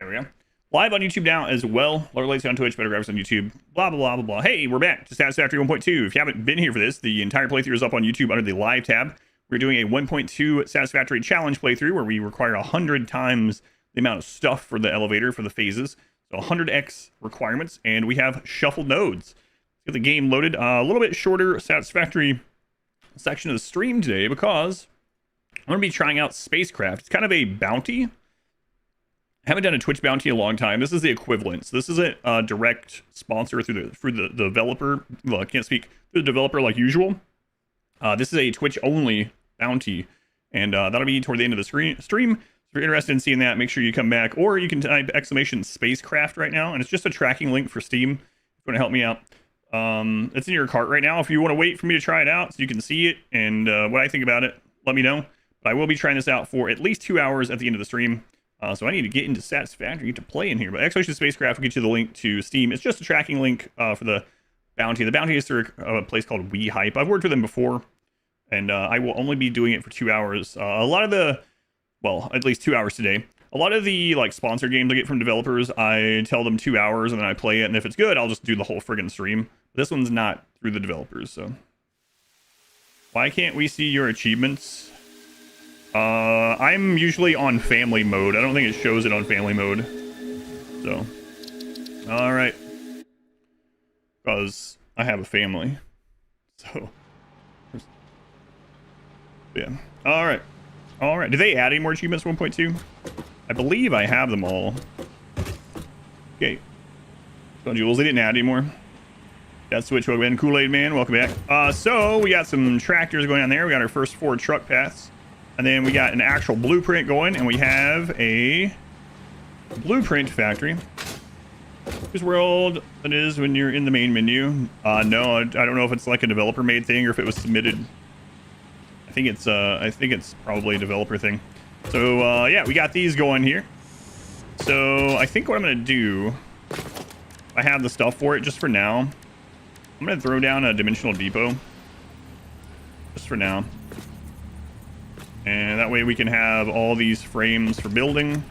There we go. Live on YouTube now as well. Lower lates on Twitch, better graphics on YouTube. Blah, blah, blah, blah, blah. Hey, we're back to Satisfactory 1.2. If you haven't been here for this, the entire playthrough is up on YouTube under the live tab. We're doing a 1.2 Satisfactory challenge playthrough where we require 100 times the amount of stuff for the elevator for the phases. So 100x requirements, and we have shuffled nodes. Let's get the game loaded. A little bit shorter Satisfactory section of the stream today because I'm going to be trying out Spacecraft. It's kind of a bounty. I haven't done a Twitch bounty in a long time. This is the equivalent. So this isn't a direct sponsor through the developer. Well, I can't speak through the developer like usual. This is a Twitch only bounty, and that'll be toward the end of the stream. If you're interested in seeing that, make sure you come back, or you can type !spacecraft right now, and it's just a tracking link for Steam. If you want to help me out, it's in your cart right now. If you want to wait for me to try it out so you can see it and what I think about it, let me know. But I will be trying this out for at least 2 hours at the end of the stream. So I need to get into Satisfactory, get to play in here. But Exploration Spacecraft will get you the link to Steam. It's just a tracking link for the bounty. The bounty is through a place called WeHype. I've worked with them before, and I will only be doing it for 2 hours. A lot of the, well, at least 2 hours today. A lot of the like sponsored games I get from developers, I tell them 2 hours and then I play it. And if it's good, I'll just do the whole friggin' stream. But this one's not through the developers, so. Why can't we see your achievements? I'm usually on family mode. I don't think it shows it on family mode. So, all right. Because I have a family. So, yeah. All right. All right. Did they add any more achievements 1.2? I believe I have them all. Okay. So, Jules, they didn't add any more. That's Switch Win. Kool-Aid Man, welcome back. So, we got some tractors going on there. We got our first 4 truck paths. And then we got an actual blueprint going, and we have a blueprint factory. Whose world it is when you're in the main menu. No, I don't know if it's like a developer made thing or if it was submitted. I think it's probably a developer thing. So yeah, we got these going here. So I think what I'm gonna do, I have the stuff for it just for now. I'm gonna throw down a dimensional depot just for now. And that way we can have all these frames for building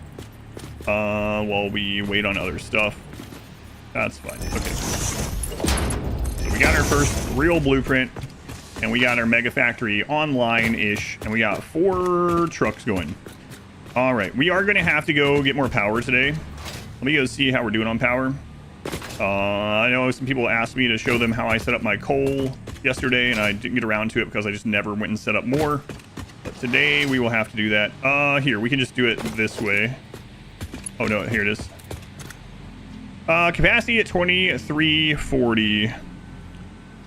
while we wait on other stuff. That's fine. Okay. So we got our first real blueprint, and we got our mega factory online-ish, and we got 4 trucks going. All right, we are going to have to go get more power today. Let me go see how we're doing on power. I know some people asked me to show them how I set up my coal yesterday, and I didn't get around to it because I just never went and set up more. But today we will have to do that. Here, we can just do it this way. Oh no, here it is. Capacity at 2340.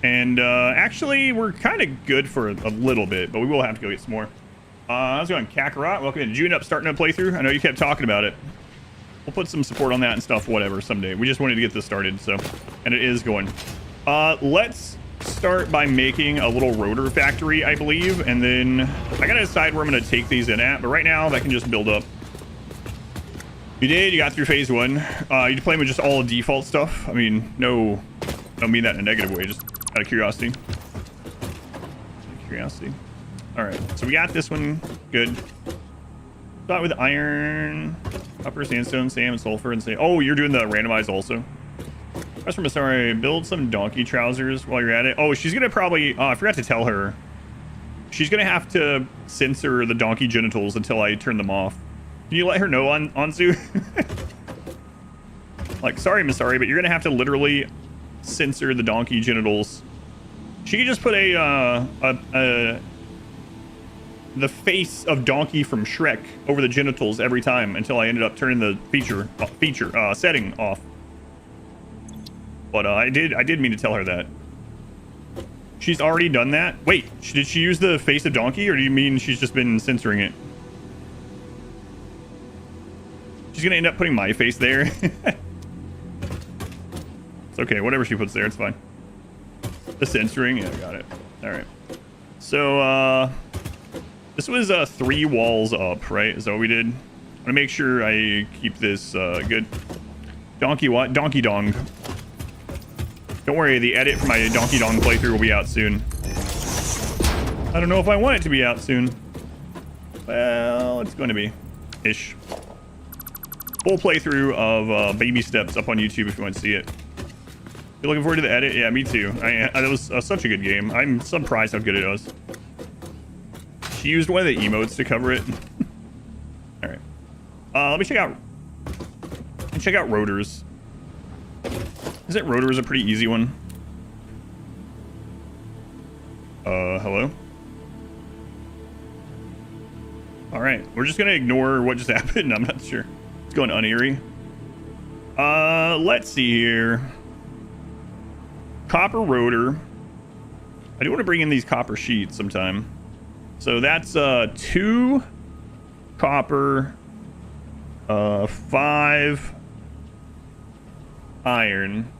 And actually, we're kind of good for a little bit, but we will have to go get some more. How's it going, Kakarot? Welcome in. Did you end up starting a playthrough? I know you kept talking about it. We'll put some support on that and stuff, whatever, someday. We just wanted to get this started, so. And it is going. Let's start by making a little rotor factory, I believe, and then I gotta decide where I'm gonna take these in at, but right now that can just build up. You did, you got through phase 1. You playing with just all default stuff? I mean, no, I don't mean that in a negative way, just out of curiosity. All right, so we got this one, good. Start with iron, copper, sandstone, sand, and sulfur, and say, oh, you're doing the randomized also. Customer, sorry, build some donkey trousers while you're at it. Oh, she's gonna probably, I forgot to tell her. She's gonna have to censor the donkey genitals until I turn them off. Can you let her know, Anzu? Like, sorry, Miss Sorry, but you're gonna have to literally censor the donkey genitals. She could just put the face of Donkey from Shrek over the genitals every time until I ended up turning the setting off. But I did mean to tell her that. She's already done that? Wait, did she use the face of Donkey, or do you mean she's just been censoring it? She's gonna end up putting my face there. It's okay, whatever she puts there, it's fine. The censoring, yeah, got it. All right. So, this was 3 walls up, right? Is that what we did? I'm gonna make sure I keep this good. Donkey what? Donkey Dong. Don't worry, the edit for my Donkey Dong playthrough will be out soon. I don't know if I want it to be out soon. Well, it's going to be. Ish. full playthrough of Baby Steps up on YouTube if you want to see it. You looking forward to the edit? Yeah, me too. That was such a good game. I'm surprised how good it was. She used one of the emotes to cover it. All right. Let me check out. Check out rotors. Isn't rotors a pretty easy one? Hello? All right. We're just gonna ignore what just happened. I'm not sure. It's going unerie. Let's see here. Copper rotor. I do want to bring in these copper sheets sometime. So that's 2 copper, 5 iron,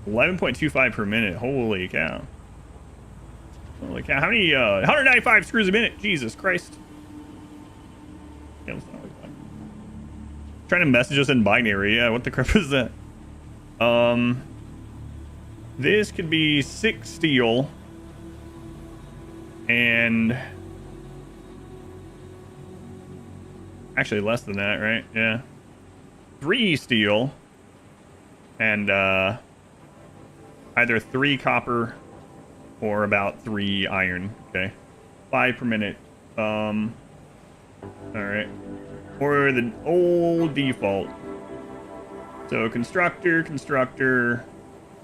11.25 per minute. Holy cow. Holy cow. How many 195 screws a minute? Jesus Christ. Yeah, it's not like that. Trying to message us in binary. Yeah, what the crap is that? This could be 6 steel and actually less than that, right? Yeah. 3 steel and either 3 copper or about 3 iron. Okay. 5 per minute. All right. Or the old default. So constructor,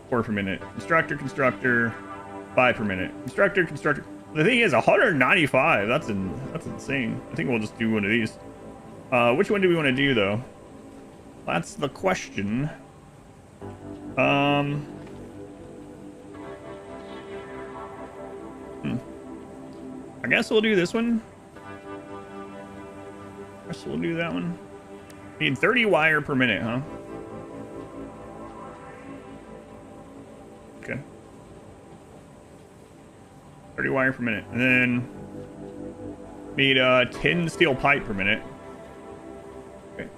4 per minute. Constructor, 5 per minute. Constructor. The thing is, 195. That's insane. I think we'll just do one of these. Which one do we want to do, though? That's the question. I guess we'll do this one. I guess we'll do that one. Need 30 wire per minute, huh? Okay. 30 wire per minute. And then need 10 steel pipe per minute. Okay.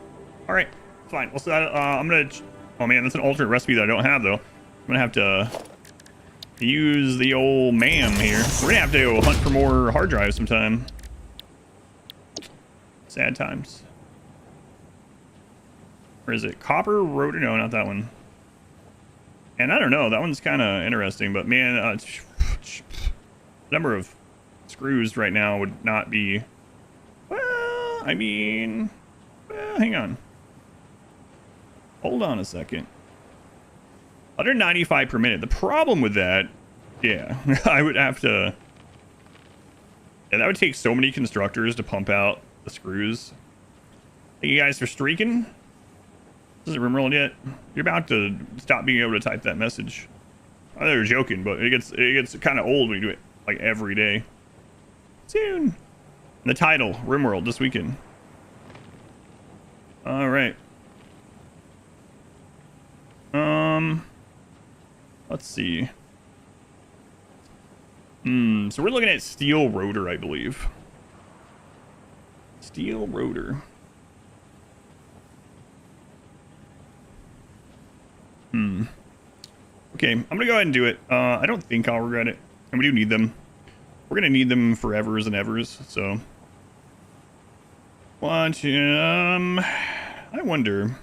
All right. Fine. Well, so I'm going to... Oh, man, that's an alternate recipe that I don't have, though. I'm going to have to use the old MAM here. We're going to have to go hunt for more hard drives sometime. Sad times. Where is it? Copper rotor? No, not that one. And I don't know. That one's kind of interesting, but man, number of screws right now would not be... Well, I mean... Well, hang on. Hold on a second. 195 per minute. The problem with that... Yeah, I would have to... Yeah, that would take so many constructors to pump out the screws. Thank you guys for streaking. This isn't Rimrolled yet. You're about to stop being able to type that message. I know you're joking, but it gets kind of old when you do it like every day. Soon. And the title, Rimworld, this weekend. All right. Let's see. So we're looking at steel rotor, I believe. Steel rotor. Okay, I'm gonna go ahead and do it. I don't think I'll regret it. And we do need them. We're gonna need them forevers and evers, so. Watch, I wonder.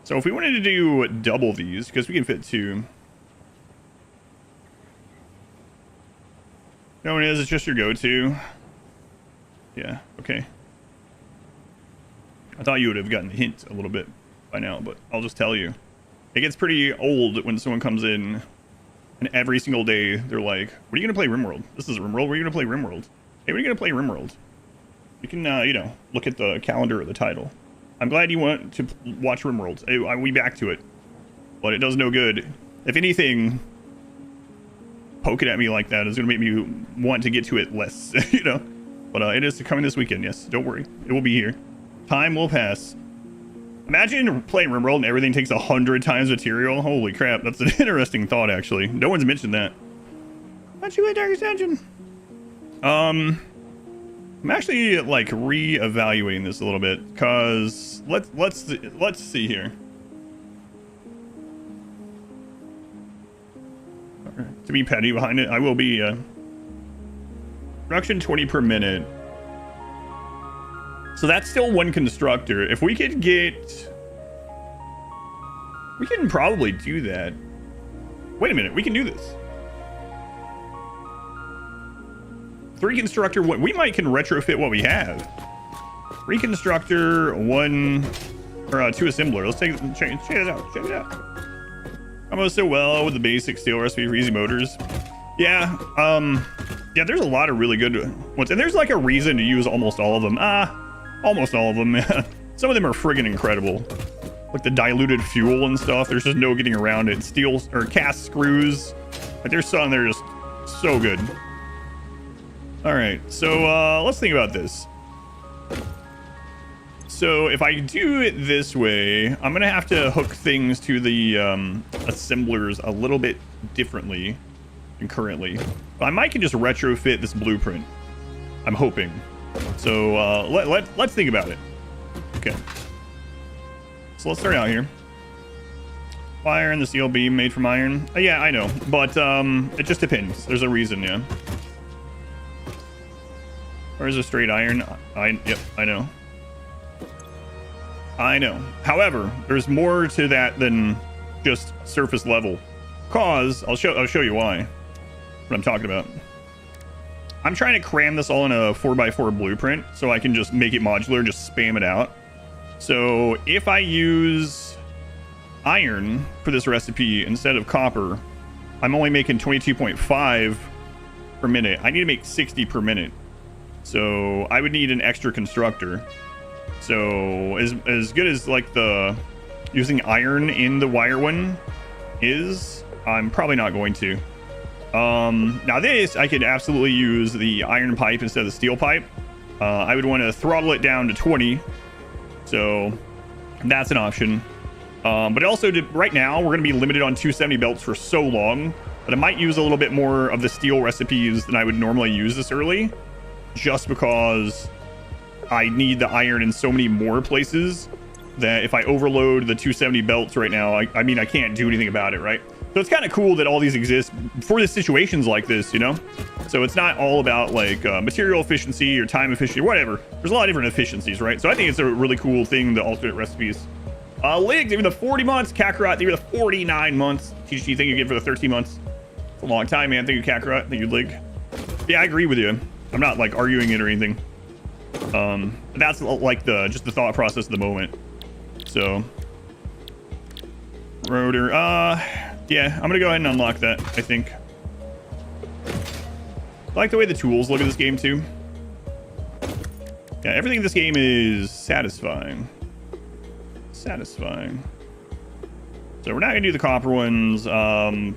So if we wanted to do double these, because we can fit 2. No one is, it's just your go-to. Yeah, okay. I thought you would have gotten the hint a little bit by now, but I'll just tell you. It gets pretty old when someone comes in and every single day they're like, what are you going to play Rimworld? This is Rimworld. Where are you going to play Rimworld? Hey, when are you going to play Rimworld? You can, you know, look at the calendar or the title. I'm glad you want to watch Rimworld. I'll be back to it. But it does no good. If anything, poking at me like that is going to make me want to get to it less, you know? But it is coming this weekend, yes. Don't worry. It will be here. Time will pass. Imagine playing Rimworld and everything takes 100 times material. Holy crap, that's an interesting thought, actually. No one's mentioned that. Not you, Dark Extension. I'm actually like re-evaluating this a little bit because let's see here. To be petty behind it, I will be. Production 20 per minute. So that's still one constructor. If we could get... We can probably do that. Wait a minute, we can do this. 3 constructor, we might can retrofit what we have. 3 constructor, 1 or 2 assembler. Let's check it out. Check it out. Almost so well with the basic steel recipe for easy motors. Yeah, yeah, there's a lot of really good ones, and there's like a reason to use almost all of them. Almost all of them. Some of them are friggin' incredible. Like the diluted fuel and stuff. There's just no getting around it. Steel or cast screws. Like there's some that are just so good. All right, so let's think about this. So if I do it this way, I'm gonna have to hook things to the assemblers a little bit differently than currently. But I might can just retrofit this blueprint. I'm hoping. So let's think about it. Okay. So let's start out here. Iron, the steel beam made from iron. Yeah, I know, but it just depends. There's a reason, yeah. Where's a straight iron? Yep, I know. I know. However, there's more to that than just surface level. Cause I'll show you why. What I'm talking about. I'm trying to cram this all in a 4x4 blueprint so I can just make it modular, just spam it out. So if I use iron for this recipe instead of copper, I'm only making 22.5 per minute. I need to make 60 per minute. So I would need an extra constructor. So as good as like the using iron in the wire one is, I'm probably not going to. Now this, I could absolutely use the iron pipe instead of the steel pipe. I would want to throttle it down to 20. So that's an option. But also right now we're going to be limited on 270 belts for so long that I might use a little bit more of the steel recipes than I would normally use this early, just because I need the iron in so many more places that if I overload the 270 belts right now, I mean, I can't do anything about it, right? So it's kind of cool that all these exist for the situations like this, you know? So it's not all about like material efficiency or time efficiency, whatever. There's a lot of different efficiencies, right? So I think it's a really cool thing, the alternate recipes. Lig, thank you for the 40 months. Kakarot, thank you for the 49 months. TGT, thank you again for the 13 months. It's a long time, man. Thank you, Kakarot. Thank you, Lig. Yeah, I agree with you. I'm not like arguing it or anything. That's like just the thought process of the moment. So rotor, yeah, I'm gonna go ahead and unlock that, I think. I like the way the tools look at this game too. Yeah, everything in this game is satisfying. Satisfying. So we're not gonna do the copper ones,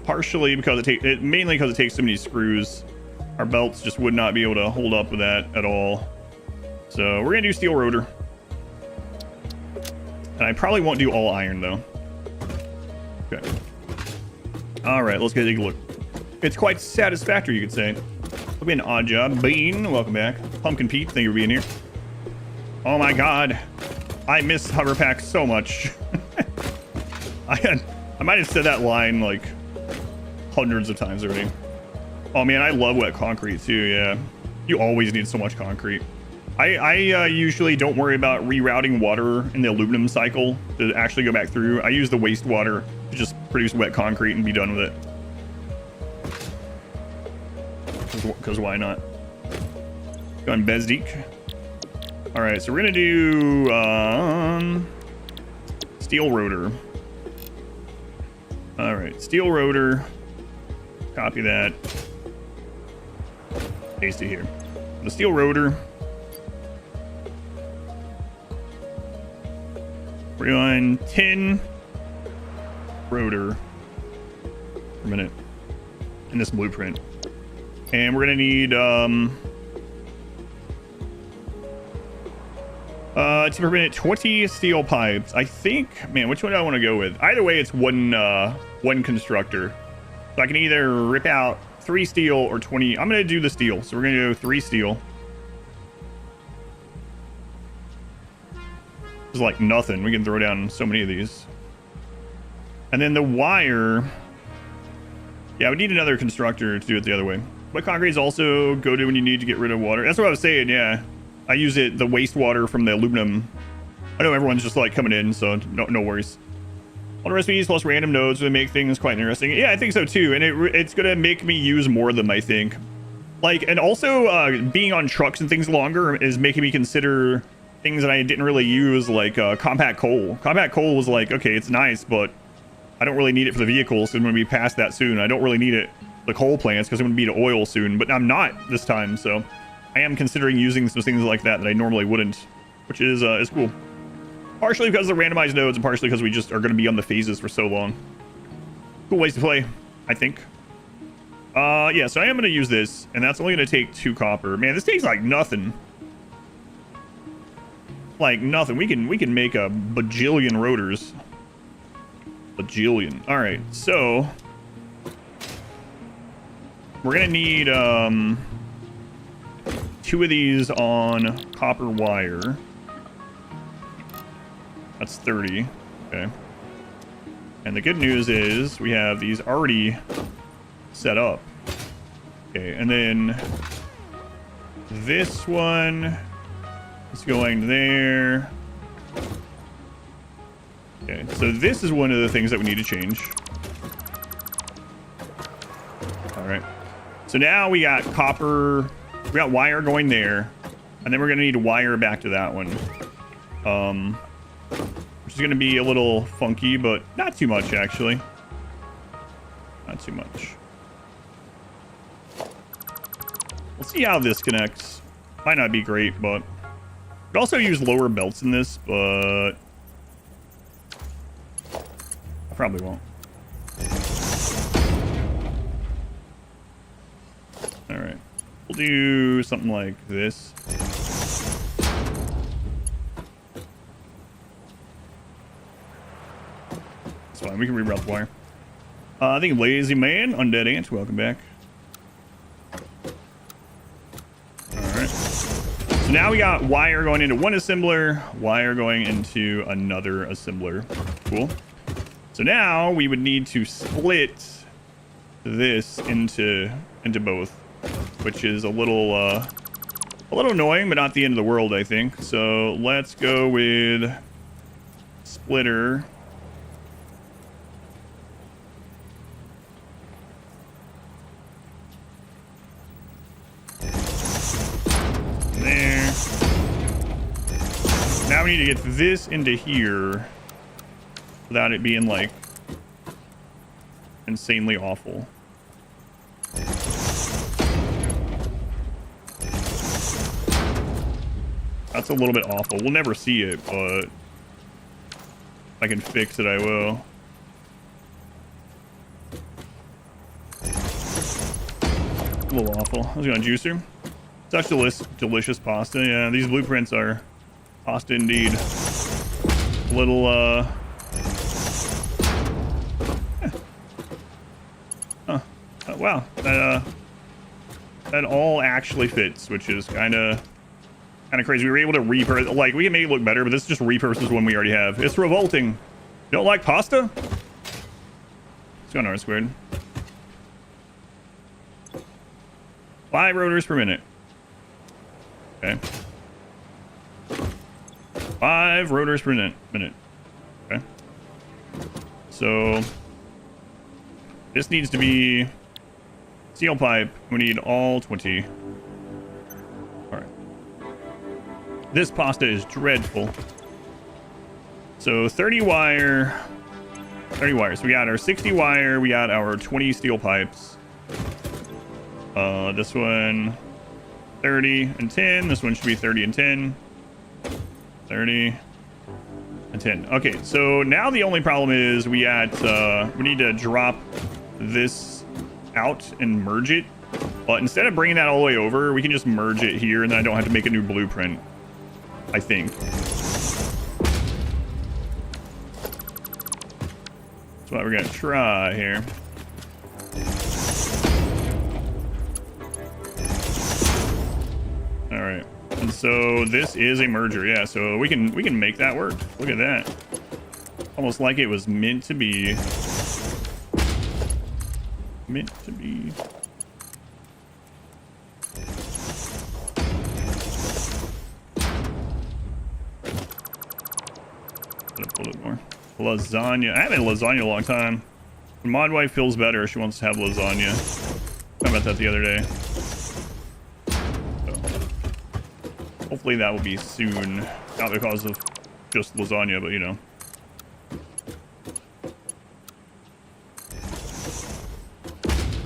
partially because mainly because it takes so many screws. Our belts just would not be able to hold up with that at all. So we're gonna do steel rotor. And I probably won't do all iron though. Okay. All right, let's go take a look. It's quite satisfactory, you could say. It'll be an odd job. Bean, welcome back. Pumpkin Pete, thank you for being here. Oh my God, I miss Hoverpack so much. I might have said that line like hundreds of times already. Oh man, I love wet concrete too. Yeah, you always need so much concrete. I usually don't worry about rerouting water in the aluminum cycle to actually go back through. I use the wastewater to just produce wet concrete and be done with it. Because why not? Go on Bezdik. All right, so we're gonna do steel rotor. All right, steel rotor. Copy that. Paste it here. The steel rotor. We're doing 10 rotor per minute in this blueprint. And we're gonna need 2 per minute, 20 steel pipes. I think, man, which one do I want to go with? Either way, it's one constructor. So I can either rip out 3 steel or 20. I'm gonna do the steel. So we're gonna do 3 steel. It's like nothing. We can throw down so many of these. And then the wire. Yeah, we need another constructor to do it the other way. But concrete is also go to when you need to get rid of water. That's what I was saying, yeah. I use it, the wastewater from the aluminum. I know everyone's just like coming in, so no worries. All the recipes plus random nodes would make things quite interesting. Yeah, I think so too. And it's going to make me use more of them, I think. Like, and also being on trucks and things longer is making me consider things that I didn't really use, like compact coal. Compact coal was like, okay, it's nice, but I don't really need it for the vehicles because I'm going to be past that soon. I don't really need it the coal plants because I'm going to be to oil soon, but I'm not this time. So I am considering using some things like that I normally wouldn't, which is cool. Partially because of the randomized nodes and partially because we just are going to be on the phases for so long. Cool ways to play, I think. Yeah, so I am going to use this, and that's only going to take 2 copper. Man, this takes like nothing. Like nothing. We can make a bajillion rotors. Bajillion. All right, so we're going to need 2 of these on copper wire. That's 30. Okay. And the good news is we have these already set up. Okay, and then this one is going there. Okay, so this is one of the things that we need to change. All right. So now we got copper, we got wire going there, and then we're gonna need to wire back to that one. Which is gonna be a little funky, but not too much actually. Not too much. We'll see how this connects. Might not be great, but we also use lower belts in this, but I probably won't. All right, we'll do something like this. It's fine. We can reroute the wire. I think Lazy Man, Undead Ant, welcome back. So now we got wire going into one assembler, wire going into another assembler. Cool. So now we would need to split this into both, which is a little annoying, but not the end of the world, I think. So let's go with splitter. There. Now we need to get this into here without it being like insanely awful. That's a little bit awful. We'll never see it, but if I can fix it, I will. A little awful. I was going juicer. Such delicious pasta. Yeah, these blueprints are pasta indeed. A little, wow. That all actually fits, which is kind of crazy. We were able to repurpose, like, we can make it look better, but this just repurposes one we already have. It's revolting. You don't like pasta? It's going R-squared. 5 rotors per minute. Okay. 5 rotors per minute. Okay. So this needs to be steel pipe. We need all 20. All right. This pasta is dreadful. So 30 wire. 30 wires. So we got our 60 wire. We got our 20 steel pipes. This one 30 and 10. This one should be 30 and 10. 30 and 10. Okay, so now the only problem is we need to drop this out and merge it. But instead of bringing that all the way over, we can just merge it here, and then I don't have to make a new blueprint, I think. That's what we're gonna try here. All right, and so this is a merger, yeah. So we can make that work. Look at that, almost like it was meant to be. Meant to be. a little bit more. Lasagna. I haven't had lasagna in a long time. When Mod Wife feels better, she wants to have lasagna. Talked about that the other day. So, hopefully that will be soon. Not because of just lasagna, but you know.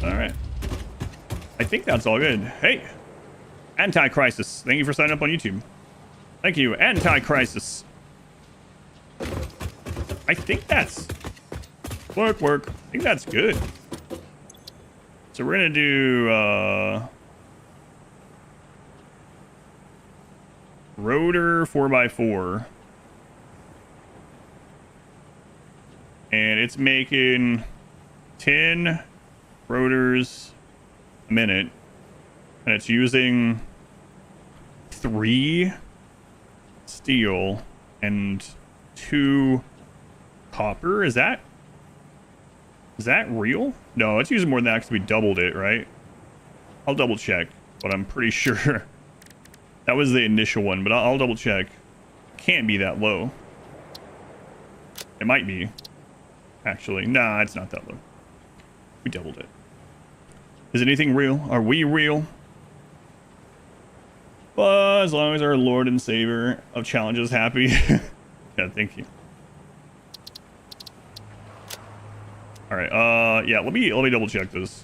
Alright. I think that's all good. Hey! Anti-Crisis. Thank you for signing up on YouTube. Thank you, Anti-Crisis. I think that's... Work. I think that's good. So we're gonna do, rotor 4x4. And it's making 10 rotors a minute. And it's using 3 steel and 2 copper. Is that real? No, it's using more than that because we doubled it, right? I'll double check, but I'm pretty sure that was the initial one, but I'll double check. Can't be that low. It might be, actually. Nah, it's not that low. We doubled it. Is anything real? Are we real? Well, as long as our Lord and Savior of challenges is happy. Yeah, thank you. All right, yeah, let me double check this.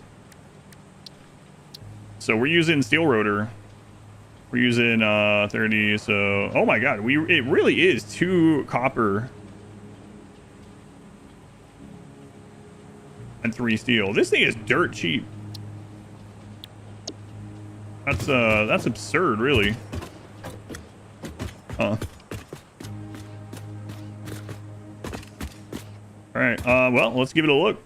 So we're using steel rotor. We're using 30, so oh my god, it really is 2 copper and 3 steel. This thing is dirt cheap. That's absurd, really. Huh. All right, well, let's give it a look.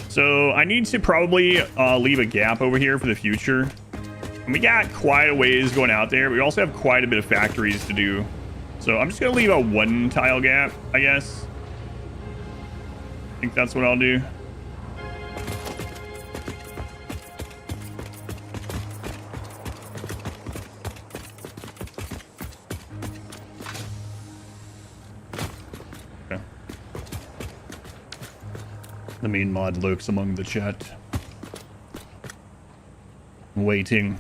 So I need to probably leave a gap over here for the future. And we got quite a ways going out there. We also have quite a bit of factories to do. So I'm just gonna leave a 1 tile gap, I guess. I think that's what I'll do. Okay. The main mod lurks among the chat. Waiting.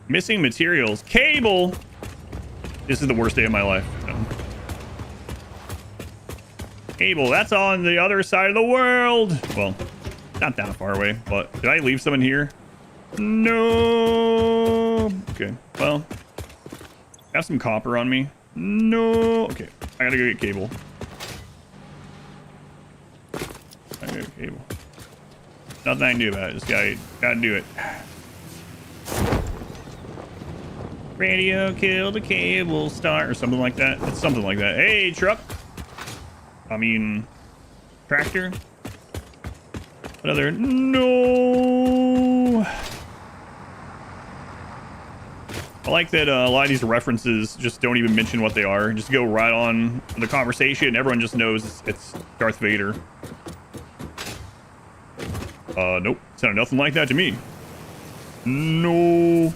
Missing materials. Cable! This is the worst day of my life. Cable, that's on the other side of the world. Well, not that far away, but did I leave some in here? No. Okay, well, I have some copper on me. No. Okay, I gotta go get cable. I gotta get cable. Nothing I can do about it. Just gotta do it. Radio kill the cable start or something like that. It's something like that. Hey, truck. I mean, tractor. What other? No. I like that a lot of these references just don't even mention what they are. Just go right on the conversation. Everyone just knows it's Darth Vader. Nope. Sounded nothing like that to me. No.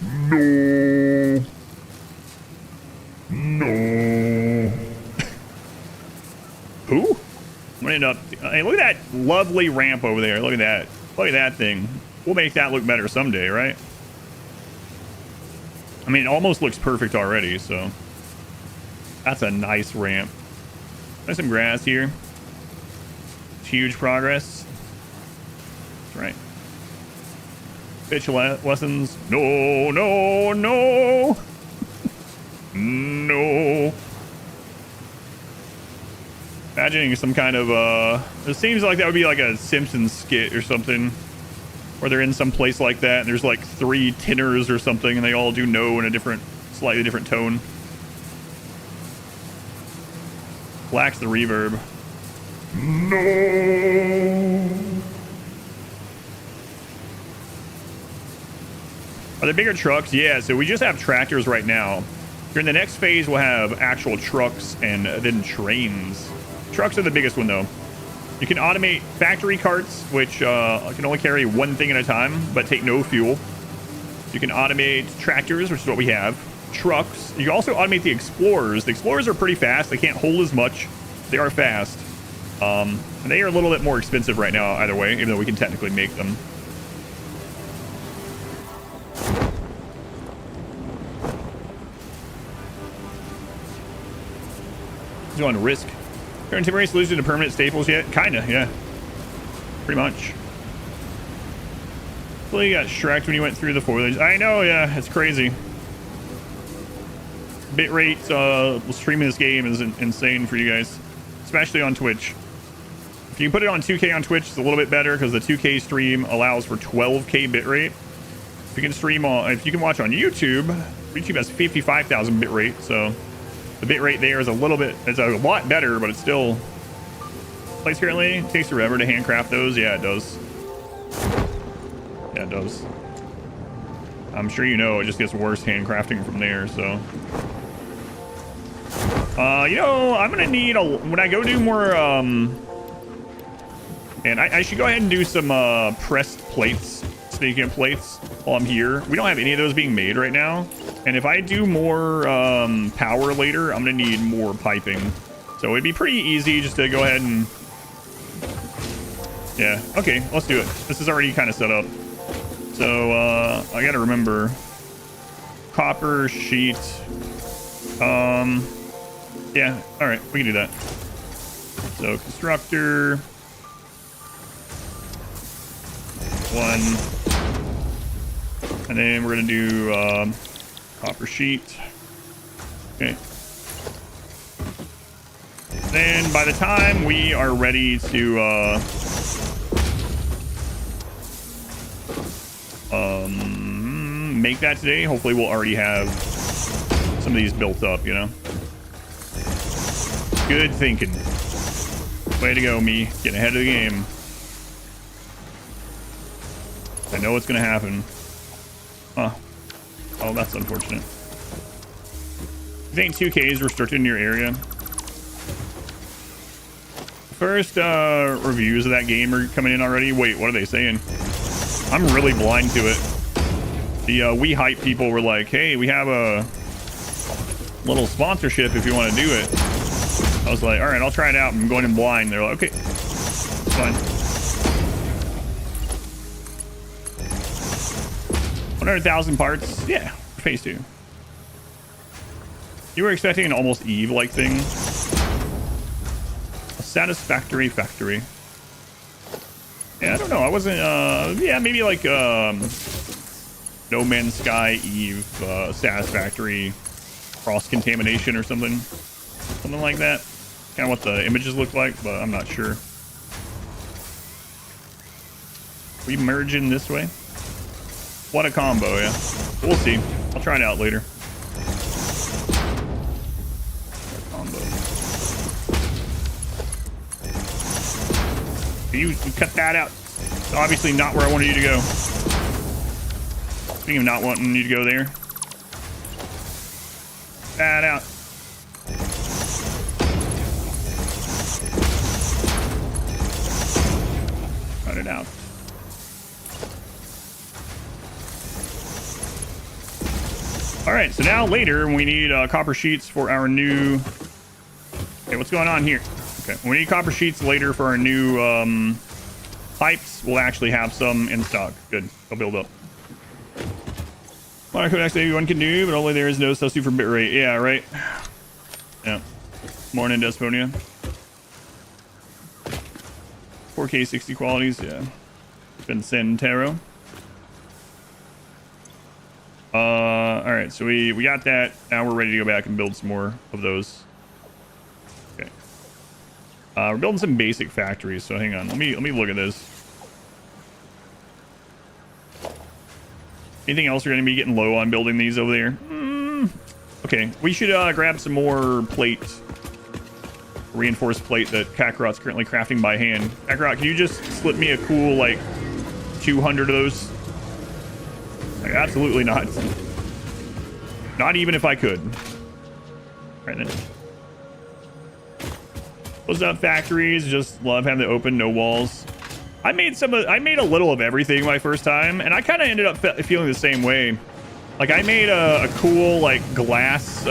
No. No. Who? I'm gonna end up. Hey, look at that lovely ramp over there. Look at that. Look at that thing. We'll make that look better someday, right? I mean, it almost looks perfect already, so that's a nice ramp. There's some grass here. Huge progress. That's right. Pitch lessons. No, no, no. No. Imagining some kind of it seems like that would be like a Simpsons skit or something, where they're in some place like that and there's like 3 tenors or something and they all do no in a different, slightly different tone. Lacks the reverb. No. Are there bigger trucks? Yeah, so we just have tractors right now. During the next phase, we'll have actual trucks and then trains. Trucks are the biggest one, though. You can automate factory carts, which can only carry one thing at a time, but take no fuel. You can automate tractors, which is what we have. Trucks. You can also automate the explorers. The explorers are pretty fast. They can't hold as much. They are fast. And they are a little bit more expensive right now, either way, even though we can technically make them. You want to risk? Current temporary solution to permanent staples yet? Kinda, yeah. Pretty much. Well, you got shreked when you went through the foliage. I know, yeah, it's crazy. Bitrate streaming this game is insane for you guys, especially on Twitch. If you put it on 2K on Twitch, it's a little bit better because the 2K stream allows for 12K bitrate. If you can stream on, if you can watch on YouTube, YouTube has 55,000 bitrate, so the bitrate there is a little bit, it's a lot better, but it's still. Place currently, it takes forever to handcraft those. Yeah, it does. Yeah, it does. I'm sure you know it just gets worse handcrafting from there, so. You know, I'm gonna need a, when I go do more, and I should go ahead and do some pressed plates, speaking of plates, while I'm here. We don't have any of those being made right now. And if I do more power later, I'm gonna need more piping. So it'd be pretty easy just to go ahead and, yeah, okay, let's do it. This is already kind of set up. So I gotta remember copper sheet. Yeah, all right, we can do that. So constructor 1, and then we're gonna do copper sheet. Okay. Then by the time we are ready to make that today, hopefully we'll already have some of these built up, you know. Good thinking. Way to go, me. Getting ahead of the game. I know what's gonna happen. Huh. Oh, that's unfortunate. You think 2K is restricted in your area? First reviews of that game are coming in already. Wait, what are they saying? I'm really blind to it. The We Hype people were like, hey, we have a little sponsorship if you want to do it. I was like, all right, I'll try it out. I'm going in blind. They're like, okay, it's fine. 100,000 parts. Yeah, phase 2. You were expecting an almost Eve-like thing. A satisfactory factory. Yeah, I don't know. I wasn't, yeah, maybe like, No Man's Sky Eve, satisfactory cross-contamination or something. Something like that. Kind of what the images look like, but I'm not sure. We merge in this way. What a combo, yeah. We'll see. I'll try it out later. Combo. You cut that out. It's obviously not where I wanted you to go. Speaking of not wanting you to go there. That out. Cut it out. All right, so now later we need copper sheets for our new. Okay, what's going on here? Okay, we need copper sheets later for our new pipes. We'll actually have some in stock. Good, they'll build up. Well, code everyone can do, but only there is no substitute for bitrate. Yeah, right. Yeah. Morning, Desponia. 4K 60 qualities. Yeah. Vincentero. All right, so we got that. Now we're ready to go back and build some more of those. Okay. We're building some basic factories. So hang on. Let me look at this. Anything else you're going to be getting low on building these over there? Okay, we should grab some more plate. Reinforced plate that Kakarot's currently crafting by hand. Kakarot, can you just slip me a cool, like, 200 of those? Like, absolutely not. Not even if I could. All right, then. Closed up factories. Just love having the open, no walls. I made a little of everything my first time, and I kind of ended up feeling the same way. Like I made a cool like glass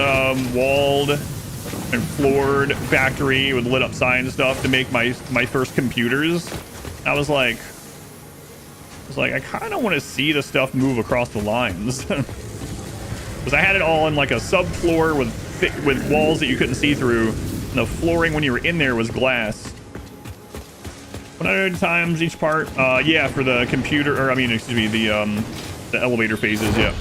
walled and floored factory with lit up signs and stuff to make my first computers. I was like, I kind of want to see the stuff move across the lines. Because I had it all in like a subfloor with walls that you couldn't see through. And the flooring when you were in there was glass. 100 times each part. Yeah, for the computer, or I mean, excuse me, the elevator phases. Yeah.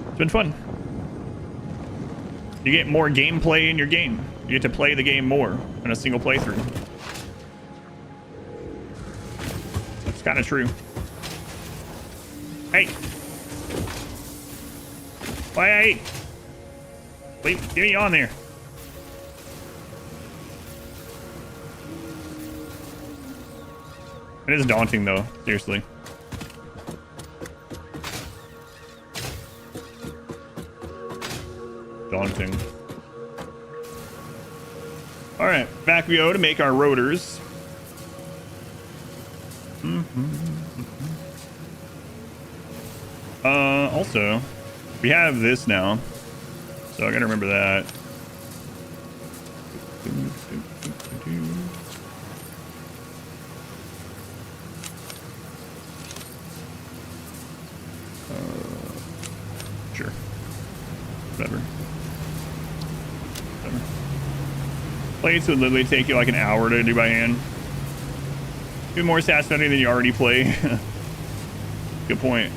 It's been fun. You get more gameplay in your game. You get to play the game more in a single playthrough. That's kind of true. Hey. Wait. Wait, get me on there. It is daunting though, seriously. Daunting. All right, back we go to make our rotors. Also, we have this now, so I gotta remember that. Sure. Whatever. Plates would literally take you like an hour to do by hand. Do more satisfactory than you already play. Good point.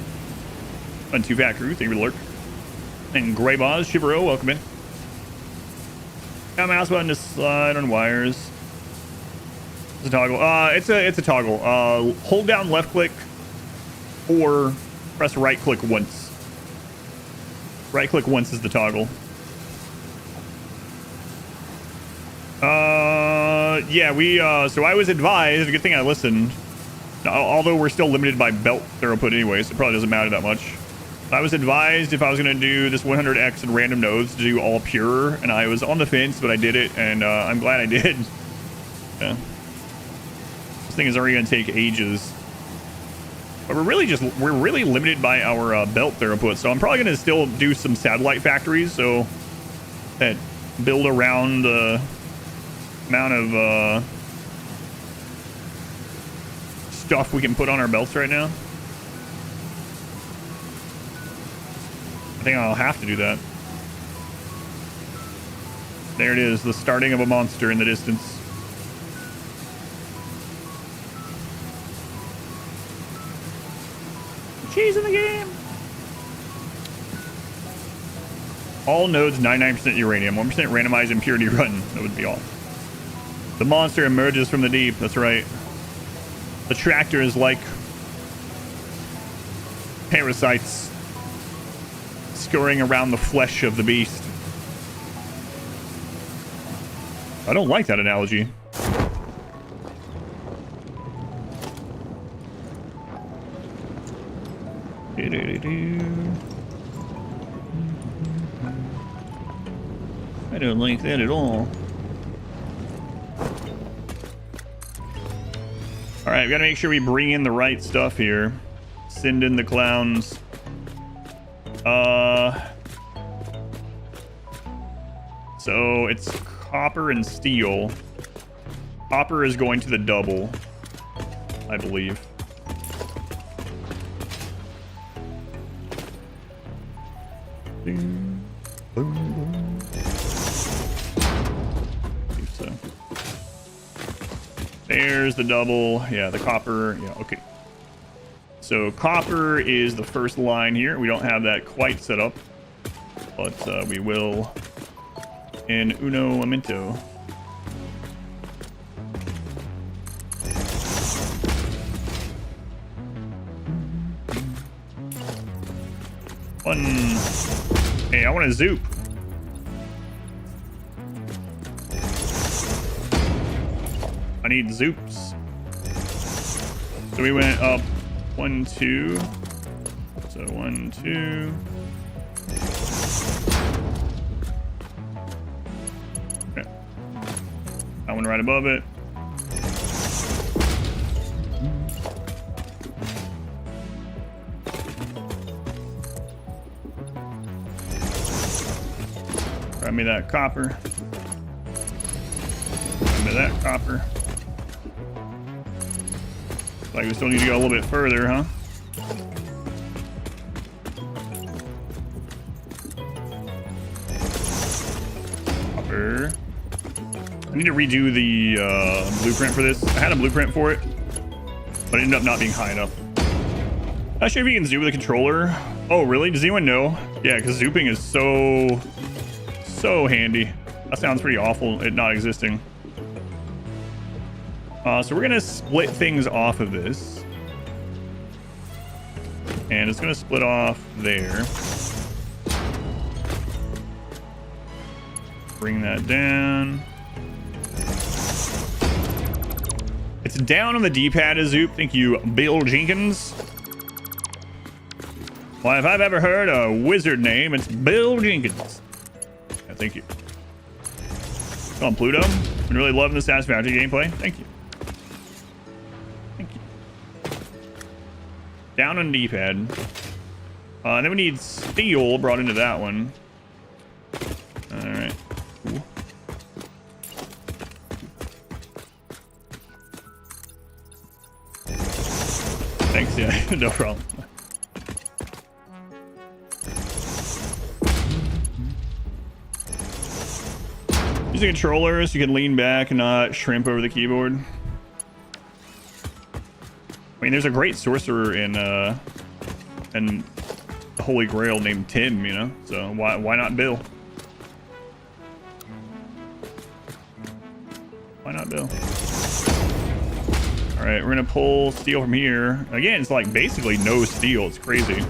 Untoo Fat Crew, thank you for the lurk. And Gray Boz, Shivero, welcome in. Got mouse button to slide on wires. It's a toggle. It's a toggle. Hold down left click or press right click once. Right click once is the toggle. Yeah, so I was advised, good thing I listened, although we're still limited by belt throughput anyways, it probably doesn't matter that much. I was advised if I was going to do this 100x and random nodes to do all pure, and I was on the fence, but I did it, and I'm glad I did. Yeah. This thing is already going to take ages. But we're really limited by our belt throughput, so I'm probably going to still do some satellite factories, so that build around the amount of stuff we can put on our belts right now. I think I'll have to do that. There it is, the starting of a monster in the distance. Cheese in the game. All nodes 99% uranium, 1% randomized impurity run. That would be all. The monster emerges from the deep. That's right. The tractor is like parasites scurrying around the flesh of the beast. I don't like that analogy. I don't like that at all. All right, we gotta make sure we bring in the right stuff here. Send in the clowns. So it's copper and steel. Copper is going to the double, I believe. Boom, boom, boom. So there's the double. Yeah, the copper. Yeah, okay. So copper is the first line here. We don't have that quite set up, but we will in uno momento. One. Hey, I want a zoop. I need zoops. So we went up 1, 2. So 1, 2. one right above it. Grab me that copper. Grab me that copper. Like we still need to go a little bit further, huh? Copper. I need to redo the blueprint for this. I had a blueprint for it, but it ended up not being high enough. Not sure if you can zoom with a controller. Oh, really? Does anyone know? Yeah, because zooping is so handy. That sounds pretty awful, it not existing. So we're gonna split things off of this, and it's gonna split off there. Bring that down. It's down on the D-pad, Zoop. Thank you, Bill Jenkins. Well, if I've ever heard a wizard name, it's Bill Jenkins. Yeah, thank you. Come on, Pluto. Been really loving the Satisfactory gameplay. Thank you. Thank you. Down on D-pad. And then we need steel brought into that one. All right. Cool. Thanks. Yeah, no problem. Use a controller so you can lean back and not shrimp over the keyboard. I mean, there's a great sorcerer in the Holy Grail named Tim, you know, so why not Bill? Why not Bill? All right, we're gonna pull steel from here. Again, it's like basically no steel. It's crazy.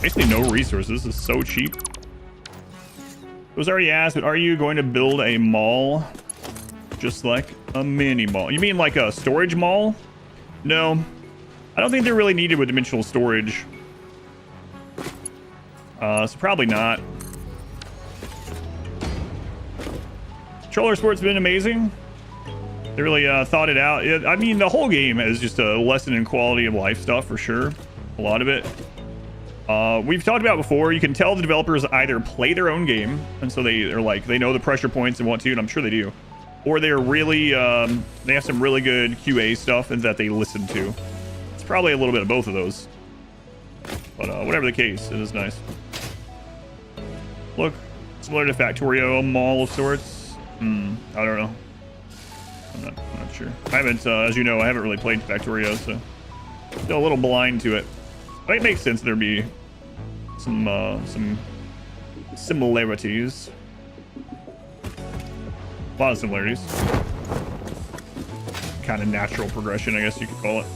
Basically no resources. This is so cheap. It was already asked, but are you going to build a mall? Just like a mini mall. You mean like a storage mall? No. I don't think they're really needed with dimensional storage. So probably not. Controller sport's been amazing. They really thought it out. I mean, the whole game is just a lesson in quality of life stuff for sure. A lot of it. We've talked about before, you can tell the developers either play their own game, and so they're like, they know the pressure points and want to, and I'm sure they do. Or they're really, they have some really good QA stuff and that they listen to. It's probably a little bit of both of those. But whatever the case, it is nice. Look, similar to Factorio, a mall of sorts. I don't know. I'm not sure. I haven't, as you know, I haven't really played Factorio, so still a little blind to it. But it makes sense there'd be some similarities. A lot of similarities. Kind of natural progression, I guess you could call it.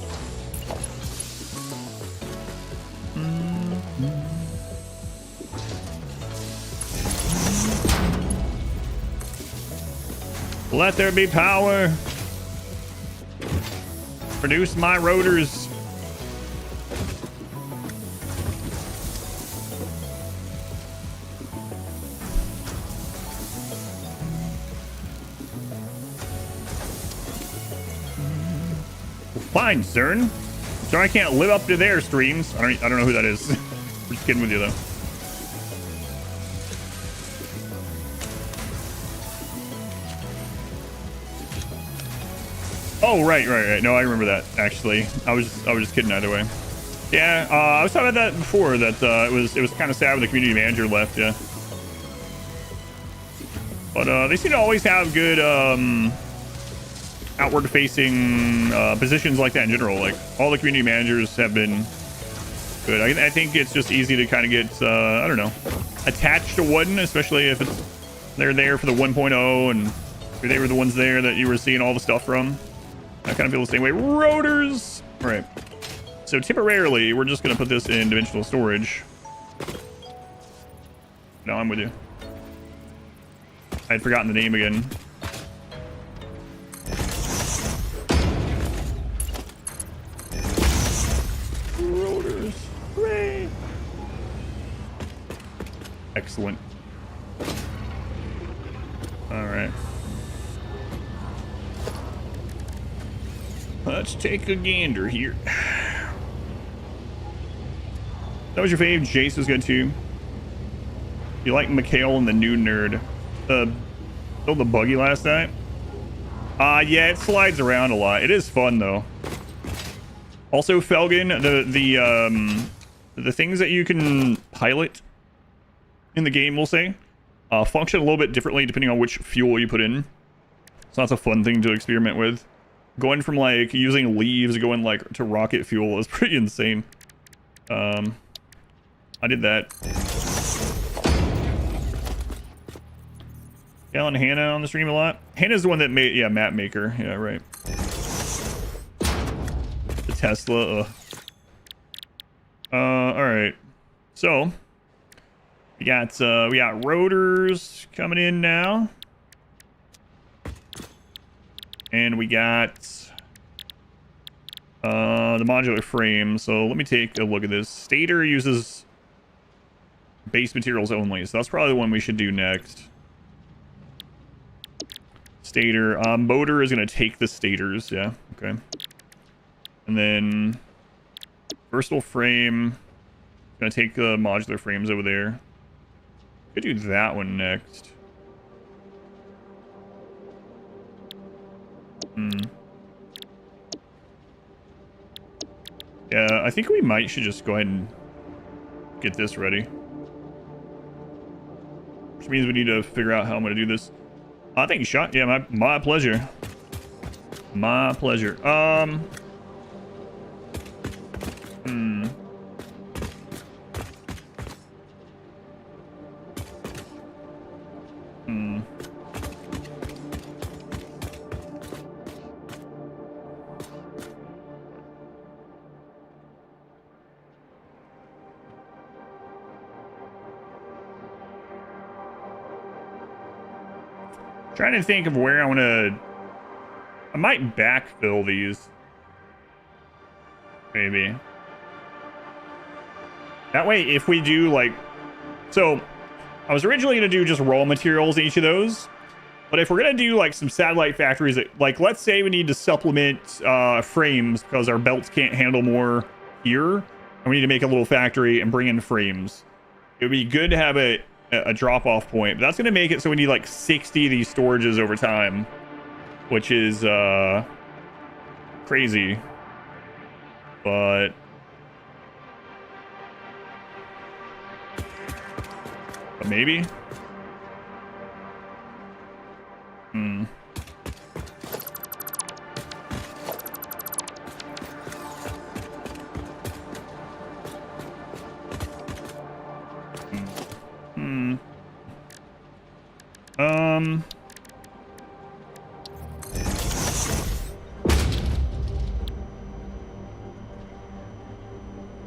Let there be power. Produce my rotors. Fine, CERN. Sorry I can't live up to their streams. I don't know who that is. We're just kidding with you though. Oh, right. No, I remember that actually. I was just kidding either way. Yeah, I was talking about that before. That it was kind of sad when the community manager left. Yeah, but they seem to always have good outward-facing positions like that in general. Like all the community managers have been good. I think it's just easy to kind of get I don't know, attached to one, especially if they're there for the 1.0 and they were the ones there that you were seeing all the stuff from. I kind of feel the same way. Rotors. All right. So temporarily, we're just going to put this in dimensional storage. No, I'm with you. I had forgotten the name again. Rotors. Hooray. Excellent. All right. Let's take a gander here. That was your fave. Jace was good too. You like Mikhail and the new nerd. Build the buggy last night. Yeah, it slides around a lot. It is fun though. Also, Felgen, the things that you can pilot in the game, we'll say, function a little bit differently depending on which fuel you put in. So that's a fun thing to experiment with. Going from like using leaves going like to rocket fuel is pretty insane. I did that. Yelling Hannah on the stream a lot. Hannah's the one that made, yeah, map maker. Yeah, right. The Tesla. All right. So we got rotors coming in now, and we got the modular frame. So let me take a look at this. Stator uses base materials only, so that's probably the one we should do next. Stator. Motor is going to take the stators. Yeah, okay. And then versatile frame. Going to take the modular frames over there. Could do that one next. Yeah, I think we should just go ahead and get this ready. Which means we need to figure out how I'm going to do this. Thank you, Shot. Yeah, my pleasure. My pleasure. Trying to think of where I want to... I might backfill these. Maybe. That way, if we do, like... So, I was originally going to do just raw materials in each of those. But if we're going to do, like, some satellite factories that... Like, let's say we need to supplement frames because our belts can't handle more here. And we need to make a little factory and bring in frames. It would be good to have a drop-off point, but that's going to make it so we need like 60 of these storages over time, which is crazy. But maybe.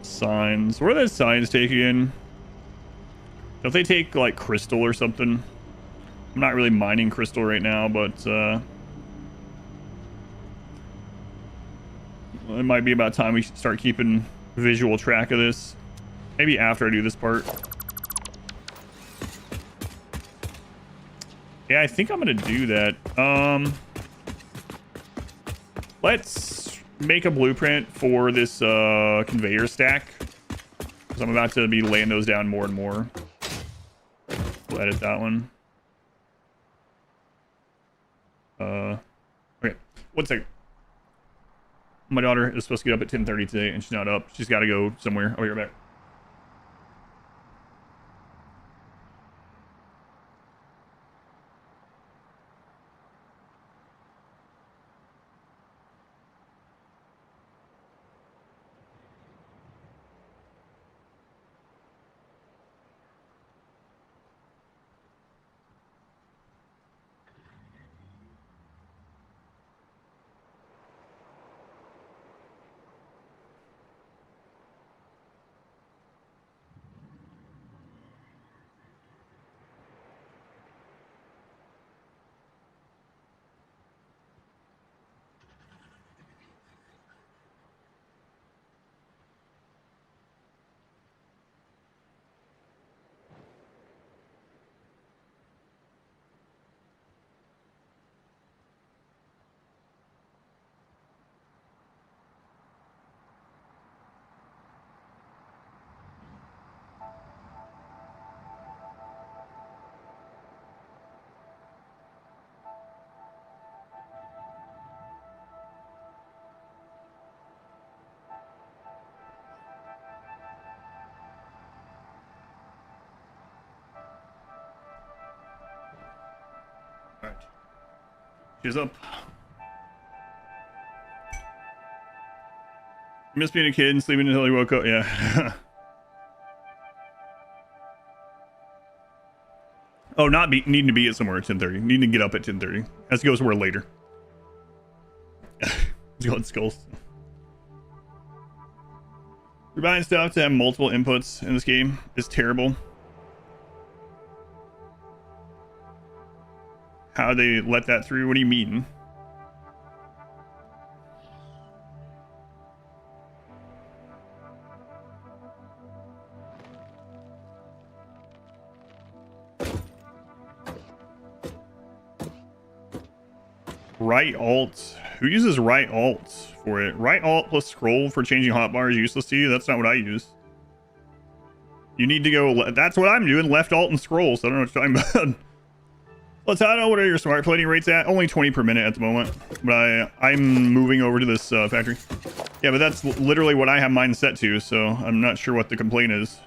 Signs. Where are those signs taken? Don't they take like crystal or something? I'm not really mining crystal right now, but it might be about time we should start keeping visual track of this. Maybe after I do this part. Yeah, I think I'm gonna do that. Let's make a blueprint for this conveyor stack, because I'm about to be laying those down more and more. We'll edit that one. Okay, 1 second. My daughter is supposed to get up at 10:30 today, and she's not up. She's got to go somewhere. I'll be right back. She's up. Miss being a kid and sleeping until he woke up. Yeah. Oh, not needing to be at somewhere at 10:30. Needing to get up at 10:30. Has to go somewhere later. Let's go at skulls. Rebuying stuff to have multiple inputs in this game is terrible. How they let that through? What do you mean? Right alt. Who uses right alt for it? Right alt plus scroll for changing hotbar is useless to you? That's not what I use. You need to go... That's what I'm doing. Left alt and scroll. So I don't know what you're talking about. Let's I know what are your smart plating rates at? Only 20 per minute at the moment. But I'm moving over to this factory. Yeah, but that's literally what I have mine set to. So I'm not sure what the complaint is.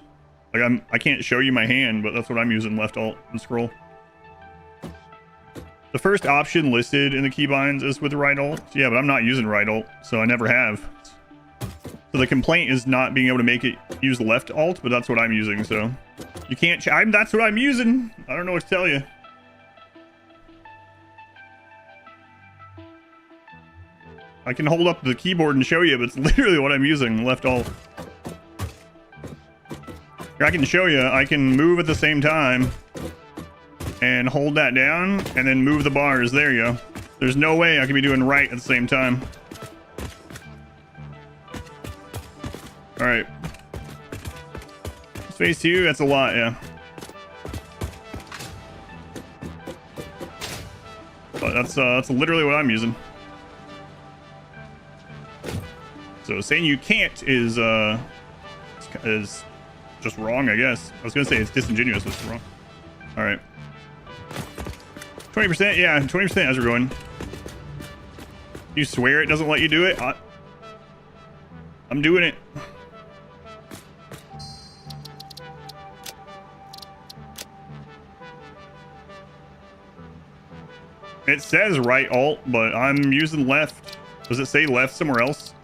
Like I can't show you my hand, but that's what I'm using. Left alt and scroll. The first option listed in the keybinds is with right alt. Yeah, but I'm not using right alt, so I never have. So the complaint is not being able to make it use left alt, but that's what I'm using, so... You can't... that's what I'm using! I don't know what to tell you. I can hold up the keyboard and show you, but it's literally what I'm using, left alt. Here, I can show you, I can move at the same time. And hold that down, and then move the bars. There you go. There's no way I can be doing right at the same time. Alright. Phase 2, that's a lot, yeah. But that's literally what I'm using. So saying you can't is just wrong, I guess. I was gonna say it's disingenuous, but it's wrong. Alright. 20%, yeah, 20% as we're going. You swear it doesn't let you do it? I'm doing it. It says right alt, but I'm using left. Does it say left somewhere else?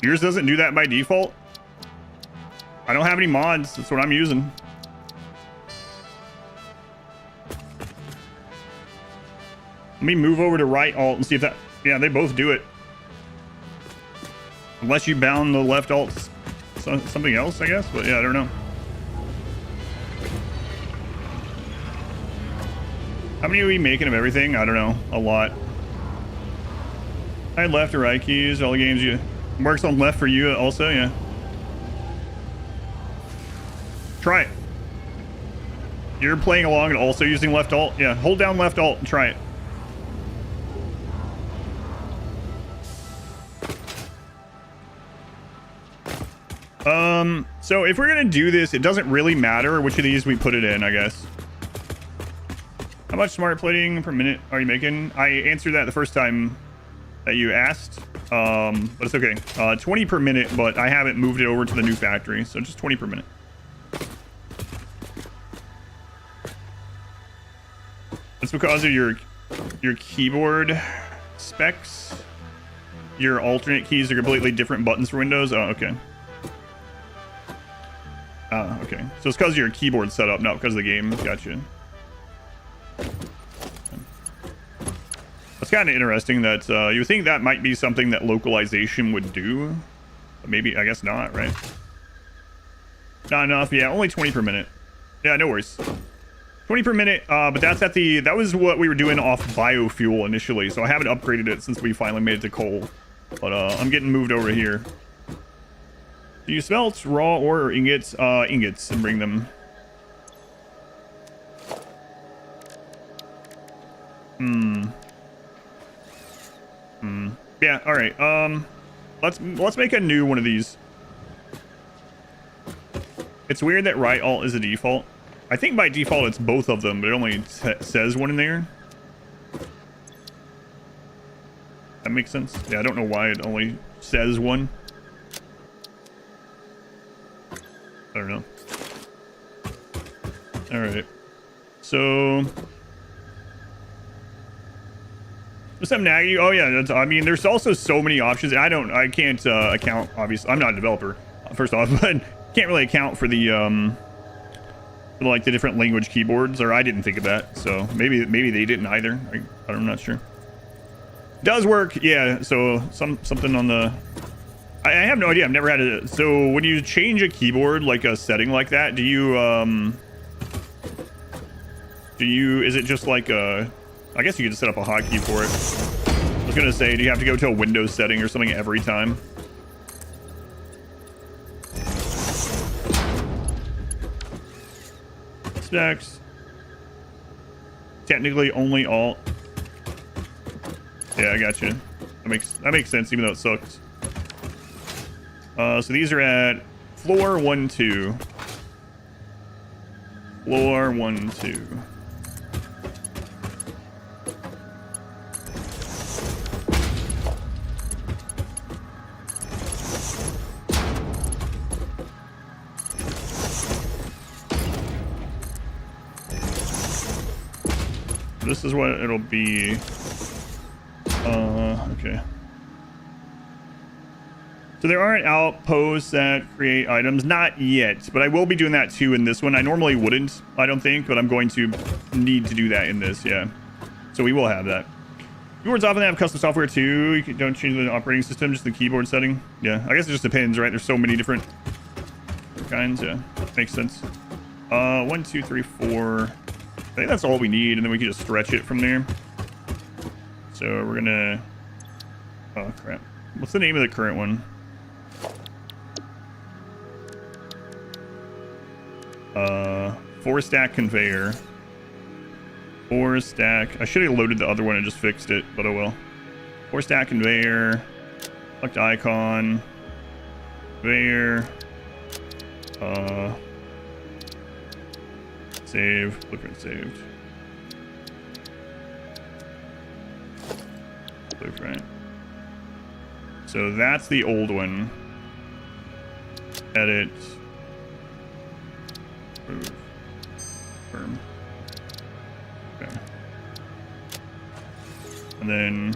Yours doesn't do that by default? I don't have any mods. That's what I'm using. Let me move over to right alt and see if that... Yeah, they both do it. Unless you bound the left alt something else, I guess. But yeah, I don't know. How many are we making of everything? I don't know. A lot. I had left or right keys. All the games you... Works on left for you also, yeah. Try it. You're playing along and also using left alt? Yeah, hold down left alt and try it. So if we're gonna do this, it doesn't really matter which of these we put it in, I guess. How much smart plating per minute are you making? I answered that the first time that you asked, but it's okay. 20 per minute, but I haven't moved it over to the new factory, so just 20 per minute. That's because of your keyboard specs. Your alternate keys are completely different buttons for Windows. Oh, okay. Okay. So it's because of your keyboard setup, not because of the game. Gotcha. That's kind of interesting that you would think that might be something that localization would do. But maybe, I guess not, right? Not enough. Yeah, only 20 per minute. Yeah, no worries. 20 per minute, but that's at the... That was what we were doing off biofuel initially, so I haven't upgraded it since we finally made it to coal. But I'm getting moved over here. Do you smelt raw ore or ingots? Ingots, and bring them. Yeah, alright. Let's make a new one of these. It's weird that right alt is a default. I think by default it's both of them, but it only says one in there. That makes sense. Yeah, I don't know why it only says one. I don't know. Alright. So there's some nagging. Oh yeah, I mean, there's also so many options. I can't account. Obviously, I'm not a developer, first off, but can't really account for the like the different language keyboards, or I didn't think of that. So maybe they didn't either. I'm not sure. Does work, yeah. So something on the. I have no idea. I've never had it. So when you change a keyboard, like a setting like that, do you is it just like a? I guess you could just set up a hotkey for it. I was gonna say, do you have to go to a Windows setting or something every time? Specs. Technically only Alt. Yeah, I got you. That makes sense, even though it sucks. So these are at floor 1.2. Floor 1.2. This is what it'll be. Okay. So there aren't outposts that create items, not yet, but I will be doing that too in this one. I normally wouldn't, I don't think, but I'm going to need to do that in this, yeah. So we will have that. Keyboards often have custom software too. You don't change the operating system, just the keyboard setting. Yeah, I guess it just depends, right? There's so many different kinds, yeah. Makes sense. 1, 2, 3, 4. I think that's all we need, and then we can just stretch it from there. So we're gonna... Oh, crap. What's the name of the current one? Four stack conveyor. 4 stack. I should have loaded the other one and just fixed it, but oh well. 4 stack conveyor. Select icon. Conveyor. Save. Blueprint saved. Blueprint. So that's the old one. Edit. Move. Confirm. Okay. And then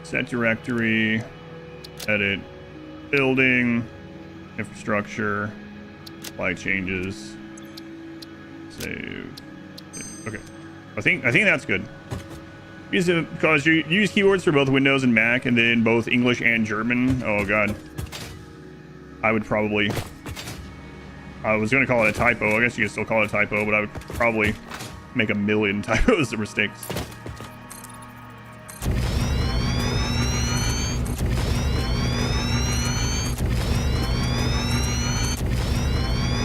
set directory. Edit. Building. Infrastructure. Apply changes. Save. Okay. I think that's good. Because you use keyboards for both Windows and Mac, and then both English and German. Oh god. I would probably... I was going to call it a typo. I guess you could still call it a typo, but I would probably make a million typos or mistakes.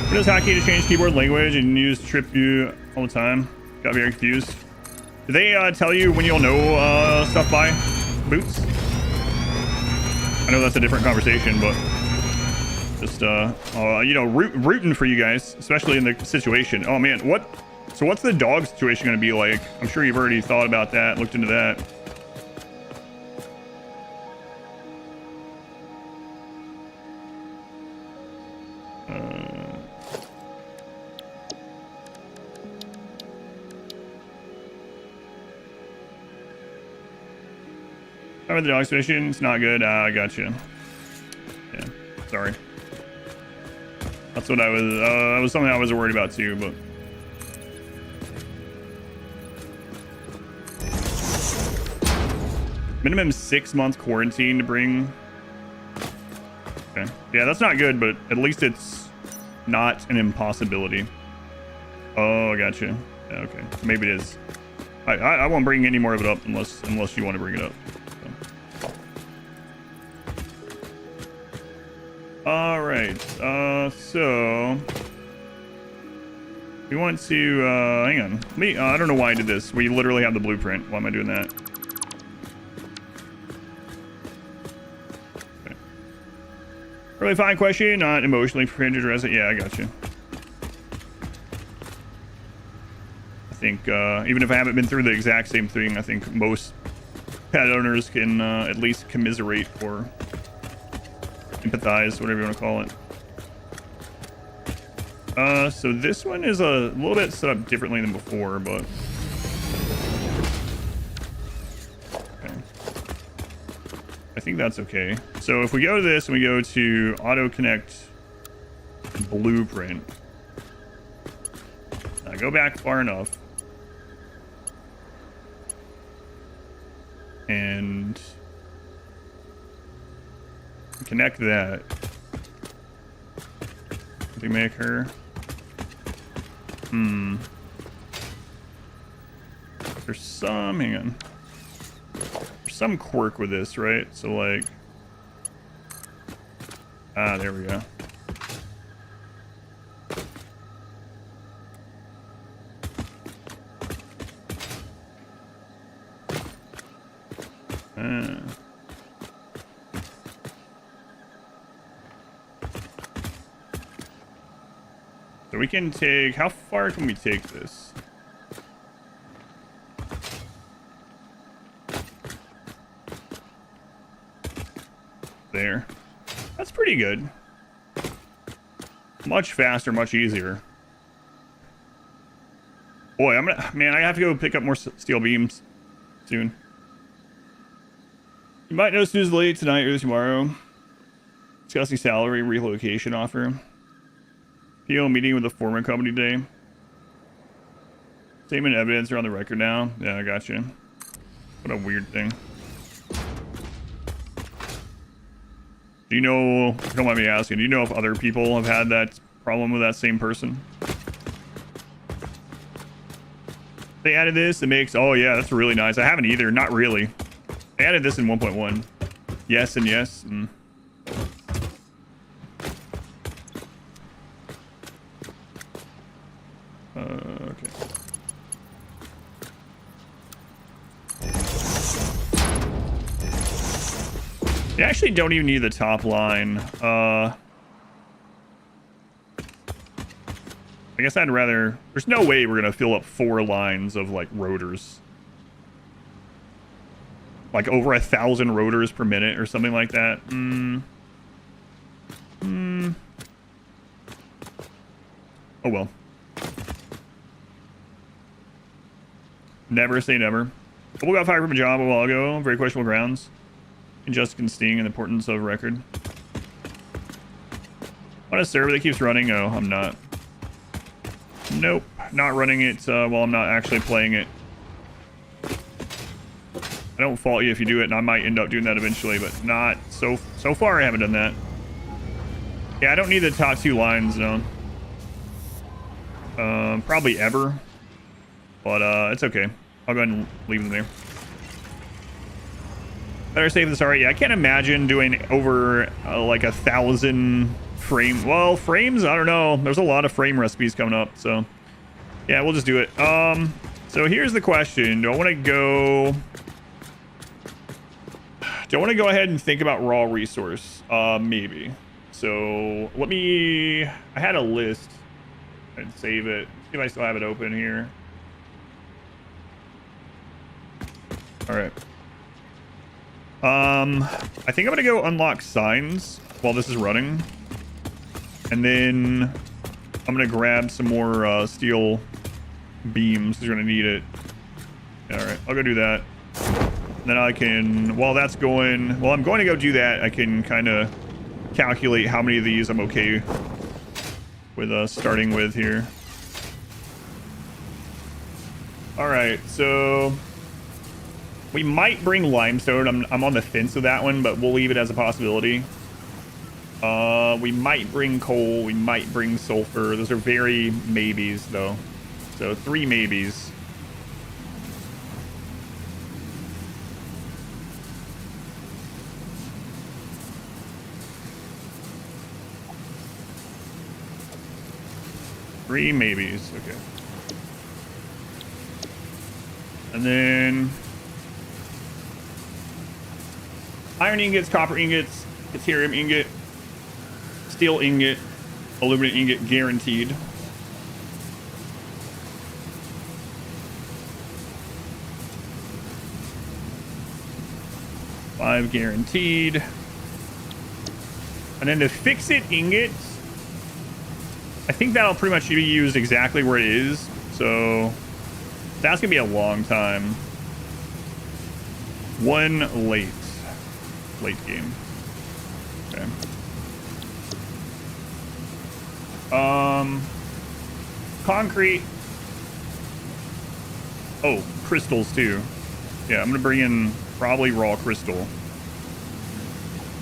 Windows hotkey to change keyboard language and use trip you all the time. Got very confused. Do they tell you when you'll know stuff by Boots? I know that's a different conversation, but just you know, rooting for you guys, especially in the situation. Oh man, so what's the dog situation going to be like? I'm sure you've already thought about that, looked into that. The dog situation, it's not good. I got you. Yeah, sorry. That's what I was. That was something I was worried about too. But minimum 6-month quarantine to bring. Okay, yeah, that's not good, but at least it's not an impossibility. Oh, I got you. Yeah, okay, maybe it is. I won't bring any more of it up unless you want to bring it up. All right, so we want to hang on. I don't know why I did this. We literally have the blueprint. Why am I doing that? Okay. Really fine question, not emotionally prepared to address it. Yeah, I got you. I think even if I haven't been through the exact same thing, I think most pet owners can at least commiserate or empathize, whatever you want to call it. So this one is a little bit set up differently than before, but okay. I think that's okay. So if we go to this and we go to auto connect blueprint, go back far enough and connect that. We make her. There's some, hang on. There's some quirk with this, right? So like, there we go. So we can take, how far can we take this? There. That's pretty good. Much faster, much easier. Boy, man, I have to go pick up more steel beams soon. You might know Snooze late tonight or tomorrow. Discussing salary relocation offer. PO meeting with the former company today. Statement of evidence are on the record now. Yeah, I got you. What a weird thing. Do you know, don't mind me asking, do you know if other people have had that problem with that same person? They added this, it makes, oh yeah, that's really nice. I haven't either, not really. They added this in 1.1. Yes and yes. Okay. You actually don't even need the top line. I guess I'd rather... There's no way we're going to fill up 4 lines of, like, rotors. Like, over 1,000 rotors per minute or something like that. Oh, well. Never say never. Couple got fired from a job a while ago. Very questionable grounds. Injustice and sting and the importance of record. On a server that keeps running? Oh, I'm not. Nope. Not running it while I'm not actually playing it. I don't fault you if you do it, and I might end up doing that eventually, but not so far I haven't done that. Yeah, I don't need the top 2 lines, no. Probably ever. But it's okay. I'll go ahead and leave them there. Better safe than sorry. Yeah, I can't imagine doing over like 1,000 frame. Well, frames, I don't know. There's a lot of frame recipes coming up, so yeah, we'll just do it. So here's the question: do I want to go? Do I want to go ahead and think about raw resource? Maybe. So let me. I had a list. I'd save it. See if I still have it open here. All right. I think I'm gonna go unlock signs while this is running, and then I'm gonna grab some more steel beams because you're gonna need it. All right, I'll go do that. And then I can, while that's going, while I'm going to go do that, I can kind of calculate how many of these I'm okay with starting with here. All right, so we might bring limestone. I'm on the fence with that one, but we'll leave it as a possibility. We might bring coal. We might bring sulfur. Those are very maybes, though. So 3 maybes. Three maybes. Okay. And then iron ingots, copper ingots, deuterium ingot, steel ingot, aluminum ingot guaranteed. Five guaranteed. And then the fix-it ingots, I think that'll pretty much be used exactly where it is. So that's gonna be a long time. One late game. Okay. Concrete. Oh, crystals too. Yeah, I'm gonna bring in probably raw crystal.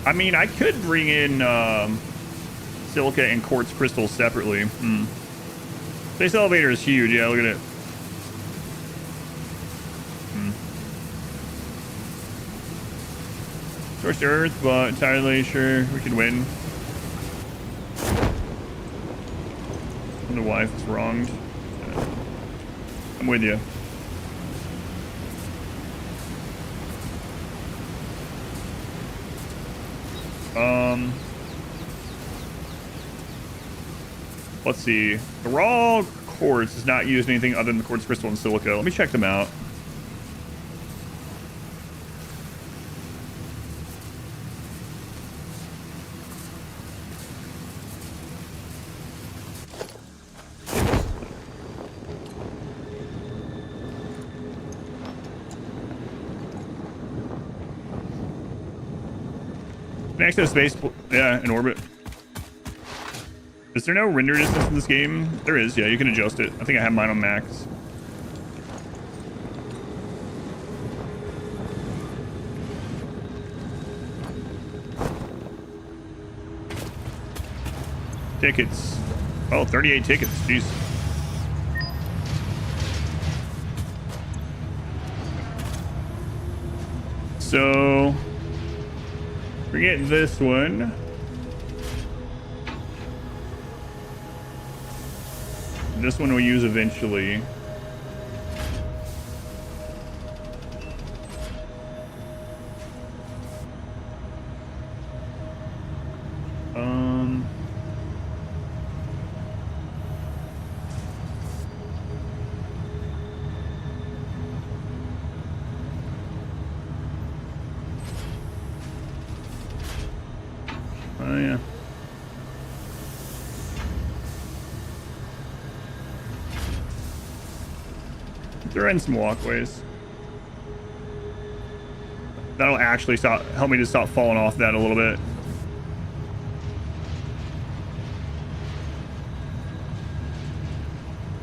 I mean, I could bring in silica and quartz crystals separately. Space elevator is huge. Yeah, look at it. Scorched earth, but entirely sure we could win. I don't know why it's wronged. I'm with you. Let's see. The raw quartz is not used in anything other than the quartz crystal and silica. Let me check them out. Next to space, yeah, in orbit. Is there no render distance in this game? There is, yeah, you can adjust it. I think I have mine on max. Tickets. Oh, 38 tickets, jeez. So forget this one. This one we'll use eventually. Oh yeah. Throw in some walkways. That'll actually help me to stop falling off that a little bit.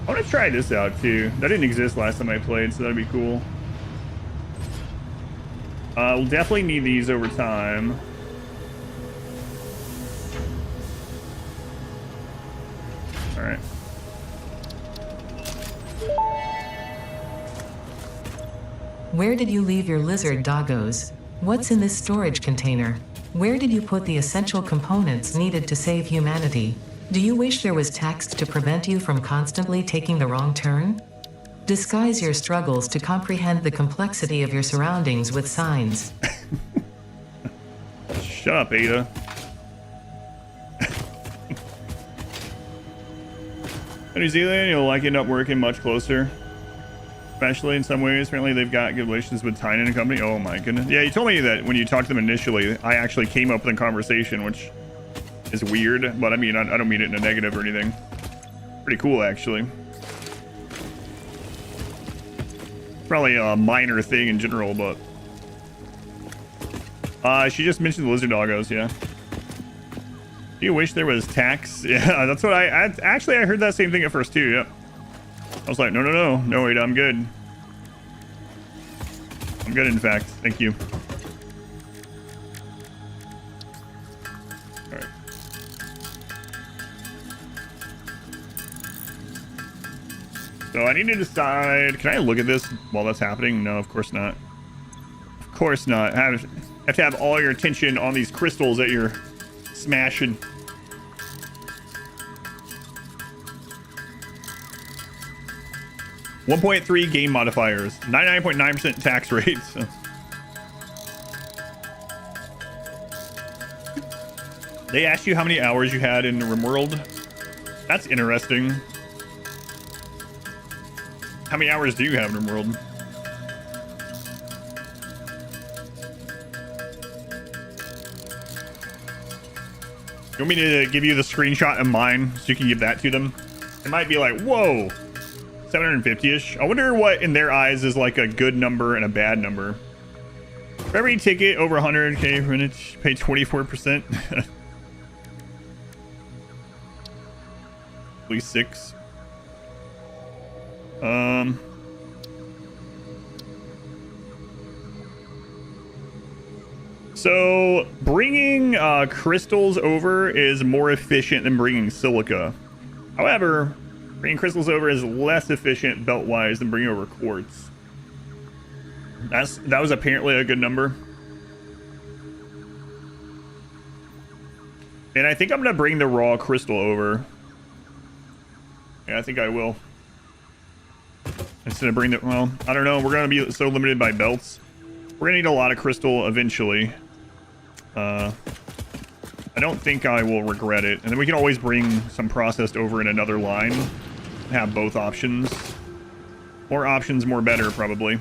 I want to try this out too. That didn't exist last time I played, so that'd be cool. We'll definitely need these over time. All right. Where did you leave your lizard doggos? What's in this storage container? Where did you put the essential components needed to save humanity? Do you wish there was text to prevent you from constantly taking the wrong turn? Disguise your struggles to comprehend the complexity of your surroundings with signs. Shut up, Ada. In New Zealand, you'll like end up working much closer. Especially in some ways. Apparently they've got good relations with Tynan and company. Oh my goodness. Yeah, you told me that when you talked to them initially, I actually came up with a conversation, which is weird, but I mean, I don't mean it in a negative or anything. Pretty cool, actually. Probably a minor thing in general, but she just mentioned the lizard doggos. Yeah. Do you wish there was tax? Yeah, that's what I actually I heard that same thing at first too. Yep. I was like, no, wait, I'm good. I'm good, in fact. Thank you. All right. So I need to decide, can I look at this while that's happening? No, of course not. Of course not. Have to have all your attention on these crystals that you're smashing. .3 game modifiers, 99.9% tax rates. They asked you how many hours you had in RimWorld. That's interesting. How many hours do you have in RimWorld? You want me to give you the screenshot of mine so you can give that to them? It might be like, whoa, 750-ish. I wonder what in their eyes is like a good number and a bad number. For every ticket over 100k for minutes, pay 24%. At least 6. So bringing crystals over is more efficient than bringing silica. However, bringing crystals over is less efficient belt-wise than bringing over quartz. That was apparently a good number. And I think I'm gonna bring the raw crystal over. Yeah, I think I will. Instead of bringing the, well, I don't know. We're gonna be so limited by belts. We're gonna need a lot of crystal eventually. I don't think I will regret it. And then we can always bring some processed over in another line. Have both options. More options, more better, probably.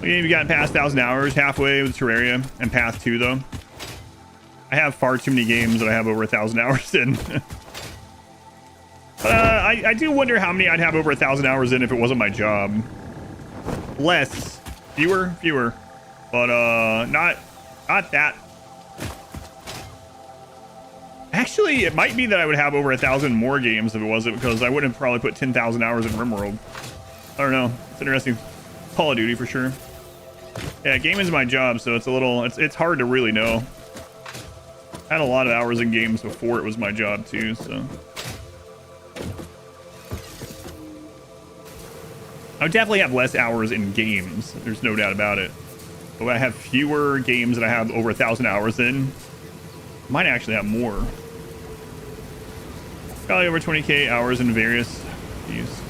We've gotten past 1,000 hours, halfway with Terraria, and Path 2, though. I have far too many games that I have over 1,000 hours in. I do wonder how many I'd have over 1,000 hours in if it wasn't my job. Less. Fewer. But, not that. Actually, it might be that I would have over 1,000 more games if it wasn't, because I wouldn't have probably put 10,000 hours in RimWorld. I don't know. It's interesting. Call of Duty for sure. Yeah, gaming's my job, so it's a little, it's hard to really know. I had a lot of hours in games before it was my job too, so. I would definitely have less hours in games. There's no doubt about it. But I have fewer games that I have over 1,000 hours in. Might actually have more. Probably over 20k hours in various use.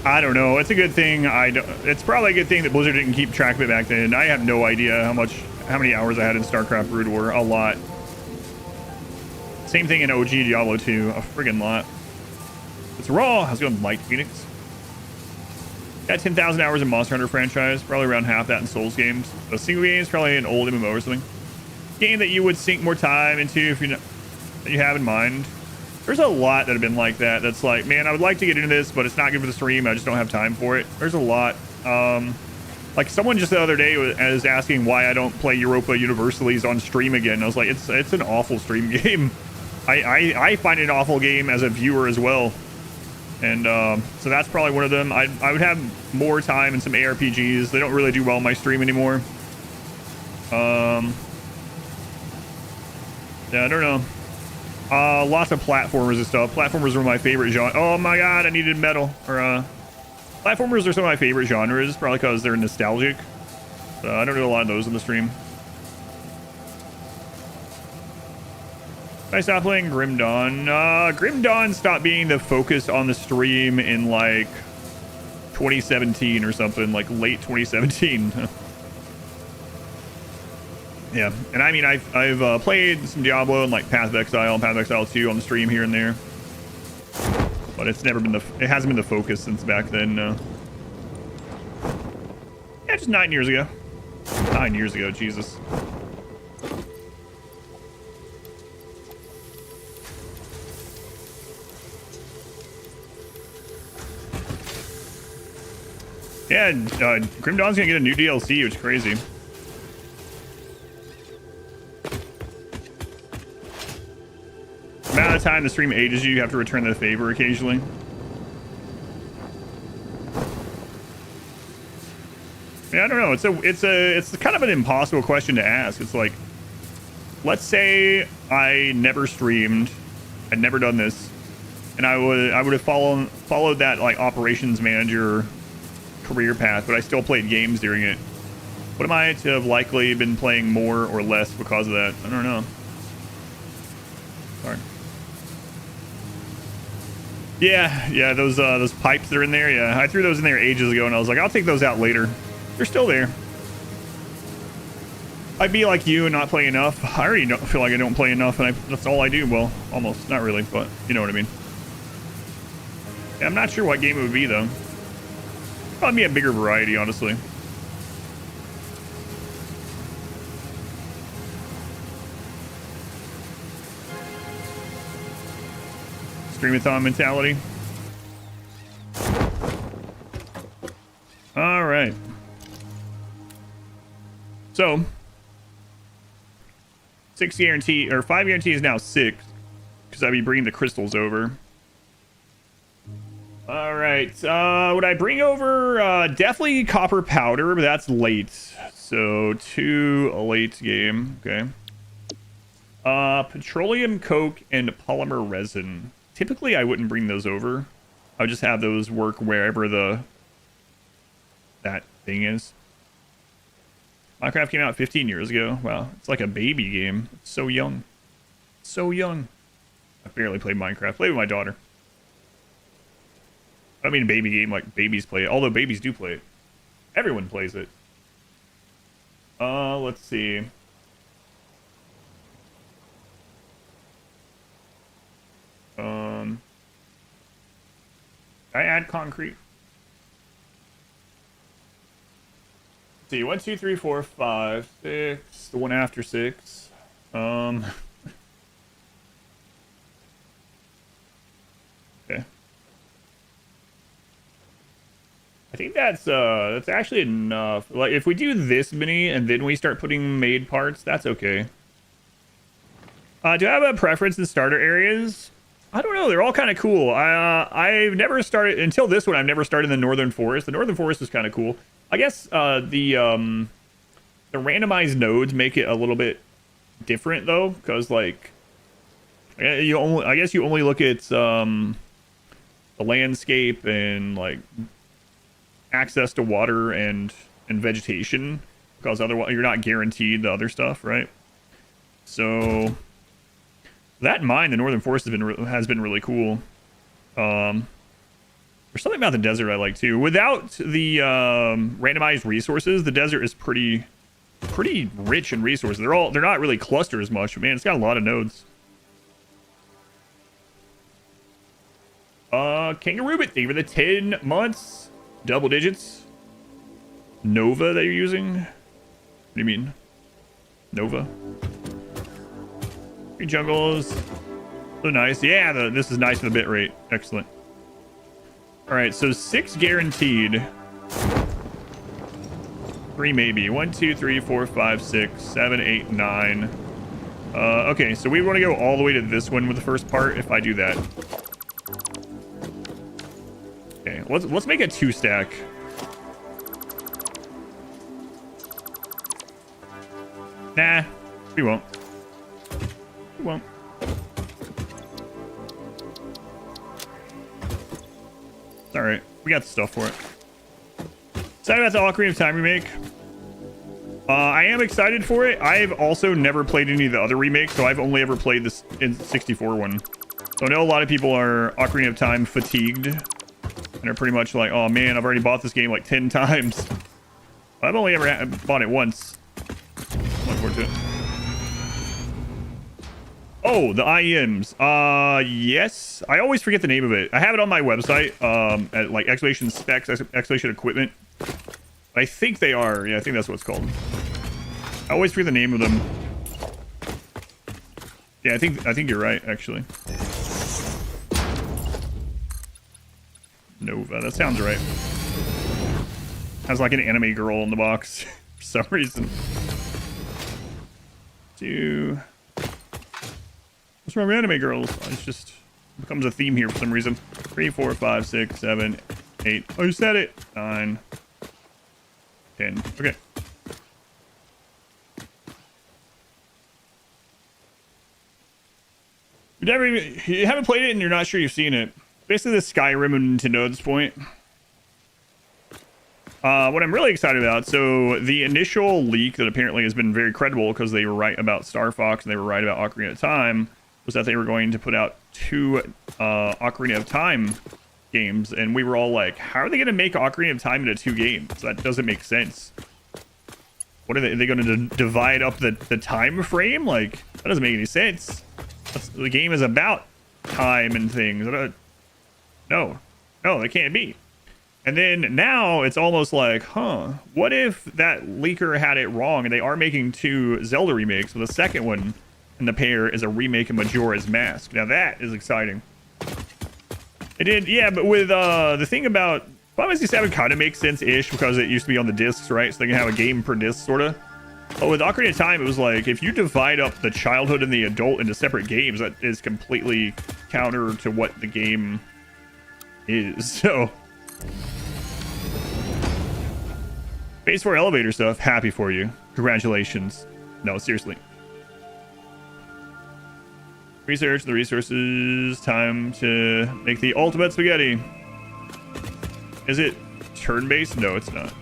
I don't know. It's a good thing. It's probably a good thing that Blizzard didn't keep track of it back then. I have no idea how many hours I had in StarCraft Brood War. A lot. Same thing in OG Diablo 2. A friggin' lot. It's raw. How's it going, Light Phoenix? Got 10,000 hours in Monster Hunter franchise. Probably around half that in Souls games. A single game is probably an old MMO or something. Game that you would sink more time into if you know, that you have in mind. There's a lot that have been like that. That's like, man, I would like to get into this, but it's not good for the stream. I just don't have time for it. There's a lot. Like someone just the other day was asking why I don't play Europa Universalis on stream again. I was like, it's an awful stream game. I find it an awful game as a viewer as well. And so that's probably one of them. I would have more time in some ARPGs. They don't really do well on my stream anymore. Yeah, I don't know. Lots of platformers and stuff. Platformers were my favorite genre. Oh my god, I needed metal. Or platformers are some of my favorite genres, probably because they're nostalgic. So I don't do a lot of those in the stream. I stopped playing Grim Dawn. Grim Dawn stopped being the focus on the stream in like 2017 or something, like late 2017. Yeah, and I mean, I've played some Diablo and like Path of Exile and Path of Exile 2 on the stream here and there, but it's never been it hasn't been the focus since back then. Yeah, just 9 years ago. 9 years ago, Jesus. Yeah, Grim Dawn's gonna get a new DLC, which is crazy. The amount of time the stream ages you have to return the favor occasionally. Yeah, I don't know. It's kind of an impossible question to ask. It's like, let's say I never streamed, I'd never done this, and I would have followed that like operations manager career path, but I still played games during it. What am I to have likely been playing more or less because of that? I don't know. Sorry. Yeah, those pipes that are in there. Yeah, I threw those in there ages ago, and I was like, I'll take those out later. They're still there. I'd be like you and not play enough. I already feel like I don't play enough, and that's all I do. Well, almost. Not really, but you know what I mean. Yeah, I'm not sure what game it would be, though. Probably be a bigger variety, honestly. Streamathon mentality. All right. So, 6 guarantee, or 5 guarantee is now 6, because I'd be bringing the crystals over. All right. Would I bring over definitely copper powder, but that's late. So 2 a late game. Okay. Petroleum coke and polymer resin. Typically, I wouldn't bring those over. I would just have those work wherever that thing is. Minecraft came out 15 years ago. Wow, it's like a baby game. It's so young. So young. I barely played Minecraft. Played with my daughter. I mean a baby game like babies play it. Although babies do play it. Everyone plays it. Let's see. I add concrete. Let's see, 1, 2, 3, 4, 5, 6. The one after 6. Okay. I think that's actually enough. Like if we do this many and then we start putting made parts, that's okay. Do I have a preference in starter areas? I don't know. They're all kind of cool. I've never started until this one. I've never started in the Northern Forest. The Northern Forest is kind of cool. I guess the randomized nodes make it a little bit different though, because like I guess you only look at the landscape and like access to water and vegetation, because otherwise you're not guaranteed the other stuff, right? So that in mind, the Northern Forest has been really cool. There's something about the desert I like too. Without the randomized resources, the desert is pretty rich in resources. They're not really clustered as much, but man, it's got a lot of nodes. Kangaroo Bit, thank you for the 10 months. Double digits. Nova that you're using? What do you mean? Nova? Green jungles. So nice. Yeah, this is nice for the bit rate. Excellent. Alright, so 6 guaranteed. 3 maybe. 1, 2, 3, 4, 5, 6, 7, 8, 9. Okay, so we want to go all the way to this one with the first part if I do that. Okay, let's make a 2 stack. Nah, we won't. We won't. It's alright. We got the stuff for it. Excited about the Ocarina of Time remake. I am excited for it. I've also never played any of the other remakes, so I've only ever played this in 64 one. So I know a lot of people are Ocarina of Time fatigued. And are pretty much like, oh man, I've already bought this game like 10 times. I've only ever bought it once. Looking forward to it. Oh, the IEMs. Yes. I always forget the name of it. I have it on my website, at like Excavation Specs, Excavation Equipment. I think they are. Yeah, I think that's what it's called. I always forget the name of them. Yeah, I think you're right, actually. Nova, that sounds right. Has like an anime girl in the box for some reason. What's wrong with anime girls? It's just becomes a theme here for some reason. 3, 4, 5, 6, 7, 8. Oh, you said it. 9, 10. Okay. You haven't played it and you're not sure you've seen it. Basically the Skyrim of Nintendo at this point. What I'm really excited about, so the initial leak that apparently has been very credible because they were right about Star Fox and they were right about Ocarina of Time, was that they were going to put out 2 Ocarina of Time games, and we were all like, how are they going to make Ocarina of Time into 2 games? That doesn't make sense. What are they going to divide up the time frame? Like, that doesn't make any sense. The game is about time and things. No. No, it can't be. And then now it's almost like, huh, what if that leaker had it wrong and they are making 2 Zelda remakes, so the second one in the pair is a remake of Majora's Mask. Now that is exciting. It did, yeah, but with the thing about Final Fantasy VII kind of makes sense-ish because it used to be on the discs, right? So they can have a game per disc, sort of. But with Ocarina of Time, it was like, if you divide up the childhood and the adult into separate games, that is completely counter to what the game is, so... Phase 4 elevator stuff, happy for you. Congratulations. No, seriously. Research the resources. Time to make the ultimate spaghetti. Is it turn-based? No, it's not.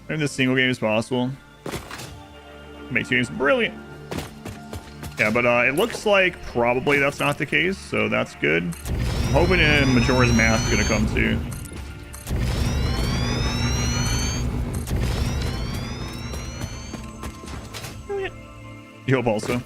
Maybe the single game is possible. Make 2 games. Brilliant. Yeah, but it looks like probably that's not the case, so that's good. I'm hoping Majora's Mask is going to come too. Brilliant. You hope also.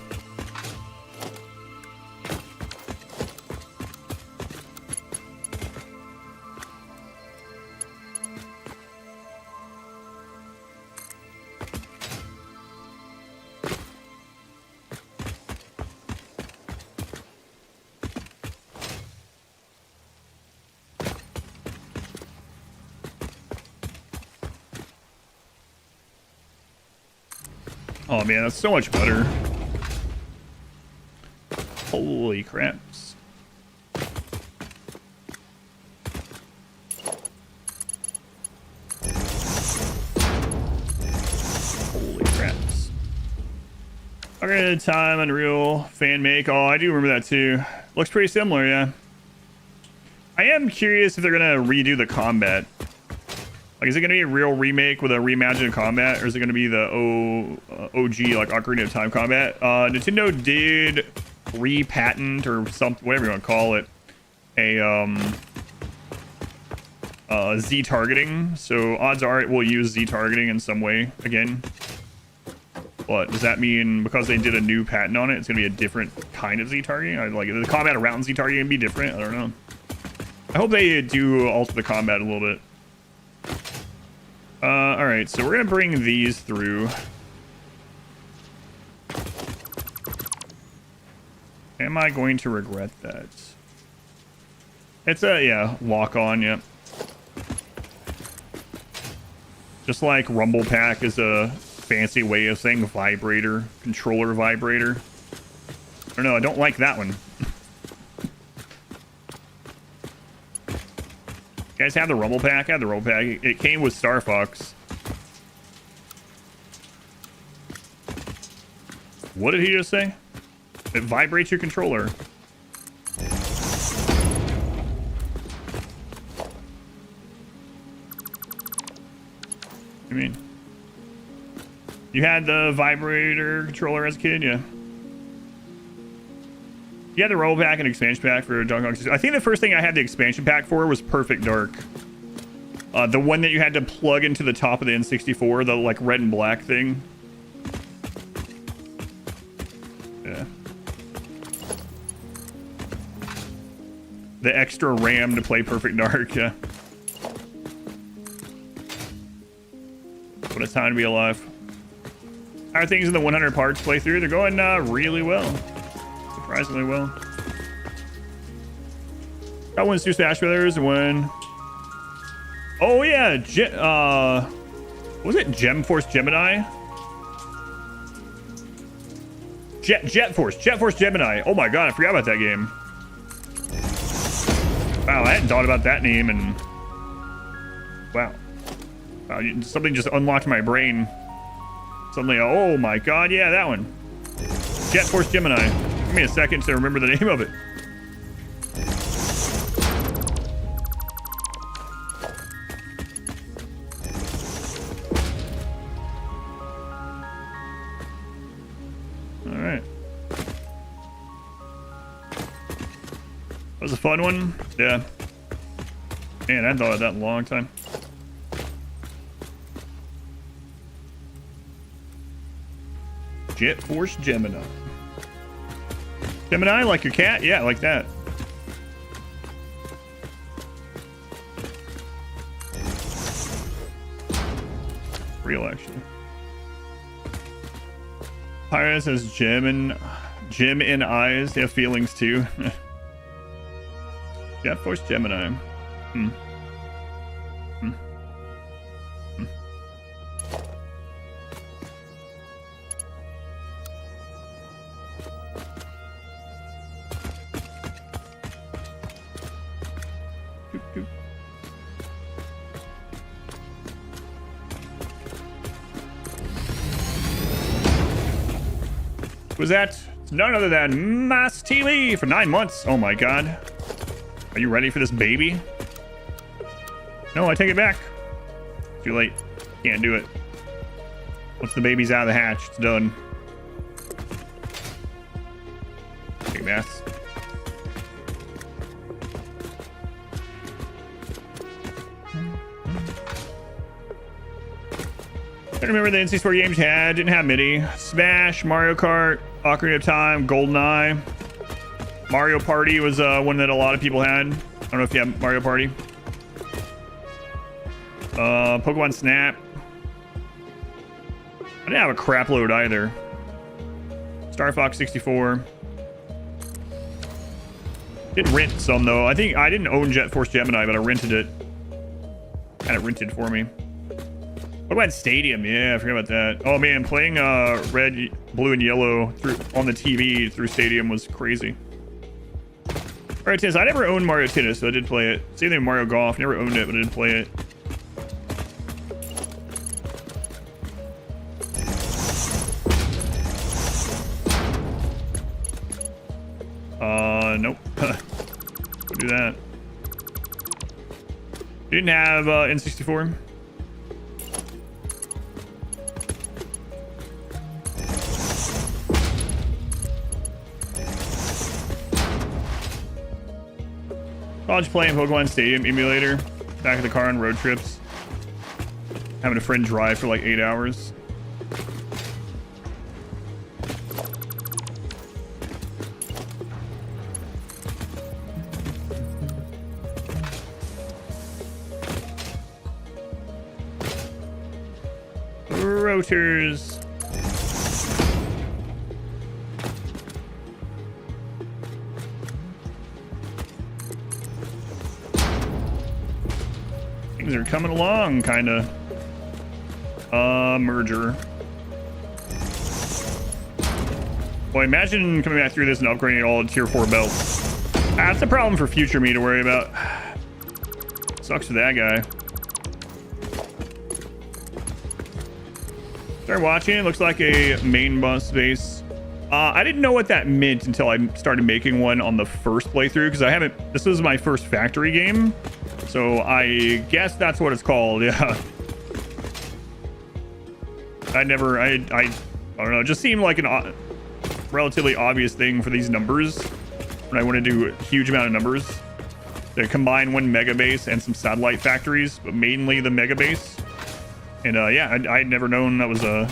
Oh man, that's so much better. Holy craps. Holy craps. Okay, time, Unreal, fan make. Oh, I do remember that too. Looks pretty similar, yeah. I am curious if they're gonna redo the combat. Like, is it going to be a real remake with a reimagined combat, or is it going to be the OG, like, Ocarina of Time combat? Nintendo did repatent, or something, whatever you want to call it, a Z targeting. So odds are it will use Z targeting in some way again. But does that mean because they did a new patent on it, it's going to be a different kind of Z targeting? Like, the combat around Z targeting can be different? I don't know. I hope they do alter the combat a little bit. All right, so we're gonna bring these through. Am I going to regret that? It's a, yeah, lock on, yep. Just like Rumble Pack is a fancy way of saying vibrator, controller vibrator. I don't know, I don't like that one. You guys have the Rumble Pack? I have the Rumble Pack. It came with Star Fox. What did he just say? It vibrates your controller. I mean, you had the vibrator controller as a kid, yeah. You had the roll pack and expansion pack for Donkey Kong 64. I think the first thing I had the expansion pack for was Perfect Dark. The one that you had to plug into the top of the N64, the like red and black thing. Yeah. The extra RAM to play Perfect Dark, yeah. What a time to be alive. How are things in the 100 parts playthrough? They're going really well. Surprisingly well. Got one Stu Smash Brothers and one. Oh yeah, what was it? Gem Force Gemini? Jet Force Gemini. Oh my god, I forgot about that game. Wow, I hadn't thought about that name and wow. Wow, something just unlocked my brain. Suddenly, oh my god, yeah, that one. Jet Force Gemini. Give me a second to remember the name of it. All right. That was a fun one. Yeah. Man, I hadn't thought of that in a long time. Jet Force Gemini. Gemini, like your cat? Yeah, like that. Real, actually. Pyra says Jim in eyes. They have feelings too. Yeah, Force Gemini. Hmm. Hmm. Hmm. Doop, doop. Was that? It's none other than Mass TV for 9 months. Oh my god. Are you ready for this baby? No, I take it back. Too late. Can't do it. Once the baby's out of the hatch, it's done. Big mess. I remember the NC4 games you had. Didn't have MIDI. Smash, Mario Kart, Ocarina of Time, GoldenEye. Mario Party was one that a lot of people had. I don't know if you have Mario Party. Pokemon Snap. I didn't have a crap load either. Star Fox 64. Did rent some though. I think I didn't own Jet Force Gemini, but I rented it. Had it rented for me. What about Stadium? Yeah, I forgot about that. Oh man, playing red, blue, and yellow on the TV through Stadium was crazy. Mario Tennis. I never owned Mario Tennis, so I did play it. Same thing with Mario Golf. Never owned it, but I did play it. Nope. Don't do that. You didn't have N64? College playing Pokemon Stadium emulator. Back of the car on road trips. Having a friend drive for like 8 hours. Rotors. Things are coming along, kind of. Merger. Boy, imagine coming back through this and upgrading all the tier 4 belts. That's a problem for future me to worry about. Sucks for that guy. Start watching. It looks like a main bus base. I didn't know what that meant until I started making one on the first playthrough, because I haven't. This was my first factory game, so I guess that's what it's called. Yeah. I don't know. It just seemed like an relatively obvious thing for these numbers when I want to do a huge amount of numbers. To combine one mega base and some satellite factories, but mainly the mega base. And yeah, I'd never known that was a...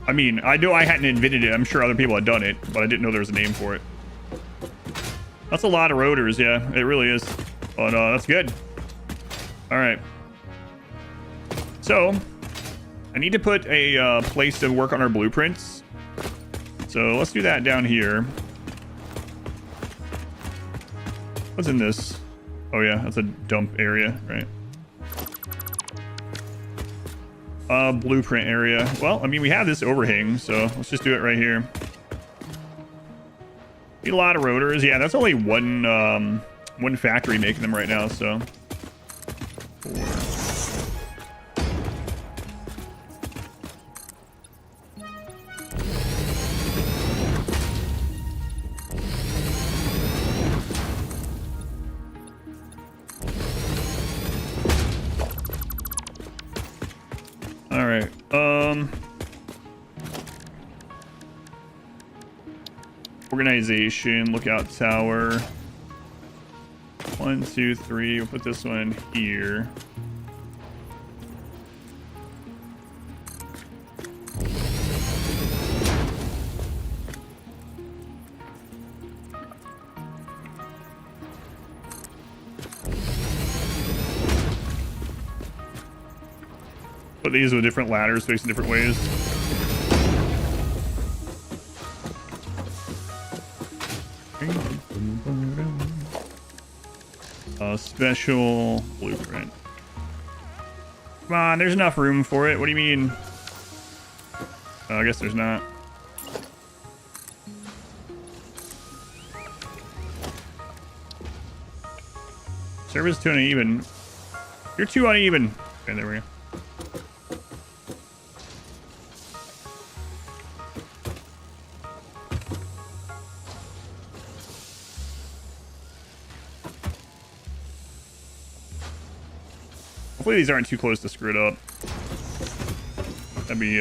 I mean, I know I hadn't invented it. I'm sure other people had done it, but I didn't know there was a name for it. That's a lot of rotors, yeah. It really is. But that's good. All right. So, I need to put a place to work on our blueprints. So let's do that down here. What's in this? Oh yeah, that's a dump area, right? Blueprint area. Well, I mean, we have this overhang, so let's just do it right here. Need a lot of rotors. Yeah, that's only one factory making them right now, so 4. All right. Organization, lookout tower. 1, 2, 3. We'll put this one here. Put these with different ladders facing different ways. A special blueprint. Come on, there's enough room for it. What do you mean? Oh, I guess there's not. Service too uneven. You're too uneven. Okay, there we go. Hopefully these aren't too close to screw it up. That'd be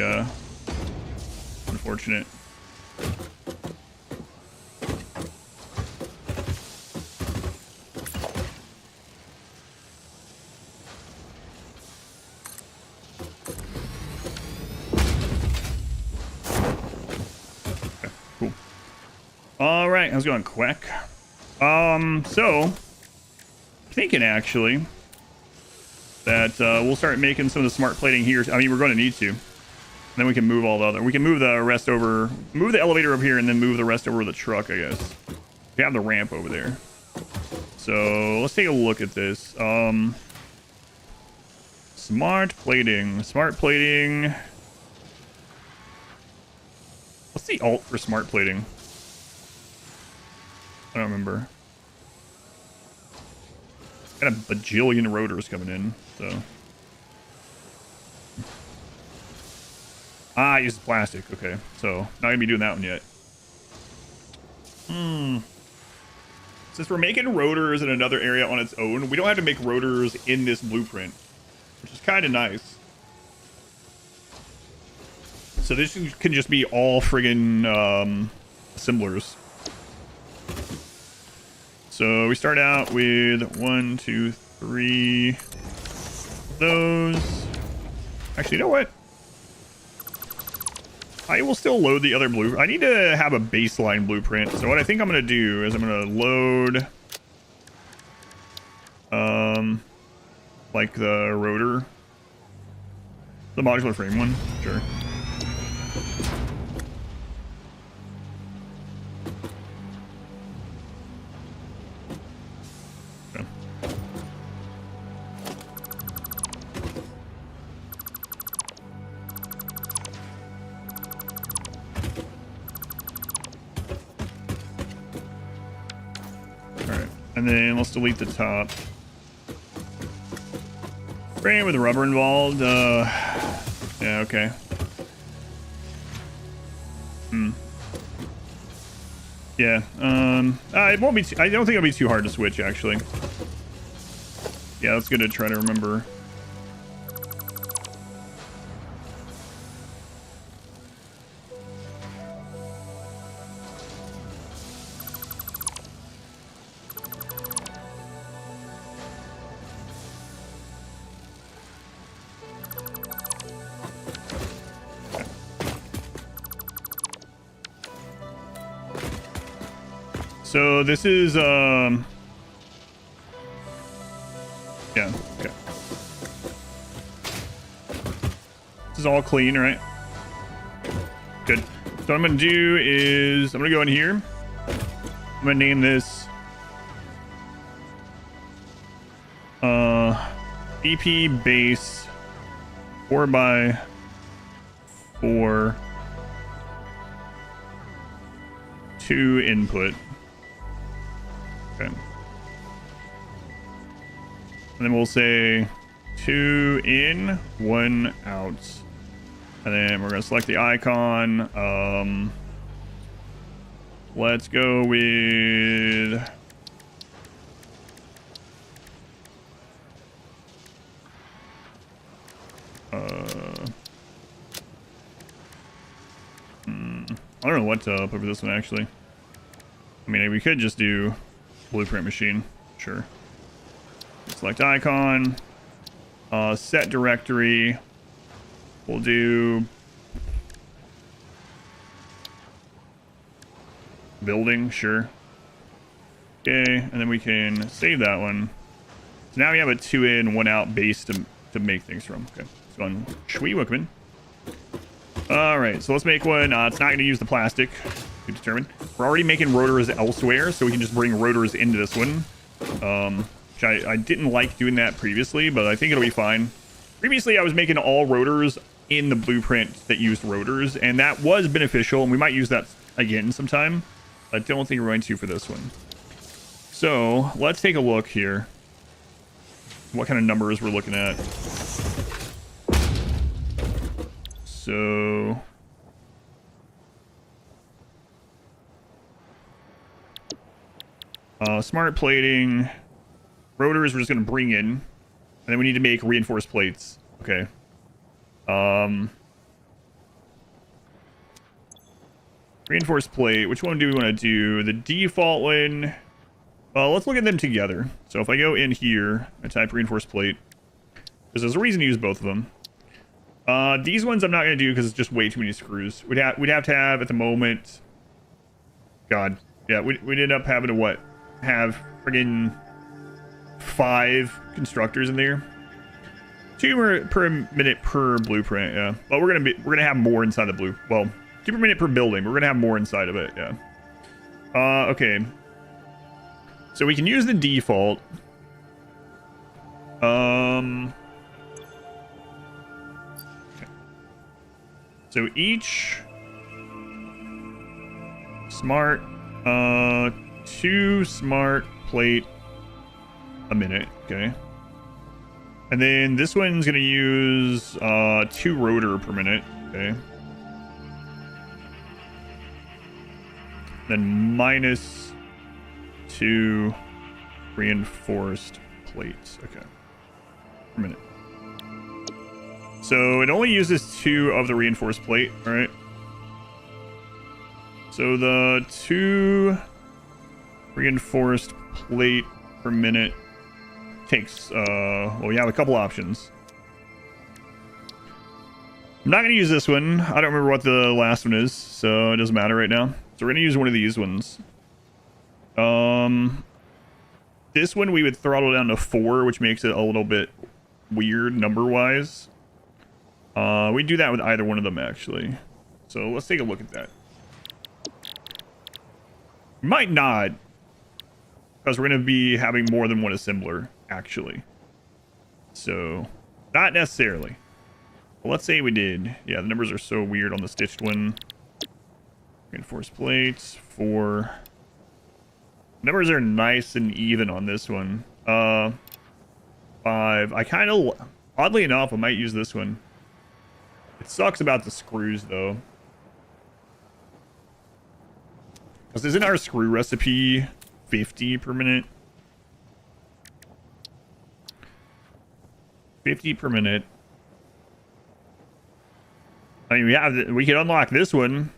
unfortunate. Okay, cool. All right, how's it going, Quack? So thinking actually that we'll start making some of the smart plating here. I mean, we're going to need to. And then we can move all the other. We can move the rest over. Move the elevator up here and then move the rest over the truck, I guess. We have the ramp over there. So let's take a look at this. Smart plating. Smart plating. What's the alt for smart plating? I don't remember. Got a bajillion rotors coming in, so. Ah, uses plastic. Okay, so not gonna be doing that one yet. Since we're making rotors in another area on its own, we don't have to make rotors in this blueprint, which is kind of nice. So this can just be all friggin' assemblers. So we start out with 1, 2, 3 of those. Actually, you know what? I will still load the other blue. I need to have a baseline blueprint. So what I think I'm going to do is I'm going to load like the rotor. The modular frame one. Sure. And then let's delete the top. Frame with rubber involved. Yeah, okay. Yeah. It won't be. I don't think it'll be too hard to switch, actually. Yeah, that's good to try to remember. So this is yeah, okay. This is all clean, right? Good. So what I'm gonna do is I'm gonna go in here. I'm gonna name this EP base 4x4 2 input. Okay. And then we'll say 2 in, 1 out. And then we're going to select the icon. Let's go with I don't know what to put for this one, actually. I mean, we could just do blueprint machine. Sure. Select icon. Set directory. We'll do building. Sure. Okay. And then we can save that one. So now we have a 2 in, 1 out base to make things from. Okay. It's on Shui Wookman. All right, so let's make one. It's not going to use the plastic to determine. We're already making rotors elsewhere, so we can just bring rotors into this one. Which I didn't like doing that previously, but I think it'll be fine. Previously, I was making all rotors in the blueprint that used rotors, and that was beneficial, and we might use that again sometime. I don't think we're going to for this one. So let's take a look here. What kind of numbers we're looking at. So smart plating, rotors we're just going to bring in, and then we need to make reinforced plates. Okay. Reinforced plate, which one do we want to do? The default one. Well, let's look at them together. So if I go in here, I type reinforced plate, because there's a reason to use both of them. These ones I'm not going to do because it's just way too many screws. We'd have to have at the moment. God, yeah, we'd end up having to have friggin' 5 constructors in there. 2 per minute per blueprint, yeah. But we're gonna have more inside the blue. Well, 2 per minute per building. We're gonna have more inside of it, yeah. Okay. So we can use the default. Okay. So each smart, 2 smart plate a minute, okay. And then this one's gonna use 2 rotor per minute, okay. Then minus 2 reinforced plates, okay, per minute. So it only uses 2 of the reinforced plate, all right. So the 2 reinforced plate per minute takes, well, we have a couple options. I'm not going to use this one. I don't remember what the last one is, so it doesn't matter right now. So we're going to use one of these ones. This one we would throttle down to 4, which makes it a little bit weird number-wise. We do that with either one of them, actually. So let's take a look at that. We might not, because we're going to be having more than one assembler, actually. So, not necessarily. But let's say we did. Yeah, the numbers are so weird on the stitched one. Reinforced plates, 4. Numbers are nice and even on this one. 5. I kind of, oddly enough, I might use this one. It sucks about the screws, though. Because isn't our screw recipe 50 per minute? 50 per minute. I mean, we can unlock this one.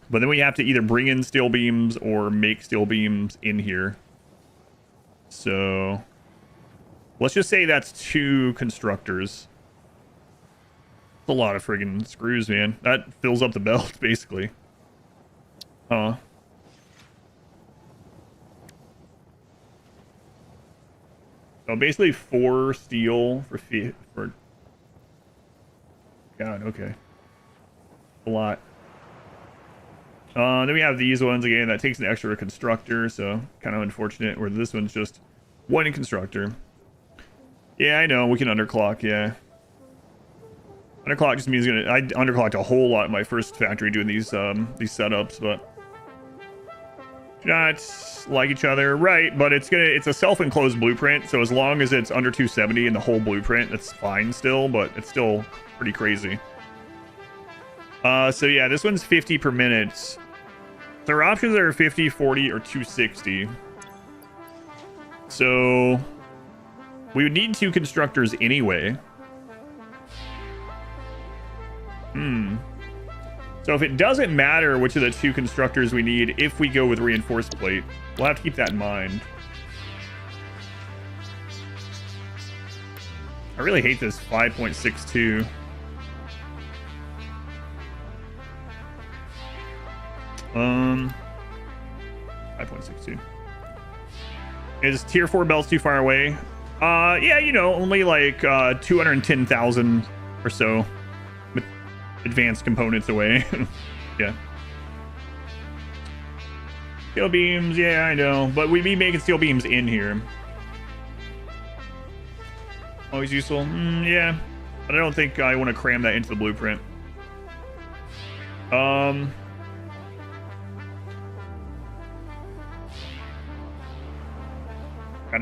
But then we have to either bring in steel beams or make steel beams in here. So let's just say that's 2 constructors. That's a lot of friggin' screws, man. That fills up the belt, basically. So basically 4 steel for God, okay. A lot. Then we have these ones again. That takes an extra constructor, so kind of unfortunate. Where this one's just 1 constructor. Yeah, I know. We can underclock. Yeah, underclock just means I underclocked a whole lot in my first factory doing these setups, but do not like each other, right? But it's a self-enclosed blueprint, so as long as it's under 270 in the whole blueprint, that's fine still. But it's still pretty crazy. So yeah, this one's 50 per minute. So our options are 50, 40, or 260. So we would need 2 constructors anyway. So if it doesn't matter which of the 2 constructors we need, if we go with reinforced plate, we'll have to keep that in mind. I really hate this 5.62. Um, 5.62. Is tier 4 belts too far away? Yeah, you know, only like 210,000 or so advanced components away. Yeah. Steel beams, yeah, I know. But we'd be making steel beams in here. Always useful. Yeah. But I don't think I want to cram that into the blueprint. God,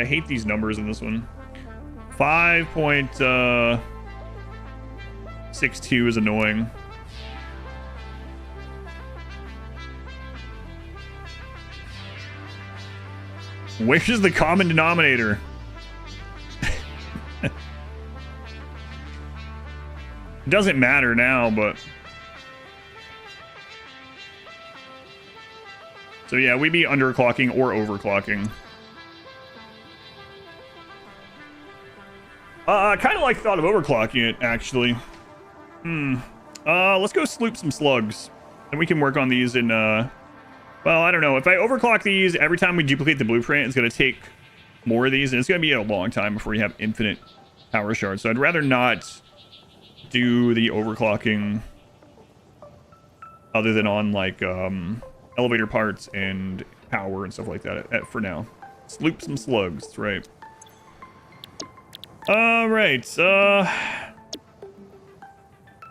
I hate these numbers in this one. 5.62 is annoying. Where's the common denominator? It doesn't matter now, but... So yeah, we'd be underclocking or overclocking. I kind of like the thought of overclocking it, actually. Let's go sloop some slugs. And we can work on these in, well, I don't know. If I overclock these, every time we duplicate the blueprint, it's going to take more of these. And it's going to be a long time before you have infinite power shards. So I'd rather not do the overclocking other than on, like, elevator parts and power and stuff like that for now. Sloop some slugs, right. Alright, so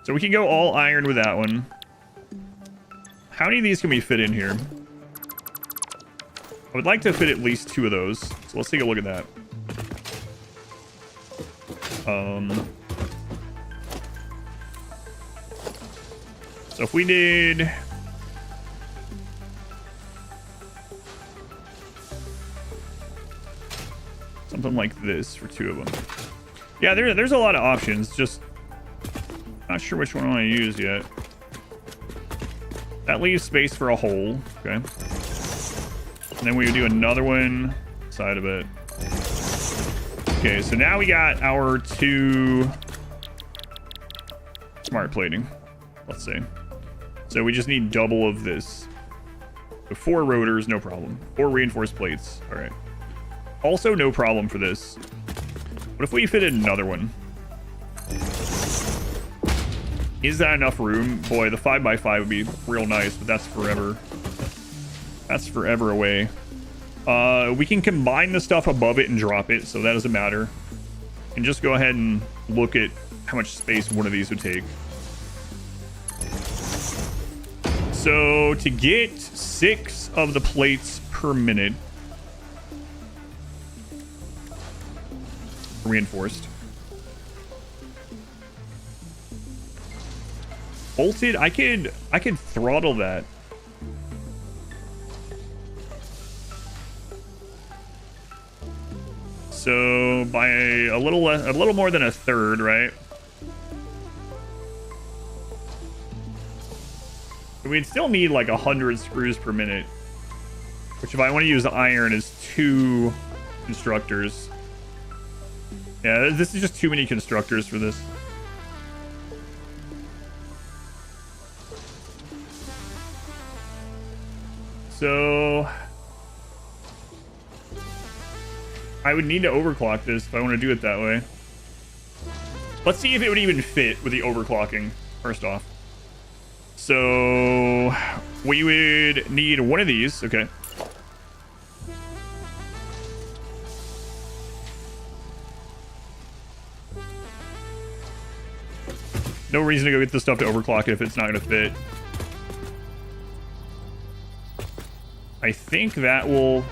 we can go all iron with that one. How many of these can we fit in here? I would like to fit at least 2 of those. So let's take a look at that. So if we did... something like this for 2 of them. Yeah, there's a lot of options. Just not sure which one I want to use yet. That leaves space for a hole. Okay. And then we would do another one side of it. Okay, so now we got our 2 smart plating. Let's see. So we just need double of this. So 4 rotors, no problem. 4 reinforced plates. All right. Also, no problem for this. What if we fitted another one? Is that enough room? Boy, the 5x5 would be real nice, but that's forever. That's forever away. We can combine the stuff above it and drop it, so that doesn't matter. And just go ahead and look at how much space one of these would take. So, to get 6 of the plates per minute, reinforced. Bolted, I could throttle that. So by a little more than a third, right? We'd still need like 100 screws per minute, which if I want to use iron is 2 constructors. Yeah, this is just too many constructors for this. So I would need to overclock this if I want to do it that way. Let's see if it would even fit with the overclocking, first off. So we would need one of these. Okay. No reason to go get this stuff to overclock it if it's not going to fit. I think that will...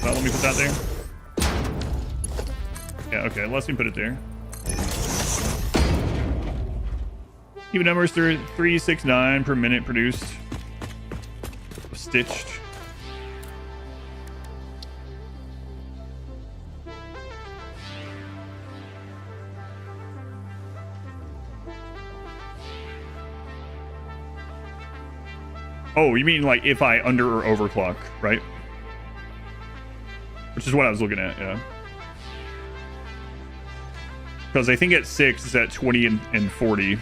let me put that there. Yeah, okay, let me put it there. Even numbers 369 per minute produced. Stitched. Oh, you mean like if I under or overclock, right? Which is what I was looking at, yeah. Because I think at 6 it's at 20 and 40.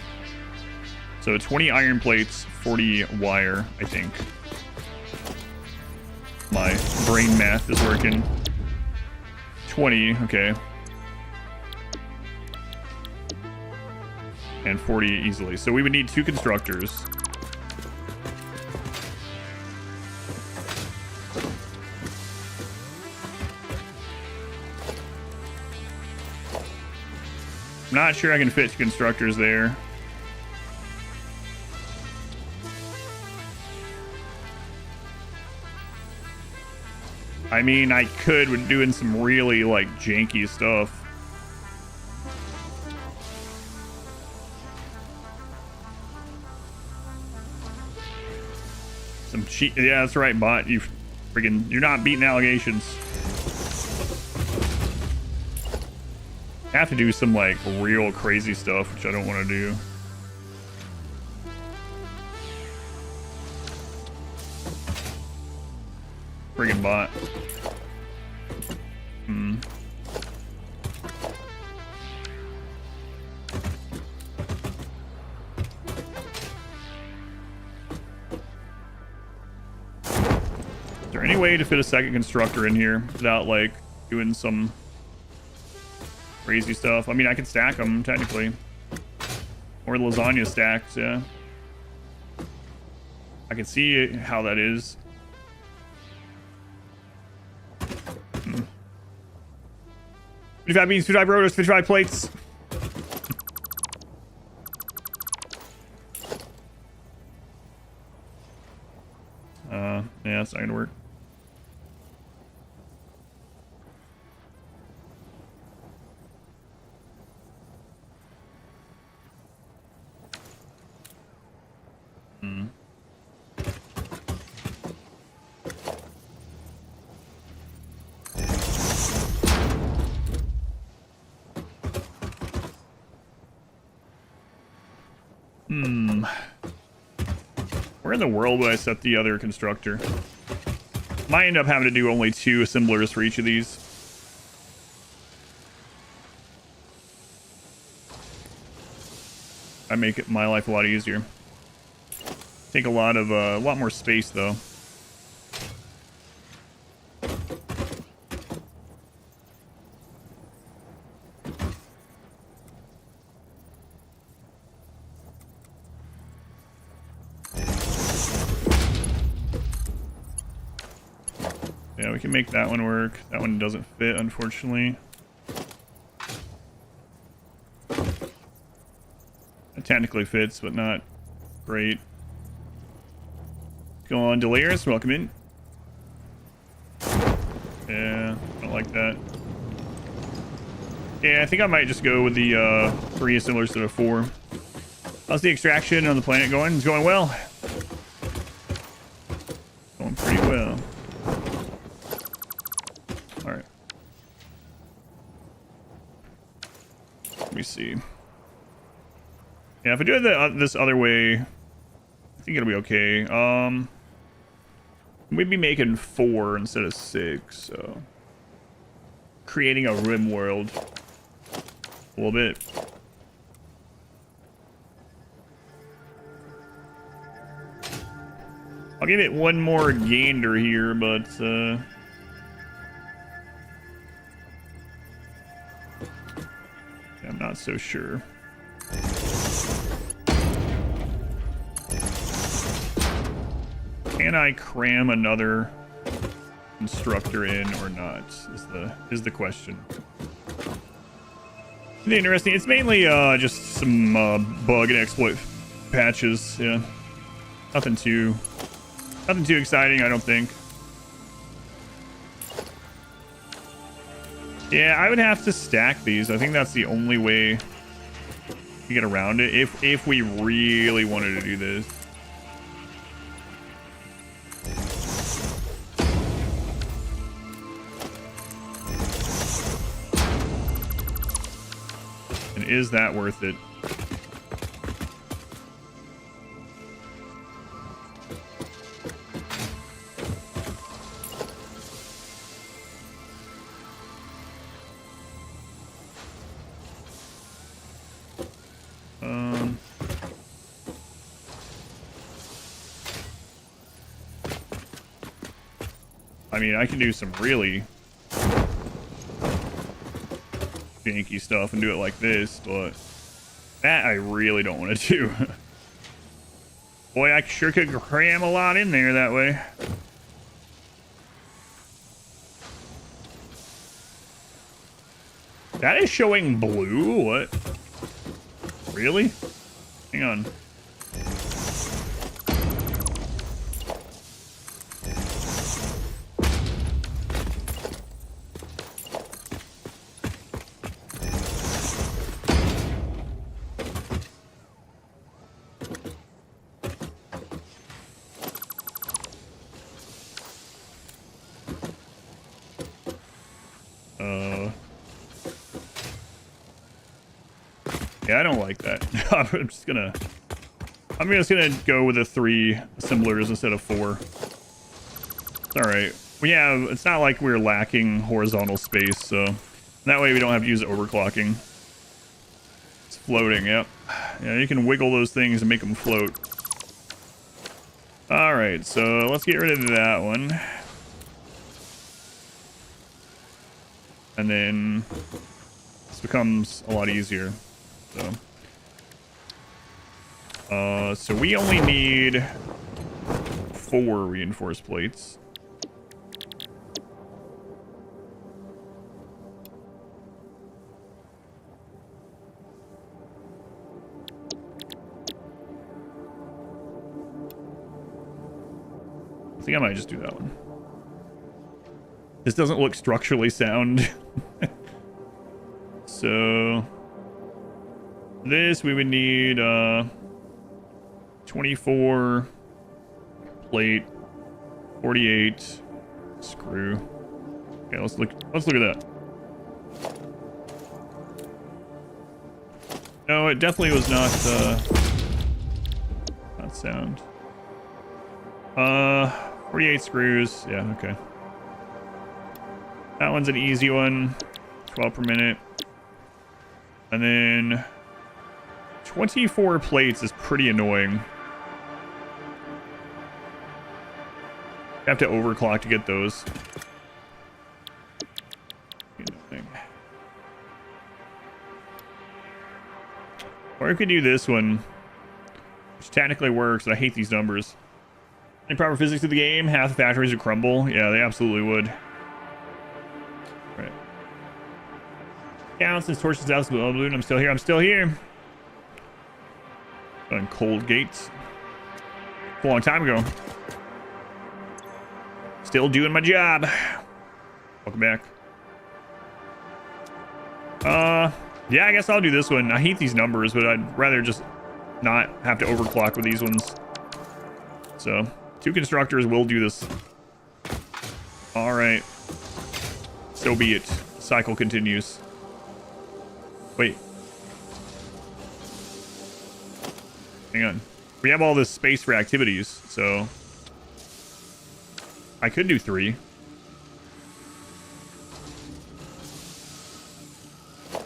So 20 iron plates, 40 wire, I think. My brain math is working. 20, okay. And 40 easily. So we would need 2 constructors. I'm not sure I can fit 2 constructors there. I mean, I could with doing some really, like, janky stuff. Some cheat. Yeah, that's right, bot. You freaking, you're not beating allegations. I have to do some, like, real crazy stuff, which I don't want to do. Friggin' bot. Is there any way to fit a second constructor in here without, like, doing some crazy stuff? I mean, I could stack them, technically. Or lasagna stacks, yeah. I can see how that is. 55 beans, 55 rotors, 55 plates. Yeah, that's not gonna work. Where in the world would I set the other constructor? Might end up having to do only 2 assemblers for each of these. I make it my life a lot easier. Take a lot more space though. Yeah, we can make that one work. That one doesn't fit, unfortunately. It technically fits, but not great. Go on, Delirious, welcome in. Yeah, don't like that. Yeah, I think I might just go with the 3 assemblers instead of 4. How's the extraction on the planet going? It's going well. Going pretty well. Alright. Let me see. Yeah, if I do it this other way, I think it'll be okay. We'd be making 4 instead of 6, so creating a rim world a little bit. I'll give it one more gander here, but I'm not so sure. Can I cram another constructor in or not? Is the question. It's interesting. It's mainly just some bug and exploit patches. Yeah, nothing too exciting, I don't think. Yeah, I would have to stack these. I think that's the only way to get around it if we really wanted to do this. And is that worth it? I mean, I can do some really janky stuff and do it like this, but that I really don't want to do. Boy, I sure could cram a lot in there that way. That is showing blue? What? Really? Hang on. Yeah, I don't like that. I'm just gonna go with the 3 assemblers instead of 4. It's all right. Well, yeah, it's not like we're lacking horizontal space, so that way we don't have to use overclocking. It's floating. Yep. Yeah, you can wiggle those things and make them float. All right, so let's get rid of that one, and then this becomes a lot easier. So we only need 4 reinforced plates. I think I might just do that one. This doesn't look structurally sound. So this we would need 24 plate, 48 screw. Okay, let's look at that. No, it definitely was not sound. 48 screws. Yeah, okay. That one's an easy one. 12 per minute. And then 24 plates is pretty annoying. You have to overclock to get those. Or I could do this one, which technically works, but I hate these numbers. Any proper physics of the game, half the factories would crumble. Yeah, they absolutely would. Right. Down since torches out the balloon. I'm still here. I'm still here. On cold gates. A long time ago. Still doing my job. Welcome back. Yeah, I guess I'll do this one. I hate these numbers, but I'd rather just not have to overclock with these ones. So 2 constructors will do this. All right. So be it. Cycle continues. Wait. Hang on. We have all this space for activities, so I could do 3.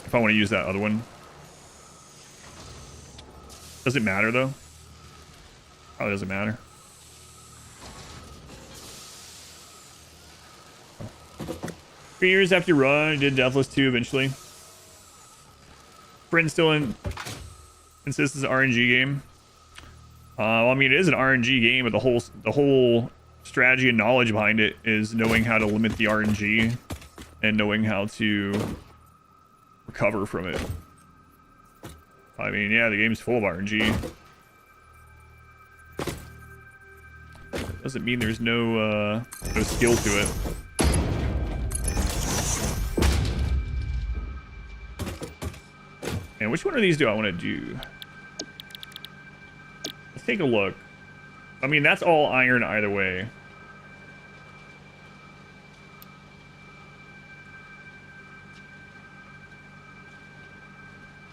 If I want to use that other one. Does it matter, though? Probably doesn't matter. 3 years after you run, you did Deathless 2 eventually. Britain's still insists it's an RNG game. Well, I mean, it is an RNG game, but the whole strategy and knowledge behind it is knowing how to limit the RNG and knowing how to recover from it. I mean, yeah, the game's full of RNG. Doesn't mean there's no skill to it. And which one of these do I want to do? Let's take a look. I mean, that's all iron either way.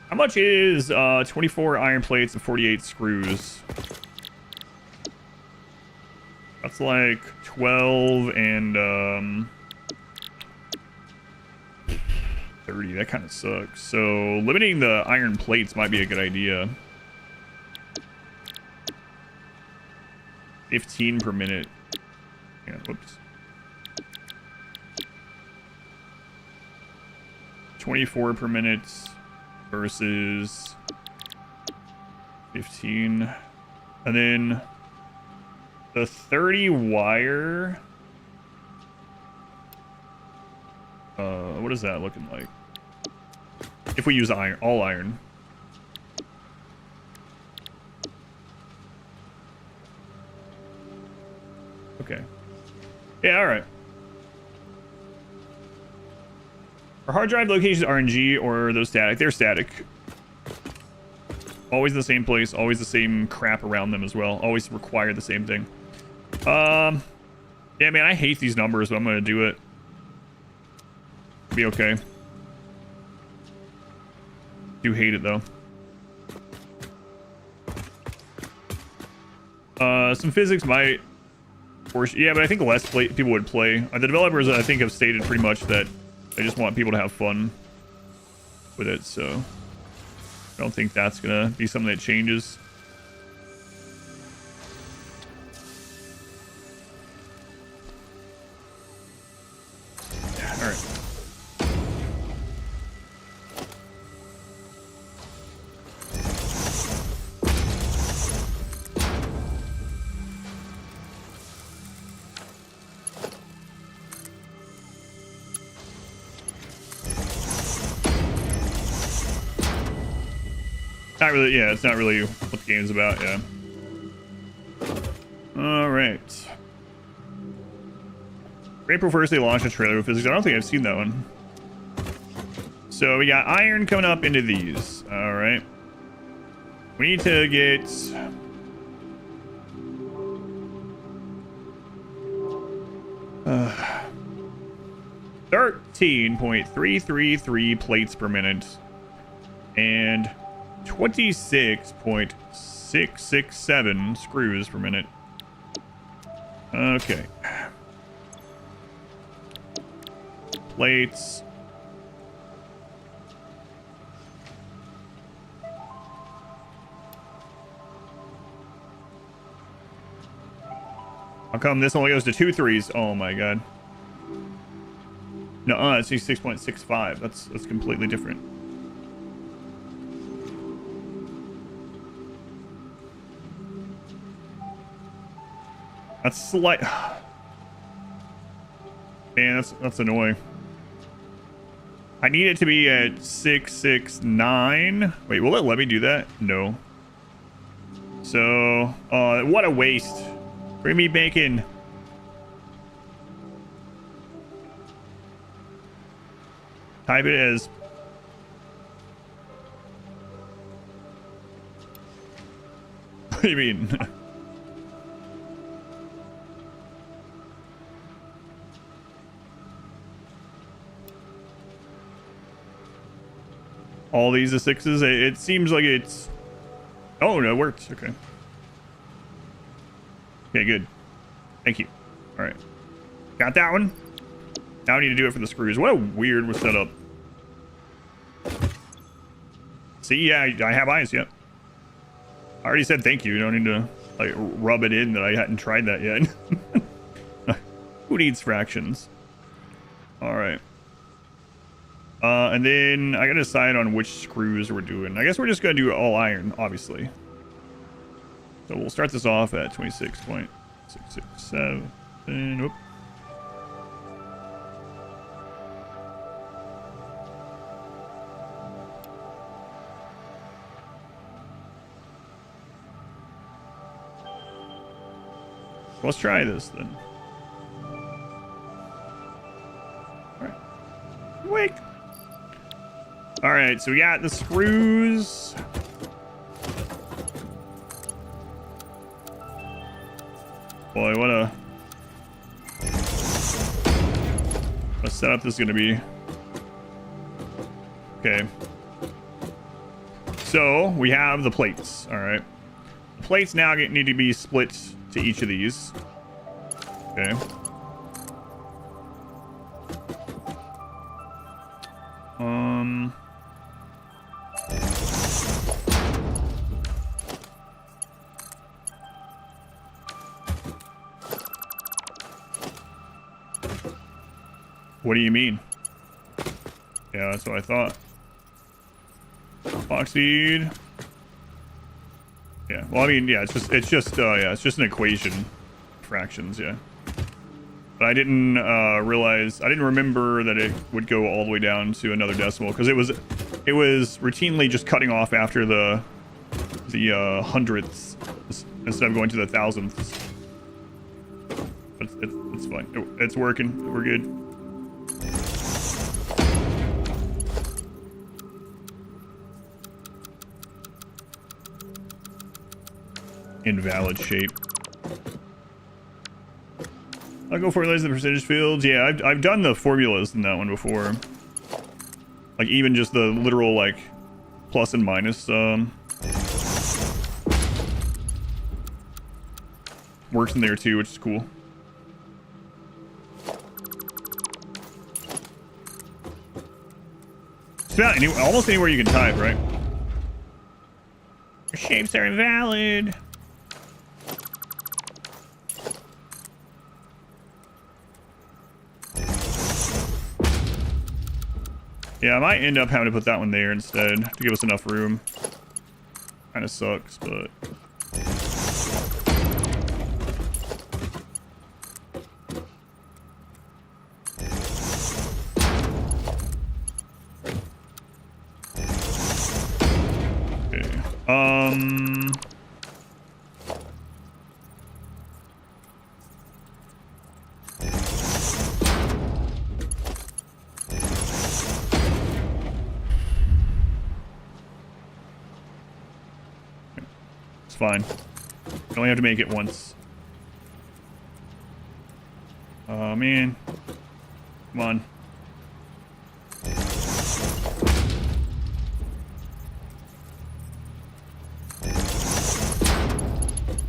How much is 24 iron plates and 48 screws? That's like 12 and 30. That kind of sucks. So limiting the iron plates might be a good idea. 15 per minute. Yeah, whoops. 24 per minute versus 15. And then the 30 wire. What is that looking like? If we use iron, all iron. Okay. Yeah, all right. Are hard drive locations RNG or are those static? They're static. Always the same place, always the same crap around them as well. Always require the same thing. Yeah, man, I hate these numbers, but I'm gonna do it. Be okay. Do hate it though. Some physics might. Yeah, but I think less people would play. The developers, I think, have stated pretty much that they just want people to have fun with it, so I don't think that's gonna be something that changes. All right. Not really, yeah, it's not really what the game's about, yeah. Alright. April 1st, they launched a trailer with physics. I don't think I've seen that one. So we got iron coming up into these. Alright. We need to get... 13.333 plates per minute. And 26.667 screws per minute. Okay. Plates. How come this only goes to 2 3s? Oh my god. No, it's 6.65. That's completely different. That's slight. Man, that's annoying. I need it to be at 669. Wait, will it let me do that? No. So, what a waste. Bring me bacon. Type it as. What do you mean? All these are 6s. It seems like it's. Oh no, it works. Okay. Okay, good. Thank you. All right, got that one. Now I need to do it for the screws. What a weird setup. See, yeah, I have eyes. Yep. I already said thank you. You don't need to like rub it in that I hadn't tried that yet. Who needs fractions? All right. And then I gotta decide on which screws we're doing. I guess we're just gonna do all iron, obviously. So we'll start this off at 26.667. Whoop. Let's try this then. All right. Wait. All right, so we got the screws. Boy, what a setup this is gonna be. Okay. So we have the plates. All right. The plates now need to be split to each of these. Okay. What do you mean? Yeah, that's what I thought. Box feed. Yeah. Well, I mean, yeah, it's just an equation. Fractions, yeah. But I didn't realize, I didn't remember that it would go all the way down to another decimal, because it was routinely just cutting off after the hundredths instead of going to the thousandths. But it's fine. It's working. We're good. Invalid shape. I'll go for the percentage fields. Yeah, I've done the formulas in that one before. Like even just the literal like plus and minus works in there too, which is cool. It's about almost anywhere you can type, right? Your shapes are invalid. Yeah, I might end up having to put that one there instead to give us enough room. Kind of sucks, but... Okay. It's fine. You only have to make it once. Oh, man. Come on.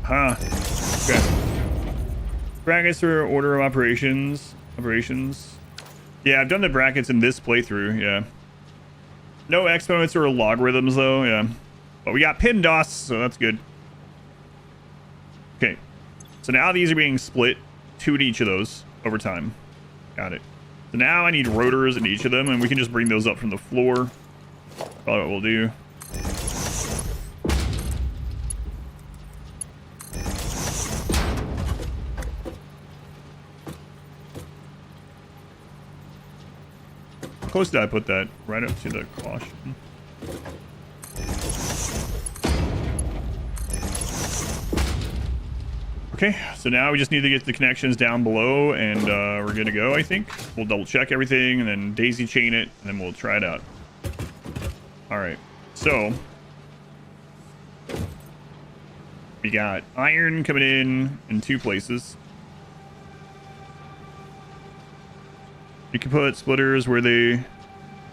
Huh. Okay. Brackets for order of operations. Yeah, I've done the brackets in this playthrough, yeah. No exponents or logarithms, though, yeah. But we got PIMDOS, so that's good. Okay. So now these are being split, 2 to each of those over time. Got it. So now I need rotors in each of them, and we can just bring those up from the floor. Probably what we'll do. How close did I put that? Right up to the caution. Okay, so now we just need to get the connections down below, and we're good to go, I think. We'll double check everything, and then daisy chain it, and then we'll try it out. All right, so we got iron coming in 2 places. You can put splitters where they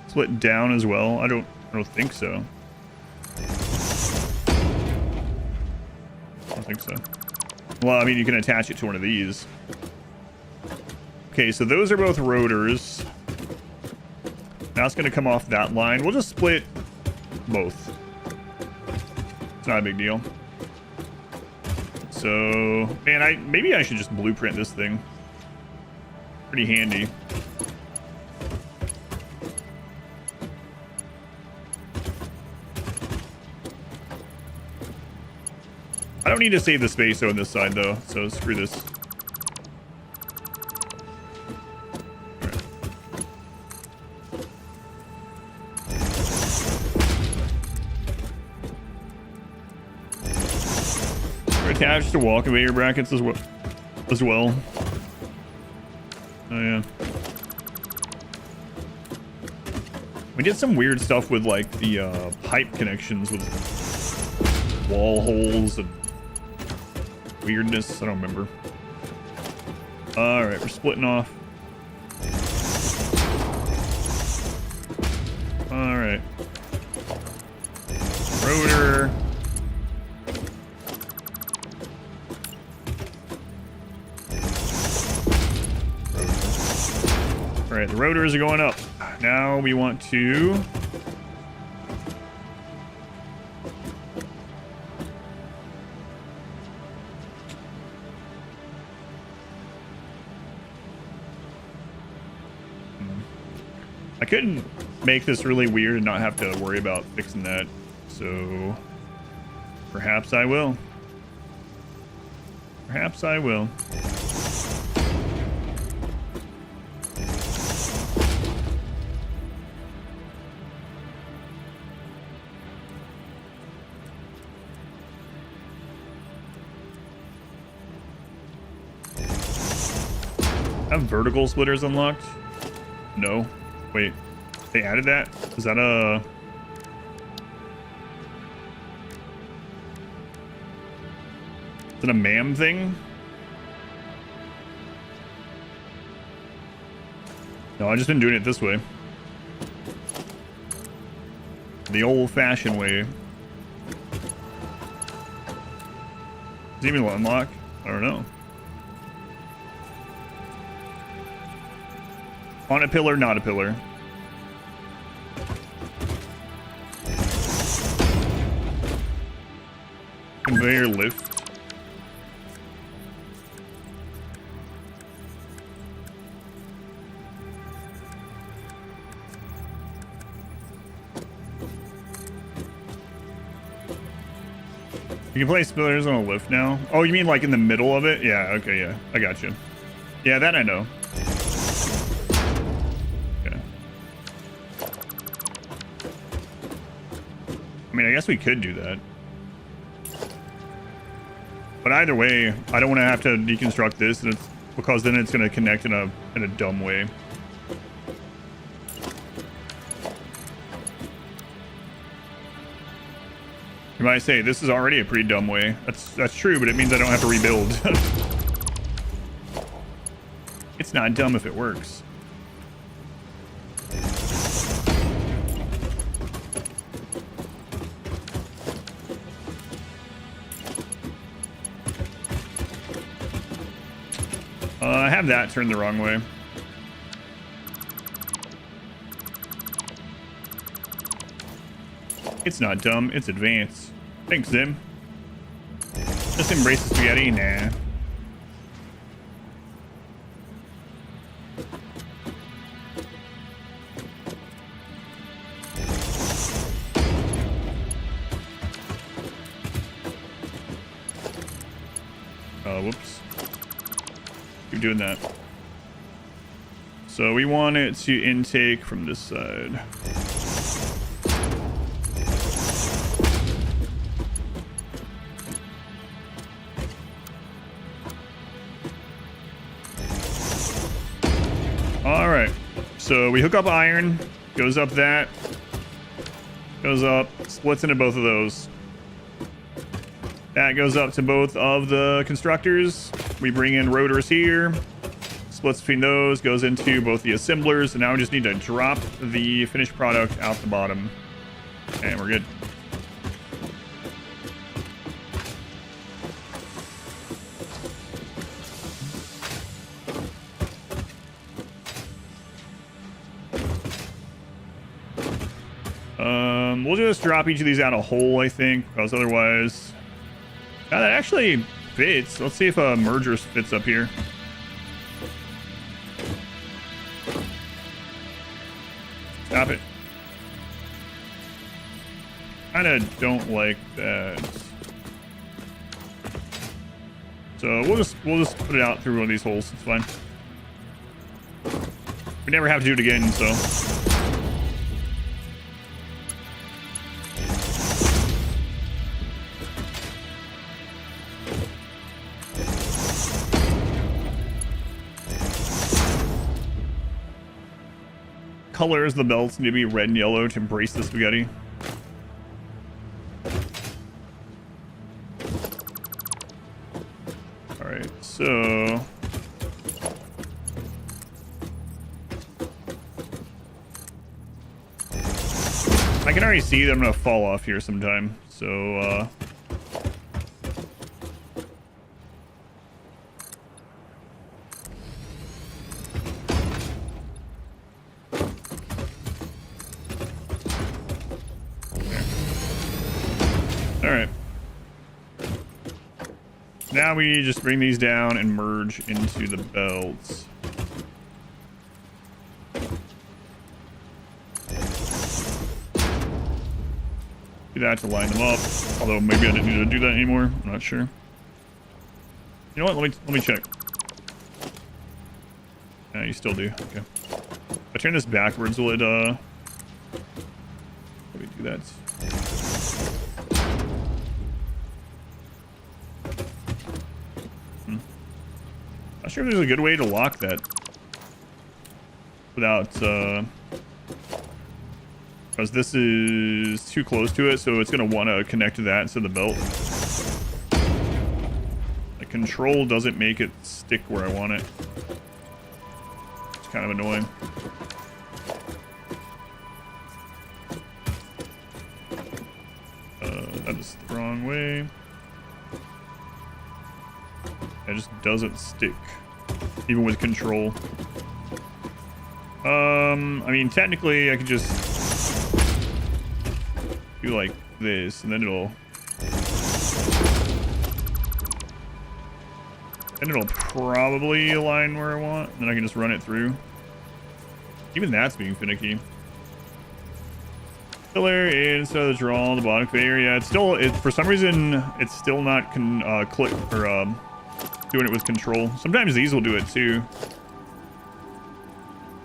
split down as well. I don't think so. I don't think so. Well, I mean, you can attach it to one of these. Okay, so those are both rotors. Now it's going to come off that line. We'll just split both. It's not a big deal. So, man, maybe I should just blueprint this thing. Pretty handy. I don't need to save the space on this side, though, so screw this. We're attached to wall conveyor brackets as well. Oh, yeah. We did some weird stuff with, like, the pipe connections with wall holes and weirdness. I don't remember. All right, we're splitting off. All right. Rotor. All right, the rotors are going up. Now we want to I couldn't make this really weird and not have to worry about fixing that. So perhaps I will. Perhaps I will. Have vertical splitters unlocked? No. Wait. They added that? Is that a... Is it a MAM thing? No, I've just been doing it this way. The old-fashioned way. Does it even unlock? I don't know. On a pillar, not a pillar. Conveyor lift. You can place pillars on a lift now. Oh, you mean like in the middle of it? Yeah, okay, yeah. I got you. Yeah, that I know. Okay. I mean, I guess we could do that. But either way, I don't want to have to deconstruct this, and it's because then it's going to connect in a dumb way. You might say this is already a pretty dumb way. That's true, but it means I don't have to rebuild. It's not dumb if it works. I have that turned the wrong way. It's not dumb, it's advanced. Thanks, Zim. Just embrace the spaghetti? Nah. Whoops. Keep doing that. So we want it to intake from this side. All right. So we hook up iron, goes up that, goes up, splits into both of those. That goes up to both of the constructors. We bring in rotors here. Splits between those, goes into both the assemblers. And now we just need to drop the finished product out the bottom. And we're good. We'll just drop each of these out a hole, I think, because otherwise... Now that actually fits. Let's see if a merger fits up here. Stop it. Kinda don't like that. So we'll just put it out through one of these holes. It's fine. We never have to do it again, so. Colors the belts need to be red and yellow to embrace the spaghetti. All right, so I can already see that I'm gonna fall off here sometime. So Alright. Now we just bring these down and merge into the belts. Do that to line them up. Although maybe I didn't need to do that anymore. I'm not sure. You know what? Let me check. Yeah, you still do. Okay. If I turn this backwards, will it let me do that. Not sure if there's a good way to lock that without because this is too close to it, so it's gonna want to connect to that instead of the belt. The control doesn't make it stick where I want it. It's kind of annoying. That is the wrong way. It just doesn't stick, even with control. I mean, technically, I could just do like this, and then it'll probably align where I want. And then I can just run it through. Even that's being finicky. Filler instead of the draw on the bottom conveyor. Yeah, it's still for some reason it's still not click or doing it with control. Sometimes these will do it too.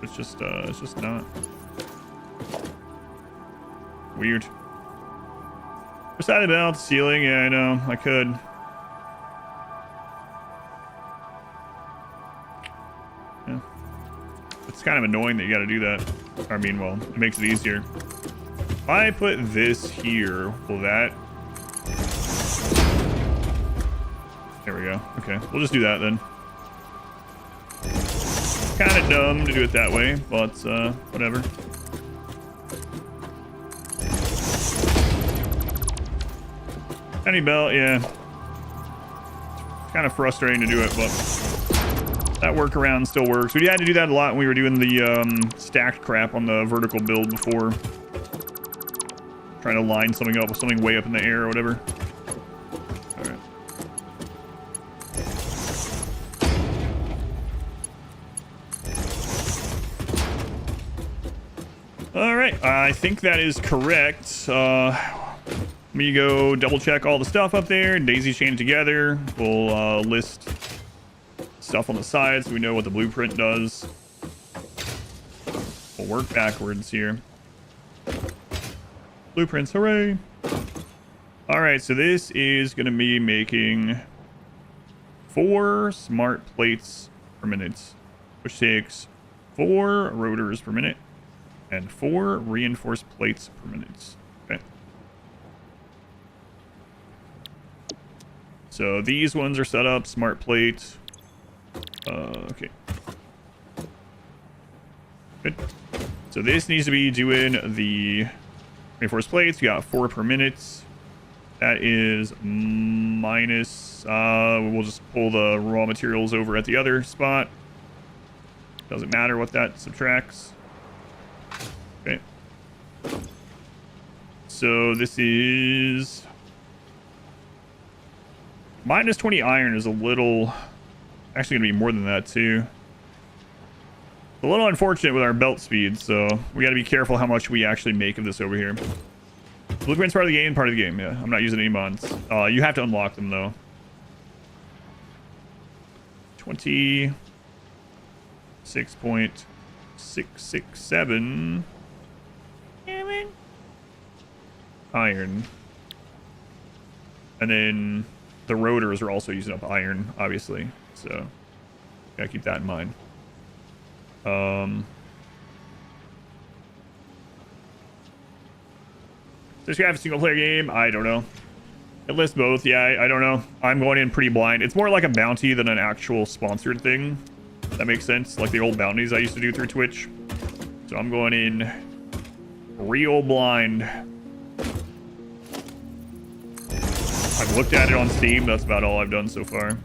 It's just not weird. Decided about the ceiling. Yeah, I know. I could. Yeah. It's kind of annoying that you got to do that. I mean, well, it makes it easier. If I put this here, will that? There we go. Okay, we'll just do that then. Kind of dumb to do it that way, but whatever. Tiny belt, yeah. Kind of frustrating to do it, but that workaround still works. We had to do that a lot when we were doing the stacked crap on the vertical build before. Trying to line something up with something way up in the air or whatever. Alright. Alright, I think that is correct. Let me go double check all the stuff up there. Daisy chain together. We'll list stuff on the side so we know what the blueprint does. We'll work backwards here. Blueprints, hooray! Alright, so this is going to be making 4 smart plates per minute, which takes 4 rotors per minute and 4 reinforced plates per minute. Okay. So these ones are set up, smart plate. Okay. Good. So this needs to be doing the reinforced plates. You got 4 per minute. That is minus. We'll just pull the raw materials over at the other spot. Doesn't matter what that subtracts. Okay. So this is minus 20 iron is a little. Actually, gonna be more than that too. A little unfortunate with our belt speed, so we got to be careful how much we actually make of this over here. Blueprint's part of the game, part of the game. Yeah, I'm not using any mods. You have to unlock them though. 26.667 iron, and then the rotors are also using up iron, obviously. So gotta keep that in mind. Does you have a single player game? I don't know. It lists both. Yeah, I don't know. I'm going in pretty blind. It's more like a bounty than an actual sponsored thing. That makes sense. Like the old bounties I used to do through Twitch. So I'm going in real blind. I've looked at it on Steam. That's about all I've done so far.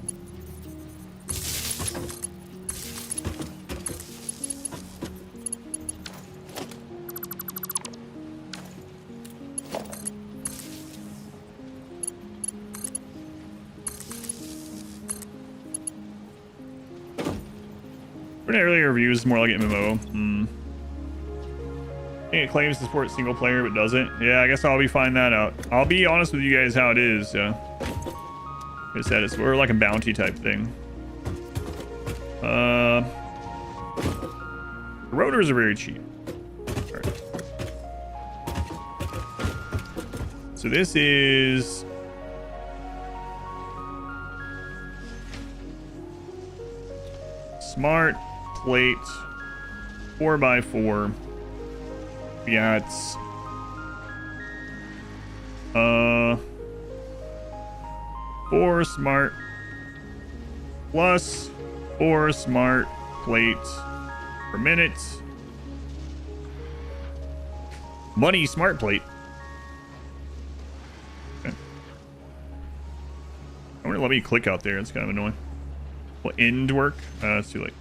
Earlier reviews more like MMO. think it claims to support single player but doesn't. Yeah, I guess I'll be finding that out. I'll be honest with you guys how it is. Yeah, like I said, it's sort of like a bounty type thing. The rotors are very cheap. All right. So this is smart plate 4x4. We got 4 smart plus 4 smart plates per minute. Money smart plate. Okay. I wonder, let me click out there. It's kind of annoying. Will end work? It's too late.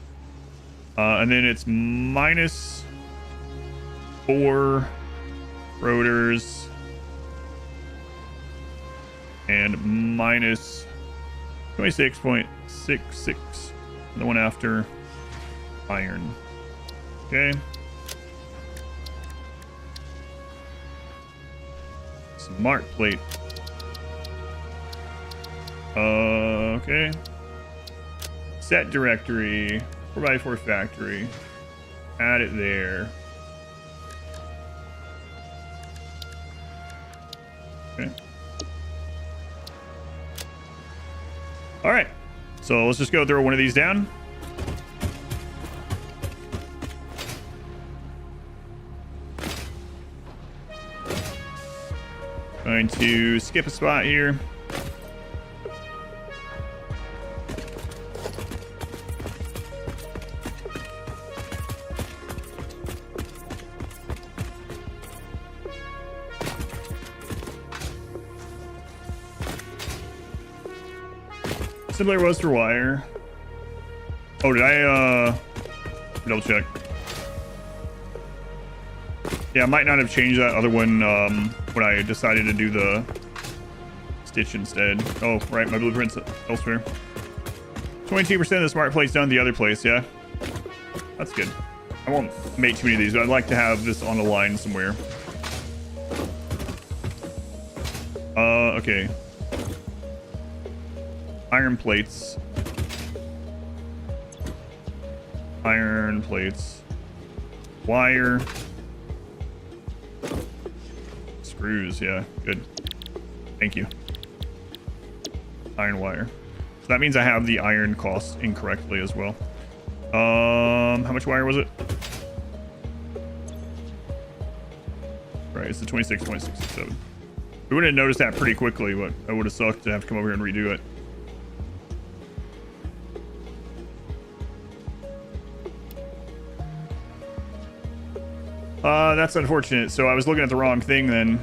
And then it's minus 4 rotors and minus 26.66. The one after iron. Okay. Smart plate. Okay. Set directory. 4x4 factory. Add it there. Okay. All right. So let's just go throw one of these down. Going to skip a spot here. Similar was for wire. Oh, did I double check? Yeah, I might not have changed that other one when I decided to do the stitch instead. Oh, right, my blueprint's elsewhere. 22% of the smart plate's done the other place, yeah. That's good. I won't make too many of these, but I'd like to have this on a line somewhere. Okay. Iron plates. Iron plates. Wire. Screws, yeah, good. Thank you. Iron wire. So that means I have the iron cost incorrectly as well. How much wire was it? Right, it's the 26.67. We would have noticed that pretty quickly, but I would have sucked to have to come over here and redo it. That's unfortunate. So I was looking at the wrong thing then.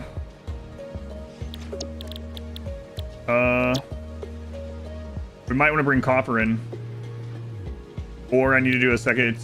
We might want to bring copper in. Or I need to do a second,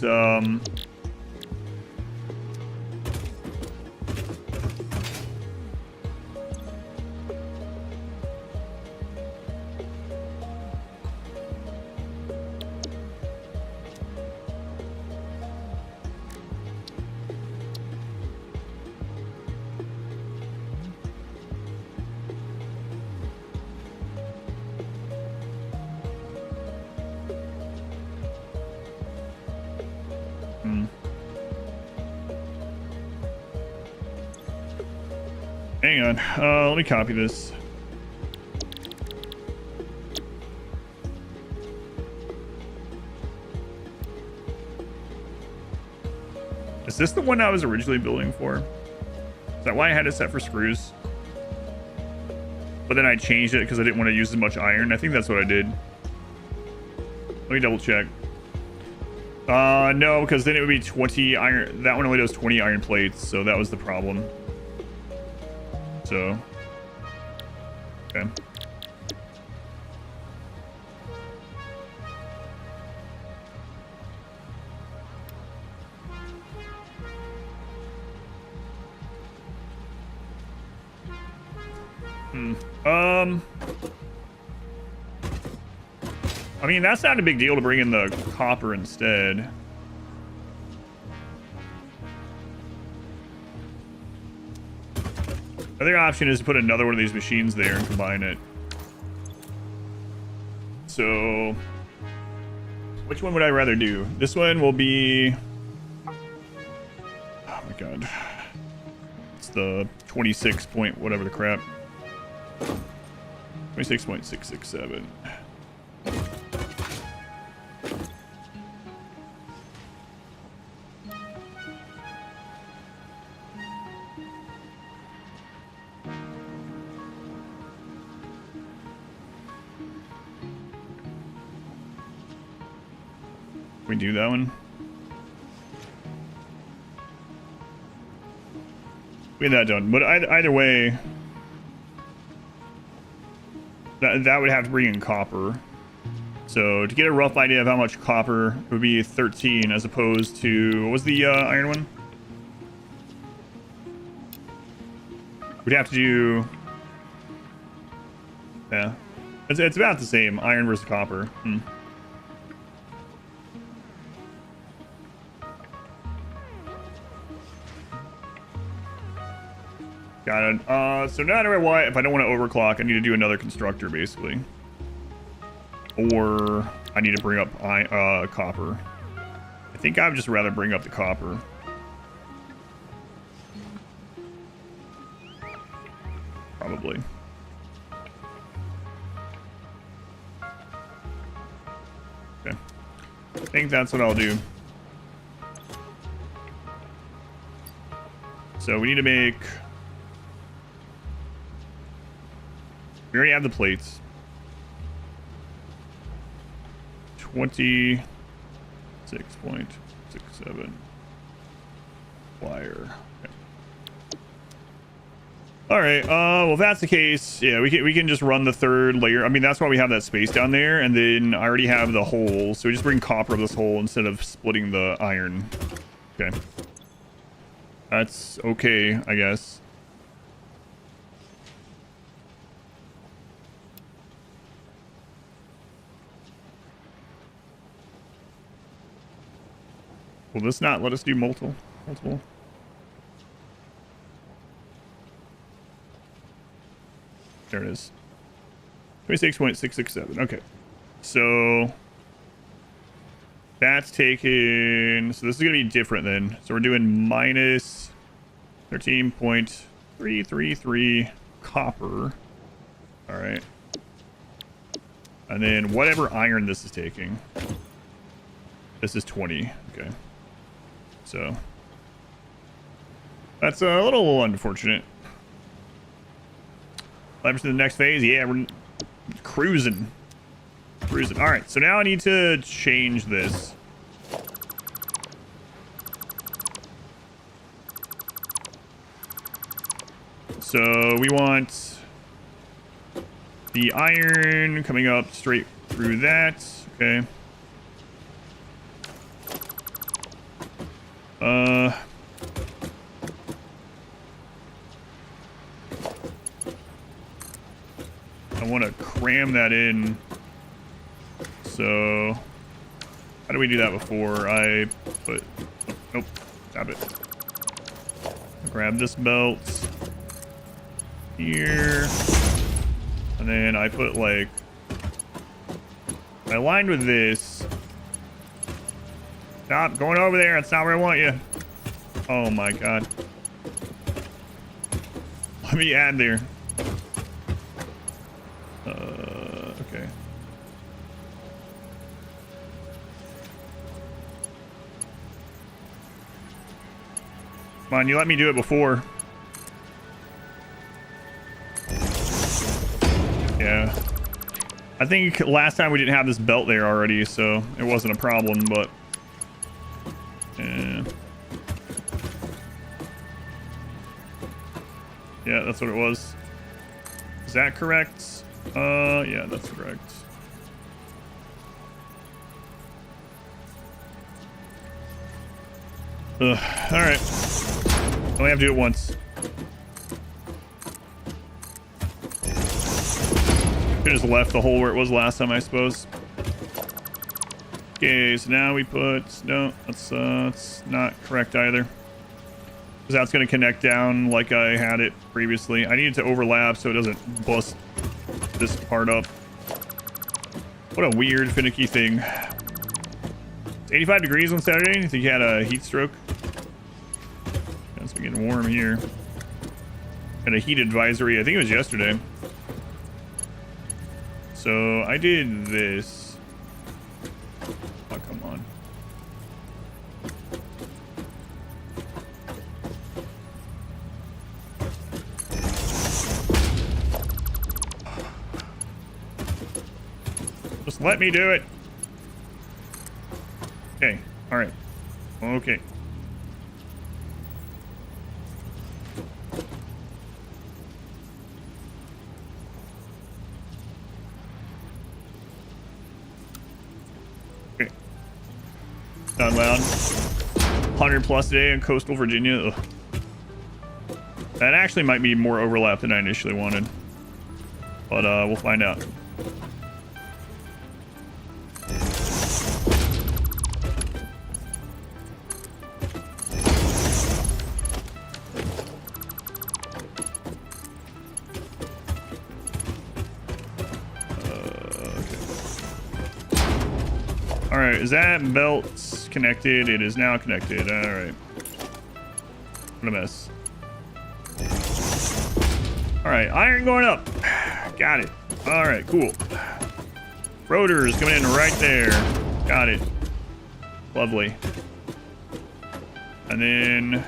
hang on. Let me copy this. Is this the one I was originally building for? Is that why I had it set for screws? But then I changed it because I didn't want to use as much iron. I think that's what I did. Let me double check. No, because then it would be 20 iron. That one only does 20 iron plates, so that was the problem. So, okay. I mean, that's not a big deal to bring in the copper instead. Other option is to put another one of these machines there and combine it. So, which one would I rather do? This one will be... Oh my god. It's the 26 point whatever the crap. 26.667. We do that one. We get that done. But either way, that would have to bring in copper. So to get a rough idea of how much copper, it would be 13 as opposed to, what was the iron one? We'd have to do, yeah, it's about the same, iron versus copper. Got it. So no matter what, if I don't want to overclock, I need to do another constructor, basically. Or I need to bring up copper. I think I would just rather bring up the copper. Probably. Okay. I think that's what I'll do. So we need to make... We already have the plates. 26.67 wire. Okay. All right. Well, if that's the case, yeah, we can just run the third layer. I mean, that's why we have that space down there, and then I already have the hole, so we just bring copper of this hole instead of splitting the iron. Okay. That's okay, I guess. Will this not let us do multiple? There it is. 26.667. Okay. So that's taken. So this is going to be different then. So we're doing minus 13.333 copper. All right. And then whatever iron this is taking. This is 20. Okay. So that's a little unfortunate. Leverage to the next phase. Yeah, we're cruising. All right, so now I need to change this. So we want the iron coming up straight through that. Okay. I want to cram that in. So how do we do that before I put, nope, stop it. Grab this belt here, and then I put like, I aligned with this. Stop going over there. That's not where I want you. Oh my god. Let me add there. Okay. Come on, you let me do it before. Yeah. I think last time we didn't have this belt there already, so it wasn't a problem, but... Yeah, that's what it was. Is that correct? Yeah, that's correct. Alright. Only have to do it once. Could just left the hole where it was last time, I suppose. Okay, so now we put... No, that's not correct either. because that's going to connect down like I had it previously. I need it to overlap so it doesn't bust this part up. What a weird, finicky thing. It's 85 degrees on Saturday. I think you had a heat stroke. It's getting warm here. Had a heat advisory. I think it was yesterday. So I did this. Oh, come on. Just let me do it. Okay. All right. Okay. Okay. Not loud. 100 plus today in coastal Virginia. Ugh. That actually might be more overlap than I initially wanted. But we'll find out. All right, is that belt connected? It is now connected. All right. What a mess. All right, iron going up. Got it. All right, cool. Rotors coming in right there. Got it. Lovely. And then,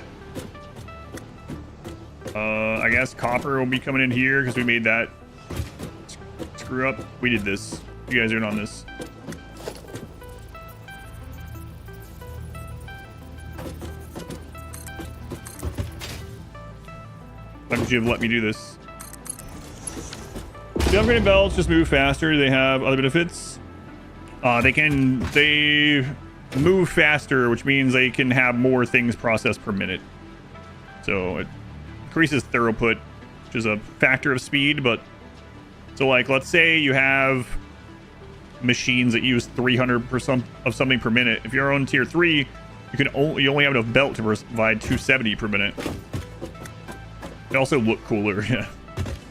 I guess copper will be coming in here because we made that screw up. We did this. You guys are in on this. Why would you have let me do this? The upgraded belts just move faster. They have other benefits. They move faster, which means they can have more things processed per minute. So it increases throughput, which is a factor of speed. But so like, let's say you have machines that use 300% of something per minute. If you're on tier 3, you only have enough belt to provide 270 per minute. They also look cooler, yeah.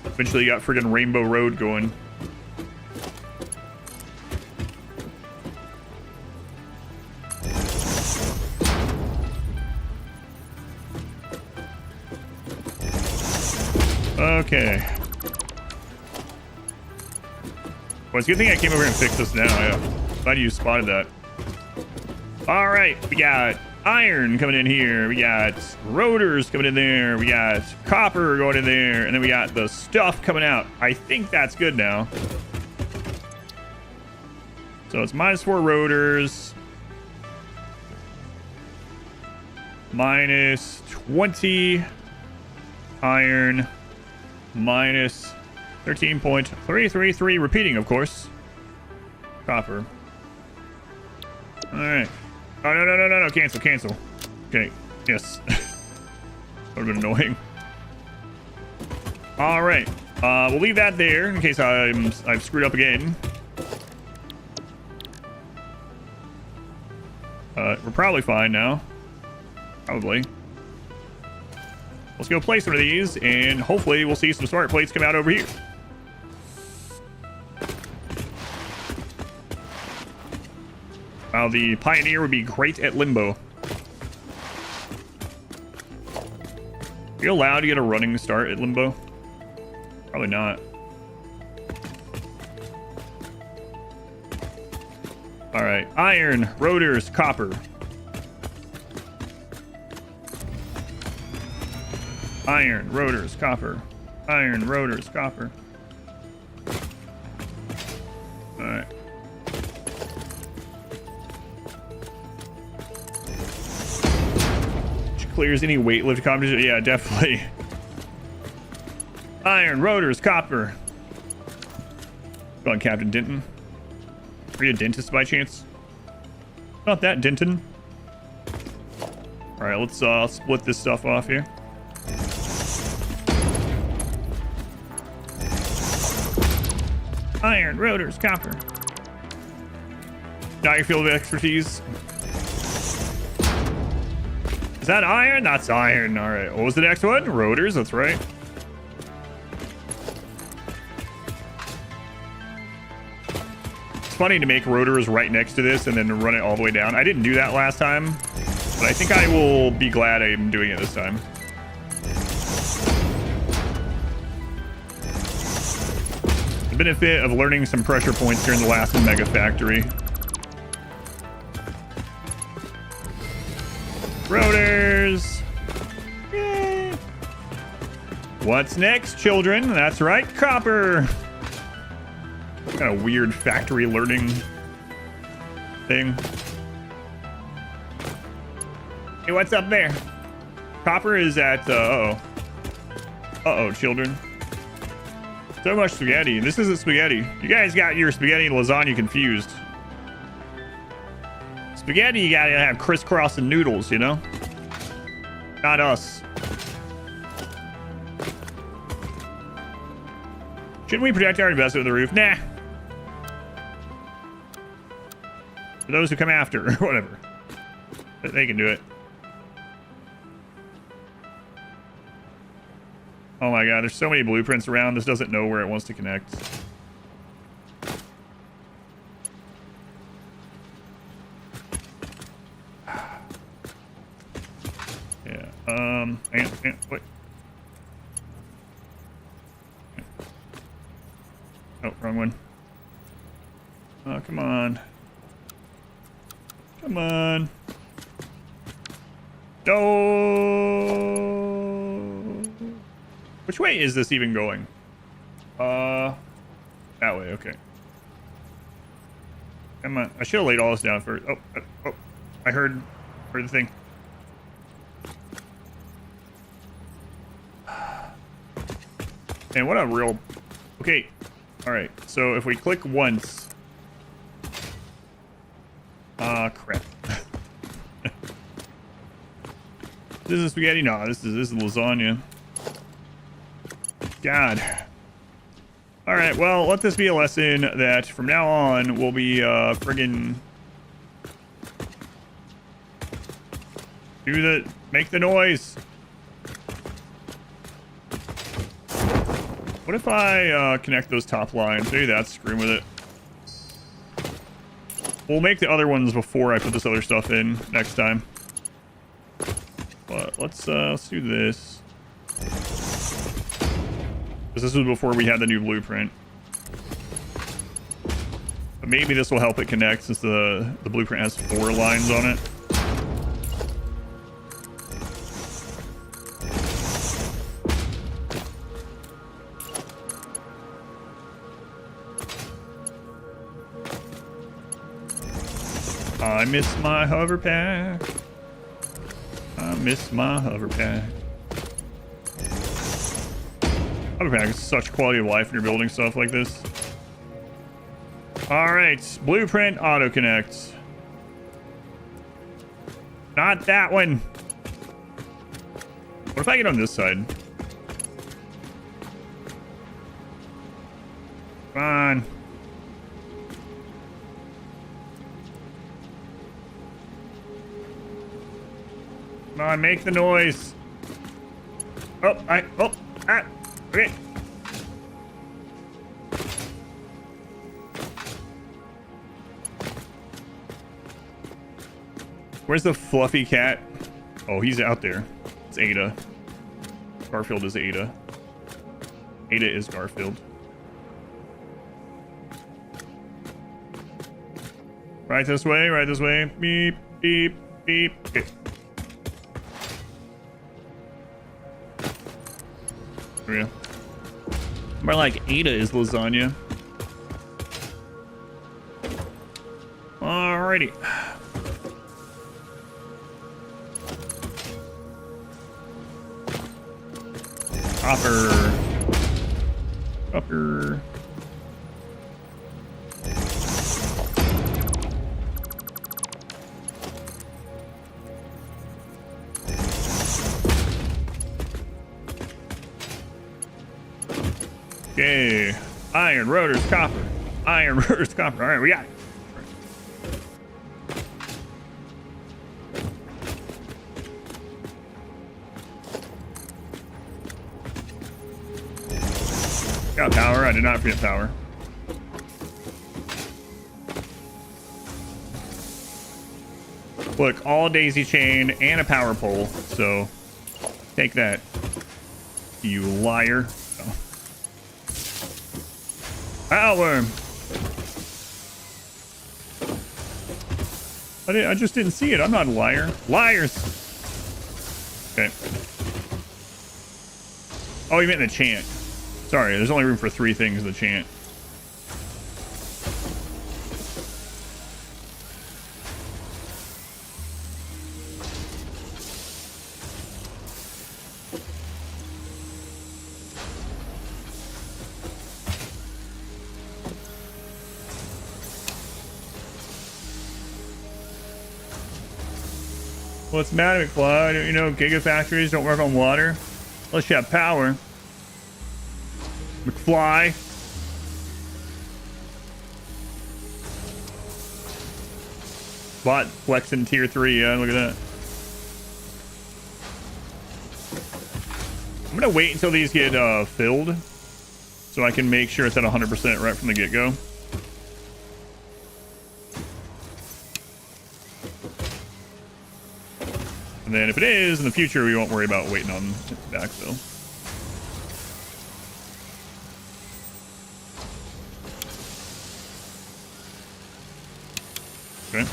Eventually you got friggin' Rainbow Road going. Okay. Well, it's a good thing I came over here and fixed this now, yeah. Glad you spotted that. Alright, we got iron coming in here, we got rotors coming in there, we got copper going in there, and then we got the stuff coming out. I think that's good now. So it's -4 rotors, -20 iron, -13.333 repeating, of course, copper. All right. Oh, no. Cancel. Okay. Yes. Would have been annoying. All right. We'll leave that there in case I've screwed up again. We're probably fine now. Probably. Let's go place one of these, and hopefully we'll see some smart plates come out over here. Wow, the Pioneer would be great at limbo. Are you allowed to get a running start at limbo? Probably not. All right, iron, rotors, copper. Iron, rotors, copper. Iron, rotors, copper. All right. Clears any weightlifting competition. Yeah, definitely. Iron, rotors, copper. Go on, Captain Denton. Are you a dentist by chance? Not that, Denton. All right, let's split this stuff off here. Iron, rotors, copper. Now your field of expertise. Is that iron? That's iron. All right. What was the next one? Rotors. That's right. It's funny to make rotors right next to this and then run it all the way down. I didn't do that last time, but I think I will be glad I'm doing it this time. The benefit of learning some pressure points during the last Mega Factory. Rotors. Yay. What's next, children? That's right, copper. Kind of weird factory learning thing. Hey, what's up there? Copper is at, uh-oh, children. So much spaghetti. This isn't spaghetti. You guys got your spaghetti and lasagna confused. Spaghetti, you gotta have crisscrossing noodles, you know? Not us. Shouldn't we protect our investment with the roof? Nah. For those who come after, or whatever. They can do it. Oh my god, there's so many blueprints around. This doesn't know where it wants to connect. Wait. Oh, wrong one. Oh, come on. Come on. Oh. Which way is this even going? That way, okay. Come on. I should have laid all this down first. Oh, I heard the thing. And what a real... Okay. Alright. So if we click once... crap. This is spaghetti? No, this is lasagna. God. Alright, well, let this be a lesson that from now on we'll be, friggin... Make the noise. What if I connect those top lines? Maybe that's screwing with it. We'll make the other ones before I put this other stuff in next time. But let's do this. Because this was before we had the new blueprint. But maybe this will help it connect since the blueprint has 4 lines on it. I miss my hover pack. I miss my hover pack. Hover pack is such quality of life when you're building stuff like this. Alright, blueprint auto connect. Not that one. What if I get on this side? Come on. Come on, make the noise. Okay. Where's the fluffy cat? Oh, he's out there. It's Ada. Garfield is Ada. Ada is Garfield. Right this way, right this way. Beep, beep, beep. Okay. Yeah. More like Ada is lasagna. Alrighty. Copper. Copper. Okay. Iron, rotors, copper. Iron, rotors, copper. All right, we got it. Got power. I did not forget power. Look, all daisy chain and a power pole. So take that, you liar. Oh. Power. I just didn't see it. I'm not a liar. Liars. Okay. Oh, you meant the chant. Sorry, there's only room for 3 things in the chant. What's the matter, McFly? Don't you know gigafactories don't work on water? Unless you have power. McFly. Bot flexing tier 3, yeah, look at that. I'm gonna wait until these get filled so I can make sure it's at 100% right from the get-go. And then if it is, in the future, we won't worry about waiting on it to backfill. Okay.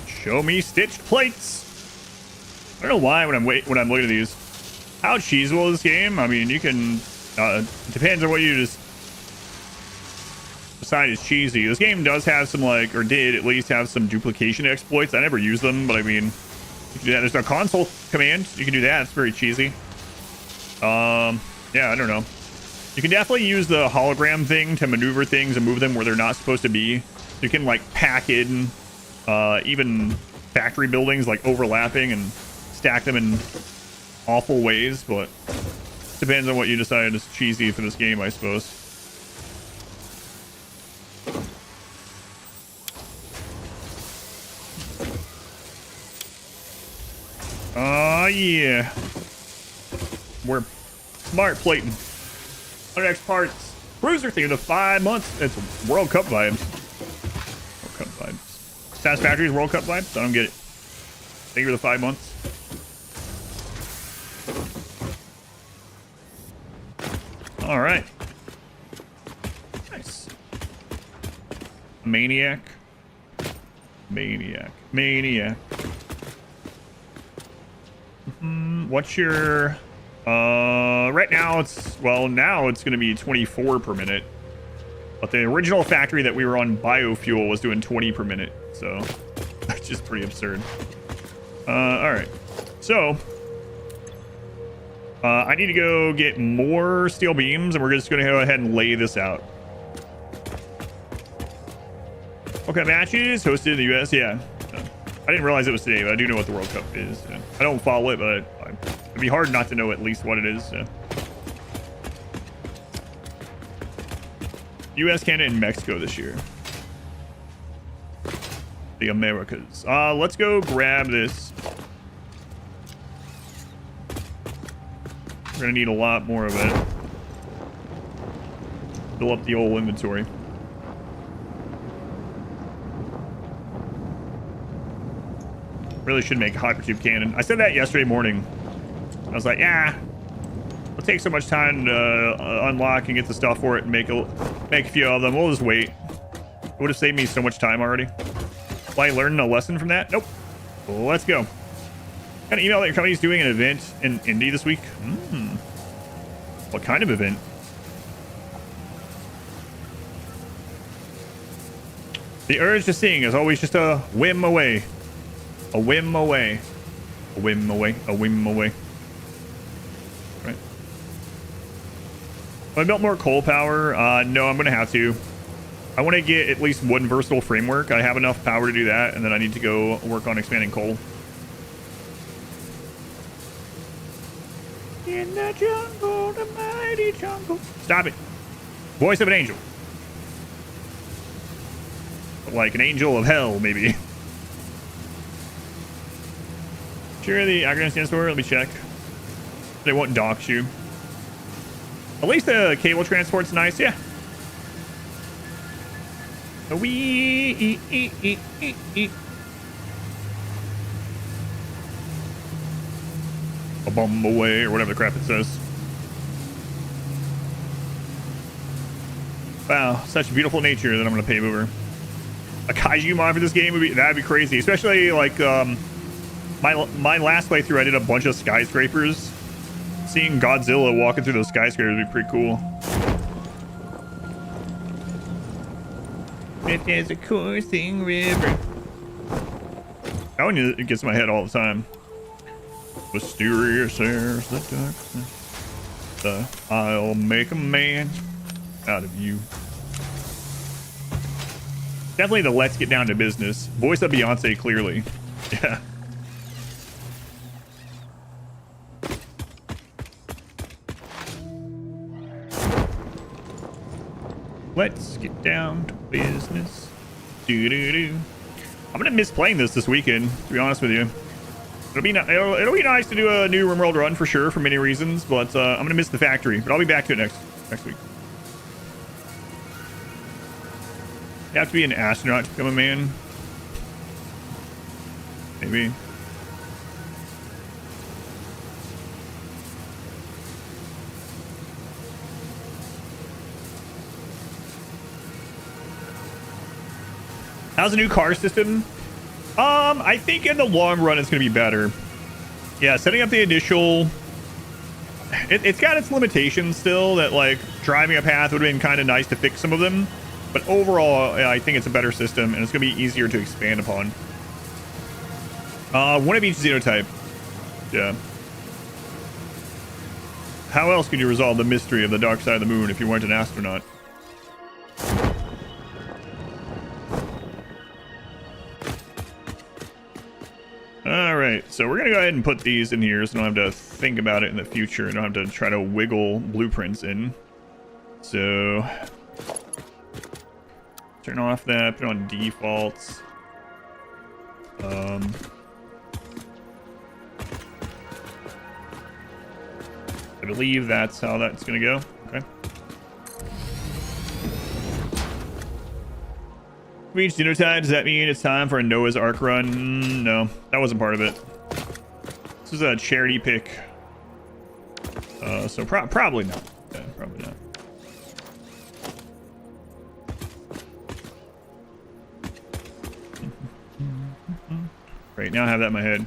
Show me stitched plates. I don't know why when I'm looking at these, how cheesable is this game? I mean, you can. It depends on what you just decide is cheesy. This game does have some or did at least have some duplication exploits. I never use them, but I mean, you can do that. There's a console command. You can do that. It's very cheesy. Yeah, I don't know. You can definitely use the hologram thing to maneuver things and move them where they're not supposed to be. You can pack in even factory buildings overlapping and stack them in awful ways, but depends on what you decide is cheesy for this game, I suppose. Oh yeah, we're smart plating. 100x parts. Cruiser theme to 5 months. It's World Cup vibes. World Cup vibes. Satisfactory's World Cup vibes. I don't get it. Thank you for the 5 months. All right. Nice. Maniac. Maniac. Maniac. What's your... right now now it's going to be 24 per minute. But the original factory that we were on biofuel was doing 20 per minute. So that's just pretty absurd. All right. So I need to go get more steel beams, and we're just going to go ahead and lay this out. Okay, matches hosted in the US. Yeah. I didn't realize it was today, but I do know what the World Cup is. I don't follow it, but it'd be hard not to know at least what it is. US, Canada, and Mexico this year. The Americas. Let's go grab this. We're gonna need a lot more of it. Fill up the old inventory. Really should make a hypertube cannon. I said that yesterday morning. I was like, yeah, it'll take so much time to unlock and get the stuff for it and make a few of them. We'll just wait. It would have saved me so much time already. Will I learn a lesson from that? Nope. Let's go. Got an email that your company's doing an event in Indy this week. What kind of event? The urge to sing is always just a whim away. A whim away. A whim away. A whim away. Right. Have I built more coal power? No, I'm going to have to. I want to get at least one versatile framework. I have enough power to do that, and then I need to go work on expanding coal. In the jungle, the mighty jungle. Stop it. Voice of an angel. Like an angel of hell, maybe. Sure, the acronym stands for. Let me check. They won't dox you. At least the cable transport's nice, yeah. A bum away, or whatever the crap it says. Wow, such beautiful nature that I'm gonna pave over. A kaiju mod for this game that'd be crazy, especially like my last playthrough. I did a bunch of skyscrapers. Seeing Godzilla walking through those skyscrapers would be pretty cool. If there's a coursing river. That one it gets in my head all the time. Mysterious airs the darkness. I'll make a man out of you. Definitely the let's get down to business. Voice of Beyonce, clearly. Yeah. Let's get down to business. Do-do-do. I'm gonna miss playing this weekend, to be honest with you. It'll be nice to do a new RimWorld run for sure, for many reasons, but I'm gonna miss the factory. But I'll be back to it next week. You have to be an astronaut to become a man. Maybe. How's the new car system? I think in the long run it's going to be better. Yeah, setting up the initial... It's got its limitations still, that like driving a path would have been kind of nice to fix some of them. But overall, I think it's a better system and it's going to be easier to expand upon. One of each xenotype. Yeah. How else could you resolve the mystery of the dark side of the moon if you weren't an astronaut? Alright, so we're going to go ahead and put these in here so I don't have to think about it in the future. I don't have to try to wiggle blueprints in. So... turn off that, put on defaults. I believe that's how that's going to go. Okay. Reach dinner time. Does that mean it's time for a Noah's Ark run? No, that wasn't part of it. This is a charity pick. So probably not. Yeah, probably not. Right, now I have that in my head.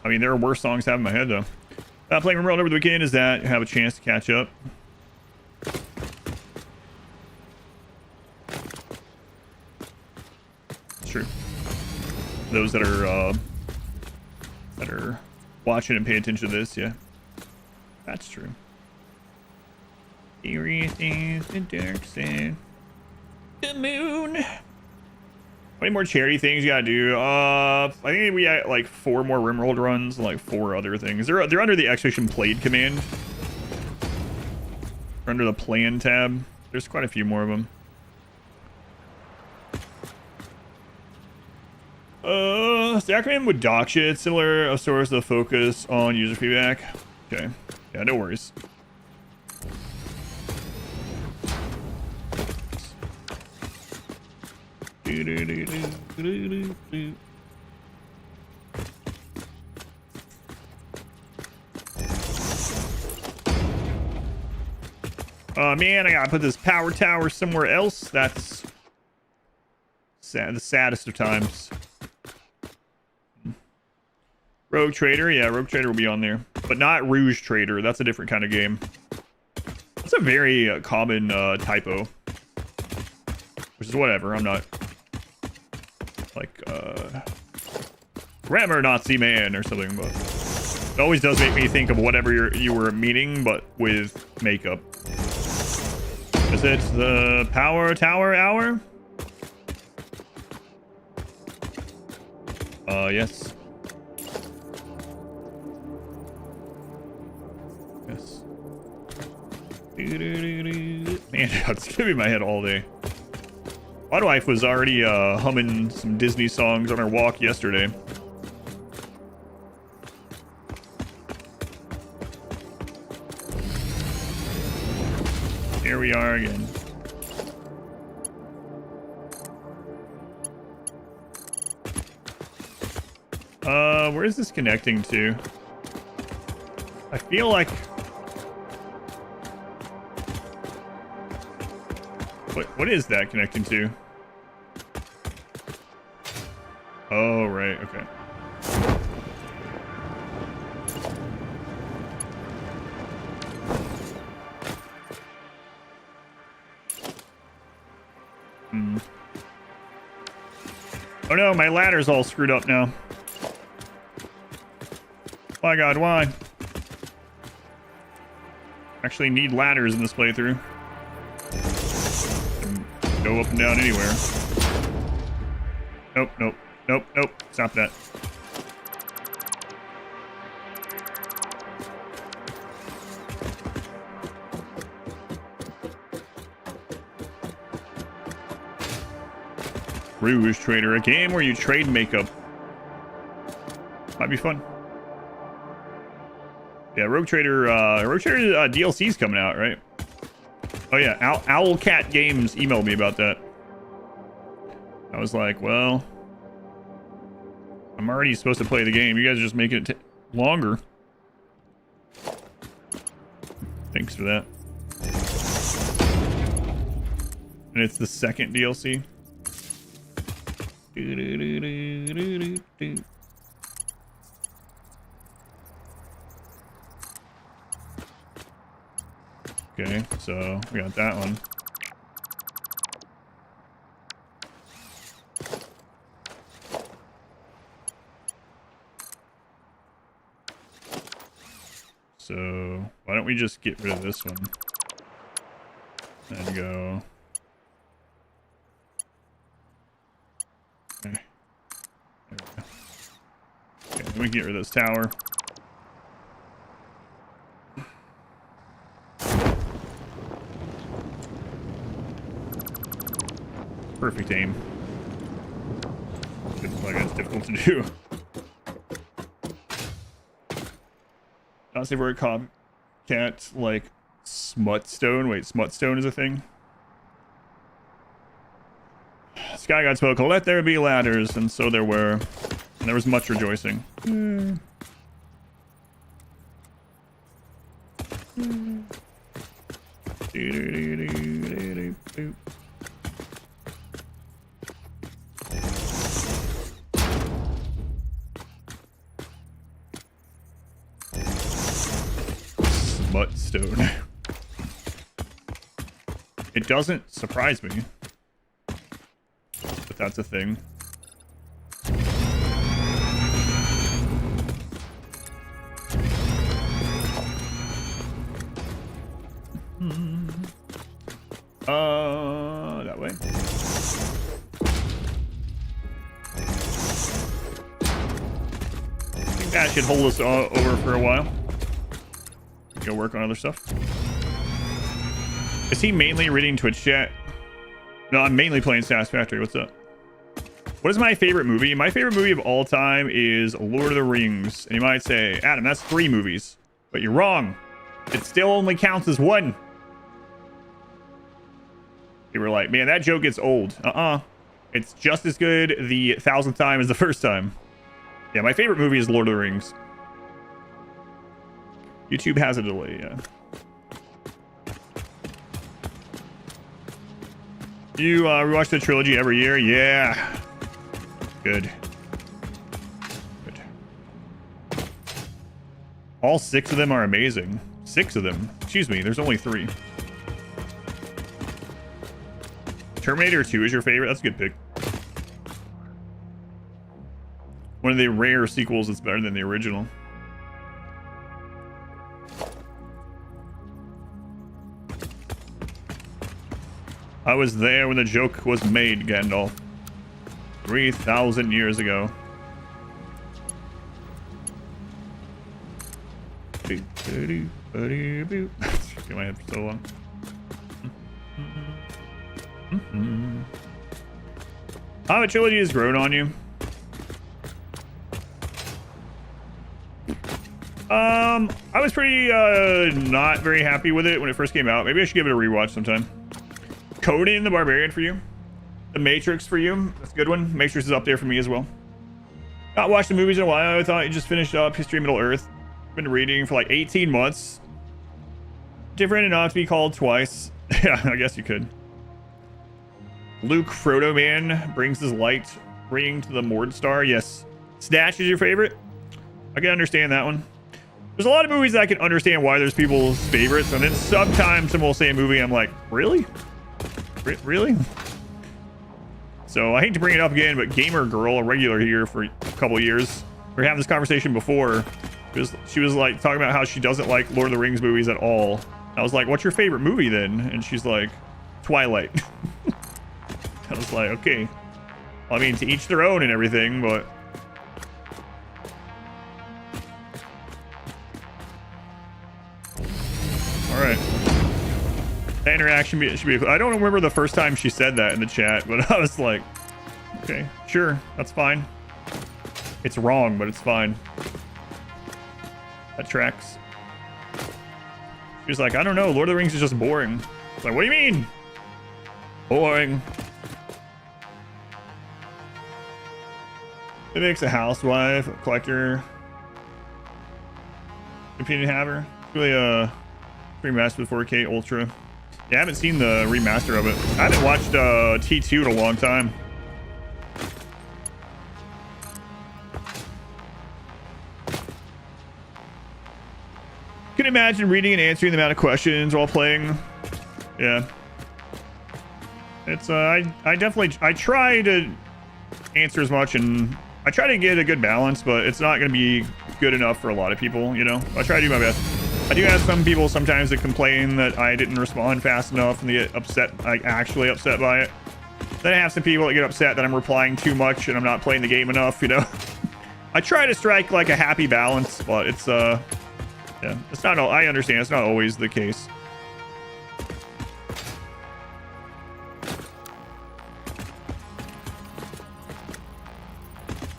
I mean, there are worse songs to have in my head, though. Playing RimWorld over the weekend is that you have a chance to catch up. It's true. Those that are watching and paying attention to this, yeah. That's true. Serious is the dark side. The moon. How many more charity things you gotta do? I think we got like 4 more RimWorld runs and like 4 other things. They're under the Expedition Played command. They're under the Plan tab. There's quite a few more of them. The acronym would dock shit. Similar of source of focus on user feedback. Okay. Yeah, no worries. Oh man, I gotta put this power tower somewhere else. That's sad, the saddest of times. Rogue Trader, yeah, Rogue Trader will be on there, but not Rouge Trader. That's a different kind of game. That's a very common typo, which is whatever. I'm not like grammar Nazi man or something, but it always does make me think of whatever you were meaning, but with makeup. Is it the power tower hour? Yes. Yes. Man, it's gonna be my head all day. My wife was already humming some Disney songs on our walk yesterday. Here we are again. Where is this connecting to? I feel like... What is that connecting to? Oh, right, okay. Oh no, my ladder's all screwed up now. My god, why? Actually need ladders in this playthrough. Go up and down anywhere. Nope, nope, nope, nope. Stop that. Rouge Trader, a game where you trade makeup. Might be fun. Yeah, Rogue Trader DLC's coming out, right? Oh yeah, Owlcat Games emailed me about that. I was like, well, I'm already supposed to play the game. You guys are just making it longer. Thanks for that. And it's the second DLC. Okay, so we got that one. So why don't we just get rid of this one and go. Okay, there we go. Okay, then we can get rid of this tower. Perfect aim. It's like it's difficult to do. Not say we're a copycat like Smutstone. Wait, Smutstone is a thing? Sky God spoke, let there be ladders, and so there were. And there was much rejoicing. Smutstone. It doesn't surprise me, but that's a thing. That way. I think that should hold us over for a while. Go work on other stuff. Is he mainly reading Twitch chat? No, I'm mainly playing Satisfactory. What's up? What is my favorite movie? My favorite movie of all time is Lord of the Rings. And you might say, Adam, that's 3 movies. But you're wrong. It still only counts as 1. You were like, man, that joke gets old. It's just as good the 1000th time as the first time. Yeah, my favorite movie is Lord of the Rings. YouTube has a delay, yeah. You rewatch the trilogy every year? Yeah. Good. Good. All 6 of them are amazing. 6 of them. Excuse me, there's only 3. Terminator 2 is your favorite? That's a good pick. One of the rare sequels that's better than the original. I was there when the joke was made, Gandalf. 3,000 years ago. Get my head for so long. Hobbit trilogy has grown on you. I was pretty not very happy with it when it first came out. Maybe I should give it a rewatch sometime. Conan the Barbarian for you. The Matrix for you. That's a good one. Matrix is up there for me as well. Not watched the movies in a while. I thought you just finished up History of Middle Earth. Been reading for like 18 months. Different enough to be called twice. Yeah, I guess you could. Luke Frodo Man brings his light ring to the Mord Star. Yes. Snatch is your favorite? I can understand that one. There's a lot of movies that I can understand why there's people's favorites, and then sometimes someone will say a movie, I'm like, really? Really? So I hate to bring it up again, but Gamer Girl, a regular here for a couple of years, we were having this conversation before. She was like talking about how she doesn't like Lord of the Rings movies at all. I was like, what's your favorite movie then? And she's like, Twilight. I was like, okay. Well, I mean, to each their own and everything, but... All right. That interaction should be... I don't remember the first time she said that in the chat, but I was like, okay, sure, that's fine. It's wrong, but it's fine. That tracks. She was like, I don't know, Lord of the Rings is just boring. I was like, what do you mean? Boring. It makes a housewife, a collector, opinion haver. It's really a remastered 4K Ultra. Yeah, I haven't seen the remaster of it. I haven't watched T2 in a long time. Can imagine reading and answering the amount of questions while playing. Yeah. It's I try to answer as much, and I try to get a good balance, but it's not going to be good enough for a lot of people, you know. I try to do my best. I do have some people sometimes that complain that I didn't respond fast enough and they get upset, like actually upset by it. Then I have some people that get upset that I'm replying too much and I'm not playing the game enough, you know. I try to strike like a happy balance, but it's yeah, it's not all, I understand it's not always the case.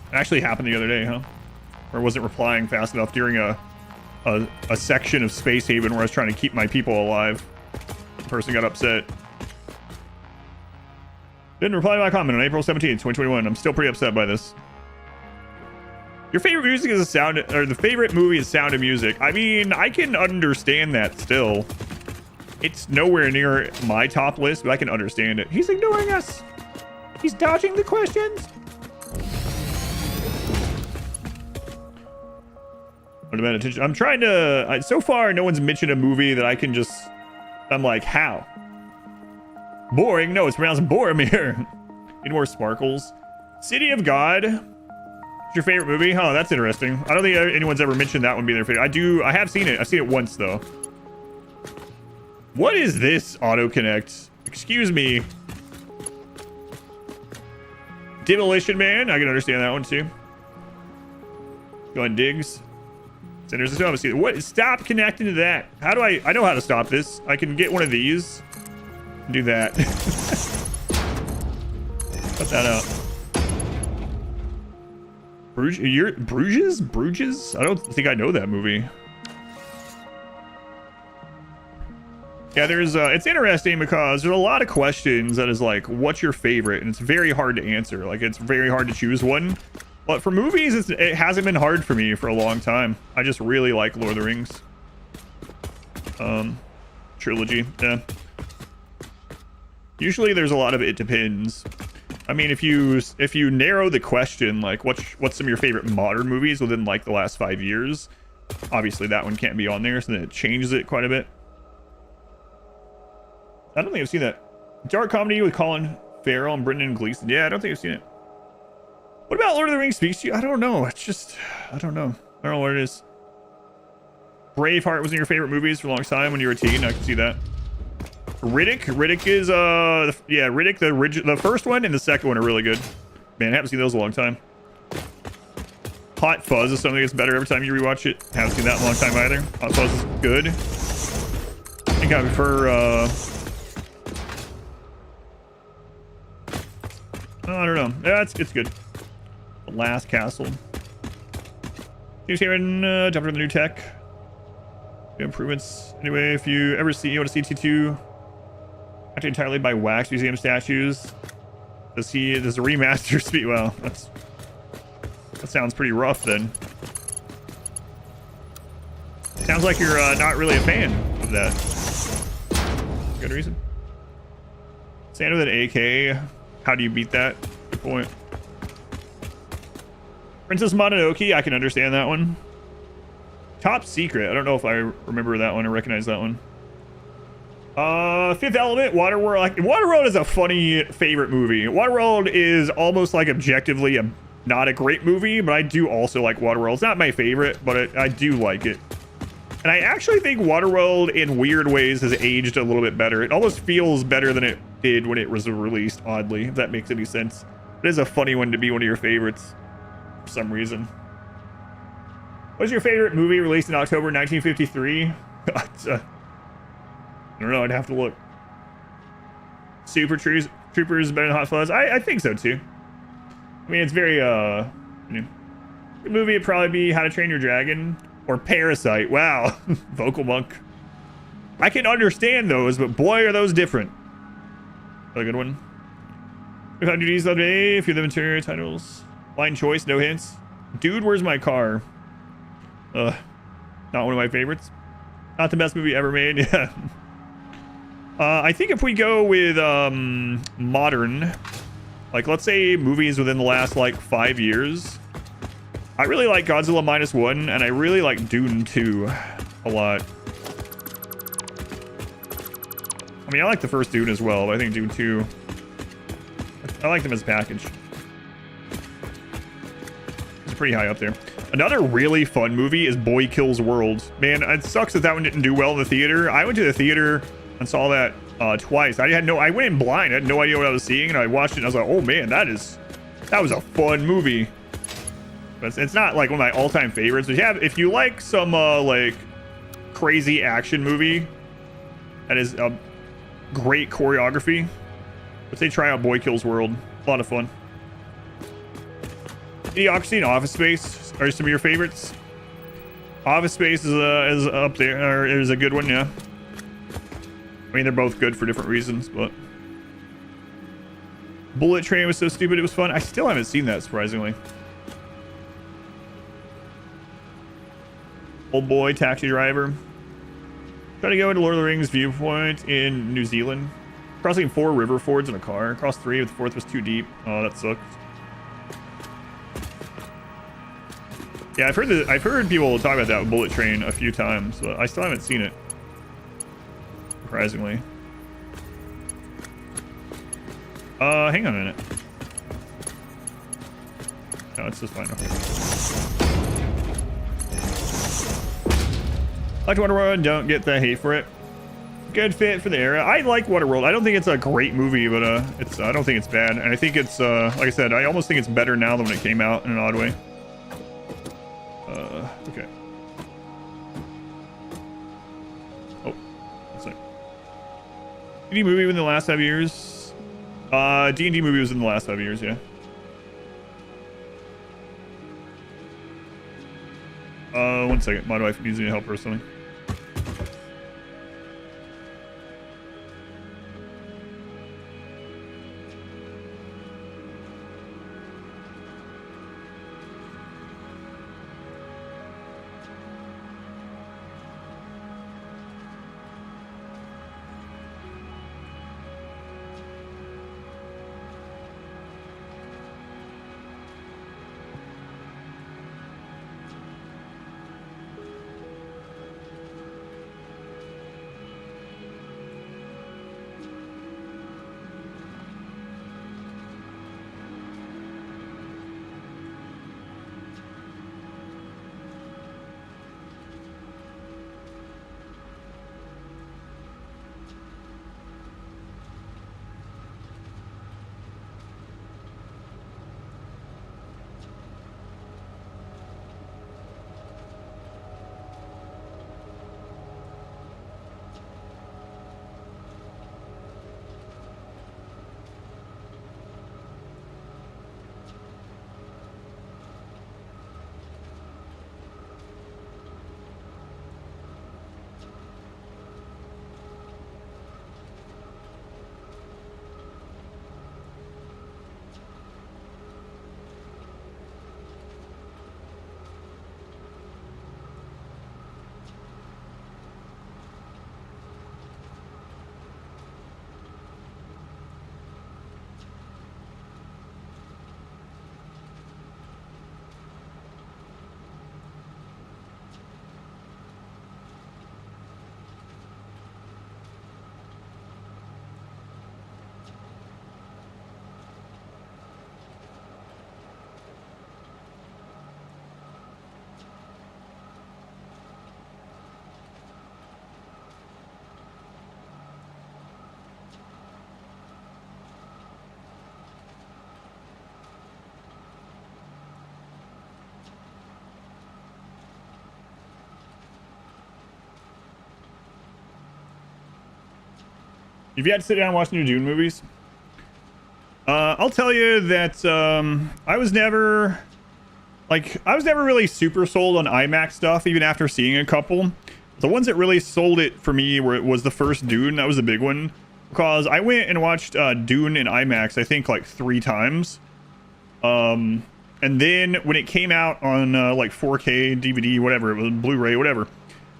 It actually happened the other day, huh? Or wasn't replying fast enough during a section of Space Haven where I was trying to keep my people alive. The person got upset. Didn't reply to my comment on April 17th, 2021. I'm still pretty upset by this. Your favorite music is the favorite movie is Sound of Music. I mean, I can understand that still. It's nowhere near my top list, but I can understand it. He's ignoring us. He's dodging the questions. I'm trying to... so far, no one's mentioned a movie that I can just... I'm like, how? Boring? No, it's pronounced Boromir. Need more sparkles. City of God. What's your favorite movie? Oh, that's interesting. I don't think anyone's ever mentioned that one being their favorite. I have seen it. I've seen it once, though. What is this autoconnect? Excuse me. Demolition Man. I can understand that one, too. Going digs. Centers of Stone. What? Stop connecting to that. How do I know how to stop this. I can get one of these. Do that. Cut that out. Bruges? Bruges? I don't think I know that movie. Yeah, there's it's interesting because there's a lot of questions that is like, what's your favorite? And it's very hard to answer. Like, it's very hard to choose one. But for movies, it hasn't been hard for me for a long time. I just really like Lord of the Rings. Trilogy, yeah. Usually there's a lot of it depends. I mean, if you narrow the question, like what's some of your favorite modern movies within like the last 5 years, obviously that one can't be on there, so then it changes it quite a bit. I don't think I've seen that. Dark comedy with Colin Farrell and Brendan Gleeson. Yeah, I don't think I've seen it. What about Lord of the Rings speaks to you? I don't know. It's just, I don't know. I don't know what it is. Braveheart was in your favorite movies for a long time when you were a teen. I can see that. Riddick is yeah, Riddick, the first one and the second one are really good. Man, I haven't seen those in a long time. Hot Fuzz is something that gets better every time you rewatch it. Haven't seen that in a long time either. Hot Fuzz is good. I think I prefer I don't know. Yeah, it's good. The Last Castle. James Cameron jumped into the new tech. Improvements. Anyway, if you ever see you want to see T2 actually entirely by wax museum statues, does a remaster speed? Well, that sounds pretty rough then. Sounds like you're not really a fan of that. Good reason. Stand with an AK. How do you beat that? Good point. Princess Mononoke, I can understand that one. Top Secret. I don't know if I remember that one or recognize that one. Fifth Element, Waterworld. Like, Waterworld is a funny favorite movie. Waterworld is almost like objectively not a great movie, but I do also like Waterworld. It's not my favorite, but I do like it. And I actually think Waterworld in weird ways has aged a little bit better. It almost feels better than it did when it was released, oddly, if that makes any sense. It is a funny one to be one of your favorites for some reason. What's your favorite movie released in October 1953? I don't know, I'd have to look. Super Troopers better than Hot Fuzz? I think so too. I mean, it's very, good movie would probably be How to Train Your Dragon or Parasite. Wow, Vocal Monk. I can understand those, but boy, are those different. A good one. 5 duties of the day, a few of the material titles. Blind choice, no hints. Dude, Where's My Car? Not one of my favorites. Not the best movie ever made. Yeah. I think if we go with modern, like let's say movies within the last like 5 years, I really like Godzilla -1 and I really like Dune 2 a lot. I mean, I like the first Dune as well, but I think Dune 2, I like them as a package. It's pretty high up there. Another really fun movie is Boy Kills World. Man, it sucks that one didn't do well in the theater. I went to the theater and saw that twice. I went in blind. I had no idea what I was seeing, and I watched it and I was like, oh man, that was a fun movie. But it's not like one of my all-time favorites. But if you like some like crazy action movie that is a great choreography, let's say try out Boy Kills World. A lot of fun. Idiocracy and Office Space are some of your favorites. Office Space is up there, or is a good one, yeah. I mean, they're both good for different reasons, but Bullet Train was so stupid it was fun. I still haven't seen that, surprisingly. Old Boy, Taxi Driver. Try to go into Lord of the Rings viewpoint in New Zealand. Crossing 4 river fords in a car. Cross 3, but the 4th was too deep. Oh, that sucked. Yeah, I've heard people talk about that Bullet Train a few times, but I still haven't seen it. Surprisingly. Hang on a minute. No, it's just fine. Like Waterworld, don't get the hate for it. Good fit for the era. I like Waterworld. I don't think it's a great movie, but I don't think it's bad. And I think it's like I said, I almost think it's better now than when it came out in an odd way. Okay. Oh, that's it. D&D movie within the last 5 years. D&D movie was in the last 5 years, yeah. One second. My wife needs me to help her or something. If you had to sit down and watch new Dune movies, I'll tell you that I was never really super sold on IMAX stuff, even after seeing a couple. The ones that really sold it for me was the first Dune. That was a big one, because I went and watched Dune in IMAX, I think like 3 times. And then when it came out on like 4K, DVD, whatever, it was Blu-ray, whatever,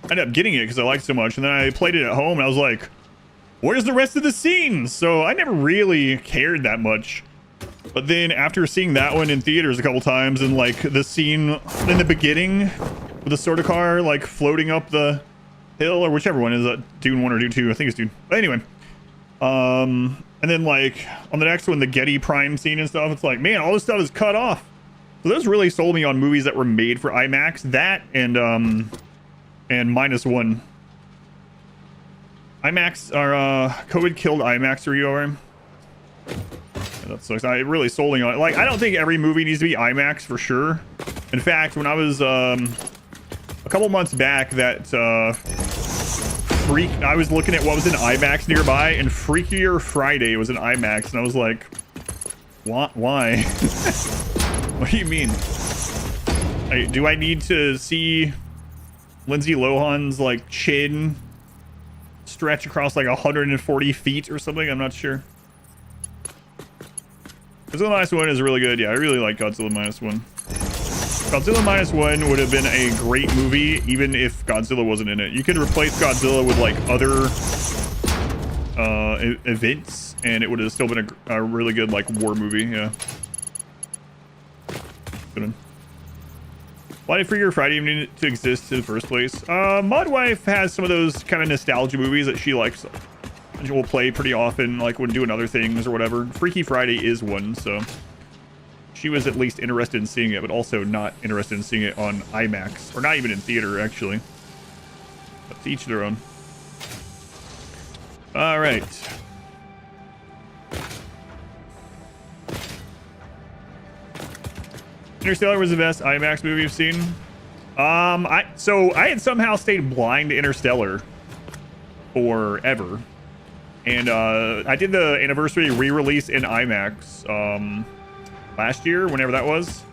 I ended up getting it because I liked it so much. And then I played it at home and I was like, where's the rest of the scenes? So I never really cared that much. But then after seeing that one in theaters a couple times, and like the scene in the beginning with the soda car like floating up the hill, or whichever one is that, Dune 1 or Dune 2, I think it's Dune. But anyway, and then like on the next one, the Getty Prime scene and stuff, it's like, man, all this stuff is cut off. So those really sold me on movies that were made for IMAX. That and -1. IMAX, or COVID killed IMAX reviewer. That sucks. It really sold me on it. Like, I don't think every movie needs to be IMAX for sure. In fact, when I was a couple months back, that I was looking at what was in IMAX nearby, and Freakier Friday was in IMAX, and I was like, why? What do you mean? Do I need to see Lindsay Lohan's like chin stretch across like 140 feet or something? I'm not sure. Godzilla Minus One is really good. Yeah, I really like Godzilla Minus One. Godzilla Minus One would have been a great movie even if Godzilla wasn't in it. You could replace Godzilla with like other events, and it would have still been a really good like war movie. Yeah. Good one. Why did Freakier Friday even need to exist in the first place? Mudwife has some of those kind of nostalgia movies that she likes. She will play pretty often, like when doing other things or whatever. Freaky Friday is one, so she was at least interested in seeing it, but also not interested in seeing it on IMAX, or not even in theater, actually. But to each their own. All right. Interstellar was the best IMAX movie you've seen. I had somehow stayed blind to Interstellar forever. And I did the anniversary re-release in IMAX last year, whenever that was.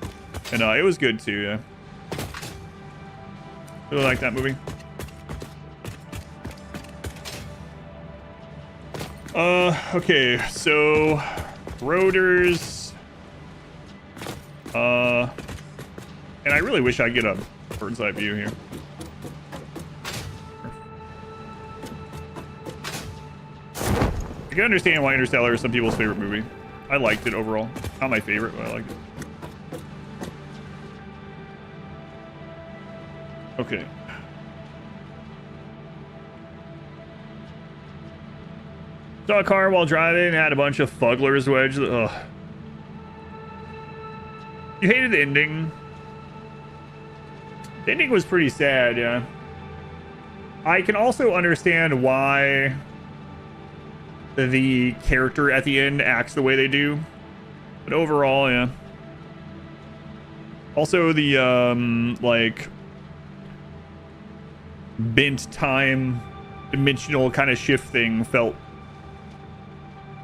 And it was good too, yeah. Really like that movie. Okay, so rotors. And I really wish I could get a bird's eye view here. I can understand why Interstellar is some people's favorite movie. I liked it overall. Not my favorite, but I liked it. Okay. Saw a car while driving, had a bunch of fugglers wedged. Ugh. You hated the ending. The ending was pretty sad, yeah. I can also understand why the character at the end acts the way they do, but overall, yeah. Also, the like bent time dimensional kind of shift thing felt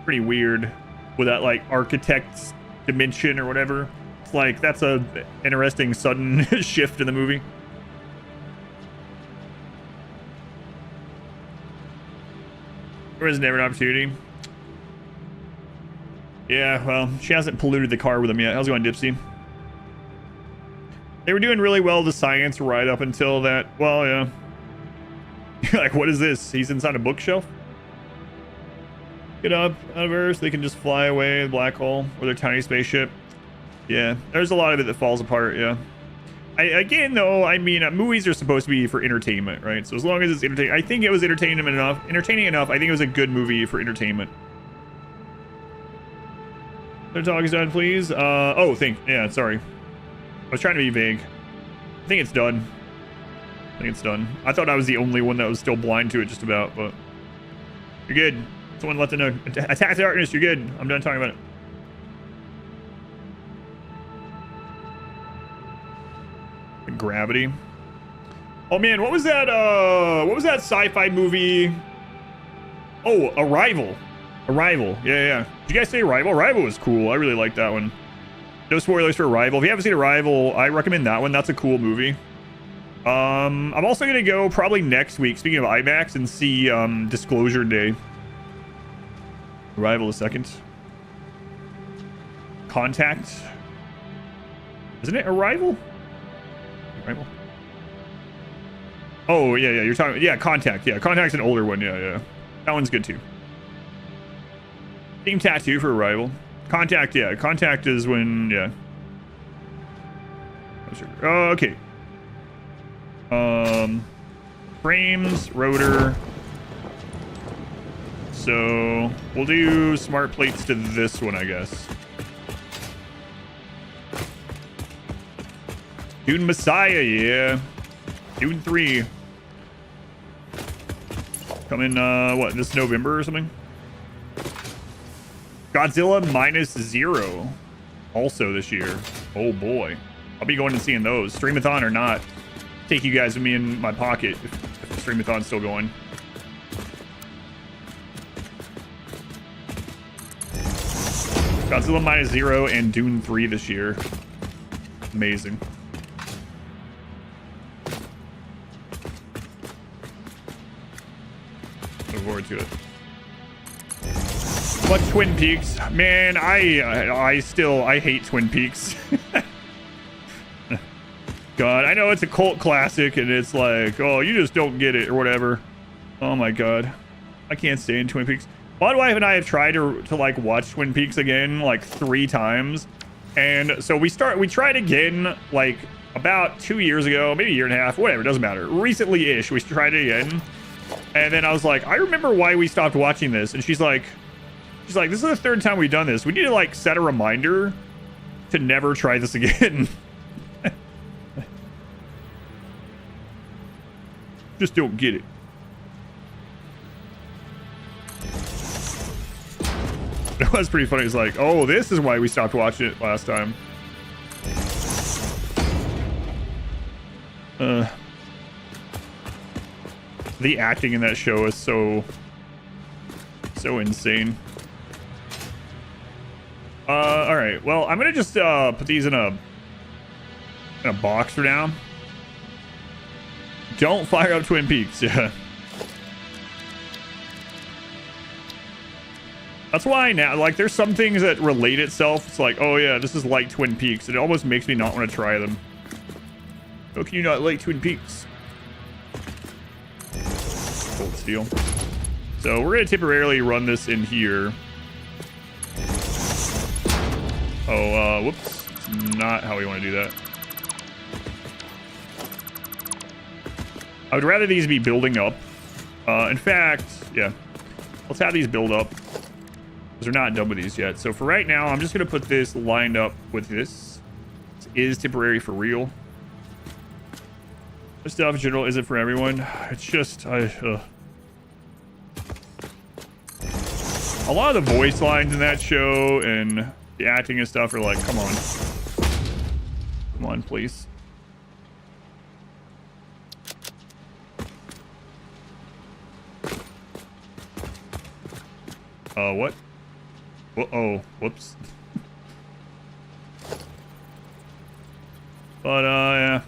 pretty weird with that like architect's dimension or whatever. It's like that's a interesting sudden shift in the movie. There was never an opportunity. Yeah, well, she hasn't polluted the car with him yet. How's it going, Dipsy? They were doing really well the science right up until that. Well, yeah. Like, what is this? He's inside a bookshelf? Get up out of Earth. They can just fly away, the black hole, or their tiny spaceship. Yeah, there's a lot of it that falls apart, yeah. Again, though, I mean, movies are supposed to be for entertainment, right? So as long as it's entertaining, I think it was entertaining enough. I think it was a good movie for entertainment. Their dog is done, please. Yeah, sorry. I was trying to be vague. I think it's done. I thought I was the only one that was still blind to it, just about, but you're good. Someone let them know. Attack the darkness. You're good. I'm done talking about it. Gravity. Oh man, what was that sci-fi movie Oh, Arrival. Arrival. Yeah. Did you guys say Arrival? Arrival was cool. I really like that one. No spoilers for Arrival. If you haven't seen Arrival, I recommend that one. That's a cool movie. I'm also going to go probably next week, speaking of IMAX, and see Disclosure Day. Arrival is second. Contact. Isn't it Arrival? Arrival. Oh, yeah, you're talking... Yeah, Contact. Yeah, Contact's an older one. Yeah. That one's good, too. Team Tattoo for Arrival. Contact, yeah. Contact is when... Yeah. Oh, okay. Frames, rotor. So, we'll do smart plates to this one, I guess. Dune Messiah, yeah. Dune 3. Coming, what, this November or something? Godzilla -0. Also this year. Oh boy. I'll be going and seeing those. Streamathon or not. Take you guys with me in my pocket if the Streamathon's still going. Godzilla -0 and Dune 3 this year. Amazing. Look forward to it. What Twin Peaks? Man, I hate Twin Peaks. God, I know it's a cult classic and it's like, oh, you just don't get it or whatever. Oh my God. I can't stand Twin Peaks. My wife and I have tried to like watch Twin Peaks again like 3 times. And so we tried again like about 2 years ago, maybe a year and a half, whatever, doesn't matter. Recently-ish, we tried it again. And then I was like, I remember why we stopped watching this. And she's like, this is the 3rd time we've done this. We need to like set a reminder to never try this again. Just don't get it. It was pretty funny. It's like, oh, this is why we stopped watching it last time. The acting in that show is so insane. All right. Well, I'm gonna just put these in a box for now. Don't fire up Twin Peaks. Yeah. That's why now, like, there's some things that relate itself. It's like, oh yeah, this is like Twin Peaks. It almost makes me not want to try them. How can you not like Twin Peaks? Cold steel. So we're going to temporarily run this in here. Oh, whoops. Not how we want to do that. I would rather these be building up. In fact, yeah. Let's have these build up. Because we're not done with these yet. So for right now, I'm just going to put this lined up with this. This is temporary for real. This stuff in general isn't for everyone. It's just... a lot of the voice lines in that show and the acting and stuff are like, come on. Come on, please. What? Oh, whoops. But, yeah.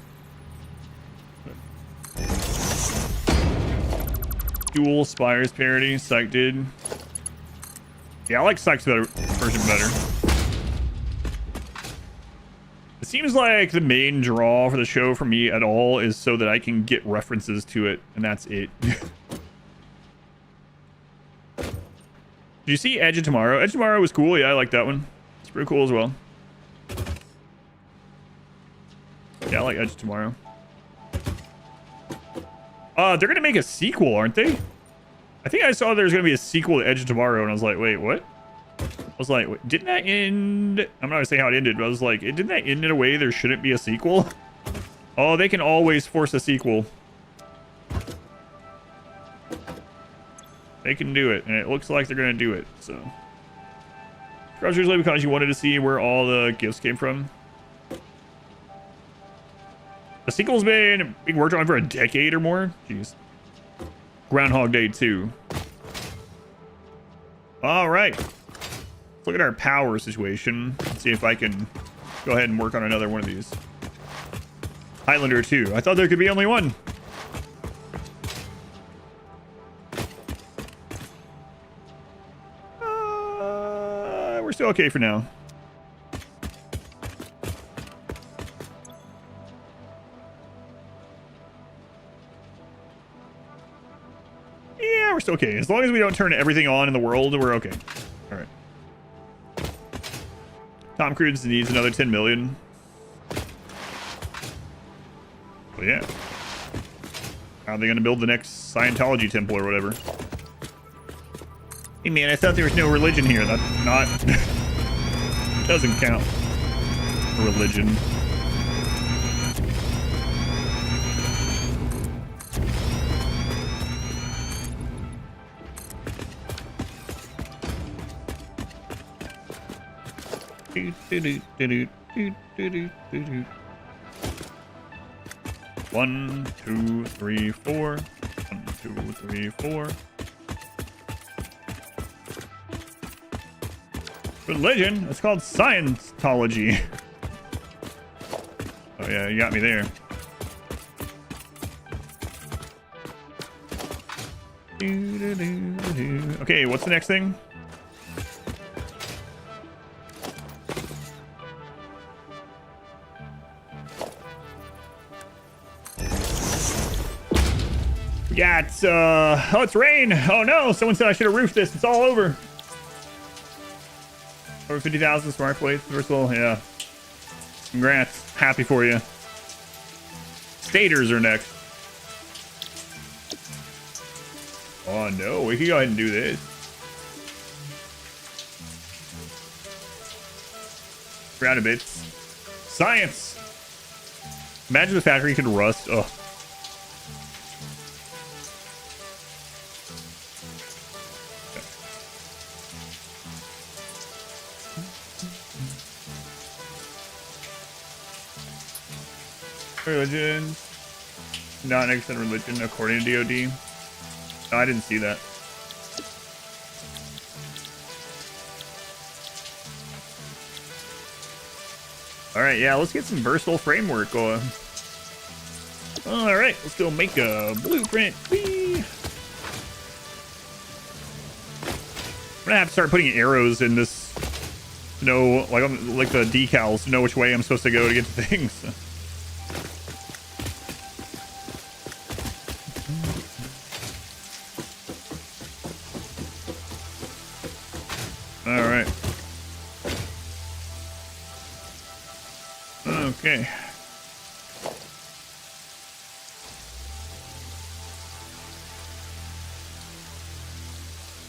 Dual Spires parody, Psych did. Yeah, I like Psych's version better. It seems like the main draw for the show for me at all is so that I can get references to it, and that's it. Did you see Edge of Tomorrow? Edge of Tomorrow was cool. Yeah, I like that one. It's pretty cool as well. Yeah, I like Edge of Tomorrow. They're going to make a sequel, aren't they? I think I saw there's going to be a sequel to Edge of Tomorrow, and I was like, wait, what? I was like, wait, didn't that end? I'm not going to say how it ended, but I was like, didn't that end in a way there shouldn't be a sequel? Oh, they can always force a sequel. They can do it, and it looks like they're going to do it, so. Usually because you wanted to see where all the gifts came from. The sequel's been being worked on for a decade or more. Jeez. Groundhog Day 2. All right. Look at our power situation. Let's see if I can go ahead and work on another one of these. Highlander 2. I thought there could be only one. We're still okay for now. Yeah, we're still okay. As long as we don't turn everything on in the world, we're okay. All right. Tom Cruise needs another 10 million. Well, yeah. How are they going to build the next Scientology temple or whatever? Hey, man, I thought there was no religion here. That's not... doesn't count. Religion. One, two, three, four. 1, 2, 3, 4. Religion? It's called Scientology. Oh yeah, you got me there. Okay, what's the next thing? Yeah, it's oh, it's rain. Oh no, someone said I should have roofed this. It's all over. Over 50,000 smart plates. First of all, yeah. Congrats. Happy for you. Staters are next. Oh no, we can go ahead and do this. Round of bits. Science. Imagine the factory could rust. Oh. Religion. Not an extent religion according to DOD. No, I didn't see that. Alright, yeah, let's get some versatile framework going. Alright, let's go make a blueprint. Whee! I'm gonna have to start putting arrows in this to know, like the decals, to know which way I'm supposed to go to get to things. Alright. Okay.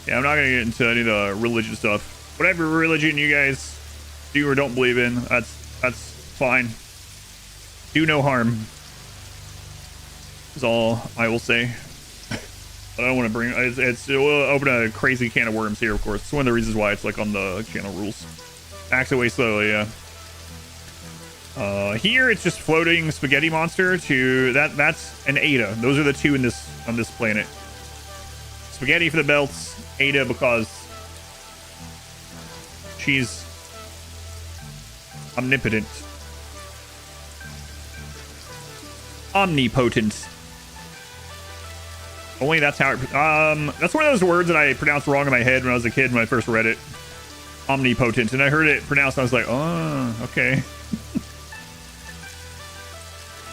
Yeah, I'm not gonna get into any of the religious stuff. Whatever religion you guys do or don't believe in, that's fine. Do no harm. Is all I will say. But I don't want to bring it will open a crazy can of worms here, of course. It's one of the reasons why it's like on the channel rules. Acts away slowly, yeah. Here it's just floating spaghetti monster to that's an Ada. Those are the two in this on this planet. Spaghetti for the belts, Ada because she's omnipotent. Omnipotent. Only that's how it, that's one of those words that I pronounced wrong in my head when I was a kid when I first read it. Omnipotent. And I heard it pronounced and I was like, oh, okay.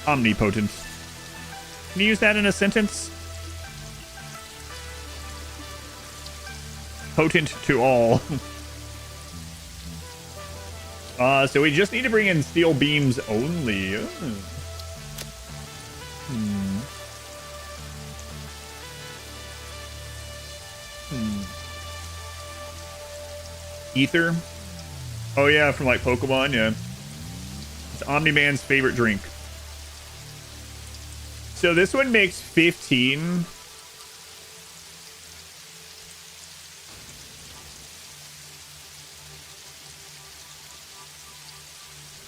Omnipotent. Can you use that in a sentence? Potent to all. So we just need to bring in steel beams only. Ether. Oh yeah, from like Pokemon, yeah. It's Omni-Man's favorite drink. So this one makes 15.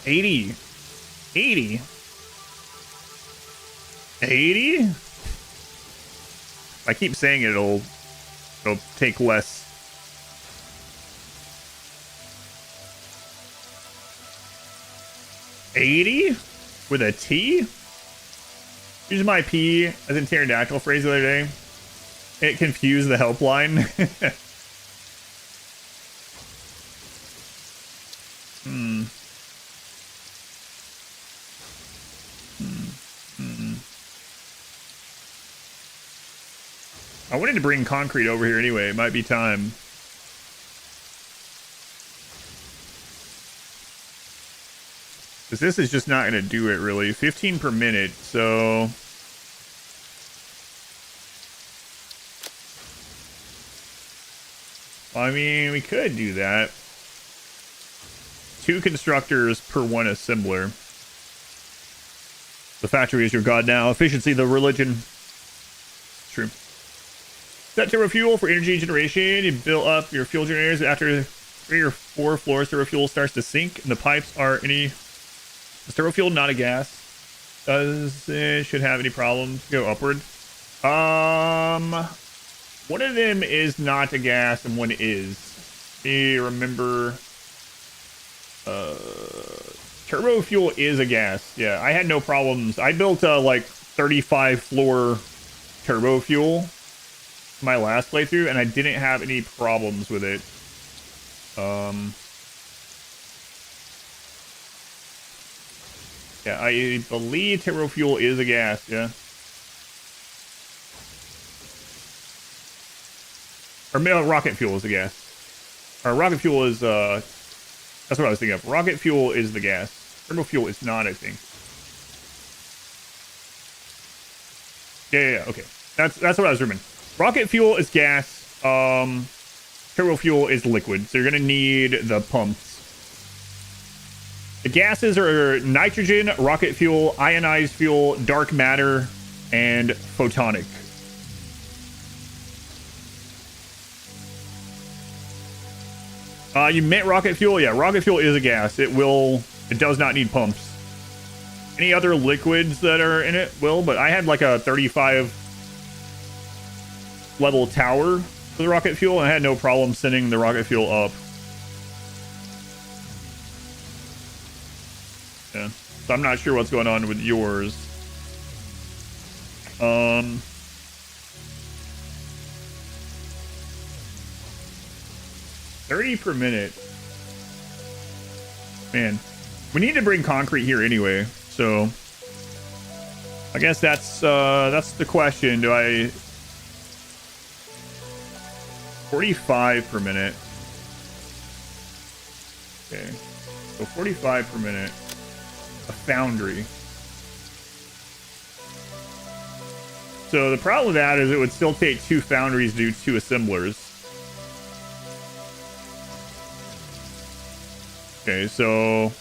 $80. $80. I keep saying it'll take less. 80 with a T? Use my P as in pterodactyl phrase the other day. It confused the helpline. I wanted to bring concrete over here anyway. It might be time. Because this is just not going to do it, really. 15 per minute, so... I mean, we could do that. 2 constructors per 1 assembler. The factory is your god now. Efficiency, the religion. True. Set turbo fuel for energy generation. You build up your fuel generators after 3 or 4 floors. Turbo fuel starts to sink, and the pipes are any... Is turbo fuel not a gas? Does it should have any problems? Go upward. One of them is not a gas, and one is. Me remember. Turbo fuel is a gas. Yeah, I had no problems. I built like 35 floor turbo fuel my last playthrough, and I didn't have any problems with it. Yeah, I believe turbo fuel is a gas, yeah. Or no, rocket fuel is a gas. Or rocket fuel is, that's what I was thinking of. Rocket fuel is the gas. Turbo fuel is not, I think. Yeah, okay. That's what I was remembering. Rocket fuel is gas. Turbo fuel is liquid. So you're going to need the pumps. The gases are nitrogen, rocket fuel, ionized fuel, dark matter, and photonic. You meant rocket fuel? Yeah, rocket fuel is a gas. It does not need pumps. Any other liquids that are in it will, but I had like a 35 level tower for the rocket fuel, and I had no problem sending the rocket fuel up. Yeah, so I'm not sure what's going on with yours. 30 per minute. Man, we need to bring concrete here anyway, so I guess that's the question. Do I 45 per minute? Okay, so 45 per minute. A foundry. So the problem with that is it would still take 2 foundries to do 2 assemblers. Okay, so...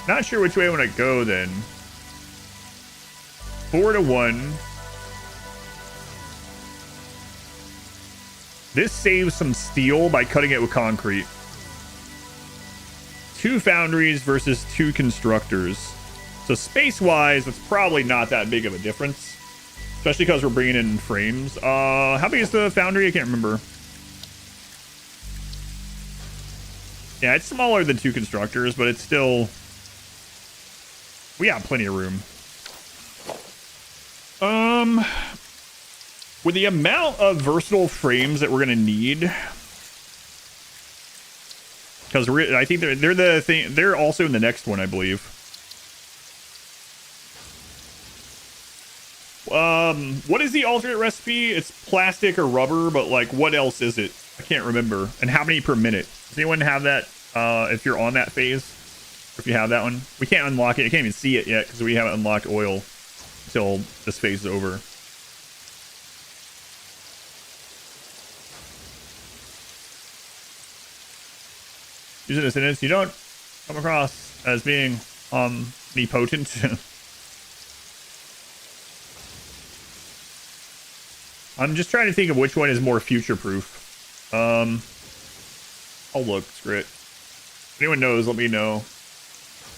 Not sure which way I want to go then. 4 to 1. This saves some steel by cutting it with concrete. 2 foundries versus 2 constructors. So space-wise, it's probably not that big of a difference. Especially because we're bringing in frames. How big is the foundry? I can't remember. Yeah, it's smaller than 2 constructors, but it's still... We got plenty of room. With the amount of versatile frames that we're going to need... Because I think they're the thing. They're also in the next one, I believe. What is the alternate recipe? It's plastic or rubber, but like, what else is it? I can't remember. And how many per minute? Does anyone have that? If you're on that phase, or if you have that one, we can't unlock it. I can't even see it yet because we haven't unlocked oil until this phase is over. Using a sentence you don't come across as being omnipotent. I'm just trying to think of which one is more future-proof. I'll look. Screw it. If anyone knows, let me know.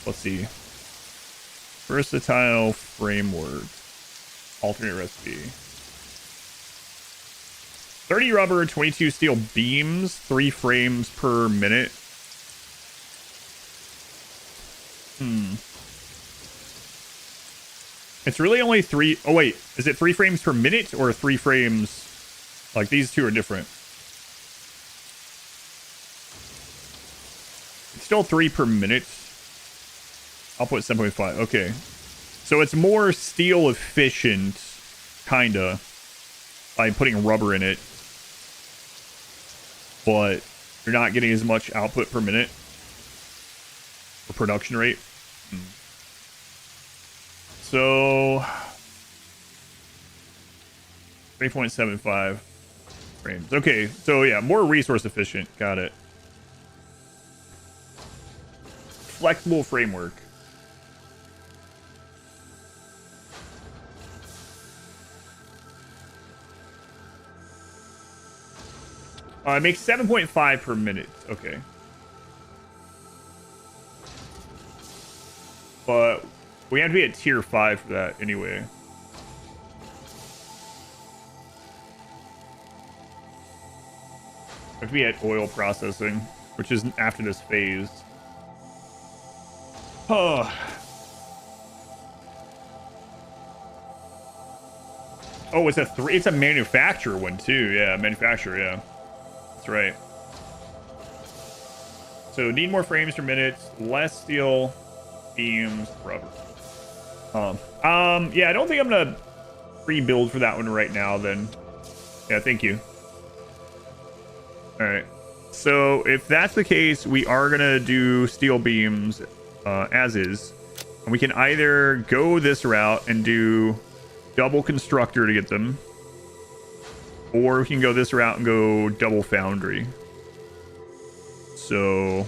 Let's see. Versatile framework. Alternate recipe. 30 rubber, 22 steel beams, 3 frames per minute. It's really only 3. Oh, wait. Is it 3 frames per minute or 3 frames? Like, these two are different. It's still 3 per minute. I'll put 7.5. Okay. So it's more steel efficient, kinda, by putting rubber in it. But you're not getting as much output per minute. Or production rate. So 3.75 frames. Okay, so yeah, more resource efficient. Got it. Flexible framework. It makes 7.5 per minute. Okay. But we have to be at tier 5 for that anyway. We have to be at oil processing, which is after this phase. Oh. Oh, it's a 3. It's a manufacturer one too. Yeah, manufacturer. Yeah, that's right. So need more frames per minute, less steel beams, rubber. Yeah, I don't think I'm gonna rebuild for that one right now. Then, yeah, thank you. All right. So if that's the case, we are gonna do steel beams as is. And we can either go this route and do double constructor to get them, or we can go this route and go double foundry. So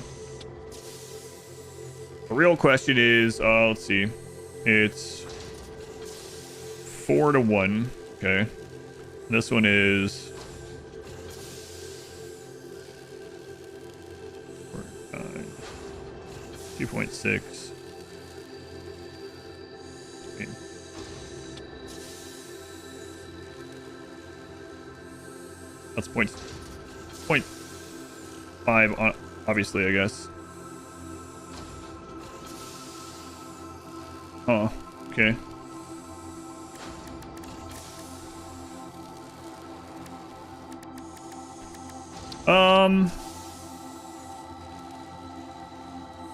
the real question is, let's see, it's 4 to 1. Okay, this one is 2.6. That's point 0.5, obviously, I guess. Oh, okay. Um,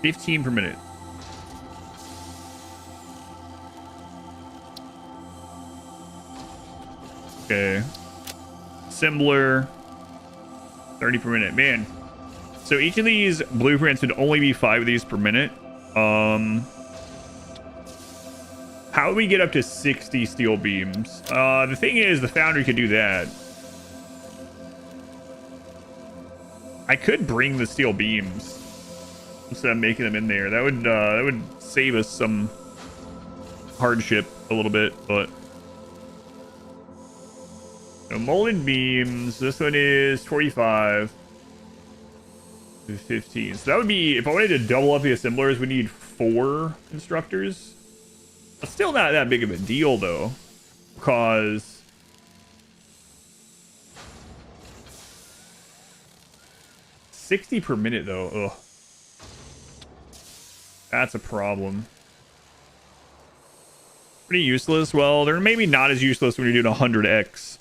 15 per minute. Okay. Assembler, 30 per minute. Man. So each of these blueprints would only be 5 of these per minute. How do we get up to 60 steel beams? The thing is, the foundry could do that. I could bring the steel beams instead of making them in there. That would save us some hardship a little bit, but so molded beams. This one is 45 to 15. So that would be, if I wanted to double up the assemblers, we need 4 constructors. It's still not that big of a deal though, because $60 per minute though. Ugh. That's a problem. Pretty useless. Well, they're maybe not as useless when you're doing 100x,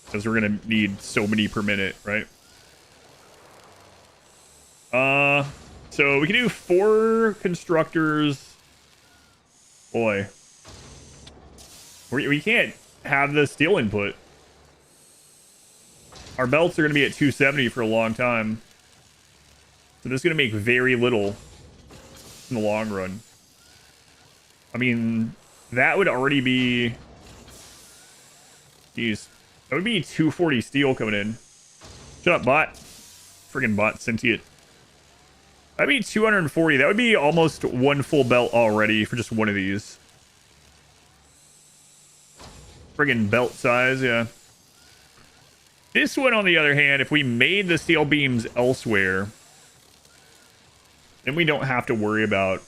because we're gonna need so many per minute, right? So we can do 4 constructors. Boy, we can't have the steel input. Our belts are gonna be at 270 for a long time, so this is gonna make very little in the long run. I mean, that would already be, jeez, that would be 240 steel coming in. Shut up, bot. Friggin' bot, sentient. That'd be 240. That would be almost 1 full belt already for just one of these. Friggin' belt size, yeah. This one, on the other hand, if we made the steel beams elsewhere, then we don't have to worry about...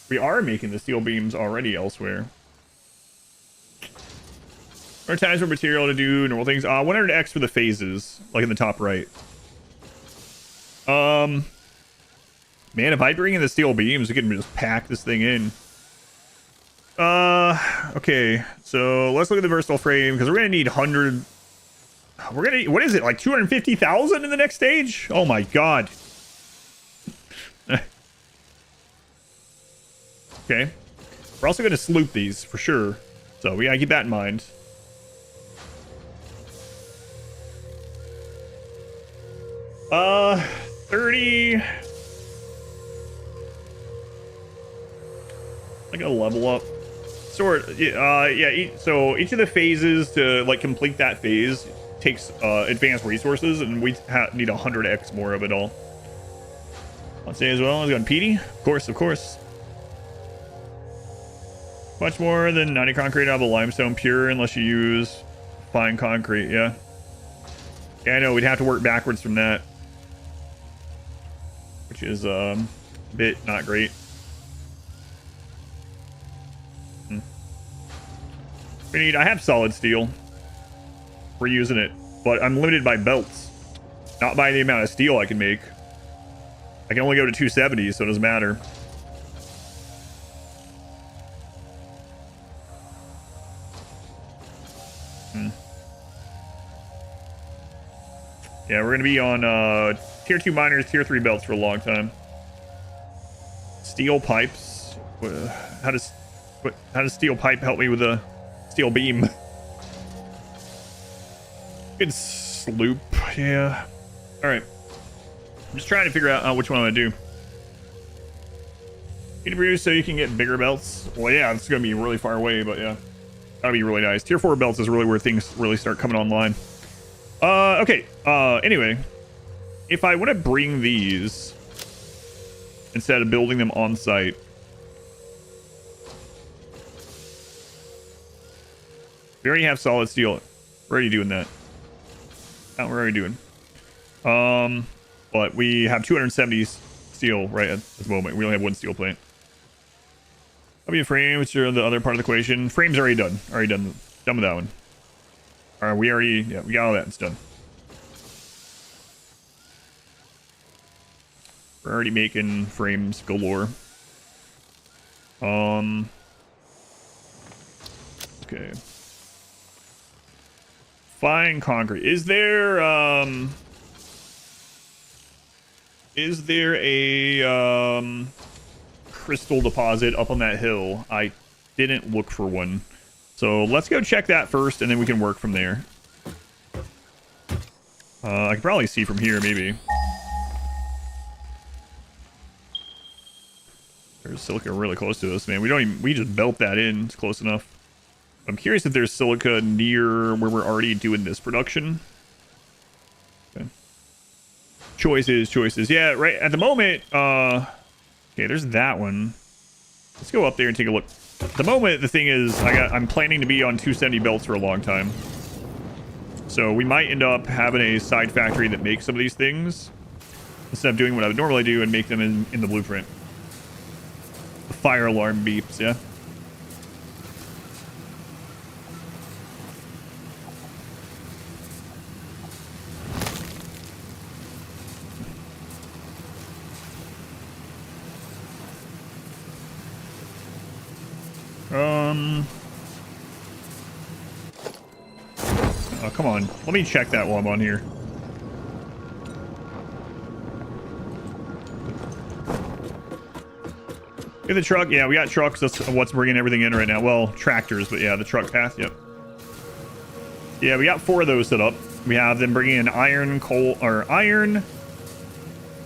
We are making the steel beams already elsewhere. Or times for material to do normal things. 100x for the phases, like in the top right. Man, if I bring in the steel beams, we can just pack this thing in. Okay, so let's look at the versatile frame, because we're gonna need 100. We're gonna, what is it, like 250,000 in the next stage? Oh my god. Okay, we're also gonna sloop these for sure, so we gotta keep that in mind. Uh, 30. I gotta level up. Sort. Yeah. So each of the phases to like complete that phase takes advanced resources, and we need 100x more of it all. I'll say as well. Let's go on Petey. Of course. Much more than 90 concrete out of a limestone pure, unless you use fine concrete. Yeah. Yeah, I know. We'd have to work backwards from that, which is a bit not great. I have solid steel. We're using it, but I'm limited by belts, not by the amount of steel I can make. I can only go to 270, so it doesn't matter. Yeah, we're gonna be on tier 2 miners, tier 3 belts for a long time. Steel pipes. How does steel pipe help me with a steel beam? Good sloop. Yeah. All right. I'm just trying to figure out which one I'm gonna do. You need to produce so you can get bigger belts. Well, yeah, it's gonna be really far away, but yeah, that'd be really nice. Tier 4 belts is really where things really start coming online. Okay. Anyway, if I want to bring these instead of building them on site. We already have solid steel. We're already doing that. We're already doing. But we have 270 steel right at this moment. We only have one steel plant. That'll be a frame, which are the other part of the equation. Frame's already done. Done with that one. All right, we got all that. It's done. We're already making frames galore. Okay. Fine concrete. Is there a crystal deposit up on that hill? I didn't look for one. So let's go check that first, and then we can work from there. I can probably see from here, maybe. There's silica really close to us, man. We just belt that in. It's close enough. I'm curious if there's silica near where we're already doing this production. Okay. Choices. Yeah, right at the moment. Okay, there's that one. Let's go up there and take a look. At the moment, the thing is, I'm planning to be on 270 belts for a long time. So we might end up having a side factory that makes some of these things instead of doing what I would normally do and make them in the blueprint. The fire alarm beeps, yeah. Oh, come on. Let me check that while I'm on here. Get the truck. Yeah, we got trucks. That's what's bringing everything in right now. Well, tractors, but yeah, the truck path. Yep. Yeah, we got 4 of those set up. We have them bringing in iron, coal, or iron,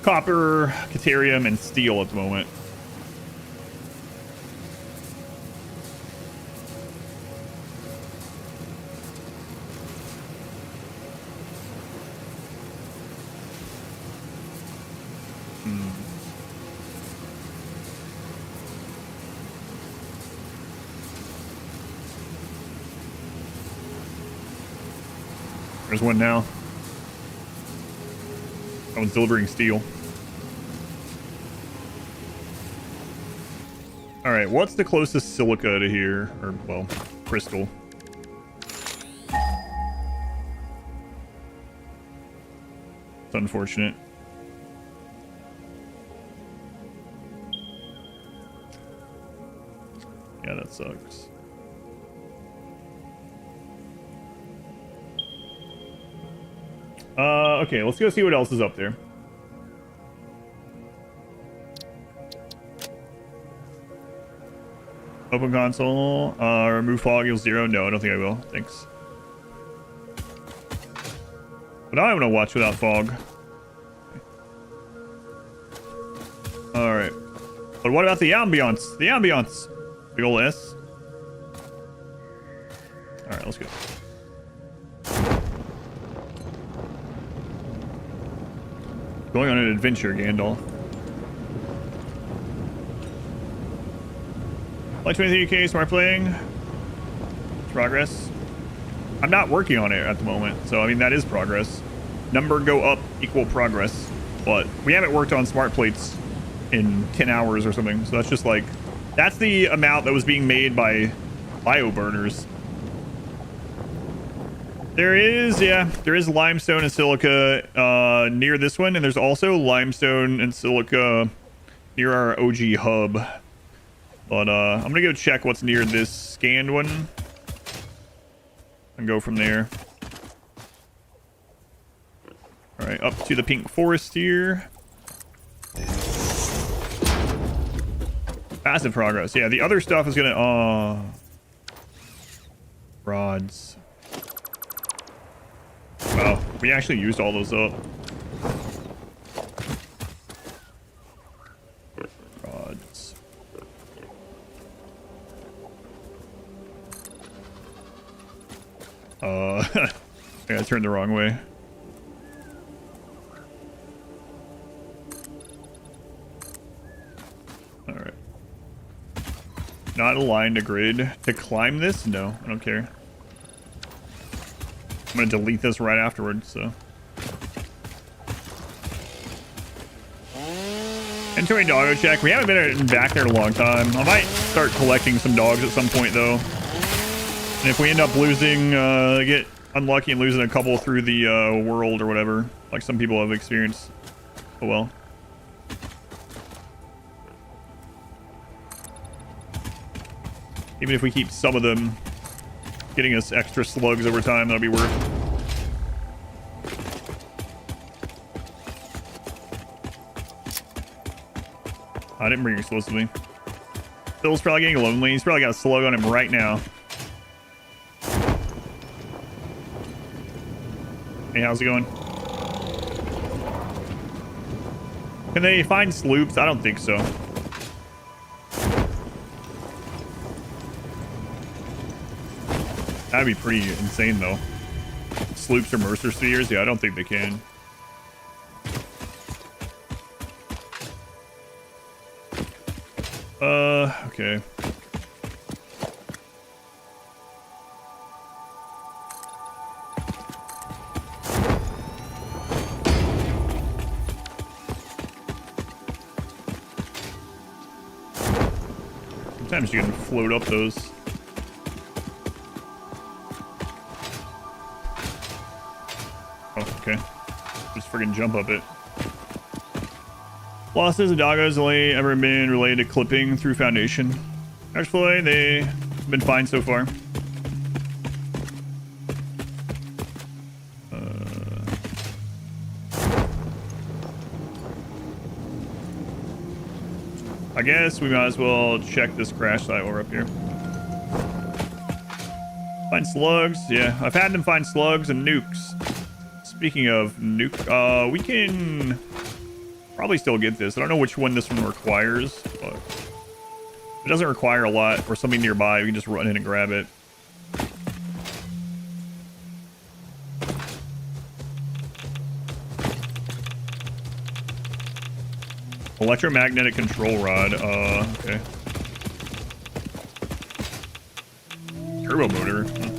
copper, caterium, and steel at the moment. There's one now. That one's delivering steel. Alright, what's the closest silica to here? Or, well, crystal. It's unfortunate. Yeah, that sucks. Okay, let's go see what else is up there. Open console. Remove fog equals 0. No, I don't think I will. Thanks. But I want to watch without fog. Alright. But what about the ambiance? The ambiance. Big ol' S. Alright, let's go. Going on an adventure, Gandalf. Like 23k, smart playing. Progress. I'm not working on it at the moment, so I mean that is progress. Number go up equal progress, but we haven't worked on smart plates in 10 hours or something, so that's just like, that's the amount that was being made by bio burners. There is limestone and silica near this one, and there's also limestone and silica near our OG hub. But I'm gonna go check what's near this scanned one and go from there. All right, up to the pink forest here. Massive progress. Yeah, the other stuff is gonna rods. Wow, we actually used all those up. Rods. Yeah, I turned the wrong way. All right. Not aligned to grid. To climb this? No, I don't care. I'm gonna delete this right afterwards, so. Entering doggo check. We haven't been back there in a long time. I might start collecting some dogs at some point, though. And if we end up losing, get unlucky and losing a couple through the world or whatever, like some people have experienced. Oh well. Even if we keep some of them getting us extra slugs over time, that'll be worth. I didn't bring explosively. Phil's probably getting lonely. He's probably got a slug on him right now. Hey, how's it going? Can they find sloops? I don't think so. That'd be pretty insane, though. Sloops or Mercer spheres? Yeah, I don't think they can. Okay. Sometimes you can float up those. Oh, okay. Just friggin' jump up it. Losses of doggos only ever been related to clipping through Foundation. Actually, they've been fine so far. I guess we might as well check this crash site while we're up here. Find slugs. Yeah, I've had them find slugs and nukes. Speaking of nuke, we can probably still get this. I don't know which one this one requires, but if it doesn't require a lot or something nearby, we can just run in and grab it. Electromagnetic control rod. Okay. Turbo motor. Huh.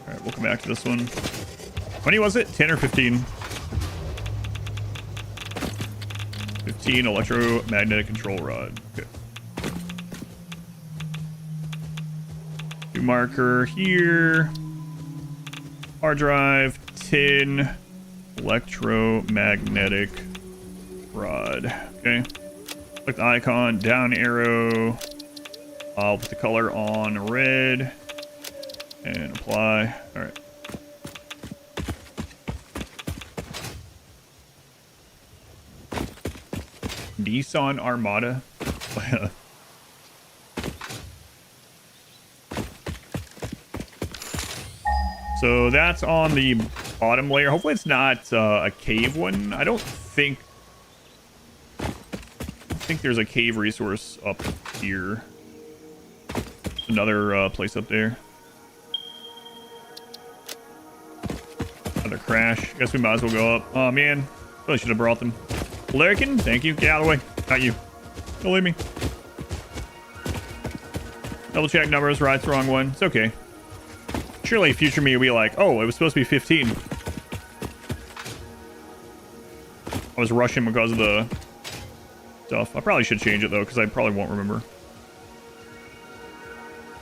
Alright, we'll come back to this one. How many was it? 10 or 15? 15 electromagnetic control rod. Okay. New marker here. Hard drive, tin, electromagnetic rod. Okay. Click the icon, down arrow. I'll put the color on red and apply. All right. Nissan Armada. So that's on the bottom layer. Hopefully it's not a cave one. I don't think there's a cave resource up here. Another place up there. Another crash. Guess we might as well go up. Oh man, really should have brought them. Larkin, thank you. Get out of the way. Not you. Don't leave me. Double check numbers. Right, the wrong one. It's okay. Surely future me will be like, oh, it was supposed to be 15. I was rushing because of the stuff. I probably should change it though, because I probably won't remember.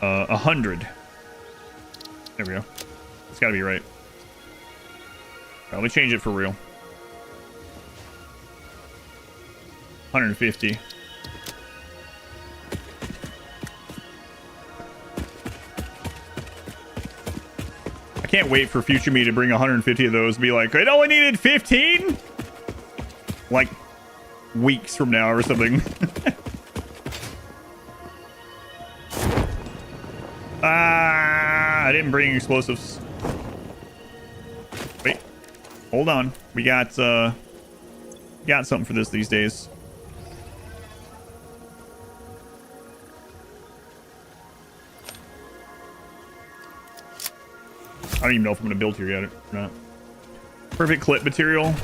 100. There we go. It's gotta be right. Let me change it for real. 150. I can't wait for future me to bring 150 of those and be like, it only needed 15? Like weeks from now or something. I didn't bring explosives. Wait, hold on. We got something for this these days. I don't even know if I'm gonna build here yet or not. Perfect clip material. I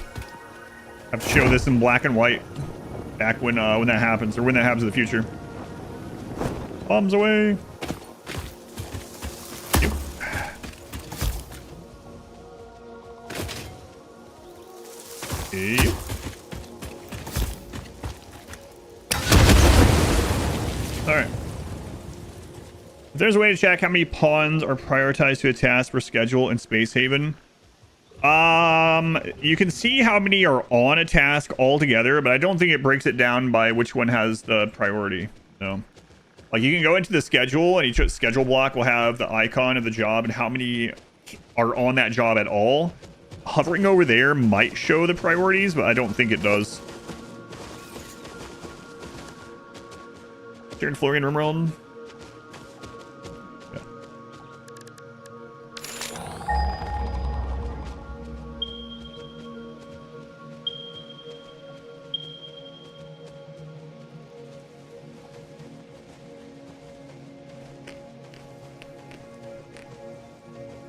have to show this in black and white back when that happens, or when that happens in the future. Bombs away. Yep. All right. If there's a way to check how many pawns are prioritized to a task per schedule in Space Haven, you can see how many are on a task altogether, but I don't think it breaks it down by which one has the priority. No, like you can go into the schedule, and each schedule block will have the icon of the job and how many are on that job at all. Hovering over there might show the priorities, but I don't think it does. Turn Florian Rimworld.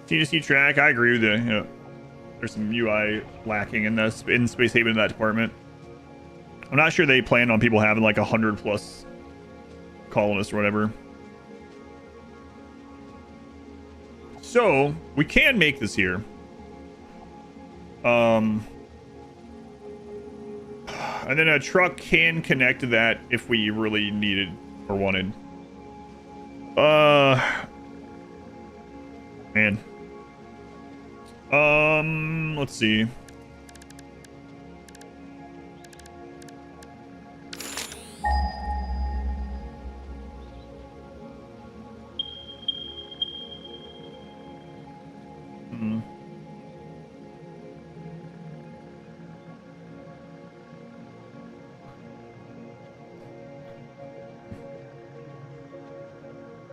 TDC track, I agree with you. You know, there's some UI lacking in Space Haven in that department. I'm not sure they plan on people having like 100 plus colonists or whatever. So we can make this here. And then a truck can connect to that if we really needed or wanted. Man. Let's see.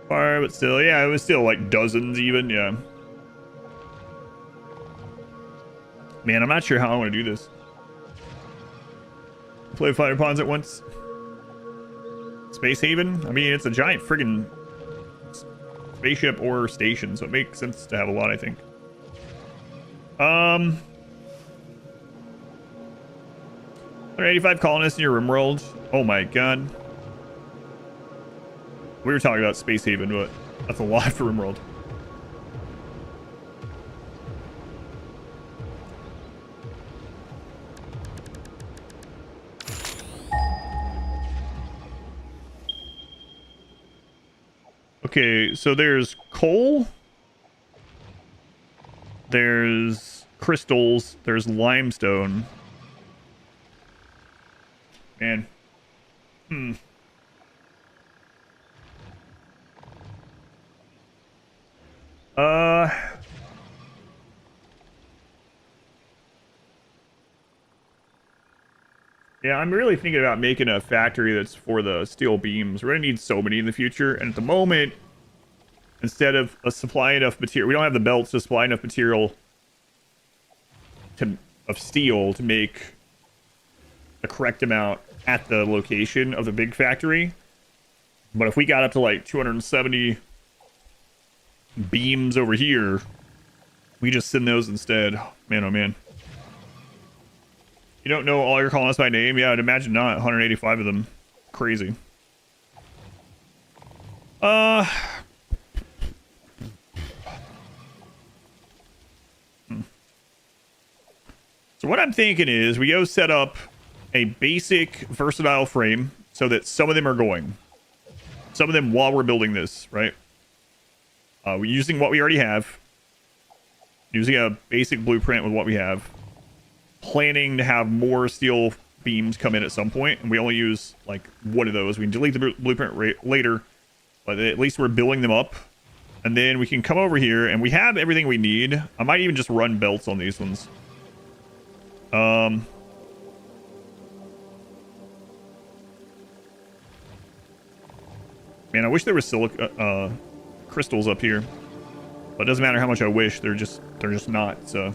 Far, but still, yeah, it was still like dozens even, yeah. Man, I'm not sure how I want to do this. Play fighter pawns at once. Space Haven? I mean, it's a giant friggin' spaceship or station, so it makes sense to have a lot, I think. 185 colonists in your RimWorld. Oh my god. We were talking about Space Haven, but that's a lot for RimWorld. Okay, so there's coal. There's crystals. There's limestone. Man. Uh... Yeah, I'm really thinking about making a factory that's for the steel beams. We're going to need so many in the future. And at the moment, instead of supply enough material, we don't have the belts to supply enough material of steel to make the correct amount at the location of the big factory. But if we got up to like 270 beams over here, we just send those instead. Man, oh man. You don't know all your colonists by name? Yeah, I'd imagine not. 185 of them. Crazy. So what I'm thinking is we go set up a basic versatile frame so that some of them are going. Some of them while we're building this, right? We're using what we already have. Using a basic blueprint with what we have. Planning to have more steel beams come in at some point, and we only use like one of those. We can delete the blueprint later, but at least we're building them up, and then we can come over here and we have everything we need. I might even just run belts on these ones. Man, I wish there was silica crystals up here, but it doesn't matter how much I wish. They're just not. So.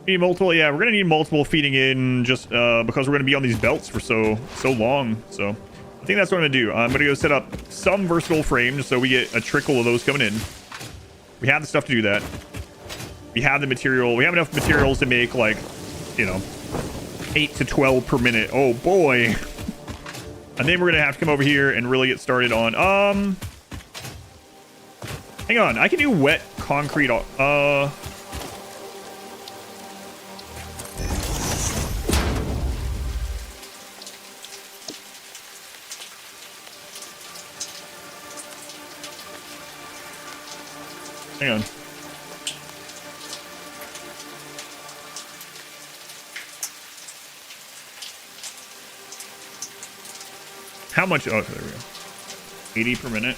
Need multiple, yeah, we're gonna need multiple feeding in just because we're gonna be on these belts for so long. So I think that's what I'm gonna do. I'm gonna go set up some versatile frames so we get a trickle of those coming in. We have the stuff to do that. We have the material. We have enough materials to make like, you know, 8 to 12 per minute. Oh boy. And then we're gonna have to come over here and really get started on hang on, I can do wet concrete. Hang on. How much? Oh, there we go. 80 per minute.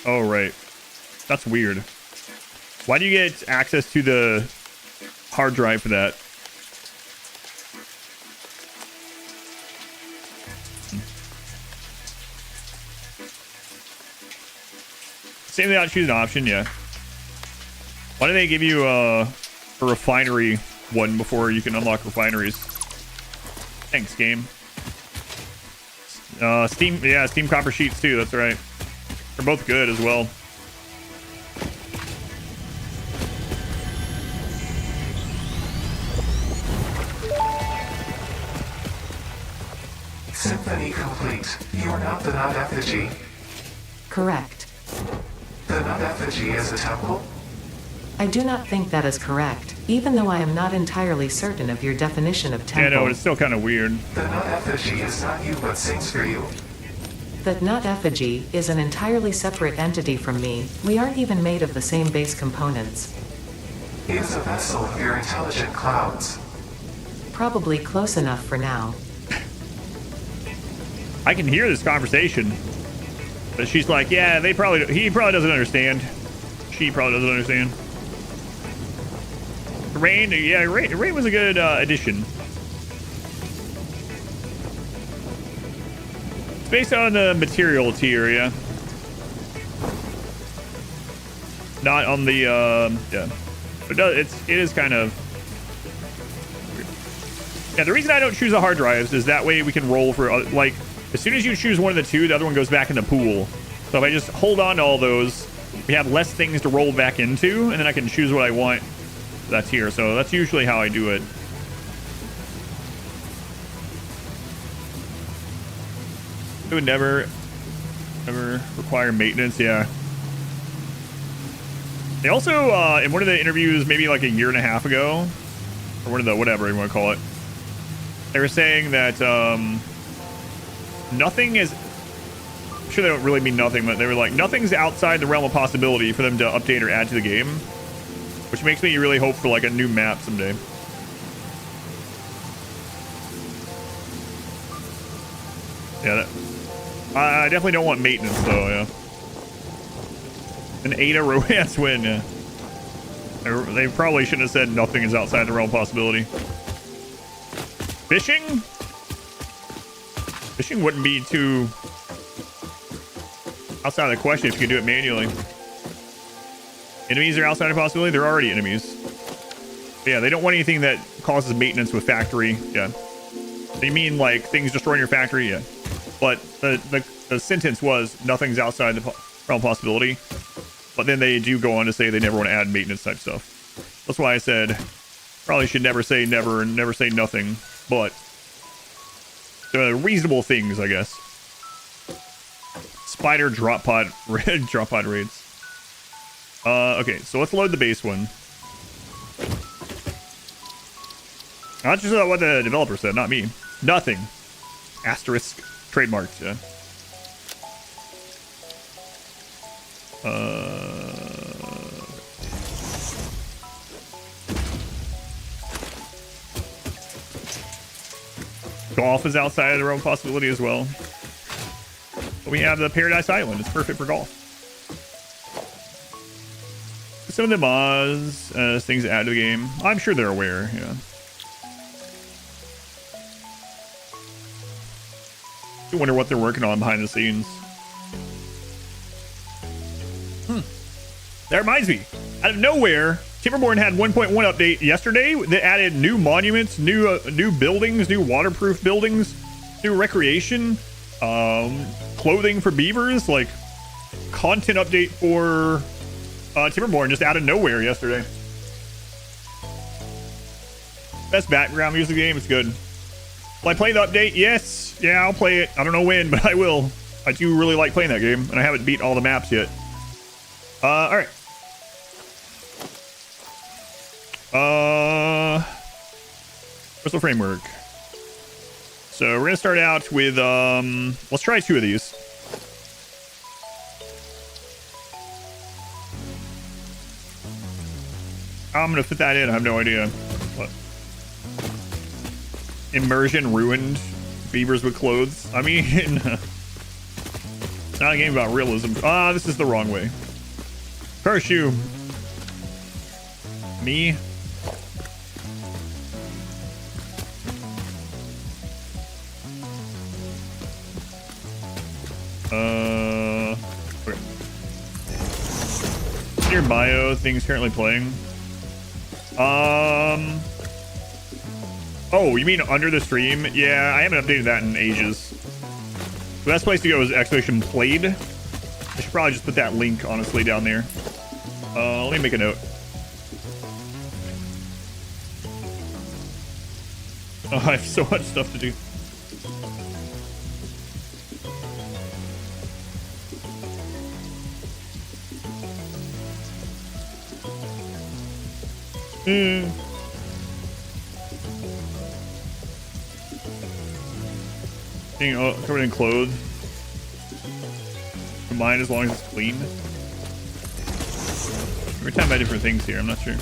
Oh, right. That's weird. Why do you get access to the hard drive for that? Same without choosing an option, yeah. Why do they give you a refinery one before you can unlock refineries? Thanks, game. Steam, yeah, Steam copper sheets too, that's right. They're both good as well. Symphony complete. You are not the nut effigy. Correct. The nut effigy is a temple? I do not think that is correct, even though I am not entirely certain of your definition of temple. Yeah, no, it's still kind of weird. The nut effigy is not you, but sings for you. That nut effigy is an entirely separate entity from me. We aren't even made of the same base components. It is a vessel of your intelligent clouds. Probably close enough for now. I can hear this conversation. But she's like, yeah, he probably doesn't understand. She probably doesn't understand. Rain, yeah, Rain was a good addition. It's based on the material tier, yeah. Not on the, yeah. But it is kind of... Yeah, the reason I don't choose the hard drives is that way we can roll for, like, as soon as you choose one of the two, the other one goes back in the pool. So if I just hold on to all those, we have less things to roll back into, and then I can choose what I want that's here. So that's usually how I do it. It would never require maintenance, yeah. They also, in one of the interviews, maybe like a year and a half ago, or one of the, whatever you want to call it, They were saying that nothing is. I'm sure they don't really mean nothing, but they were like, nothing's outside the realm of possibility for them to update or add to the game, which makes me really hope for like a new map someday. Yeah, I definitely don't want maintenance though. Yeah, an Ada romance win. Yeah, they probably shouldn't have said nothing is outside the realm of possibility. Fishing wouldn't be too outside of the question if you could do it manually. Enemies are outside of possibility. They're already enemies. But yeah, they don't want anything that causes maintenance with factory. Yeah, they mean like things destroying your factory. Yeah. But the sentence was nothing's outside the realm of possibility. But then they do go on to say they never want to add maintenance type stuff. That's why I said probably should never say never and never say nothing. But reasonable things, I guess. Spider drop pod raids. Okay, so let's load the base one. That's just what the developer said, not me. Nothing. Asterisk. Trademarked, yeah. Golf is outside of the realm of possibility as well. But we have the Paradise Island. It's perfect for golf. Some of the mods, things to add to the game. I'm sure they're aware, yeah. I wonder what they're working on behind the scenes. That reminds me, out of nowhere, Timberborn had 1.1 update yesterday that added new monuments, new buildings, new waterproof buildings, new recreation, clothing for beavers, like content update for Timberborn just out of nowhere yesterday. Best background music game. It's good. Will I play the update? Yes. Yeah, I'll play it. I don't know when, but I will. I do really like playing that game, and I haven't beat all the maps yet. All right. Crystal framework. So we're gonna start out with let's try 2 of these. How I'm gonna fit that in, I have no idea. What? Immersion ruined beavers with clothes. I mean, it's not a game about realism. Ah, this is the wrong way. Curse you. Me. Okay. Your bio things currently playing. Oh, you mean under the stream? Yeah, I haven't updated that in ages. The best place to go is exclamation played. I should probably just put that link, honestly, down there. Let me make a note. Oh, I have so much stuff to do. Being covered in clothes. Combined as long as it's clean. We're talking about different things here, I'm not sure.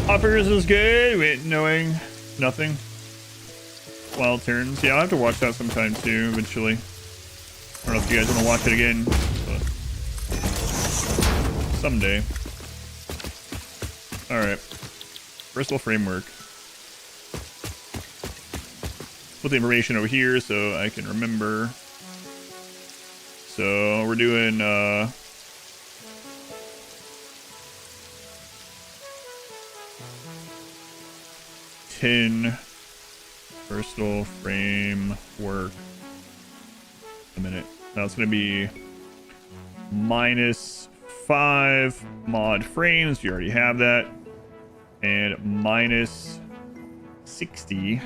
Hoppers is good. Wait, knowing nothing. Wild turns. Yeah, I'll have to watch that sometime too, eventually. I don't know if you guys want to watch it again, but someday. Alright. Bristol framework. Put the information over here so I can remember. So we're doing 10 Bristol framework a minute. Now it's going to be -5 mod frames. You already have that. And -60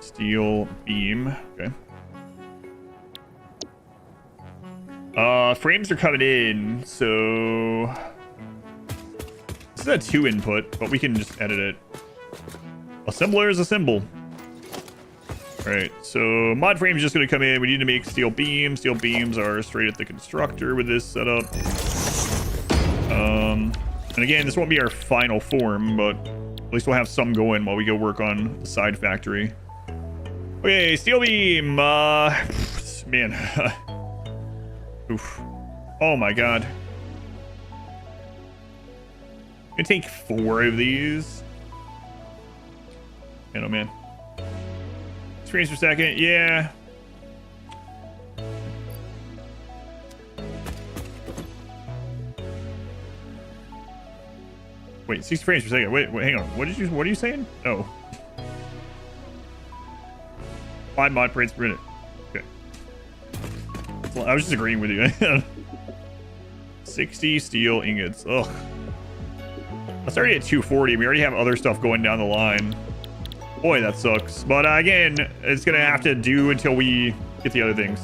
steel beam. Okay. Frames are coming in, so this is a 2 input, but we can just edit it. Assembler is assemble. All right, so mod frame is just going to come in. We need to make steel beams. Steel beams are straight at the constructor with this setup. And again, this won't be our final form, but at least we'll have some going while we go work on the side factory. Okay, steel beam. Man. Oof. Oh my god. Gonna take 4 of these. Man, oh man. Frames per second, yeah. Wait, 60 frames per second. Wait, hang on. What are you saying? Oh. 5 mod frames per minute. Okay. I was just agreeing with you. 60 steel ingots. Ugh. That's already at 240. We already have other stuff going down the line. Boy, that sucks. But again, it's gonna have to do until we get the other things.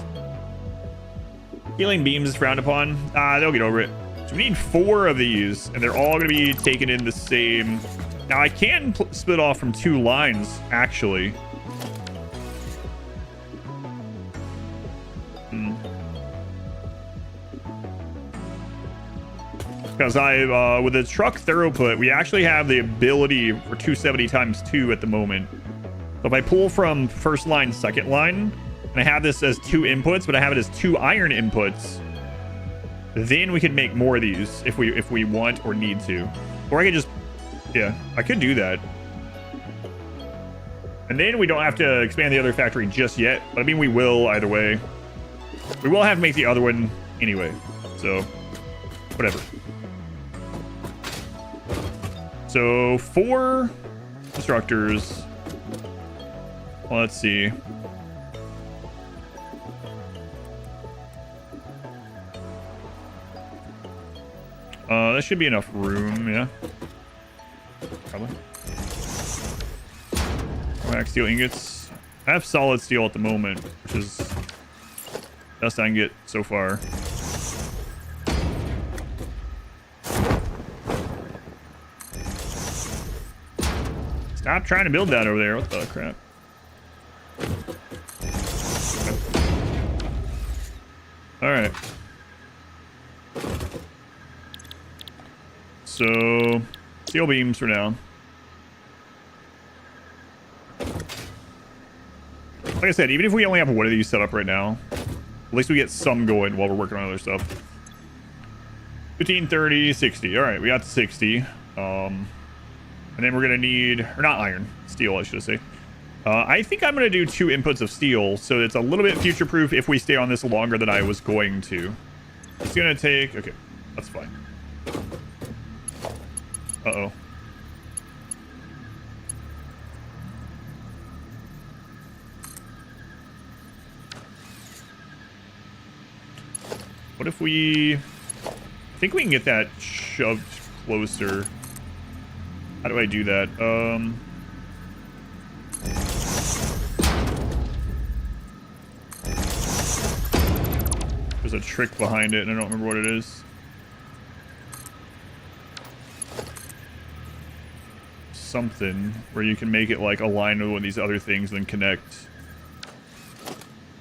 Healing beams is frowned upon. They'll get over it. So we need 4 of these, and they're all gonna be taken in the same. Now I can split off from 2 lines, actually. Because with the truck throughput, we actually have the ability for 270 times 2 at the moment. So if I pull from first line, second line, and I have this as 2 inputs, but I have it as 2 iron inputs, then we can make more of these if we want or need to. Or I could just, yeah, I could do that. And then we don't have to expand the other factory just yet. But I mean, we will either way. We will have to make the other one anyway. So, whatever. So 4 constructors. Well, let's see. That should be enough room, yeah. Probably. Max steel ingots. I have solid steel at the moment, which is best I can get so far. Stop trying to build that over there. What the crap? All right. So, steel beams for now. Like I said, even if we only have one of these set up right now, at least we get some going while we're working on other stuff. 15, 30, 60. All right, we got to 60. And then we're going to need, or not iron, steel, I should say. I think I'm going to do 2 inputs of steel, so it's a little bit future-proof if we stay on this longer than I was going to. It's going to take, okay, that's fine. Uh-oh. What if we... I think we can get that shoved closer. How do I do that? There's a trick behind it, and I don't remember what it is. Something where you can make it like align with one of these other things and then connect.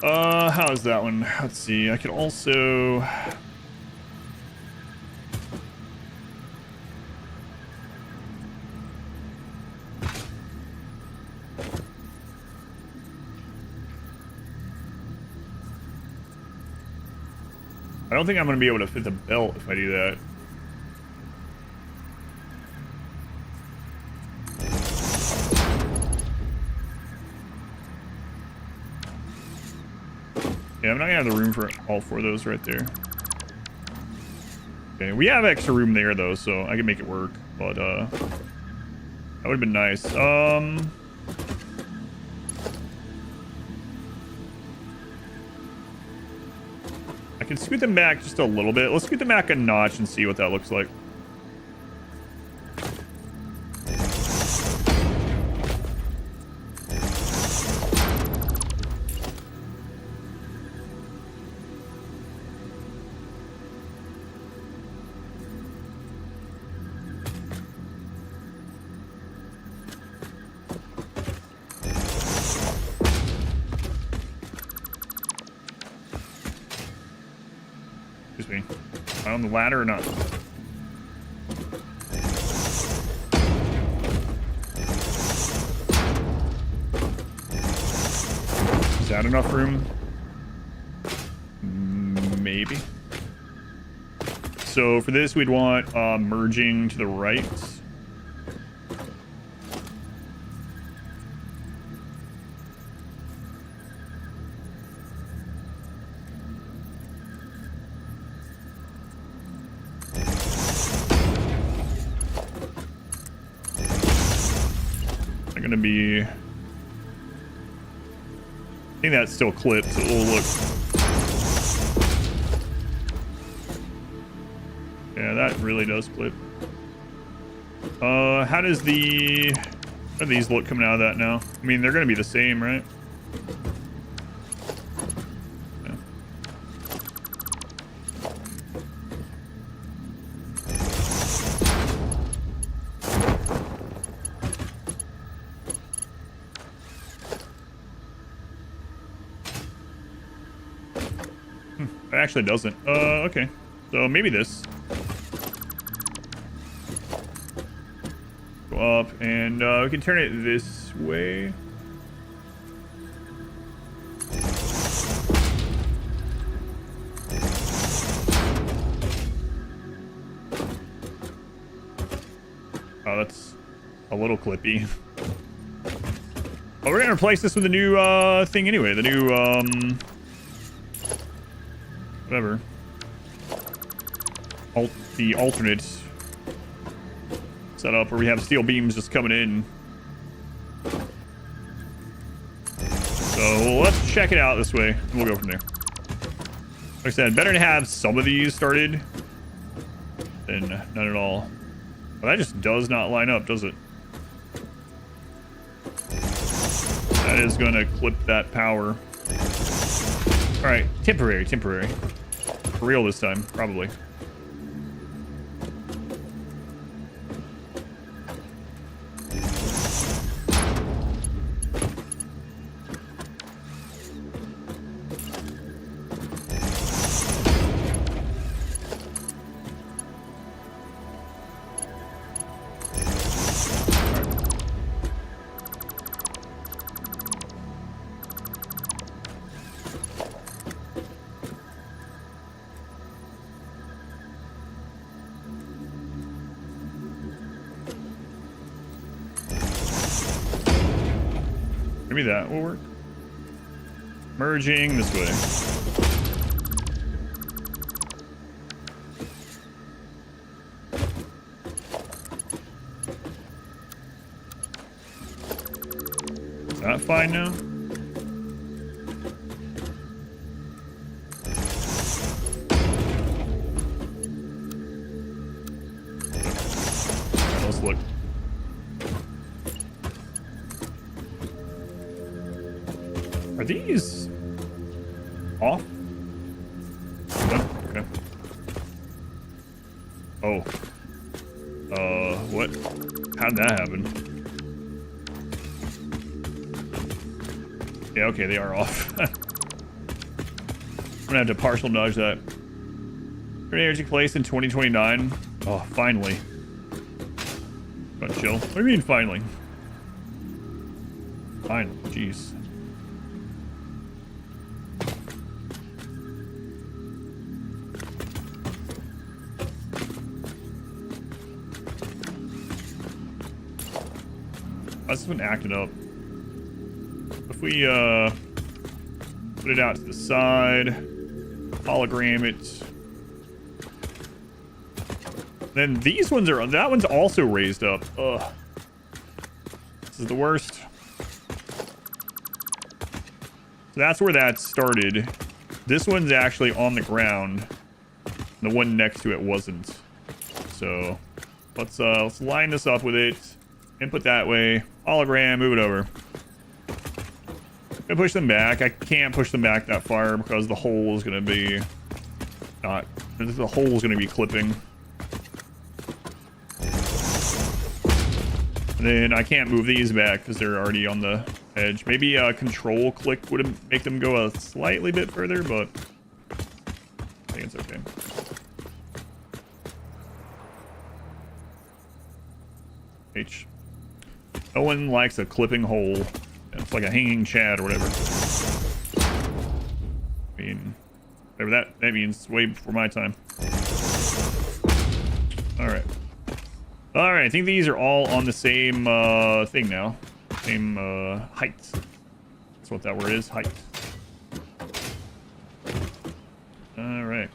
How is that one? Let's see. I could also... I don't think I'm going to be able to fit the belt if I do that. Yeah, I'm not going to have the room for all 4 of those right there. Okay, we have extra room there, though, so I can make it work. But, that would have been nice. I can scoot them back just a little bit. Let's scoot them back a notch and see what that looks like. Excuse me. Am I on the ladder or not? Is that enough room? Maybe. So for this, we'd want merging to the right. Gonna be, I think that's still clipped, so we'll look. Yeah, that really does clip. How do these look coming out of that now? I mean, they're gonna be the same, right? Yeah. It actually doesn't. Okay. So maybe this. Go up, and we can turn it this way. Oh, that's a little clippy. Oh, we're gonna replace this with a new thing anyway. The new whatever. The alternate setup where we have steel beams just coming in. So let's check it out this way, and we'll go from there. Like I said, better to have some of these started than none at all. But that just does not line up, does it? That is going to clip that power. All right, temporary. For real this time, probably. Maybe that will work. Merging this way. Is that fine now? Alright, let's look. Are these off? No? Okay. Oh. What? How'd that happen? Yeah, okay, they are off. I'm gonna have to partial nudge that. Energy placed in 2029. Oh, finally. But chill. What do you mean, finally? Finally, jeez. This has been acted up. If we put it out to the side, hologram it, then these ones are, that one's also raised up. Ugh. This is the worst. So that's where that started. This one's actually on the ground. The one next to it wasn't. So let's line this up with it. Input that way. Hologram, move it over. Gonna push them back. I can't push them back that far because the hole is gonna be not. The hole is gonna be clipping. And then I can't move these back because they're already on the edge. Maybe a control click would make them go a slightly bit further, but I think it's okay. H. No one likes a clipping hole. It's like a hanging chad or whatever. I mean, whatever that means. Way before my time. Alright. Alright, I think these are all on the same thing now. Same height. That's what that word is, height. Alright.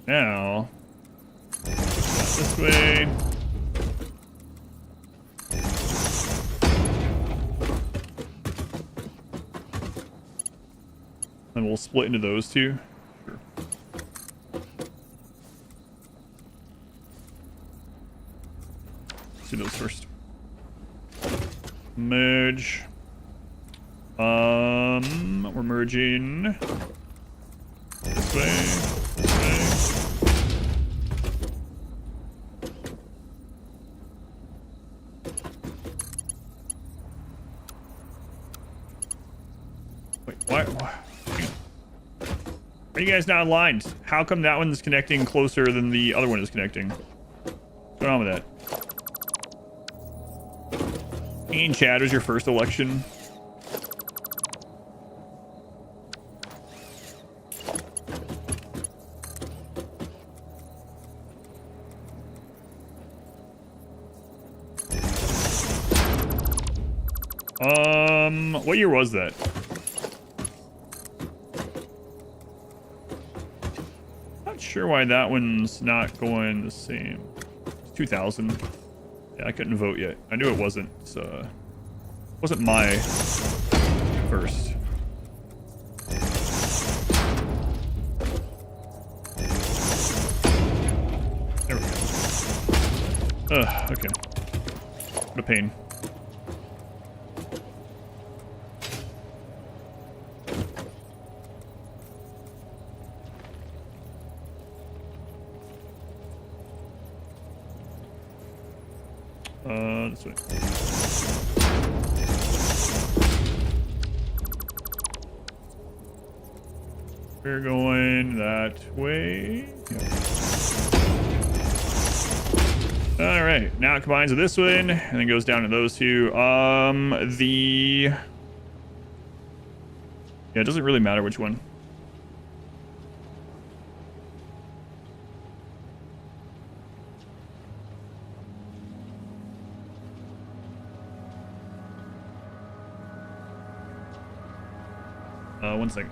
Now, this way. And we'll split into those two. Sure. Let's do those first. Merge. We're merging this way. Wait, why? Are you guys not aligned? How come that one's connecting closer than the other one is connecting? What's going on with that? Ian Chad was your first election. What year was that? Not sure why that one's not going the same. It's 2000. Yeah, I couldn't vote yet. I knew it wasn't my first. There we go. Ugh, okay. What a pain. This way. We're going that way. Yep. All right, now it combines with this one, and then goes down to those two. Yeah, it doesn't really matter which one. One second.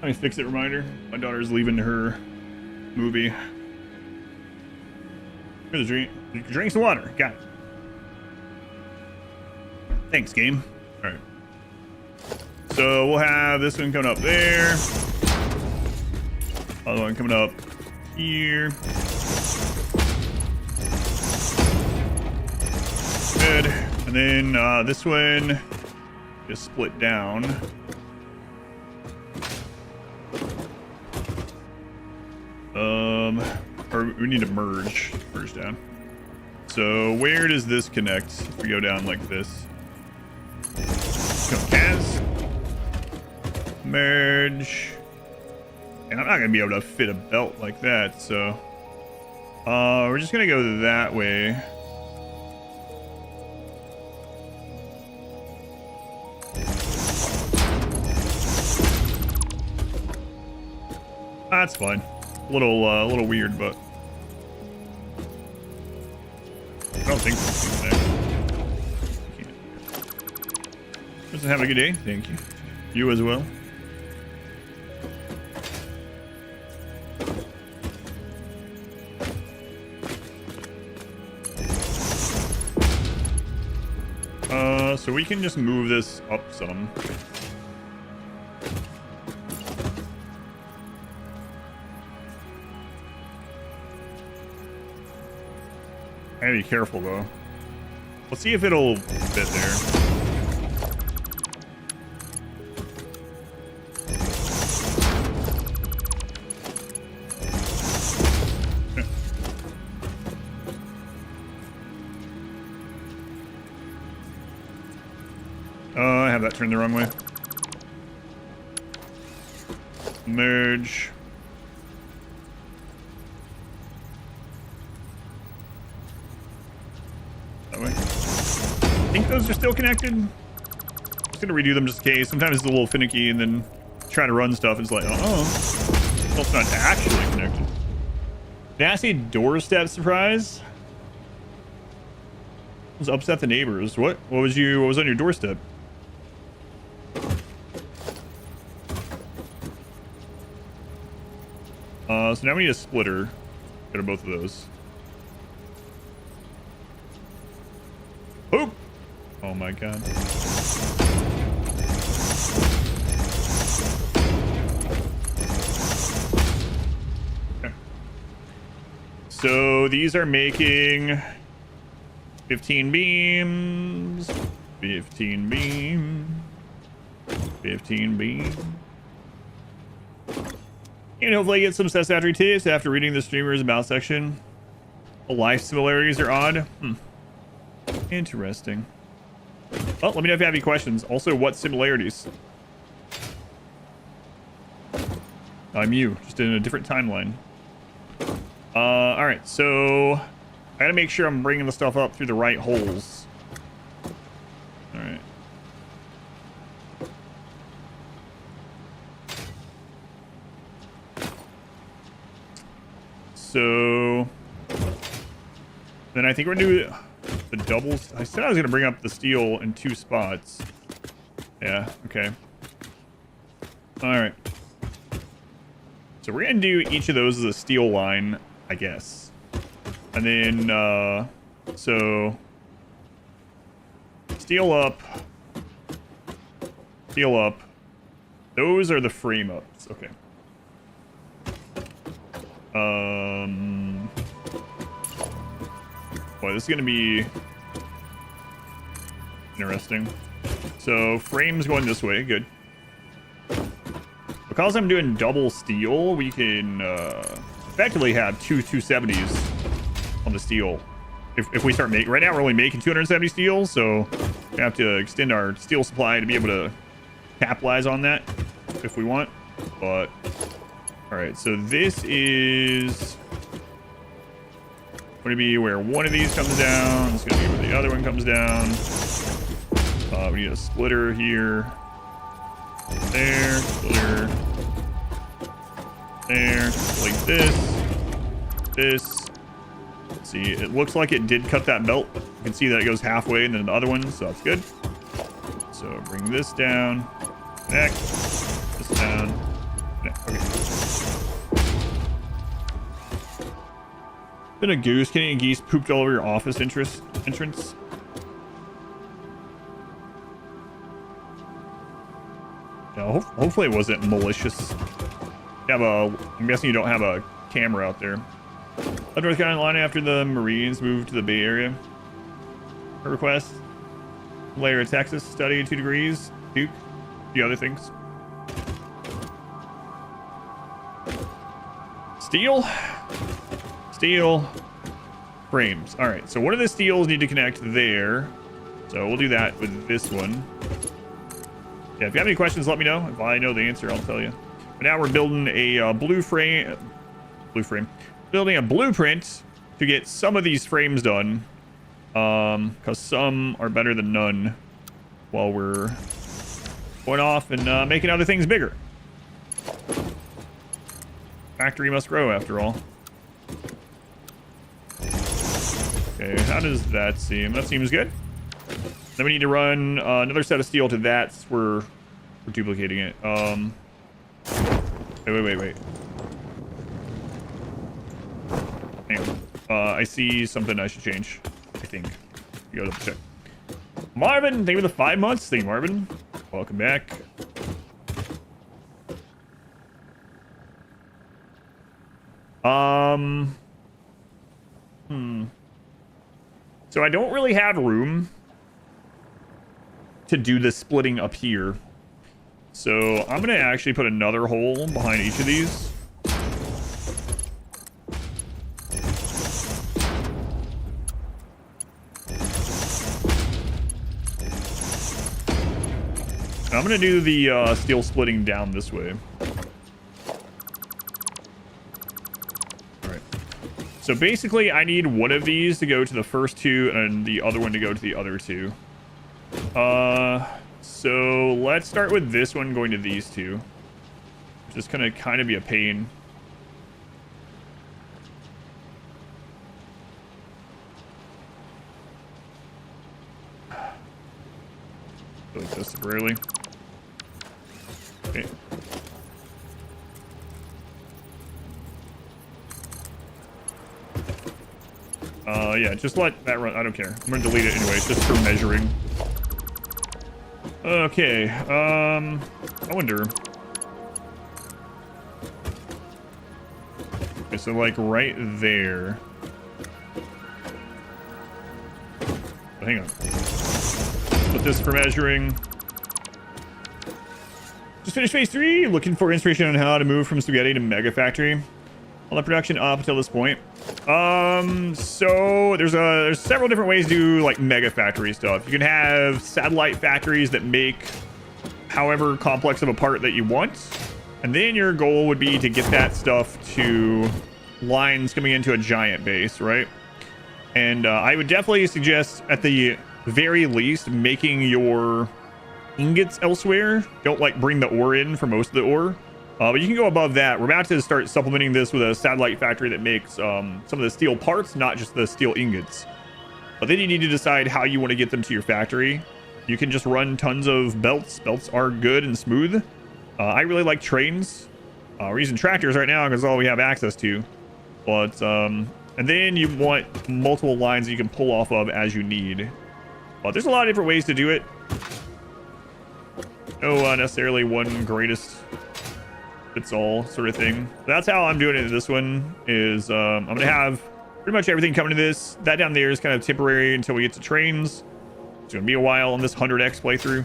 My fix-it reminder. My daughter's leaving her movie. Here's a drink. Drink some water. Got it. Thanks, game. All right. So we'll have this one coming up there. Other one coming up here. Good. And then this one is split down. Or we need to merge down. So where does this connect? If we go down like this. Go Kaz. Merge. And I'm not gonna be able to fit a belt like that, so we're just gonna go that way. That's fine. A little weird, but I don't think so. Listen, have a good day. Thank you. You as well. So we can just move this up some. I gotta be careful though. Let's see if it'll fit there. I have that turned the wrong way. Merge. That way. I think those are still connected. I'm just gonna redo them just in case. Sometimes it's a little finicky and then try to run stuff. It's like, well, it's not actually connected. Nasty doorstep surprise. Let's upset the neighbors. What was on your doorstep? So now we need a splitter. Go to both of those. Oop! Oh my god. Okay. So these are making 15 beams. 15 beam. 15 beam. And hopefully I get some Satisfactory tips after reading the streamer's about section. The life similarities are odd. Interesting. Well, let me know if you have any questions. Also, what similarities? I'm you, just in a different timeline. Alright, so I gotta make sure I'm bringing the stuff up through the right holes. Alright. So then I think we're gonna do the doubles. I said I was gonna bring up the steel in 2 spots. Yeah, okay. Alright. So we're gonna do each of those as a steel line, I guess. And then so steel up. Steel up. Those are the frame ups, okay. Boy, this is gonna be interesting. So frames going this way, good. Because I'm doing double steel, we can effectively have 2 270s on the steel. If we start making, right now we're only making 270 steel, so we have to extend our steel supply to be able to capitalize on that if we want. But all right, so this is going to be where one of these comes down. It's going to be where the other one comes down. We need a splitter here. There, splitter. There, like this. This. Let's see, it looks like it did cut that belt. You can see that it goes halfway and then the other one, so that's good. So bring this down. Connect. This down. Been a goose. Canadian geese pooped all over your office entrance. Yeah, hopefully it wasn't malicious. I'm guessing you don't have a camera out there. Up North Carolina after the Marines moved to the Bay Area. Her request. Layer of Texas. Study 2 degrees. Duke. The other things. Steel. Steel. Frames. All right. So one of the steels need to connect there. So we'll do that with this one. Yeah, if you have any questions, let me know. If I know the answer, I'll tell you. But now we're building a building a blueprint to get some of these frames done. Because some are better than none while we're going off and making other things bigger. Factory must grow, after all. Okay, how does that seem? That seems good. Then we need to run another set of steel to that. We're duplicating it. Wait. Hang on. I see something I should change. I think. You gotta check. Marvin, thank you for the 5 months. Thank you, Marvin. Welcome back. So I don't really have room to do the splitting up here. So I'm gonna actually put another hole behind each of these. And I'm gonna do the steel splitting down this way. Alright. So basically I need one of these to go to the first two and the other one to go to the other two. So let's start with this one going to these two. Just gonna kind of be a pain. Like this temporarily. Okay. Yeah, just let that run. I don't care. I'm gonna delete it anyways, just for measuring. Okay, I wonder. Okay, so like right there. Hang on. Put this for measuring. Just finished phase 3. Looking for inspiration on how to move from spaghetti to mega factory. All the production up until this point. So there's several different ways to do like mega factory stuff. You can have satellite factories that make however complex of a part that you want, and then your goal would be to get that stuff to lines coming into a giant base, right? And I would definitely suggest at the very least making your ingots elsewhere. Don't like bring the ore in for most of the ore. But you can go above that. We're about to start supplementing this with a satellite factory that makes some of the steel parts, not just the steel ingots. But then you need to decide how you want to get them to your factory. You can just run tons of belts. Belts are good and smooth. I really like trains. We're using tractors right now because all we have access to. But and then you want multiple lines that you can pull off of as you need. But there's a lot of different ways to do it. No necessarily one greatest fits all sort of thing. That's how I'm doing it in this one. Is I'm gonna have pretty much everything coming to this. That down there is kind of temporary until we get to trains. It's gonna be a while on this 100x playthrough.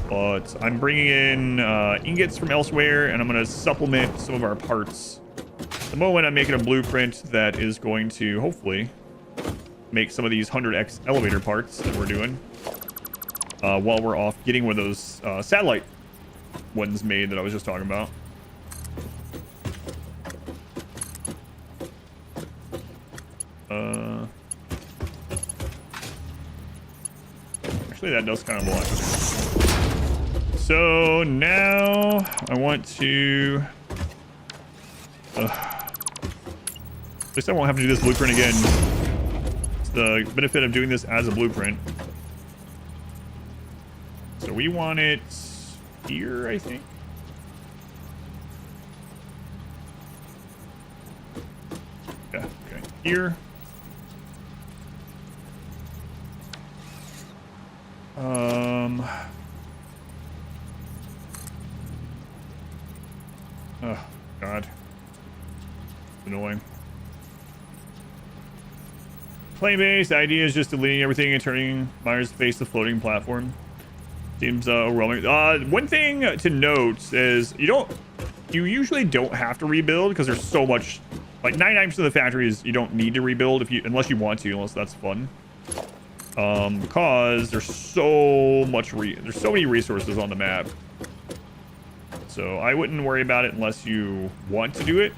But I'm bringing in ingots from elsewhere, and I'm gonna supplement some of our parts. At the moment, I'm making a blueprint that is going to hopefully make some of these 100x elevator parts that we're doing while we're off getting one of those satellite ones made that I was just talking about. Actually, that does kind of block. So now I want to. At least I won't have to do this blueprint again. It's the benefit of doing this as a blueprint. So we want it here, I think. Yeah, okay. here. Oh God, annoying. Plane base. The idea is just deleting everything and turning Myers to face the floating platform. Seems overwhelming. One thing to note is you usually don't have to rebuild because there's so much. Like 99% of the factories you don't need to rebuild unless you want to, unless that's fun. Because there's so many resources on the map. So I wouldn't worry about it unless you want to do it.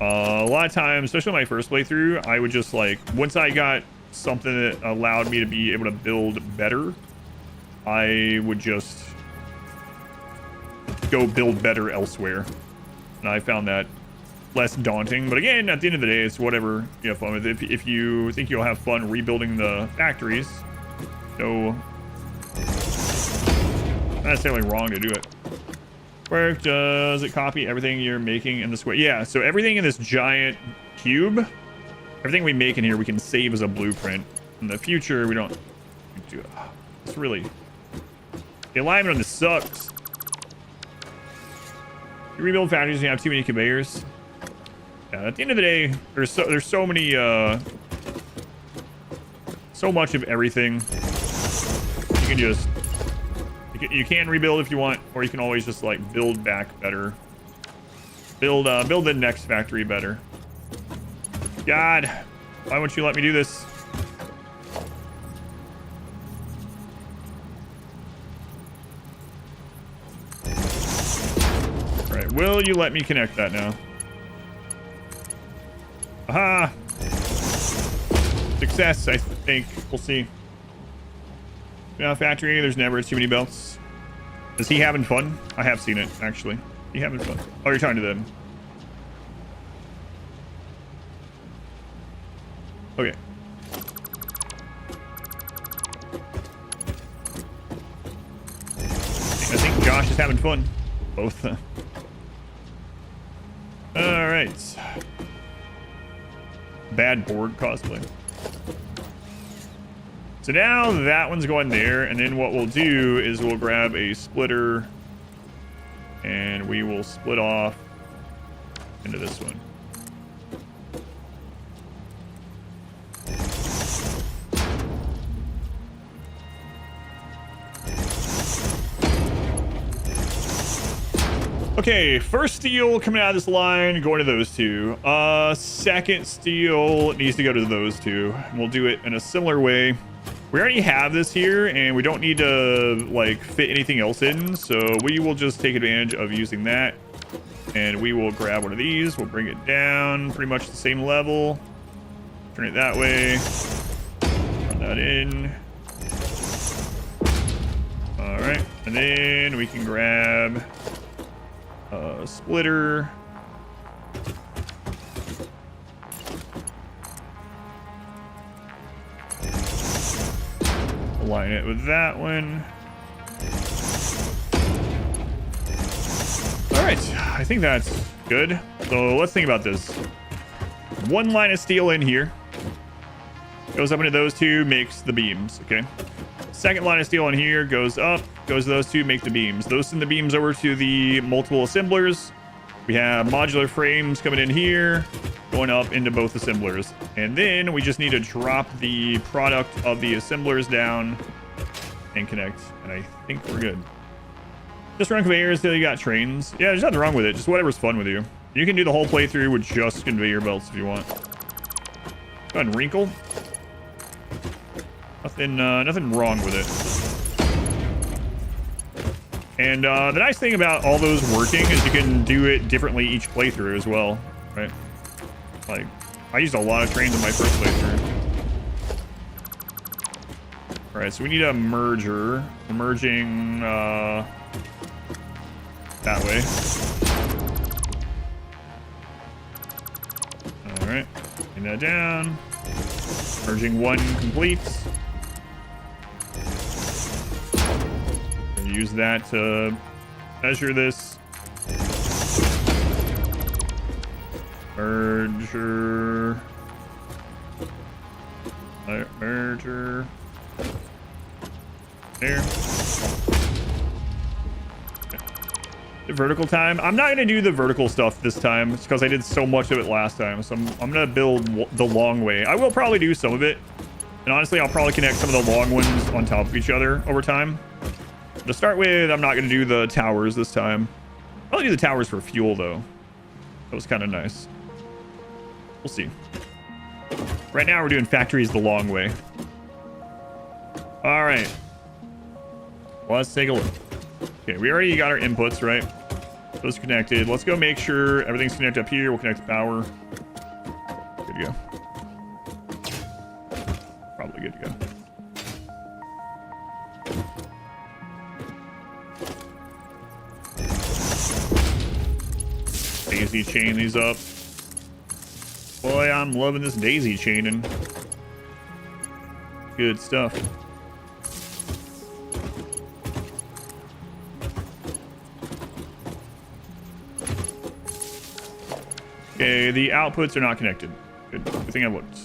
A lot of times, especially my first playthrough, I would just like, once I got something that allowed me to be able to build better, I would just go build better elsewhere. And I found that less daunting. But again, at the end of the day, it's whatever you have fun with. If you think you'll have fun rebuilding the factories, no, not necessarily wrong to do it. Where does it copy everything you're making in this way? Yeah, so everything in this giant cube, everything we make in here, we can save as a blueprint. In the future, we don't do it. It's really, the alignment on this sucks. You rebuild factories and you have too many conveyors. Yeah, at the end of the day, there's so many so much of everything. You can just you can rebuild if you want, or you can always just like build back better. Build the next factory better. God, why won't you let me do this? All right, will you let me connect that now? Aha! Success, I think. We'll see. Yeah, factory, there's never too many belts. Is he having fun? I have seen it, actually. He having fun. Oh, you're talking to them. Okay. I think Josh is having fun. Both. Alright. Bad board cosplay. So now that one's going there, and then what we'll do is we'll grab a splitter and we will split off into this one. Okay, first steel coming out of this line, going to those two. Second steel needs to go to those two. We'll do it in a similar way. We already have this here, and we don't need to like fit anything else in, so we will just take advantage of using that. And we will grab one of these. We'll bring it down pretty much the same level. Turn it that way. Run that in. All right, and then we can grab a splitter. Align it with that one. All right, I think that's good. So let's think about this. One line of steel in here goes up into those two, makes the beams. Okay. Second line of steel in here goes up, goes to those two, make the beams. Those send the beams over to the multiple assemblers. We have modular frames coming in here, going up into both assemblers. And then we just need to drop the product of the assemblers down and connect. And I think we're good. Just run conveyors till you got trains. Yeah, there's nothing wrong with it. Just whatever's fun with you. You can do the whole playthrough with just conveyor belts if you want. Go ahead and wrinkle. Nothing wrong with it. And the nice thing about all those working is you can do it differently each playthrough as well, right? Like, I used a lot of trains in my first playthrough. All right, so we need a merger. We're merging that way. All right, bring that down. Merging one complete. Use that to measure this. Merger. Merger. There. The vertical time. I'm not going to do the vertical stuff this time. It's because I did so much of it last time. So I'm going to build the long way. I will probably do some of it. And honestly, I'll probably connect some of the long ones on top of each other over time. To start with, I'm not going to do the towers this time. I'll do the towers for fuel, though. That was kind of nice. We'll see. Right now, we're doing factories the long way. All right. Let's take a look. Okay, we already got our inputs, right? Those connected. Let's go make sure everything's connected up here. We'll connect the power. Good to go. Probably good to go. Daisy chain these up. Boy, I'm loving this daisy chaining. Good stuff. Okay, the outputs are not connected. Good thing I looked.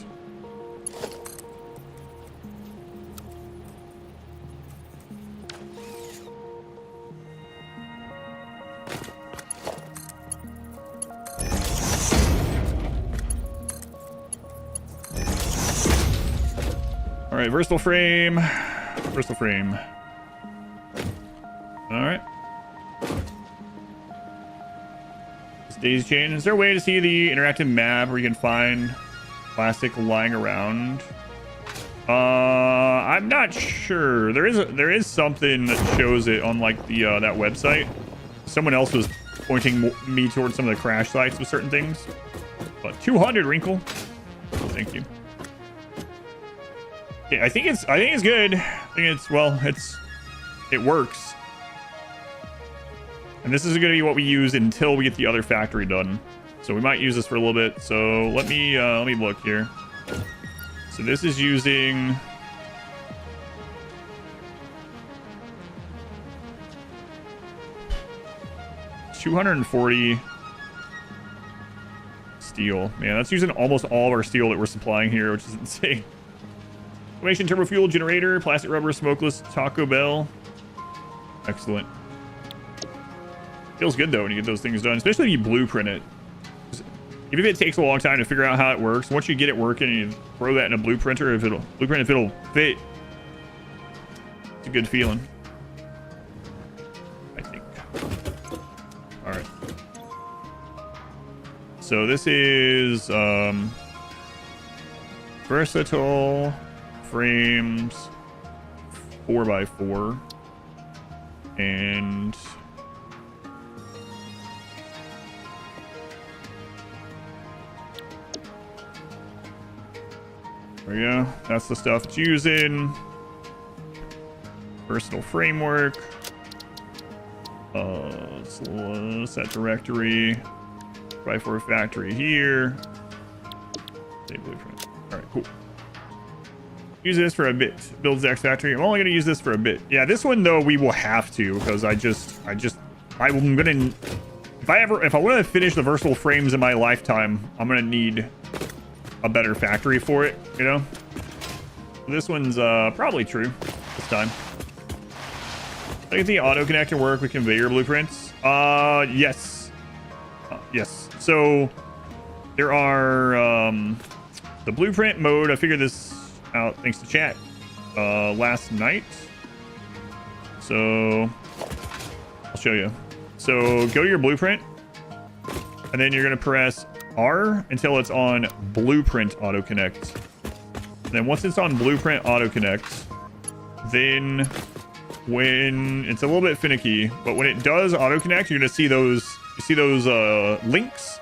All right, versatile frame. Versatile frame. All right. Daisy chain. Is there a way to see the interactive map where you can find plastic lying around? I'm not sure. There is something that shows it on like the that website. Someone else was pointing me towards some of the crash sites with certain things. But 200 wrinkle. Thank you. Yeah, I think it's good. I think it works. And this is going to be what we use until we get the other factory done. So we might use this for a little bit. So let me look here. So this is using $240 steel. Man, that's using almost all of our steel that we're supplying here, which is insane. Automation turbo fuel generator, plastic rubber, smokeless, Taco Bell. Excellent. Feels good though when you get those things done, especially when you blueprint it. Even if it takes a long time to figure out how it works, once you get it working and you throw that in a blueprinter, if it'll fit, it's a good feeling, I think. All right. So this is versatile frames 4x4 and there we go. That's the stuff it's using. Versatile framework. Set directory. Try for a factory here. Save blueprint. All right, cool. Use this for a bit. Builds X factory. I'm only going to use this for a bit. Yeah, this one though we will have to because I'm gonna. If I want to finish the versatile frames in my lifetime, I'm gonna need a better factory for it, you know. This one's probably true this time. I think the auto connector work with conveyor blueprints. Yes. Yes. So there are the blueprint mode. I figured this out thanks to chat last night. So I'll show you. So go to your blueprint and then you're gonna press R until it's on blueprint auto connect. And then once it's on blueprint auto connect, then when it's a little bit finicky, but when it does auto connect, you're gonna see those links.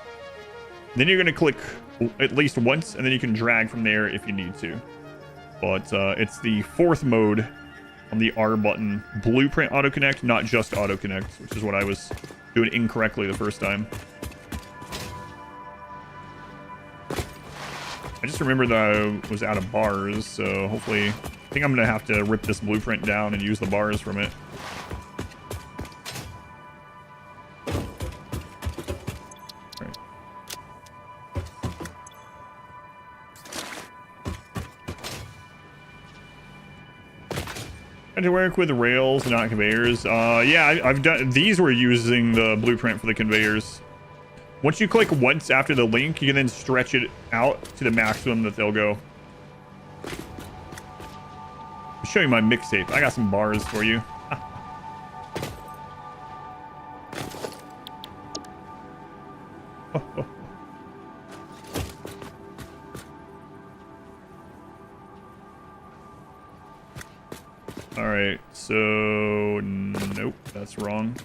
Then you're gonna click at least once, and then you can drag from there if you need to. But it's the fourth mode on the R button, blueprint auto connect, not just auto connect, which is what I was doing incorrectly the first time. I just remember that I was out of bars, so hopefully, I think I'm gonna have to rip this blueprint down and use the bars from it. Right. And to work with rails, not conveyors. Yeah, I've done. These were using the blueprint for the conveyors. Once you click once after the link, you can then stretch it out to the maximum that they'll go. I'll show you my mixtape. I got some bars for you. All right, so nope, that's wrong.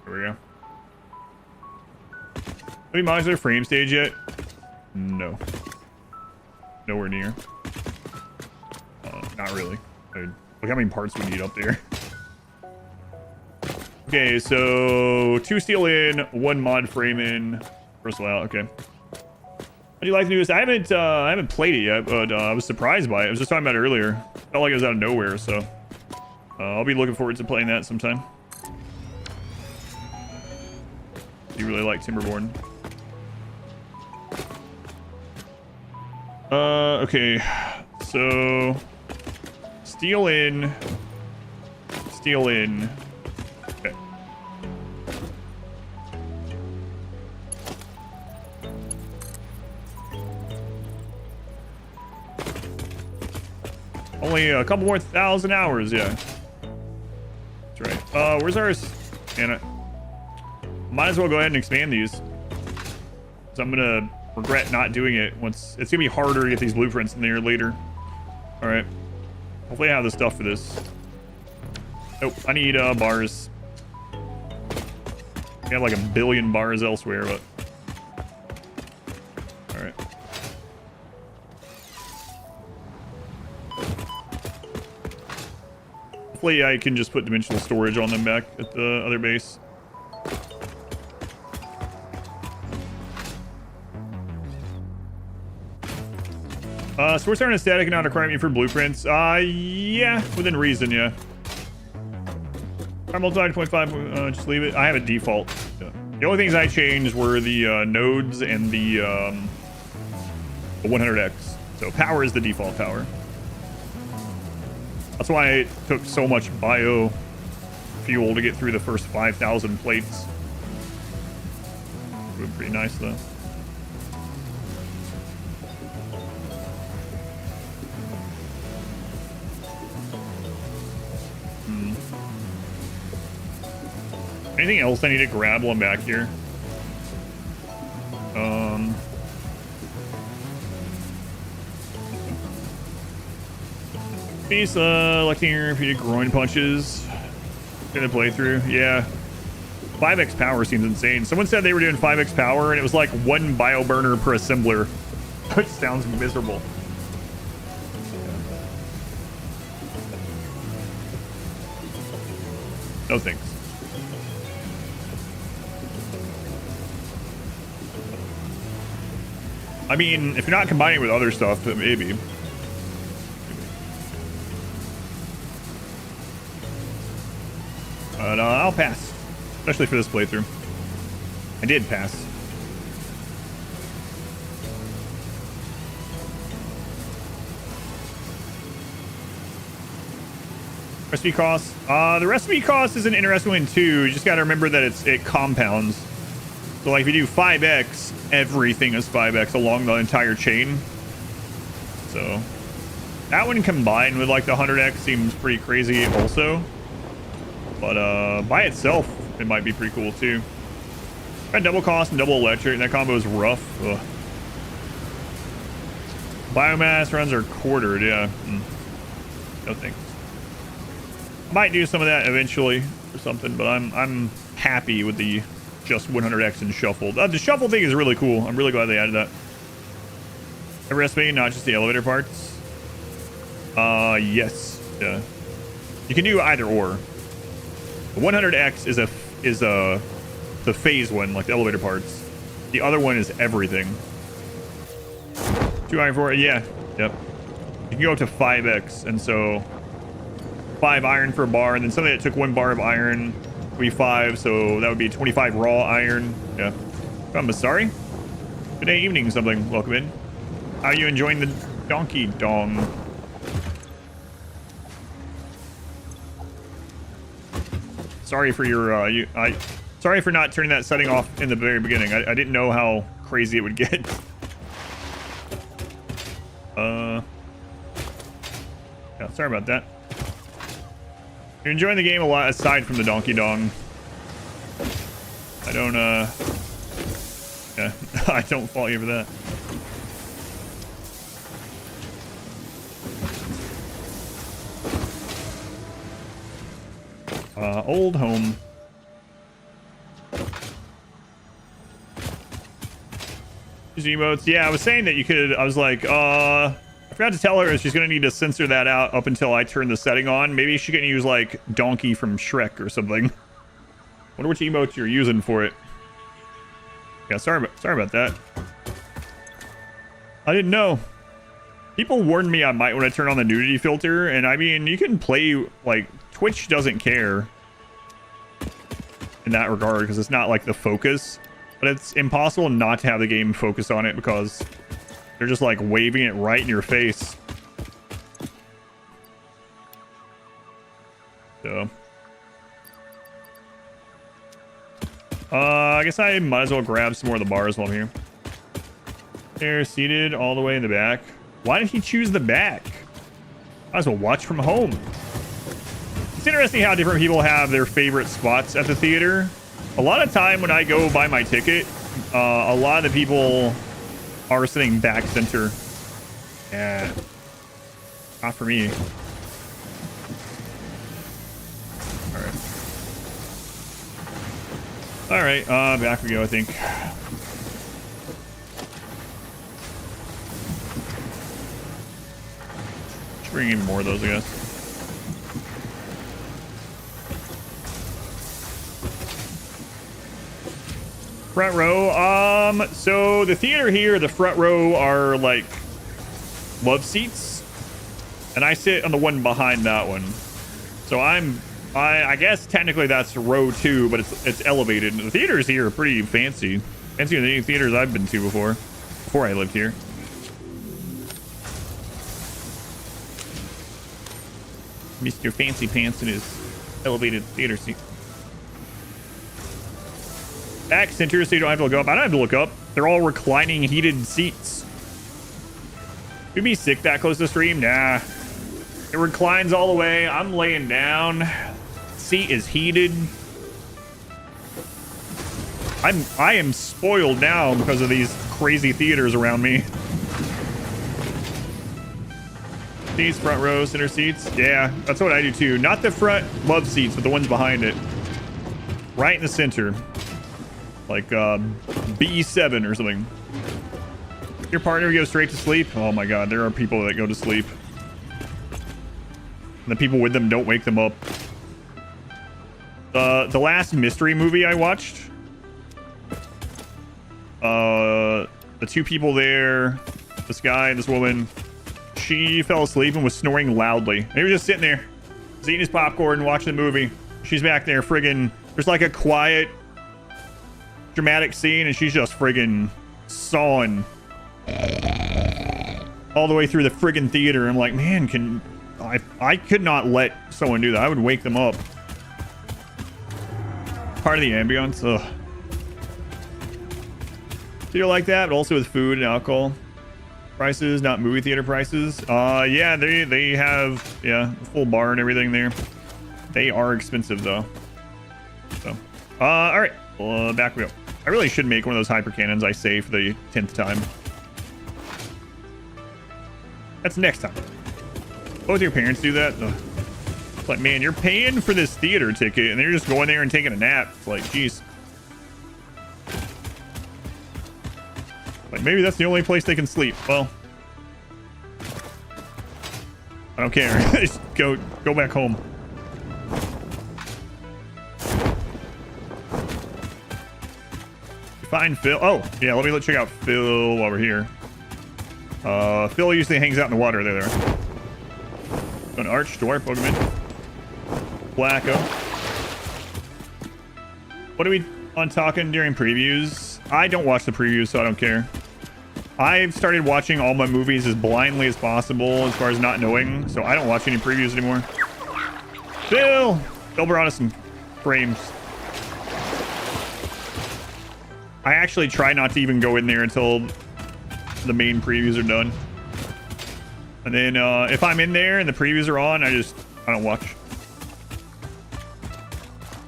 There we go. Have we modded their frame stage yet? No. Nowhere near. Not really. Look how many parts we need up there. Okay, so 2 steel in, 1 mod frame in. First layout, okay. What do you like the newest? I haven't played it yet, but I was surprised by it. I was just talking about it earlier. Felt like it was out of nowhere, so I'll be looking forward to playing that sometime. You really like Timberborn? Okay, so steel in, steel in. Okay. Only a couple more 1,000 hours, yeah. That's right. Where's ours? And might as well go ahead and expand these. So I'm gonna regret not doing it once. It's gonna be harder to get these blueprints in there later. All right. Hopefully I have the stuff for this. Nope. I need bars. I have like a billion bars elsewhere, but all right. Hopefully I can just put dimensional storage on them back at the other base. So we're starting a static and not requiring me for blueprints. Yeah, within reason, yeah. I multiplied 0.5, just leave it. I have a default. Yeah. The only things I changed were the nodes and the 100x. So power is the default power. That's why it took so much bio fuel to get through the first 5,000 plates. Doing pretty nice though. Anything else I need to grab while I'm back here? He's electing your repeated groin punches in the playthrough. Yeah. 5x power seems insane. Someone said they were doing 5x power and it was like 1 bio burner per assembler. Which sounds miserable. No thanks. I mean, if you're not combining it with other stuff, then maybe. But I'll pass. Especially for this playthrough. I did pass. Recipe cost. The recipe cost is an interesting one too. You just gotta remember that it compounds. So like if you do 5x, everything is 5x along the entire chain. So that one combined with like the 100x seems pretty crazy also. But by itself, it might be pretty cool too. Got double cost and double electric. That combo is rough. Ugh. Biomass runs are quartered, yeah. No thanks. Might do some of that eventually or something, but I'm happy with the just 100x and shuffle. The shuffle thing is really cool. I'm really glad they added that. Every recipe, not just the elevator parts. Yes. Yeah. You can do either or. The 100x is the phase one, like the elevator parts. The other one is everything. 2 iron 4, yeah, yep. You can go up to 5x, and so 5 iron for a bar, and then something that took 1 bar of iron would be 5, so that would be 25 raw iron. Yeah. I'm sorry. Good day, evening, something. Welcome in. How are you enjoying the donkey dong? Sorry for your sorry for not turning that setting off in the very beginning. I didn't know how crazy it would get. Yeah, sorry about that. You're enjoying the game a lot aside from the donkey dong. I don't yeah, I don't fault you for that. Old home. These emotes. Yeah, I was saying that you could. I was like, I forgot to tell her she's gonna need to censor that out up until I turn the setting on. Maybe she can use like Donkey from Shrek or something. Wonder which emotes you're using for it. Yeah, sorry about that. I didn't know. People warned me I might want to turn on the nudity filter, and I mean, you can play, like, Twitch doesn't care in that regard, because it's not, like, the focus. But it's impossible not to have the game focus on it, because they're just, like, waving it right in your face. So. I guess I might as well grab some more of the bars while I'm here. They're seated all the way in the back. Why did he choose the back? Might as well watch from home. It's interesting how different people have their favorite spots at the theater. A lot of time when I go buy my ticket, a lot of the people are sitting back center. Yeah. Not for me. Alright, back we go, I think. Should bring even more of those, I guess. Front row, so the theater here, the front row are like love seats, and I sit on the one behind that one. So I guess technically that's row 2, but it's elevated. The theaters here are pretty fancy. Fancier than any theaters I've been to before I lived here. Mr. Fancy Pants in his elevated theater seat. Back center, so you don't have to look up. I don't have to look up. They're all reclining heated seats. You'd be sick that close to stream? Nah. It reclines all the way. I'm laying down. Seat is heated. I am spoiled now because of these crazy theaters around me. These front row center seats. Yeah, that's what I do too. Not the front love seats, but the ones behind it. Right in the center. Like B7 or something. Your partner goes straight to sleep. Oh my god, there are people that go to sleep. And the people with them don't wake them up. The last mystery movie I watched, the two people there, this guy and this woman, she fell asleep and was snoring loudly. And he was just sitting there, he's eating his popcorn and watching the movie. She's back there friggin', there's like a quiet, dramatic scene, and she's just friggin' sawing all the way through the friggin' theater. I'm like, man, I could not let someone do that. I would wake them up. Part of the ambience. Ugh. Theater like that, but also with food and alcohol prices, not movie theater prices. Yeah, they have full bar and everything there. They are expensive though. So, all right, well, back we go. I really should make one of those hyper cannons I say for the 10th time. That's next time. Both your parents do that? Ugh. It's like, man, you're paying for this theater ticket and they're just going there and taking a nap. It's like, geez. Like, maybe that's the only place they can sleep. Well, I don't care. Just go back home. Find Phil. Oh, yeah, let me check out Phil while we're here. Phil usually hangs out in the water there. An arch dwarf, Pokemon. Blacko. What are we on talking during previews? I don't watch the previews, so I don't care. I've started watching all my movies as blindly as possible as far as not knowing, so I don't watch any previews anymore. Bill brought us some frames. I actually try not to even go in there until the main previews are done. And then if I'm in there and the previews are on, I don't watch.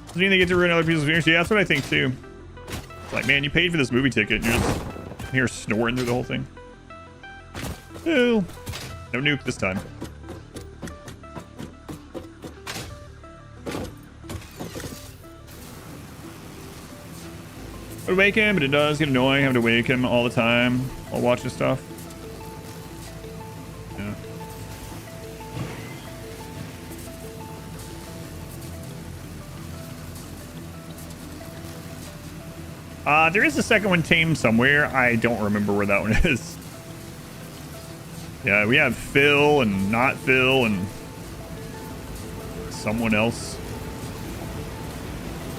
Doesn't mean they get to ruin other people's experience. Yeah, that's what I think too. It's like, man, you paid for this movie ticket and you're just here snoring through the whole thing. Ew. No nuke this time. I would wake him, but it does get annoying having to wake him all the time while watching stuff. Yeah. There is a second one tamed somewhere. I don't remember where that one is. Yeah, we have Phil and not Phil and someone else.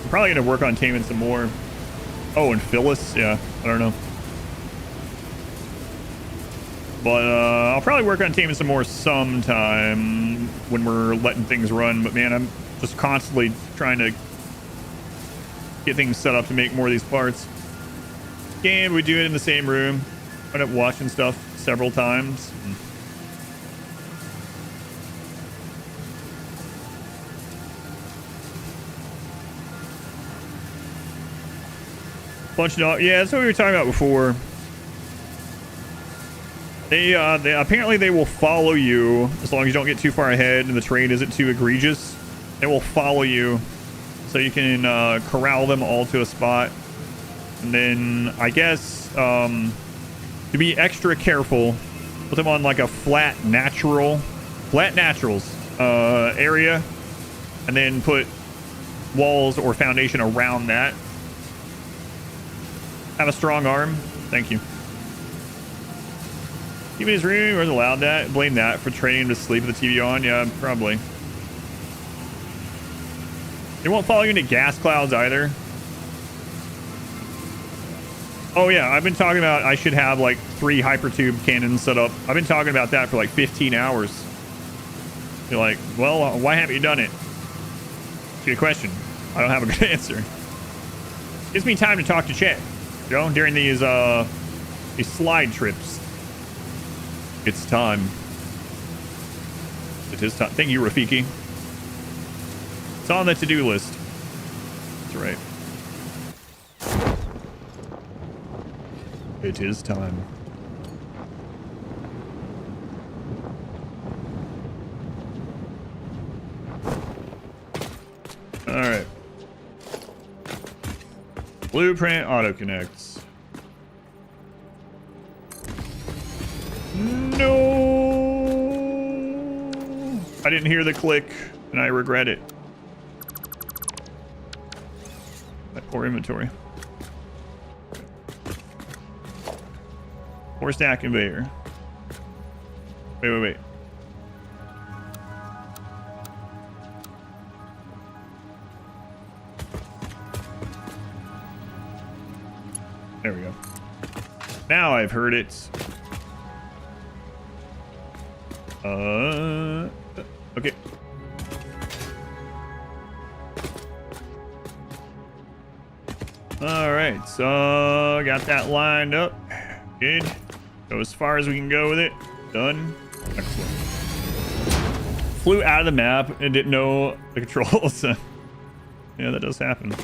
I'm probably going to work on taming some more. Oh, and Phyllis? Yeah, I don't know. But I'll probably work on taming some more sometime when we're letting things run. But man, I'm just constantly trying to get things set up to make more of these parts. Game, we do it in the same room. I end up watching stuff several times. Bunch of dogs. Yeah, that's what we were talking about before. They apparently they will follow you as long as you don't get too far ahead and the terrain isn't too egregious. They will follow you, so you can corral them all to a spot. And then I guess to be extra careful, put them on like a flat naturals area, and then put walls or foundation around that. Have a strong arm. Thank you. Even his room was allowed that. Blame that for training him to sleep with the TV on. Yeah, probably. They won't follow you into gas clouds either. Oh yeah, I've been talking about I should have like 3 hypertube cannons set up. I've been talking about that for like 15 hours. You're like, well, why haven't you done it? It's a good question. I don't have a good answer. Gives me time to talk to chat, you know, during these slide trips. It's time. It is time. Thank you, Rafiki. It's on the to-do list. That's right. It is time. All right. Blueprint auto connects. No. I didn't hear the click, and I regret it. That poor inventory. Four stack conveyor. Wait. There we go. Now I've heard it. Okay. All right, so got that lined up. Good. Go as far as we can go with it. Done. Excellent. Flew out of the map and didn't know the controls. Yeah, that does happen.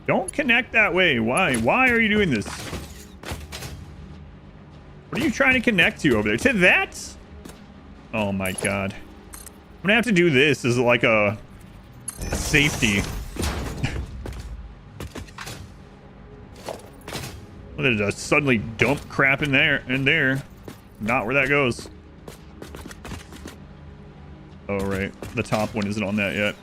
Don't connect that way. Why? Why are you doing this? What are you trying to connect to over there? To that? Oh my god. I'm gonna have to do this as like a safety. What did it suddenly dump crap in there? Not where that goes. Oh right, the top one isn't on that yet.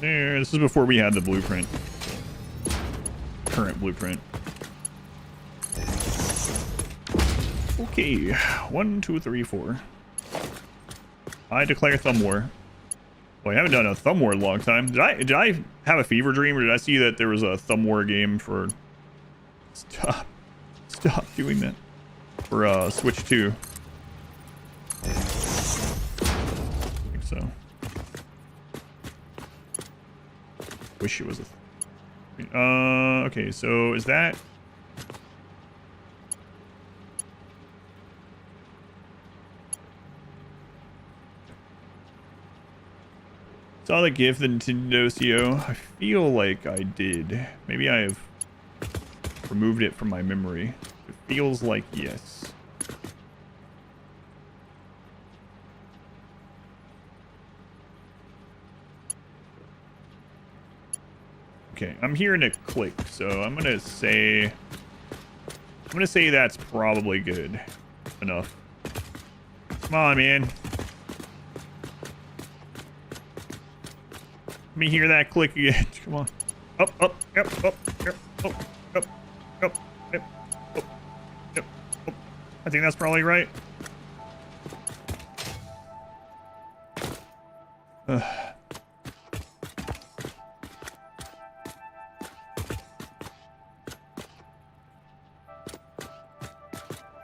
There, this is before we had the blueprint. Current blueprint. Okay, 1, 2, 3, 4. I declare thumb war. Well, I haven't done a thumb war in a long time. Did I have a fever dream, or did I see that there was a thumb war game for... Stop doing that. For Switch 2. I think so. Wish it was a... okay, so is that... Saw the GIF, the Nintendo CO. I feel like I did. Maybe I have removed it from my memory. It feels like yes. Okay, I'm hearing a click, so I'm gonna say that's probably good enough. Come on, man. Let me hear that click again. Come on. Up, up, yep, up, yep, up, up, up, yep, up, yep, up. I think that's probably right.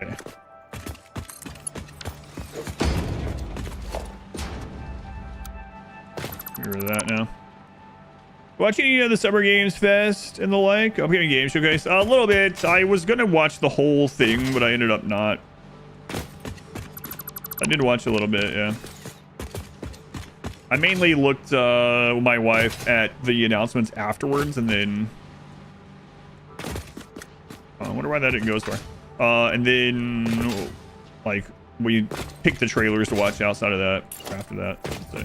Okay. Hear that now. Watching any of the Summer Games Fest and the like? Upcoming game showcase? A little bit. I was gonna watch the whole thing, but I ended up not. I did watch a little bit, yeah. I mainly looked with my wife at the announcements afterwards, and then... I wonder why that didn't go as far. And then, like, we picked the trailers to watch outside of that, after that, so.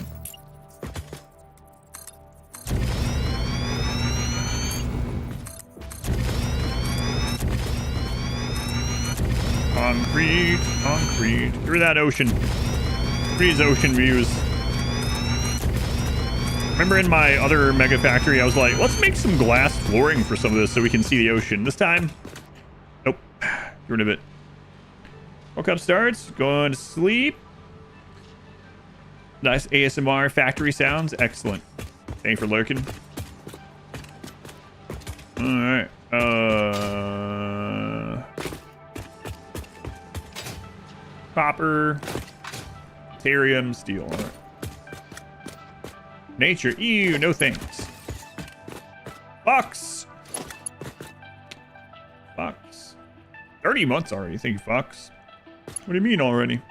Concrete, concrete. Through that ocean. These ocean views. Remember in my other mega factory, I was like, let's make some glass flooring for some of this so we can see the ocean. This time, nope. Get rid of it. Woke up starts. Going to sleep. Nice ASMR factory sounds. Excellent. Thanks for lurking. Alright. Copper, Therium, steel. All right. Nature, ew, no thanks. Fox. Fox. 30 months already, thank you, Fox. What do you mean already?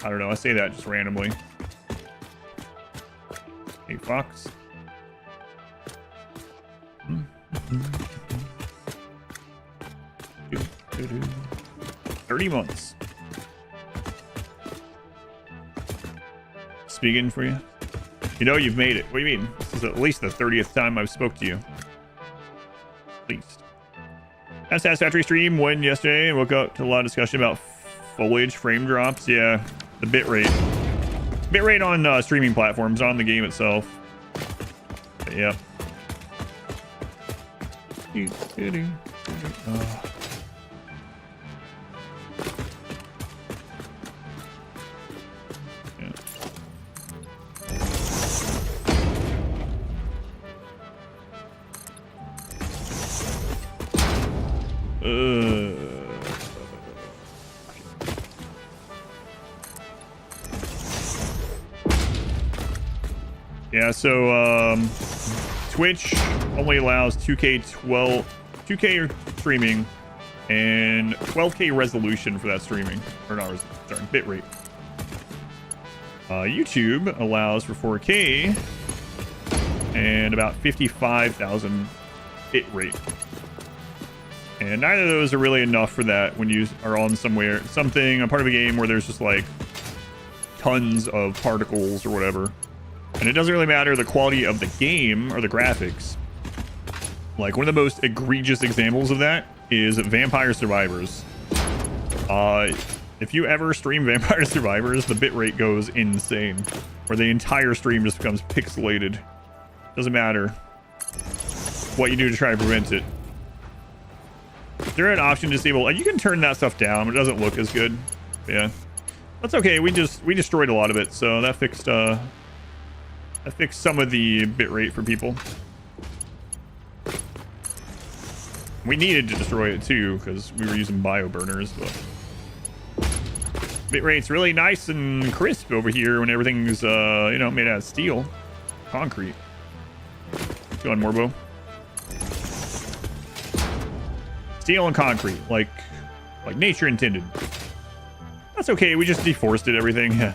I don't know, I say that just randomly. Hey, Fox. 30 months. Speaking for you. You know you've made it. What do you mean? This is at least the 30th time I've spoke to you. At least. That Satisfactory stream went yesterday and woke up to a lot of discussion about foliage frame drops. Yeah, the bitrate. Bitrate on streaming platforms, not on the game itself. But yeah. Yeah, so Twitch only allows 2K streaming and 12K resolution for that streaming, or not, sorry, bitrate. YouTube allows for 4K and about 55,000 bitrate. And neither of those are really enough for that when you are on a part of a game where there's just like tons of particles or whatever. And it doesn't really matter the quality of the game or the graphics. Like, one of the most egregious examples of that is Vampire Survivors. If you ever stream Vampire Survivors, the bitrate goes insane. Where the entire stream just becomes pixelated. Doesn't matter what you do to try to prevent it. Is there an option to disable? You can turn that stuff down, but it doesn't look as good. Yeah, that's okay. We destroyed a lot of it, so that fixed some of the bitrate for people. We needed to destroy it too because we were using bio burners, but bitrate's really nice and crisp over here when everything's you know, made out of steel, concrete. Go on, Morbo. Steel and concrete, like nature intended. That's okay. We just deforested everything. Yeah.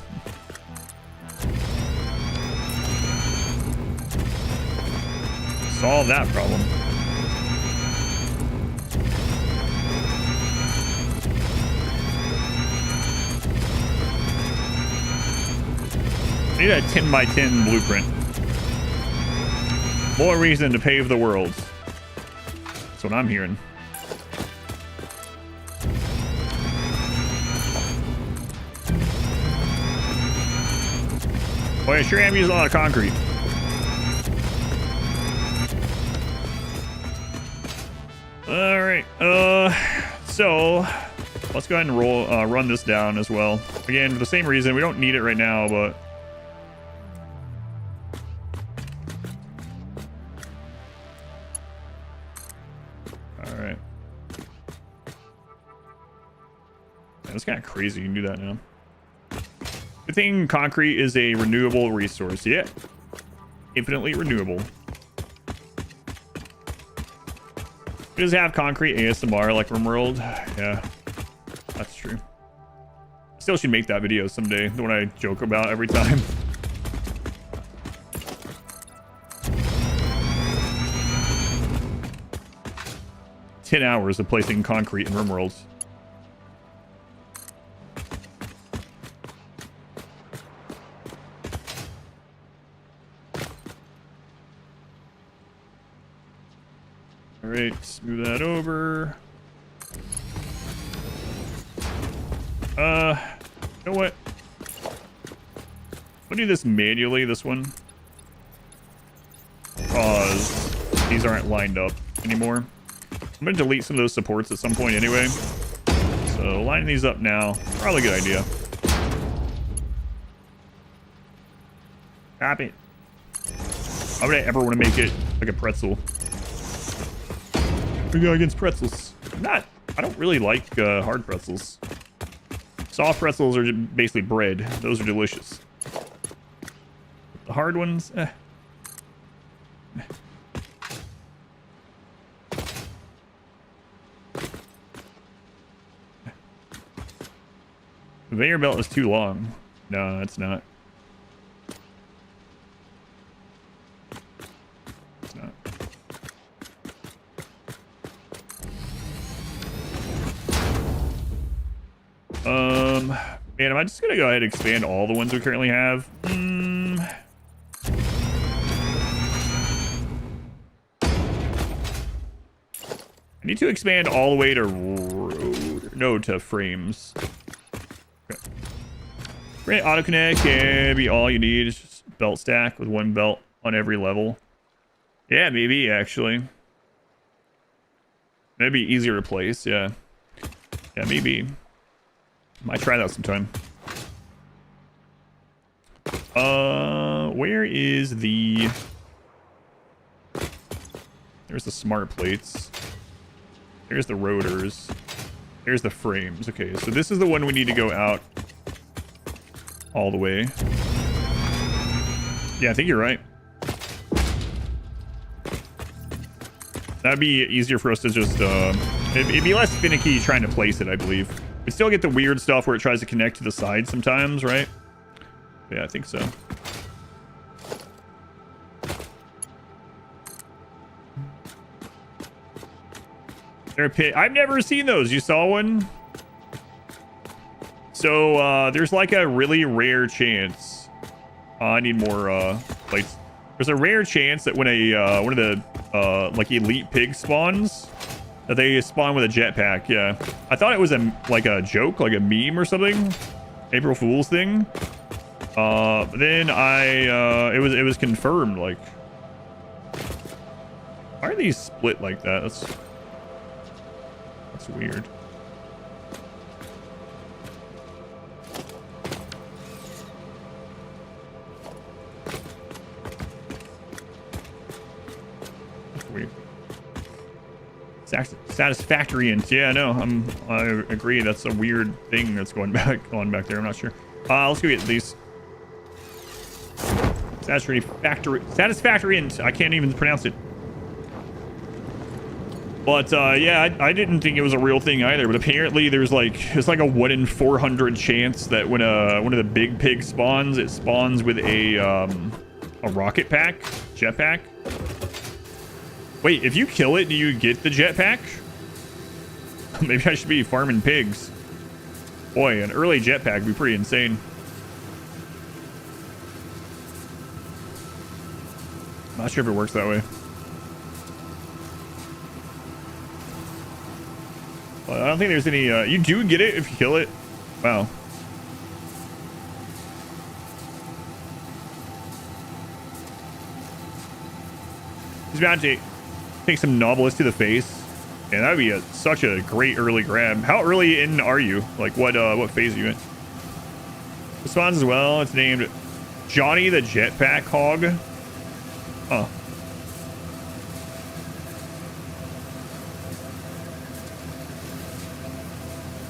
Solve that problem. Need a 10 by 10 blueprint. More reason to pave the world. That's what I'm hearing. Boy, I sure am using a lot of concrete. All right. So let's go ahead and run this down as well. Again, for the same reason, we don't need it right now, but all right. That's kind of crazy. You can do that now. Good thing concrete is a renewable resource. Yeah. Infinitely renewable. It does have concrete ASMR like RimWorld. Yeah. That's true. Still should make that video someday. The one I joke about every time. "10 hours of placing concrete in RimWorld." Alright, move that over. You know what? I'll do this manually, this one. Because these aren't lined up anymore. I'm going to delete some of those supports at some point anyway. So lining these up now, probably a good idea. Copy. How would I ever want to make it like a pretzel? We go against pretzels. I don't really like hard pretzels. Soft pretzels are basically bread. Those are delicious. The hard ones, eh. The conveyor belt is too long. No, it's not. It's not. Man, am I just gonna go ahead and expand all the ones we currently have? I need to expand all the way to to frames. Okay. Great, auto connect can be all you need. It's just belt stack with one belt on every level. Yeah, maybe actually. Maybe easier to place. Yeah. Yeah, maybe. Might try that sometime. Where is the... There's the smart plates. There's the rotors. There's the frames. Okay, so this is the one we need to go out all the way. Yeah, I think you're right. That'd be easier for us to just, it'd be less finicky trying to place it, I believe. We still get the weird stuff where it tries to connect to the side sometimes, right? Yeah, I think so. They're a pit. I've never seen those. You saw one? So, there's like a really rare chance. I need more, plates. There's a rare chance that when a, one of the, like elite pigs spawns, that they spawn with a jetpack. Yeah, I thought it was like a joke, like a meme or something, April Fool's thing. But then it was confirmed. Like, Why are these split like that? That's weird. That's weird. Satisfactory and yeah, no, I agree. That's a weird thing that's going back on back there. I'm not sure. Let's go get these. Satisfactory and I can't even pronounce it. But yeah, I didn't think it was a real thing either. But apparently, it's like a 1 in 400 chance that when one of the big pigs spawns, it spawns with a rocket pack, jetpack. Wait, if you kill it, do you get the jetpack? Maybe I should be farming pigs. Boy, an early jetpack would be pretty insane. Not sure if it works that way. Well, I don't think there's any... you do get it if you kill it. Wow. He's about to take some Nautilus to the face. And that would be such a great early grab. How early in are you? Like, what phase are you in? It spawns as well. It's named Johnny the Jetpack Hog. Huh.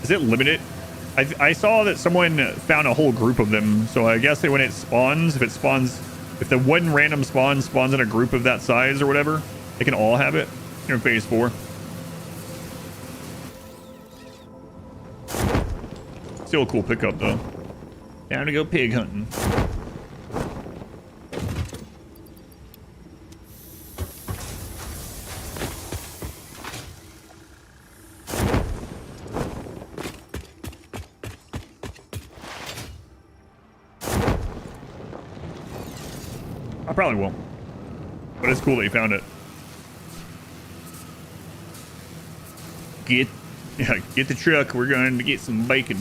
Is it limited? I saw that someone found a whole group of them, so I guess that when it spawns, if the one random spawn spawns in a group of that size or whatever, they can all have it in phase 4. Still a cool pickup though. Time to go pig hunting. I probably won't, but it's cool that you found it. Get the truck. We're going to get some bacon.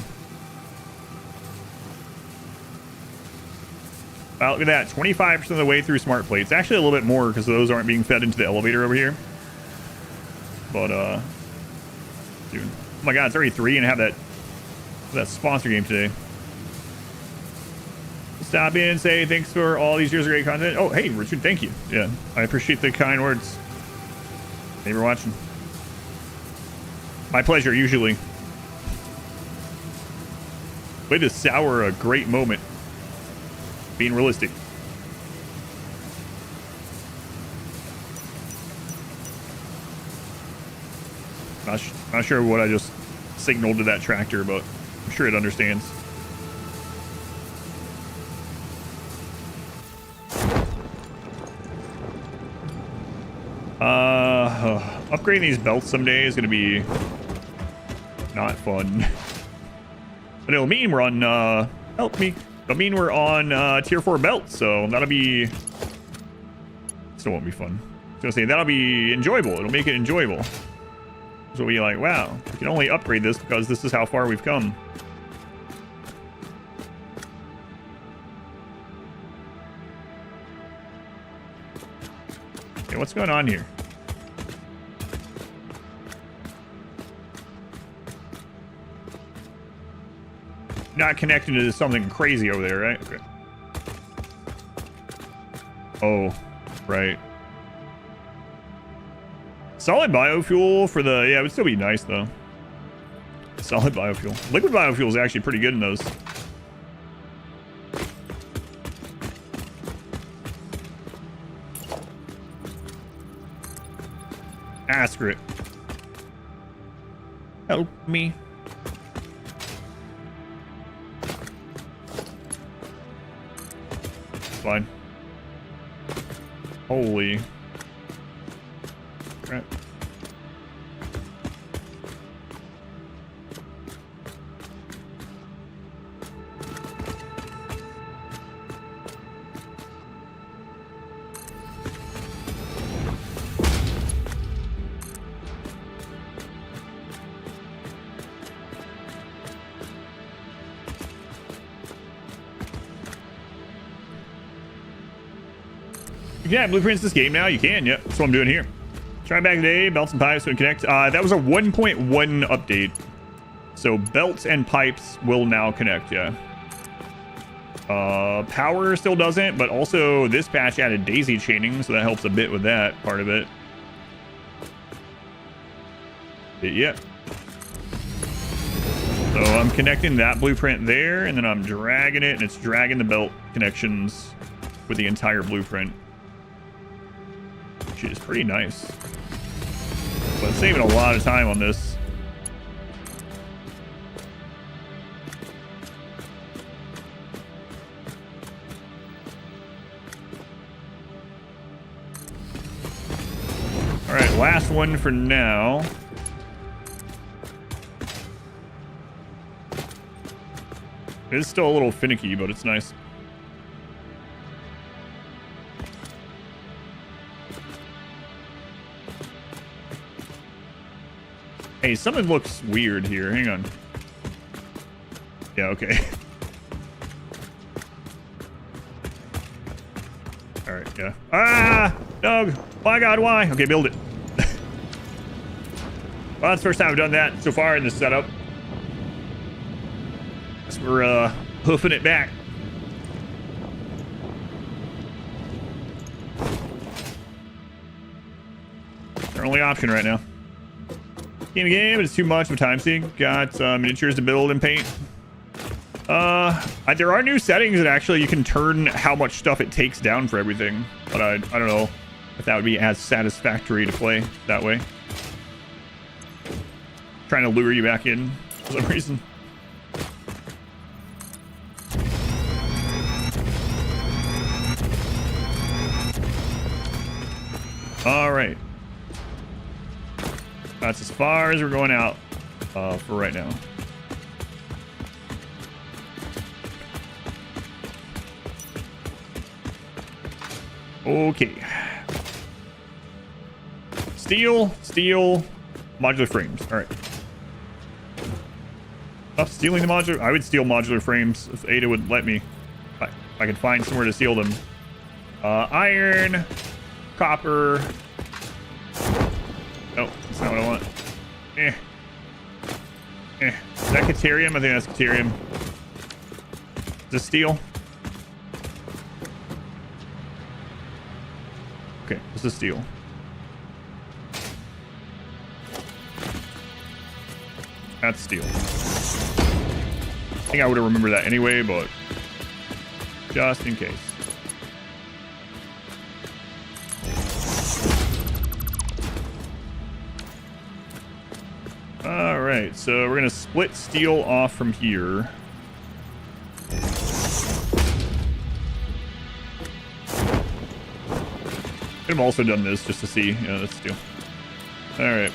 Wow, look at that. 25% of the way through smart plates. Actually, a little bit more because those aren't being fed into the elevator over here. But, dude. Oh my god, it's already 3 and I have that sponsor game today. Stop in and say thanks for all these years of great content. Oh, hey, Richard, thank you. Yeah, I appreciate the kind words. Thank you for watching. My pleasure, usually. Way to sour a great moment. Being realistic. Not sure what I just signaled to that tractor, but I'm sure it understands. Upgrading these belts someday is going to be not fun. But it'll mean we're on, help me. It'll mean we're on tier 4 belts, so that'll be... Still won't be fun. I was going to say, that'll be enjoyable. It'll make it enjoyable. So we'll be like, wow, we can only upgrade this because this is how far we've come. Okay, what's going on here? Not connected to something crazy over there, right? Okay. Oh, right. Solid biofuel for the... Yeah, it would still be nice, though. Solid biofuel. Liquid biofuel is actually pretty good in those. Ah, screw it. Help me. Fine. Holy crap. You can have blueprints this game now. You can, yep. That's what I'm doing here. Try back today. Belts and pipes would connect. That was a 1.1 update. So belts and pipes will now connect, yeah. Power still doesn't, but also this patch added daisy chaining, so that helps a bit with that part of it. But yeah. So I'm connecting that blueprint there, and then I'm dragging it, and it's dragging the belt connections with the entire blueprint. Which is pretty nice. But it's saving a lot of time on this. All right, last one for now. It is still a little finicky, but it's nice. Hey, something looks weird here. Hang on. Yeah, okay. All right, yeah. Ah! Doug! My God, why? Okay, build it. Well, that's the first time I've done that so far in this setup. Guess we're hoofing it back. Our only option right now. Game, but it's too much of a time sink. Got miniatures to build and paint. There are new settings that actually you can turn how much stuff it takes down for everything. But I don't know if that would be as satisfactory to play that way. Trying to lure you back in for some reason. All right. That's as far as we're going out for right now. Okay. Steel, modular frames. All right. Stealing the modular. I would steal modular frames if Ada would let me. If I could find somewhere to steal them. Iron, copper. Oh, that's not what I want. Is that Caterium? I think that's Caterium. Is this steel? Okay, this is steel. That's steel. I think I would have remembered that anyway, but just in case. All right, so we're gonna split steel off from here. Could have also done this just to see. Yeah, that's steel. All right.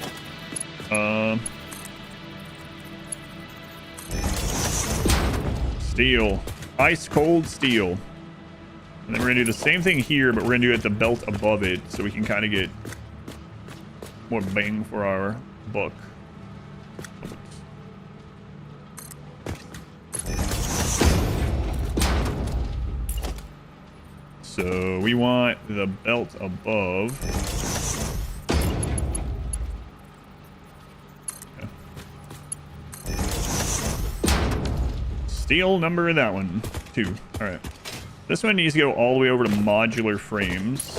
Steel. Ice cold steel. And then we're gonna do the same thing here, but we're gonna do it at the belt above it, so we can kind of get more bang for our buck. So we want the belt above. Yeah. Steel number that one, 2. All right. This one needs to go all the way over to modular frames,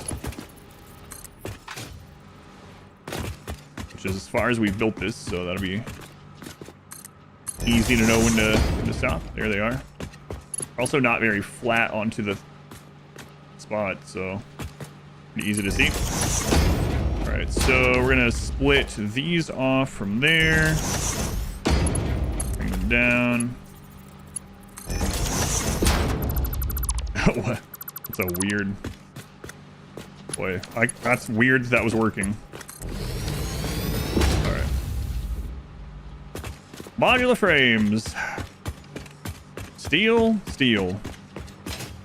which is as far as we've built this. So that'll be easy to know when to stop. There they are. Also not very flat onto the spot, so easy to see. All right, so we're gonna split these off from there, bring them down. What? That's a weird. Boy, that's weird that was working. All right. Modular frames. Steel.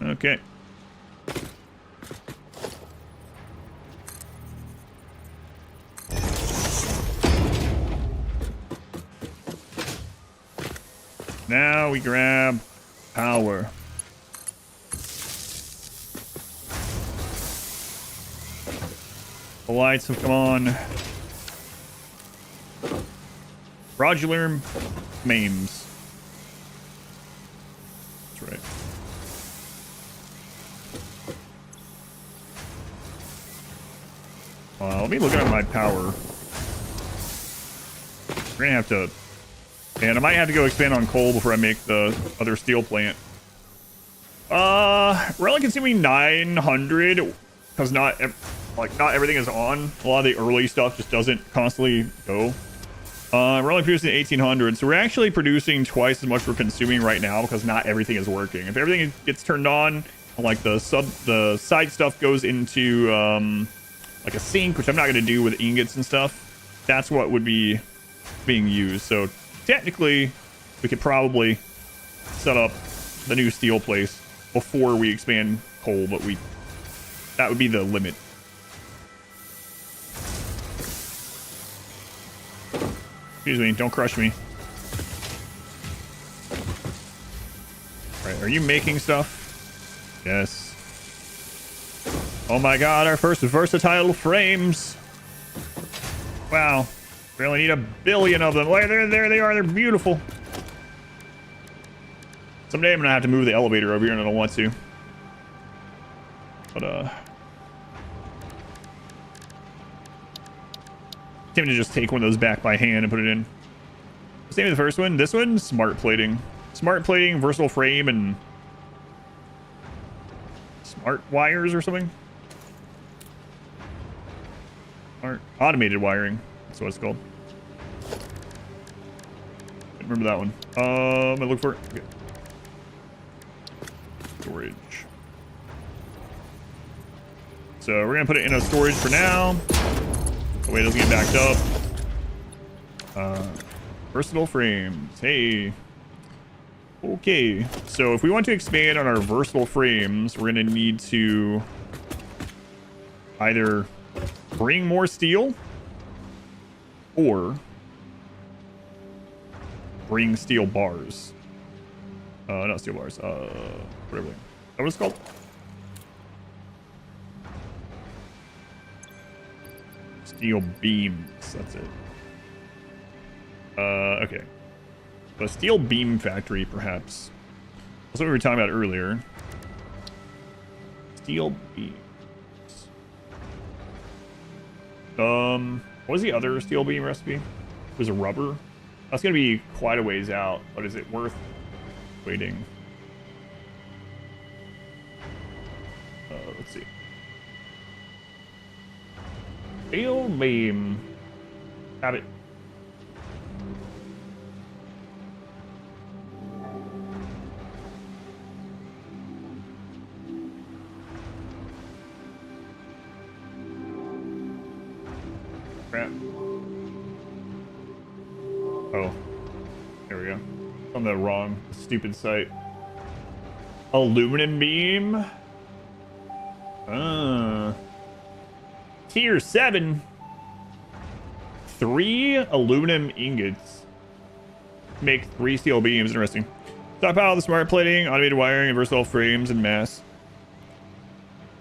Okay. Now we grab power. The lights have come on. Fraudulent memes. That's right. Let me look at my power. We're gonna have to... And I might have to go expand on coal before I make the other steel plant. We're only consuming 900 because not everything is on. A lot of the early stuff just doesn't constantly go. We're only producing 1800, so we're actually producing twice as much we're consuming right now because not everything is working. If everything gets turned on, like the side stuff goes into like a sink, which I'm not going to do with ingots and stuff, that's what would be being used. So technically, we could probably set up the new steel place before we expand coal, but that would be the limit. Excuse me, don't crush me. Alright, are you making stuff? Yes. Oh my god, our first versatile frames. Wow. We only need 1 billion of them. There they are, they're beautiful. Someday I'm gonna have to move the elevator over here and I don't want to. But tempted to just take one of those back by hand and put it in. What's the name of the first one? This one? Smart plating. Smart plating, versatile frame, and smart wires or something? Smart automated wiring. That's what it's called. Can't remember that one. I look for it. Okay. Storage. So we're gonna put it in a storage for now. That way it doesn't get backed up. Versatile frames. Hey. Okay. So if we want to expand on our versatile frames, we're gonna need to either bring more steel or bring steel bars. Not steel bars. Whatever. Is that what it's called? Steel beams. That's it. Okay. A steel beam factory, perhaps. That's what we were talking about earlier. Steel beams. What was the other steel beam recipe? It was a rubber. That's gonna be quite a ways out, but is it worth waiting? Let's see. Steel beam. Have it. Crap. Oh. There we go. On the wrong stupid site. Aluminum beam. Tier 7. 3 aluminum ingots. Make 3 steel beams. Interesting. Stockpile the smart plating, automated wiring, and versatile frames and mass.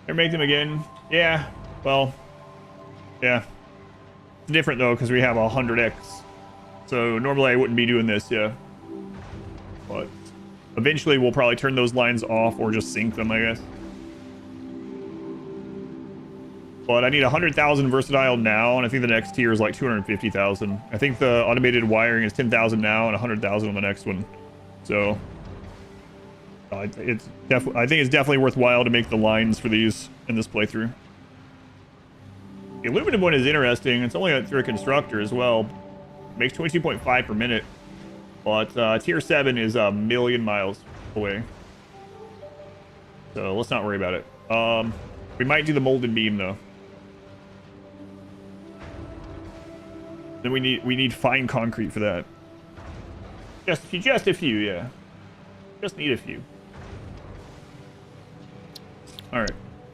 Or make them again. Yeah. Well. Yeah. It's different though because we have 100x. So normally I wouldn't be doing this, yeah. But eventually we'll probably turn those lines off or just sink them, I guess. But I need 100,000 versatile now, and I think the next tier is like 250,000. I think the automated wiring is 10,000 now and 100,000 on the next one. So I think it's definitely worthwhile to make the lines for these in this playthrough. The aluminum one is interesting. It's only through a constructor as well. Makes 22.5 per minute. But tier 7 is 1,000,000 miles away. So let's not worry about it. We might do the molded beam though. Then we need fine concrete for that. Just a few, yeah. Just need a few. All right.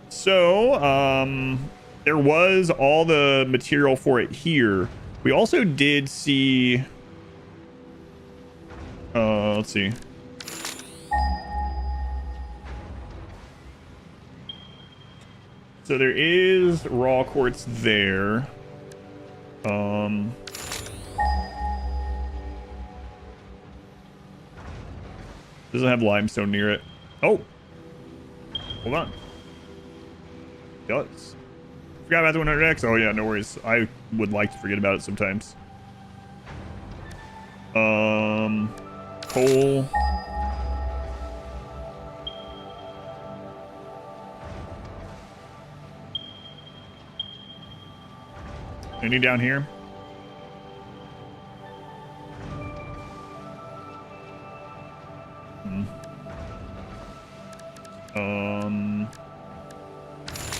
So there was all the material for it here. We also did see. Let's see. So there is raw quartz there. Doesn't have limestone near it. Oh, hold on. It does. Forgot about the 100X. Oh yeah, no worries. I would like to forget about it sometimes. Coal. Any down here?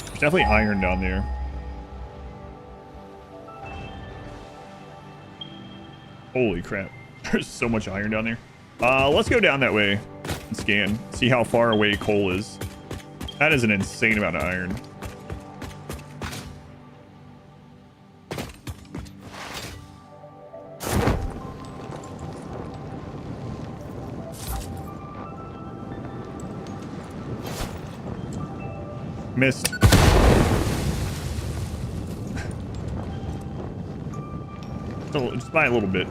There's definitely iron down there. Holy crap. There's so much iron down there. Let's go down that way and scan. See how far away coal is. That is an insane amount of iron. Missed. So just by a little bit.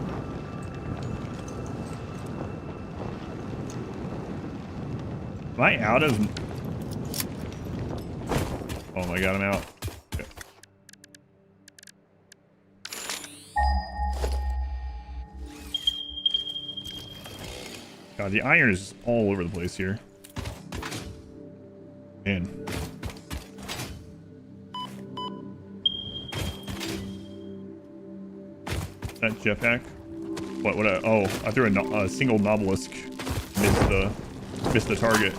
Am I out of... Oh my god, I'm out. Okay. God, the iron is all over the place here. Man. That jetpack? What? Oh, I threw a single obelisk. Missed the target.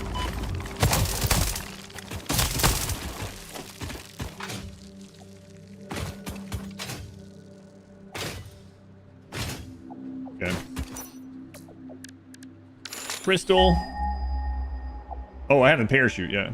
Okay. Crystal. Oh, I have a parachute. Yeah.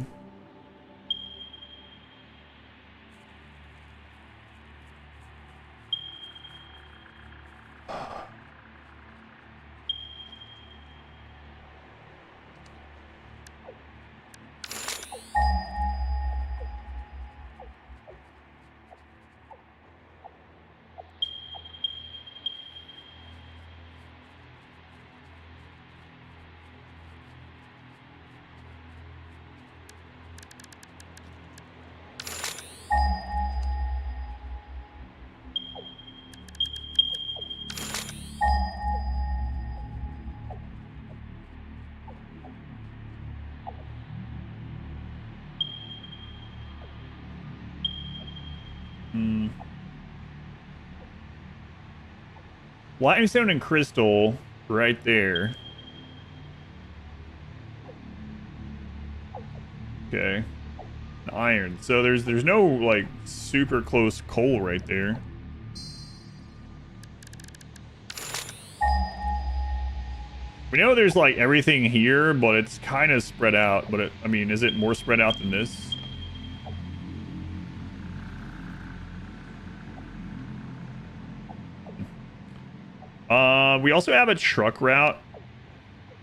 Limestone and crystal right there. Okay. Iron. So there's no like super close coal right there. We know there's like everything here, but it's kind of spread out. But I mean, is it more spread out than this? We also have a truck route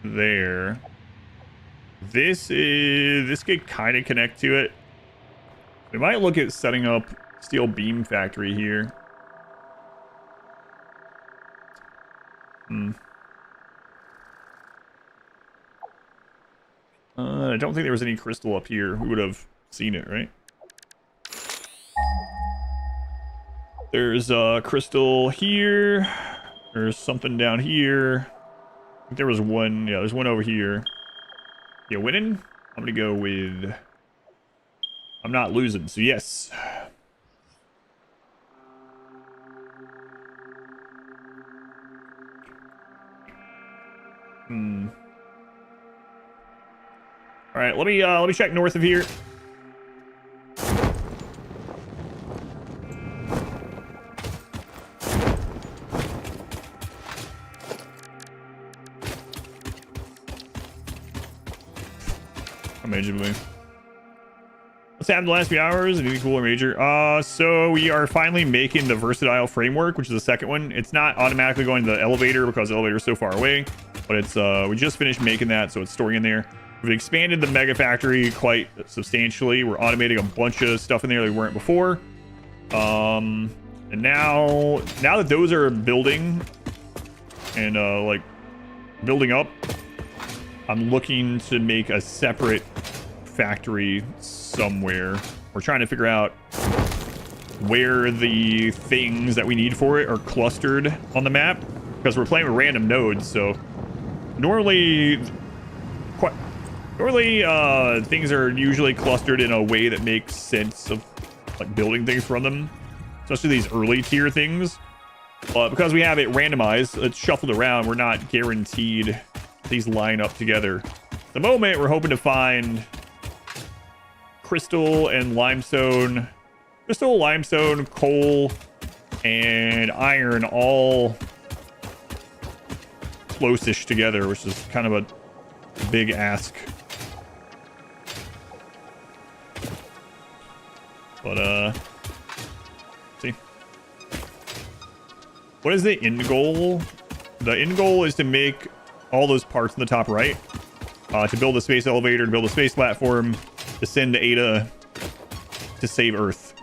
there. This could kind of connect to it. We might look at setting up steel beam factory here. I don't think there was any crystal up here. We would have seen it, right? There's crystal here. There's something down here. I think there was one. Yeah, there's one over here. Yeah, winning. I'm gonna go with... I'm not losing, so yes. All right, let me check north of here. Major move. What's happened the last few hours? Anything cool or major? So we are finally making the versatile framework, which is the second one. It's not automatically going to the elevator because the elevator is so far away, but it's we just finished making that, so it's storing in there. We've expanded the mega factory quite substantially. We're automating a bunch of stuff in there that we weren't before. And now that those are building and like building up, I'm looking to make a separate factory somewhere. We're trying to figure out where the things that we need for it are clustered on the map, because we're playing with random nodes. So normally things are usually clustered in a way that makes sense of like building things from them, especially these early tier things. But because we have it randomized, it's shuffled around, we're not guaranteed these line up together. At the moment, we're hoping to find crystal, limestone, coal, and iron all close-ish together, which is kind of a big ask. But see, what is the end goal? The end goal is to make all those parts in the top right, to build a space elevator, to build a space platform, to send to Ada to save Earth.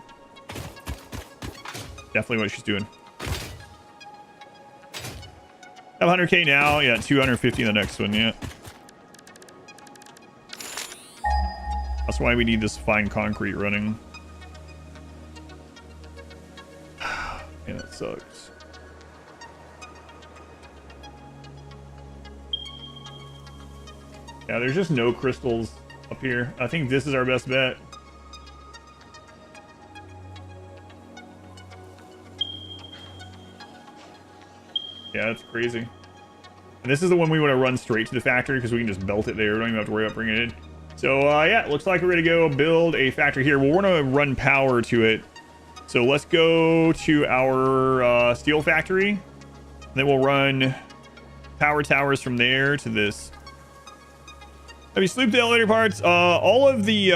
Definitely what she's doing. Have 100k now. Yeah, 250 in the next one. Yeah. That's why we need this fine concrete running. Yeah, that sucks. Yeah, there's just no crystals up here. I think this is our best bet. Yeah, that's crazy. And this is the one we want to run straight to the factory because we can just belt it there. We don't even have to worry about bringing it in. So, yeah, looks like we're ready to go build a factory here. Well, we're going to run power to it. So let's go to our steel factory. And then we'll run power towers from there to this. Have you slooped the elevator parts? All of the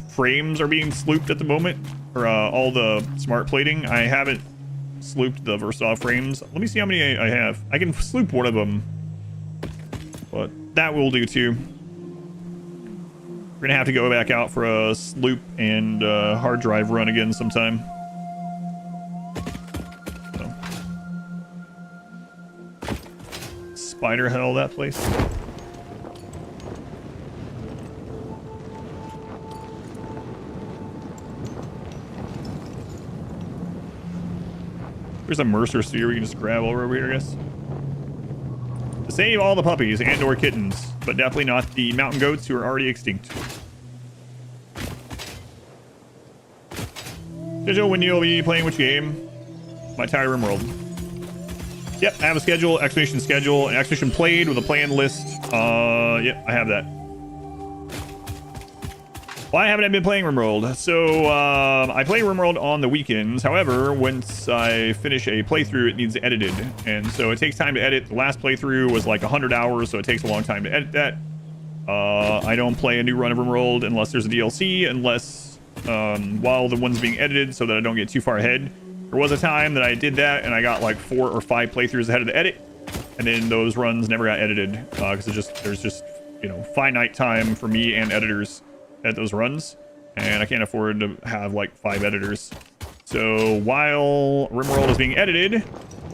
frames are being slooped at the moment. Or all the smart plating. I haven't slooped the Versov frames. Let me see how many I have. I can sloop one of them, but that will do too. We're gonna have to go back out for a sloop and hard drive run again sometime. So. Spider hell, that place. There's a Mercer sphere we can just grab over here, I guess. To save all the puppies and or kittens, but definitely not the mountain goats who are already extinct. Digital, when you'll be playing which game? My Tire Rimworld. Yep, I have a schedule, expedition schedule, an expedition played with a planned list. Yep, I have that. Why haven't I been playing RimWorld? So, I play RimWorld on the weekends. However, once I finish a playthrough, it needs edited. And so it takes time to edit. The last playthrough was like 100 hours, so it takes a long time to edit that. I don't play a new run of RimWorld unless there's a DLC, unless while the one's being edited so that I don't get too far ahead. There was a time that I did that, and I got like 4 or 5 playthroughs ahead of the edit. And then those runs never got edited because there's just, you know, finite time for me and editors at those runs, and I can't afford to have like 5 editors. So while RimWorld is being edited,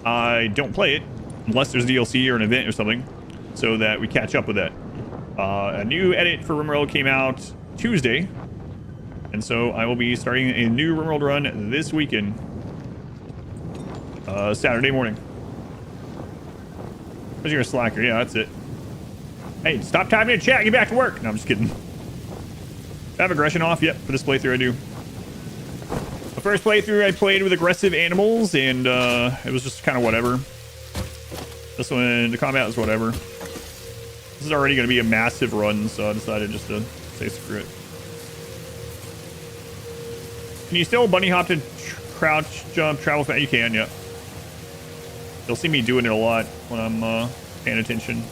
I don't play it unless there's DLC or an event or something, so that we catch up with that. A new edit for RimWorld came out Tuesday, and so I will be starting a new RimWorld run this weekend, Saturday morning. Because you're a slacker, yeah, that's it. Hey, stop typing in chat, get back to work. No, I'm just kidding. I have aggression off? Yep, for this playthrough I do. The first playthrough I played with aggressive animals, and it was just kind of whatever. This one, the combat is whatever. This is already going to be a massive run, so I decided just to say screw it. Can you still bunny hop to crouch, jump, travel fast? You can, yeah. You'll see me doing it a lot when I'm paying attention.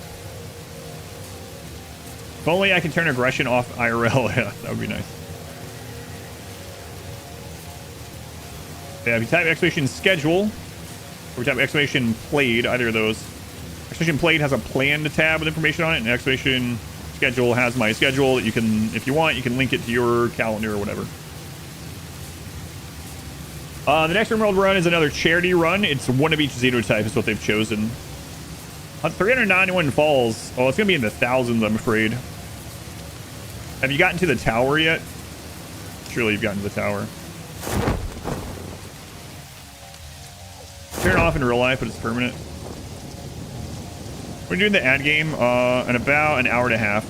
If only I can turn aggression off IRL. Yeah, that would be nice. Yeah, if you type exclamation schedule, or type exclamation played, either of those, Expedition Plate has a planned tab with information on it, and Expedition Schedule has my schedule that you can, if you want, you can link it to your calendar or whatever. The next RimWorld run is another charity run. It's one of each xenotype is what they've chosen. 391 falls. Oh, it's going to be in the thousands, I'm afraid. Have you gotten to the tower yet? Surely you've gotten to the tower. Turn it off in real life, but it's permanent. We're doing the ad game in about an hour and a half.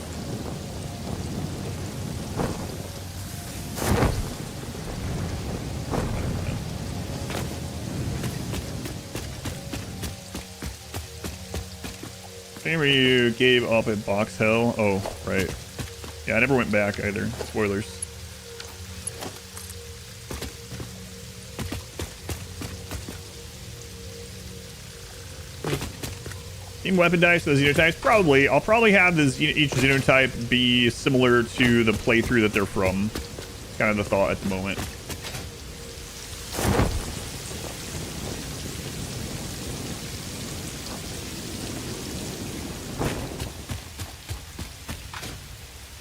Remember you gave up at Box Hell? Oh, right. Yeah, I never went back either. Spoilers. Team weapon dice for the xenotypes? Probably. I'll probably have this, each xenotype be similar to the playthrough that they're from. Kind of the thought at the moment.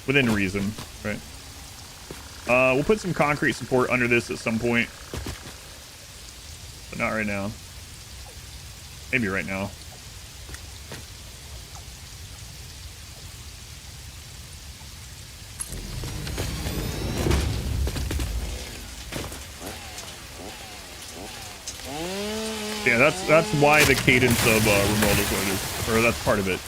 Within reason, right? We'll put some concrete support under this at some point. But not right now. Maybe right now. Yeah, that's why the cadence of RimWorld is what it is. Or that's part of it.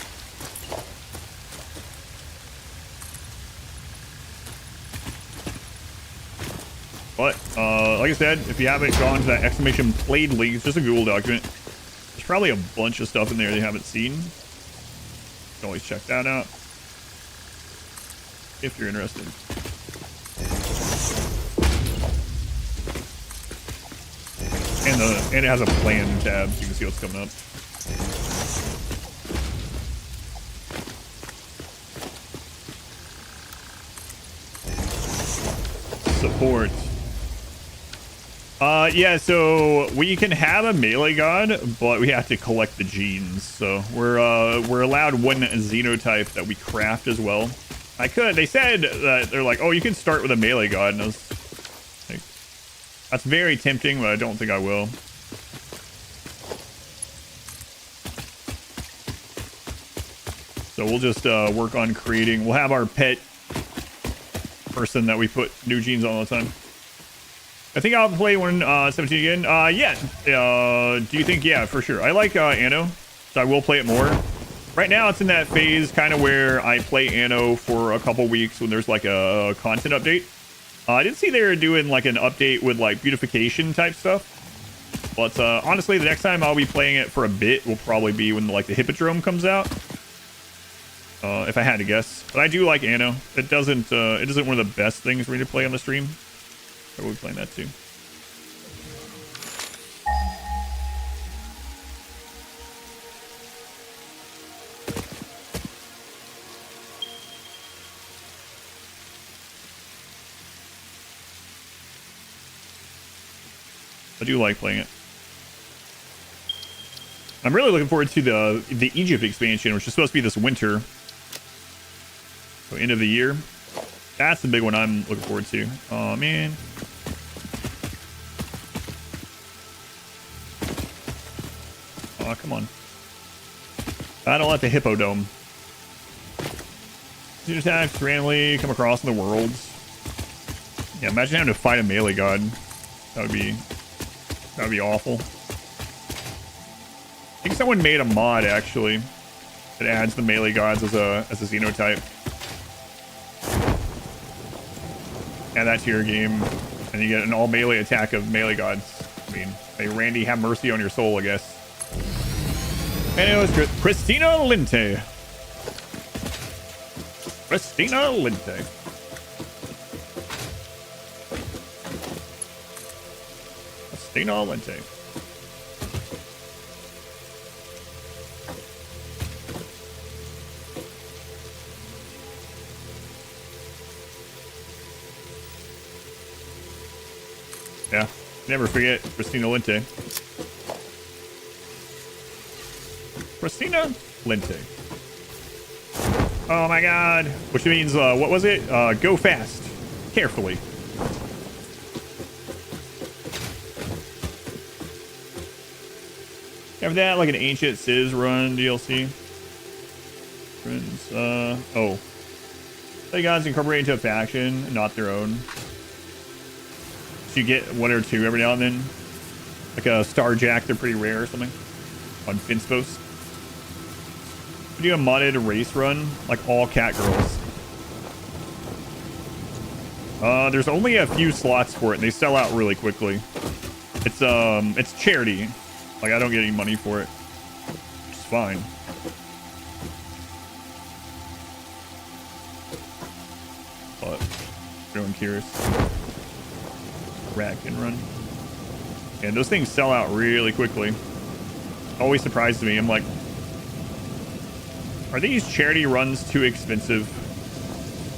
But, like I said, if you haven't gone to that exclamation played link, it's just a Google document. There's probably a bunch of stuff in there you haven't seen. You can always check that out. If you're interested. And it has a plan tab so you can see what's coming up. Support. Yeah, so we can have a melee god, but we have to collect the genes. So we're allowed one xenotype that we craft as well. They said that they're like, oh, you can start with a melee god, and I was like, that's very tempting, but I don't think I will. So we'll just work on creating, we'll have our pet person that we put new genes on all the time. I think I'll play 1.17 again. Yeah. Do you think? Yeah, for sure. I like Anno, so I will play it more. Right now, it's in that phase kind of where I play Anno for a couple weeks when there's like a content update. I didn't see they were doing like an update with like beautification type stuff. But honestly, the next time I'll be playing it for a bit will probably be when like the Hippodrome comes out. If I had to guess. But I do like Anno. It isn't one of the best things for me to play on the stream. So we'll be playing that too. I do like playing it. I'm really looking forward to the Egypt expansion, which is supposed to be this winter. So end of the year. That's the big one I'm looking forward to. Oh man. Oh, come on. I don't let the Hippodome. Two attacks randomly come across in the worlds. Yeah, imagine having to fight a melee god. That would be awful. I think someone made a mod actually that adds the melee gods as a xenotype. Add that to your game, and you get an all melee attack of melee gods. I mean, may Randy have mercy on your soul, I guess. And it was Christina Linte. Christina Linte. Christina Linte. Yeah, never forget Christina Linte. Christina Lente. Oh my god. Which means, what was it? Go fast. Carefully. Have that like an Ancient Ciz run DLC. Friends, oh. Play gods incorporated into a faction, not their own. So you get one or two every now and then. Like a Starjack, they're pretty rare or something. On Finspos. We do a modded race run, like all cat girls. There's only a few slots for it, and they sell out really quickly. It's charity. Like, I don't get any money for it. Which is fine. But everyone cares. Rack and run. And those things sell out really quickly. Always surprises me. I'm like, are these charity runs too expensive?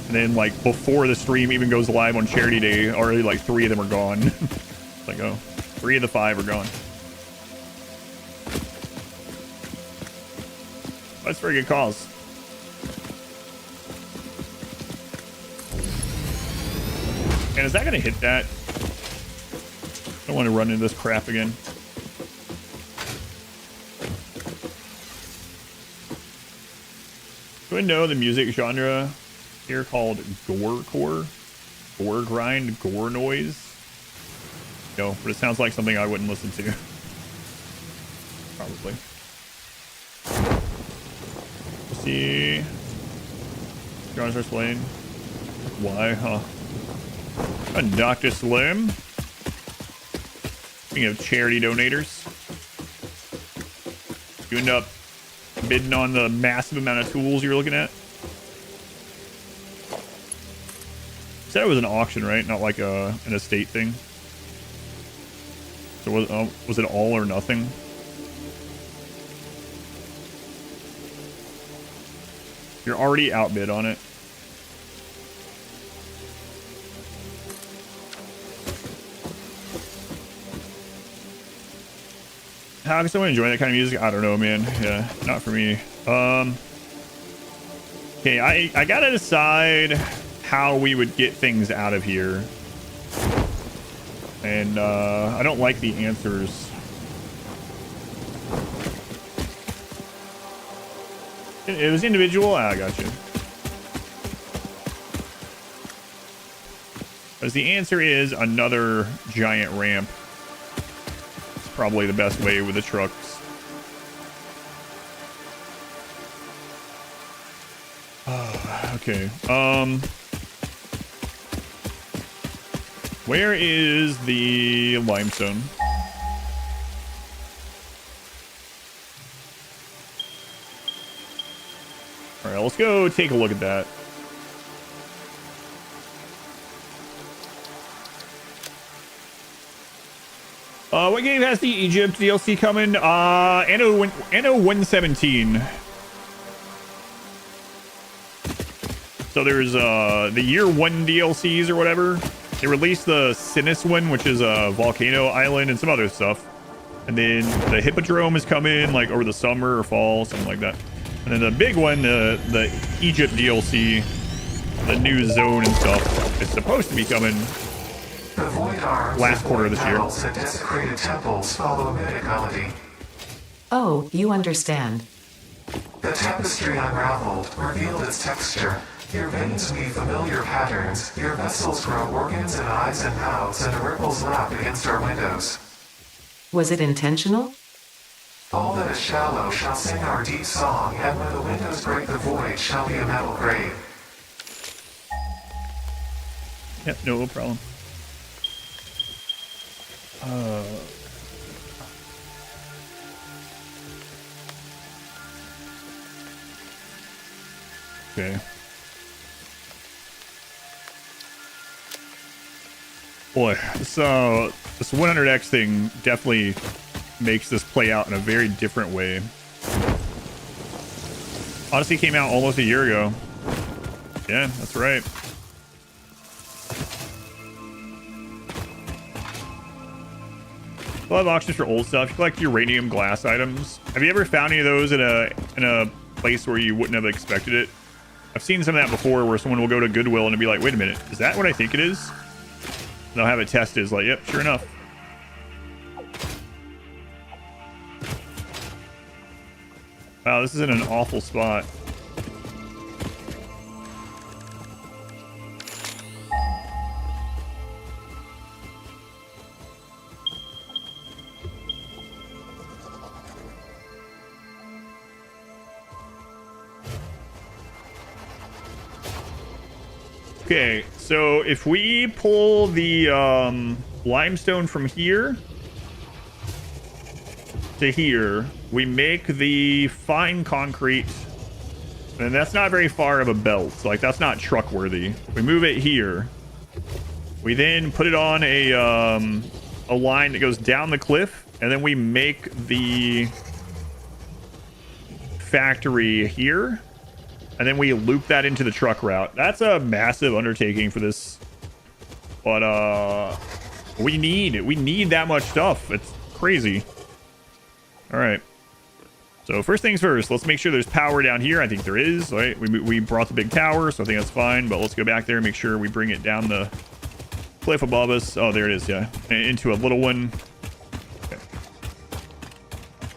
And then, like, before the stream even goes live on charity day, already like 3 of them are gone. It's like, oh, 3 of the 5 are gone. That's a very good cause. And is that going to hit that? I don't want to run into this crap again. Do I know the music genre here called gorecore? Gore grind, gore noise? No, but it sounds like something I wouldn't listen to. Probably. See. John's are playing. Why, huh? And Dr. Slim. Speaking of charity donators, you end up bidding on the massive amount of tools you're looking at. You said it was an auction, right? Not like an estate thing. So was it all or nothing? You're already outbid on it. How can someone enjoy that kind of music? I don't know, man. Yeah, not for me. Okay, I gotta decide how we would get things out of here. And I don't like the answers. It was individual? Ah, I got you. Because the answer is another giant ramp. It's probably the best way with the trucks. Okay. Where is the limestone? All right, let's go take a look at that. What game has the Egypt DLC coming? Anno 117. So there's the year 1 DLCs or whatever. They released the Sinus one, which is a volcano island and some other stuff. And then the Hippodrome is coming like over the summer or fall, something like that. And then the big one, the Egypt DLC, the new zone and stuff, is supposed to be coming last quarter of this year. And desecrated temples follow a mythic melody. Oh, you understand. The tapestry unraveled, revealed its texture. Your veins weave familiar patterns. Your vessels grow organs and eyes and mouths, and ripples lap against our windows. Was it intentional? All that is shallow shall sing our deep song, and when the windows break the void shall be a metal grave. Yep, no problem. Okay. Boy, so this 100x thing definitely makes this play out in a very different way. Odyssey came out almost a year ago. Yeah, that's right. We'll have auctions for old stuff. You collect uranium glass items. Have you ever found any of those in a place where you wouldn't have expected it? I've seen some of that before where someone will go to Goodwill and it'll be like, wait a minute, is that what I think it is? And they'll have it tested. It's like, yep, sure enough. Wow, this is in an awful spot. Okay, so if we pull the limestone from here to here, we make the fine concrete, and that's not very far of a belt. Like, that's not truck worthy. We move it here. We then put it on a line that goes down the cliff, and then we make the factory here. And then we loop that into the truck route. That's a massive undertaking for this. But we need that much stuff. It's crazy. All right. So first things first, let's make sure there's power down here. I think there is, right? We brought the big tower, so I think that's fine. But let's go back there and make sure we bring it down the cliff above us. Oh, there it is, yeah. Into a little one. Okay.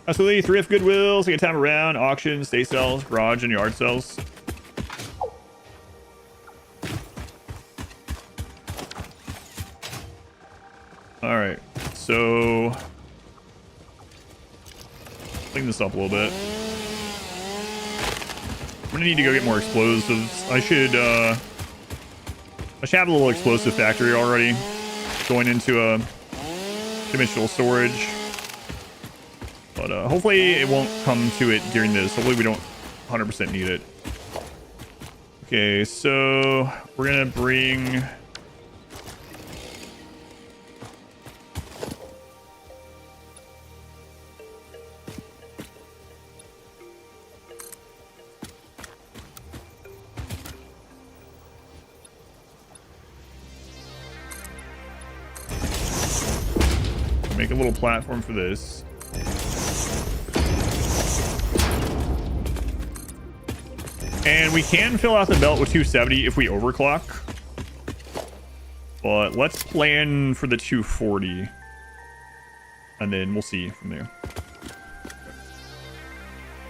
Absolutely. Thrift, Goodwill, second time around, auction, stay sales, garage, and yard sales. All right, so clean this up a little bit. I'm gonna need to go get more explosives. I should have a little explosive factory already going into a dimensional storage, but hopefully it won't come to it during this. Hopefully we don't 100% need it. Okay, so we're gonna bring make a little platform for this. And we can fill out the belt with 270 if we overclock. But let's plan for the 240. And then we'll see from there.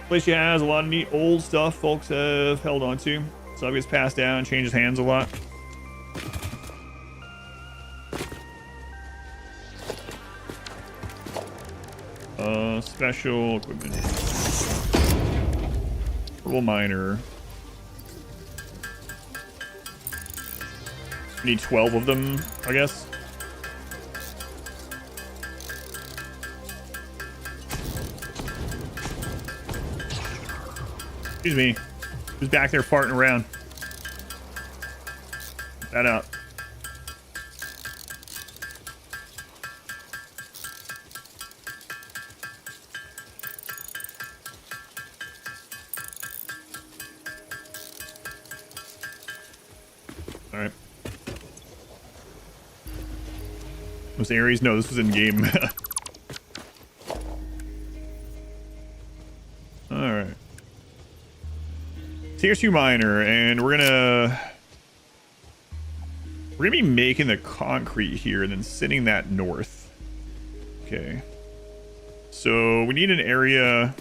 Glacier has a lot of neat old stuff folks have held on to. Stuff gets passed down, changes hands a lot. Special equipment. Purple miner. Need 12 of them, I guess. Excuse me. Who's back there farting around? Get that out. Alright. Was Ares? No, this was in game. Alright. Tier 2 miner, and we're gonna be making the concrete here and then sending that north. Okay. So we need an area.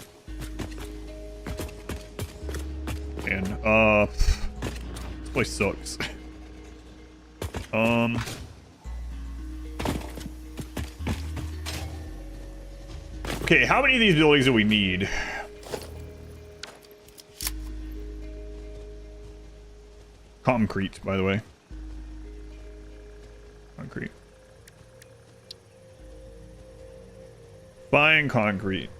And this place sucks. Okay, how many of these buildings do we need? Concrete, by the way. Concrete. Fine concrete.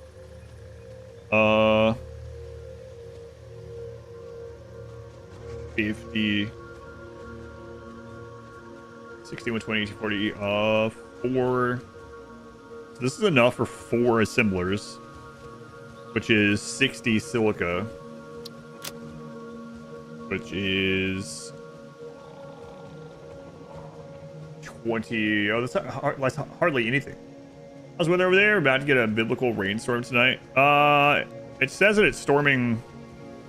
50. 60, 120, 240, 4. So this is enough for 4 assemblers, which is 60 silica, which is 20. Oh, that's hardly anything. How's the weather over there? About to get a biblical rainstorm tonight. It says that it's storming,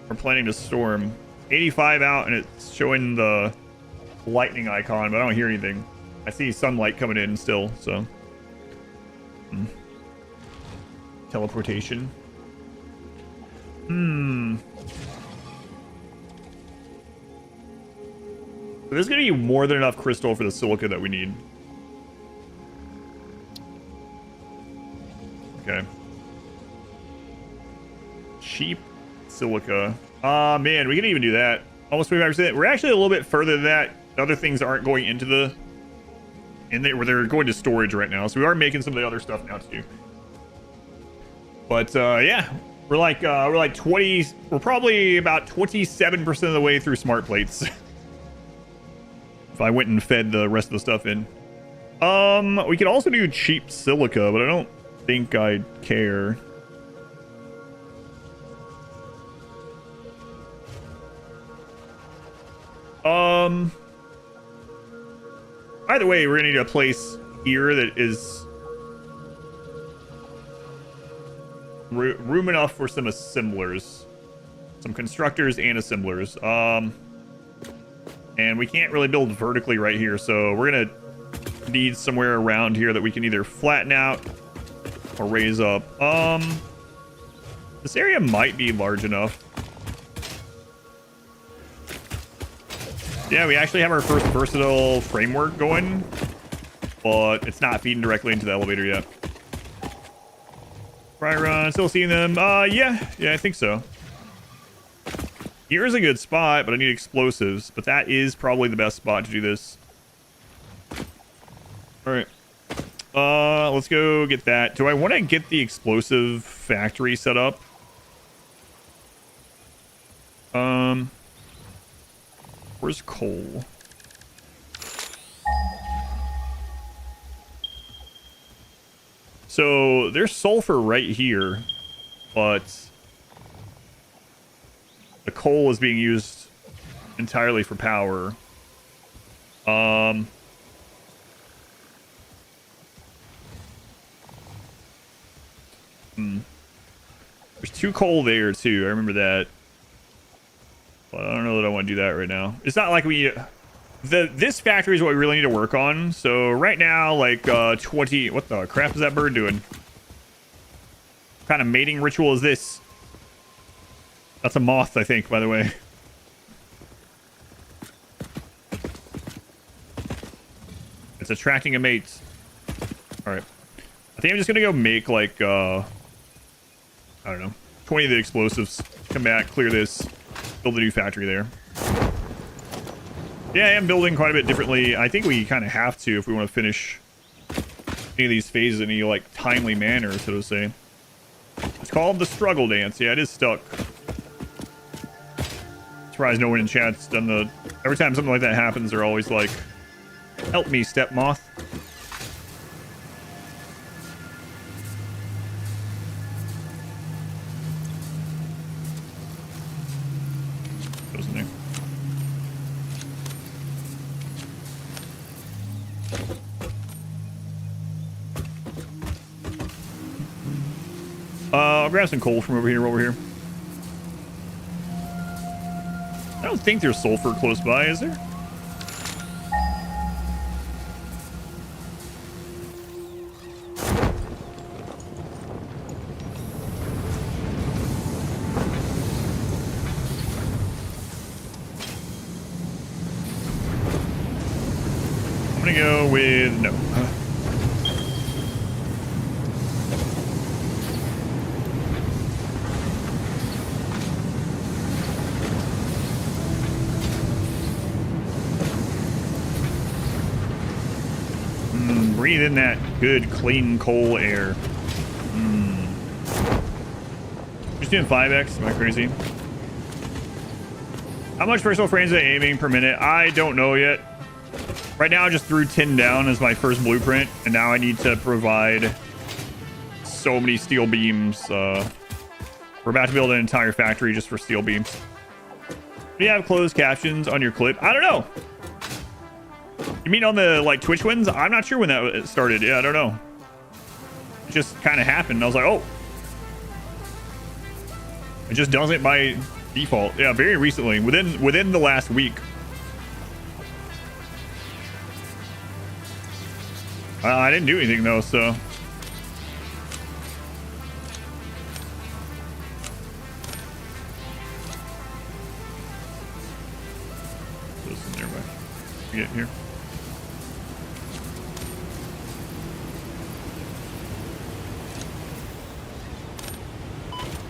or planning to storm. 85 out, and it's showing the lightning icon, but I don't hear anything. I see sunlight coming in still, so. Teleportation. So there's gonna be more than enough crystal for the silica that we need. Okay. Cheap silica. Man, we can even do that. Almost 25%. We're actually a little bit further than that. Other things aren't going into the... where they're going to storage right now. So we are making some of the other stuff now too. But yeah, we're like 20. We're probably about 27% of the way through smart plates. If I went and fed the rest of the stuff in. We could also do cheap silica, but I don't think I'd care. Either way, we're gonna need a place here that is room enough for some assemblers, some constructors and assemblers. And we can't really build vertically right here, so we're gonna need somewhere around here that we can either flatten out or raise up. This area might be large enough. Yeah, we actually have our first versatile framework going, but it's not feeding directly into the elevator yet. Fry run, still seeing them. Yeah, I think so. Here's a good spot, but I need explosives. But that is probably the best spot to do this. All right. Let's go get that. Do I want to get the explosive factory set up? Where's coal? So there's sulfur right here, but the coal is being used entirely for power. There's 2 coal there too. I remember that. But I don't know that I want to do that right now. It's not like we... This factory is what we really need to work on. So right now, like 20... What the crap is that bird doing? What kind of mating ritual is this? That's a moth, I think, by the way. It's attracting a mate. Alright. I think I'm just gonna go make, like, I don't know, 20 of the explosives. Come back, clear this. Build a new factory there. Yeah, I am building quite a bit differently. I think we kind of have to if we want to finish any of these phases in any, like, timely manner, so to say. It's called the struggle dance. Yeah, it is stuck. Surprised no one in chat's done the... Every time something like that happens, they're always like, help me, step moth. Goes in there. I'll grab some coal from over here while we're here. I don't think there's sulfur close by, is there? I'm gonna go with no. Breathe in that good, clean coal air. Just doing 5x? Am I crazy? How much versatile frames are they aiming per minute? I don't know yet. Right now, I just threw 10 down as my first blueprint, and now I need to provide so many steel beams. We're about to build an entire factory just for steel beams. Do you have closed captions on your clip? I don't know. You mean on the, like, Twitch ones? I'm not sure when that started. Yeah, I don't know. just kind of happened. I was like, oh, it just does it by default. Yeah, very recently, within the last week. I didn't do anything though, so. This is nearby. Get here.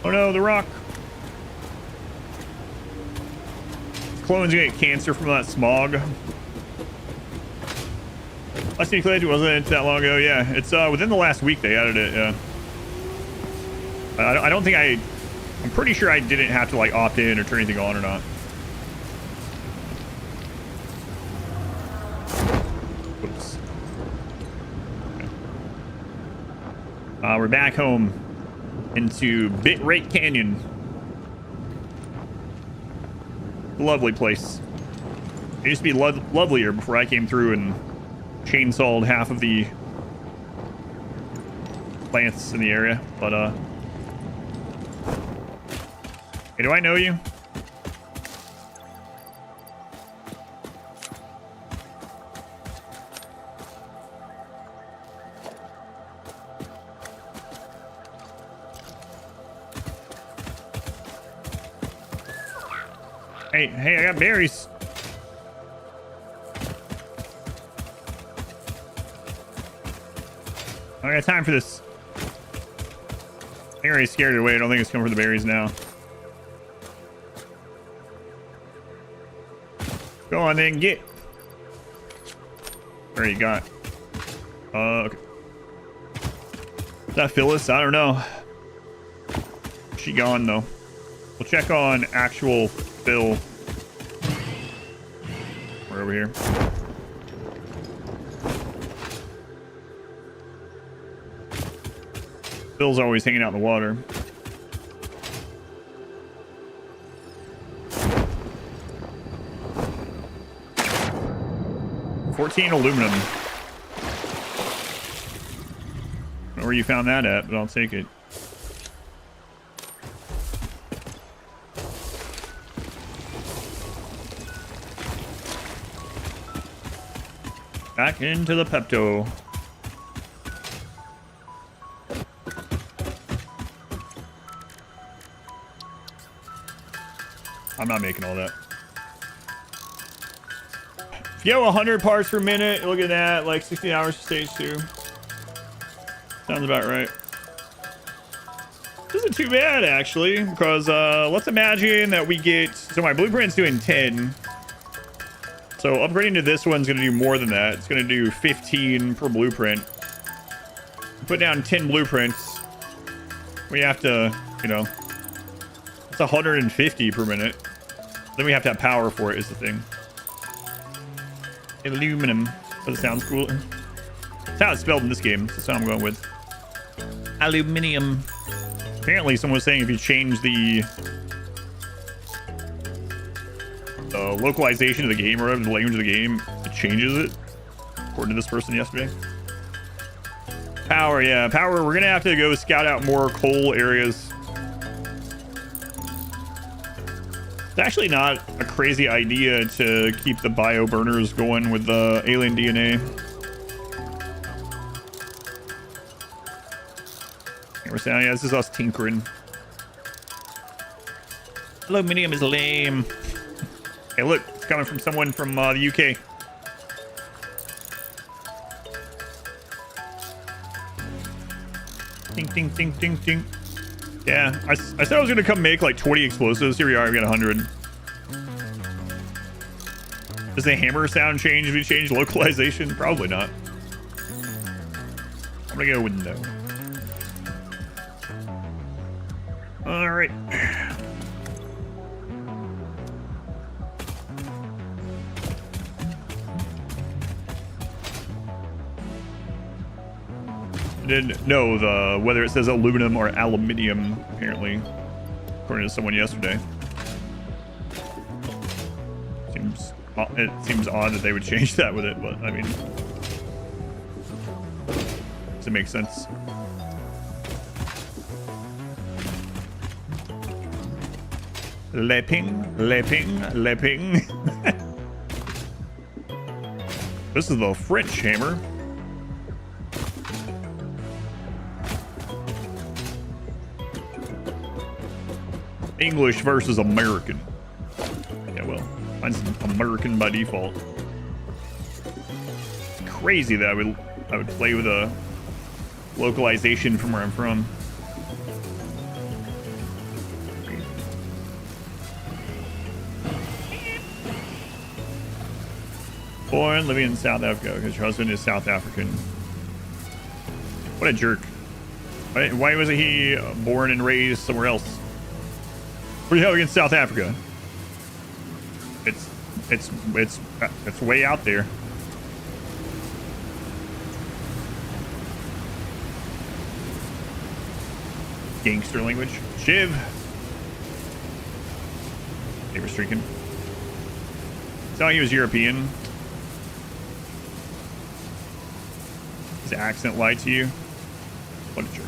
Oh no, the rock. Clone's gonna get cancer from that smog. I see Clay, wasn't that long ago? Yeah, it's within the last week they added it. Yeah. I don't think I'm pretty sure I didn't have to like opt in or turn anything on or not. Oops. Okay. We're back home into Bitrate Canyon. Lovely place. It used to be lovelier before I came through and chainsawed half of the plants in the area, but hey, do I know you? Hey, I got berries. I got time for this. I think I already scared it away. I don't think it's coming for the berries now. Go on then, get. What you got? Okay. Is that Phyllis? I don't know. She gone though. We'll check on actual Phil. We're over here. Phil's always hanging out in the water. $14 aluminum. I don't know where you found that at, but I'll take it. Back into the Pepto. I'm not making all that. If you have 100 parts per minute, look at that, like 60 hours for stage 2. Sounds about right. This isn't too bad, actually, because let's imagine that we get... So my blueprint's doing 10. So upgrading to this one's going to do more than that. It's going to do 15 per blueprint. Put down 10 blueprints. We have to, you know... It's 150 per minute. Then we have to have power for it, is the thing. Aluminum. But it sounds cooler. That's how it's spelled in this game. That's what I'm going with. Aluminium. Apparently, someone was saying if you change the localization of the game or whatever, the language of the game, it changes it. According to this person yesterday. Power, yeah. Power, we're going to have to go scout out more coal areas. It's actually not a crazy idea to keep the bio burners going with the alien DNA. We're saying, yeah, this is us tinkering. Aluminium is lame. Hey, look, it's coming from someone from the UK. Ding, ding, ding, ding, ding. Yeah, I said I was gonna come make like 20 explosives. Here we are, we got 100. Does the hammer sound change if we change localization? Probably not. I'm gonna go with no. All right. Didn't know whether it says aluminum or aluminium, apparently, according to someone yesterday. It seems odd that they would change that with it, but I mean, does it make sense? Leping, leping, leping. This is the French hammer. English versus American. Yeah, well, mine's American by default. It's crazy that I would play with a localization from where I'm from. Born living in South Africa because your husband is South African. What a jerk. Why wasn't he born and raised somewhere else? What do you have against South Africa? It's way out there. Gangster language. Shiv. They were streaking. Thought he was European. His accent lied to you. What a jerk.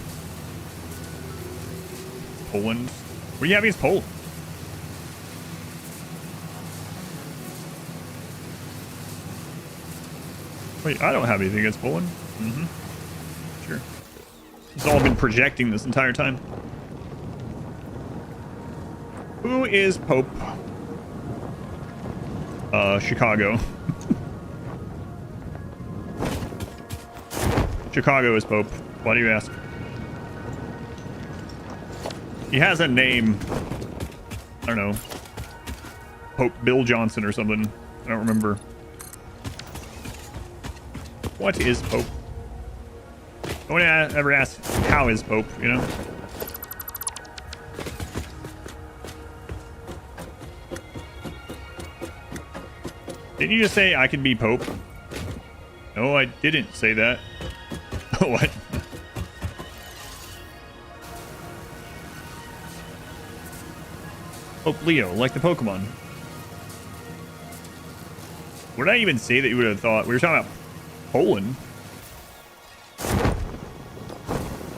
Poland. What do you have against Poland? Wait, I don't have anything against Poland. Sure. It's all been projecting this entire time. Who is Pope? Chicago. Chicago is Pope. Why do you ask? He has a name. I don't know. Pope Bill Johnson or something. I don't remember. What is Pope? No one ever asked, how is Pope, you know? Didn't you just say I could be Pope? No, I didn't say that. What? Pope Leo, like the Pokemon. What did I even say that you would have thought? We were talking about Poland.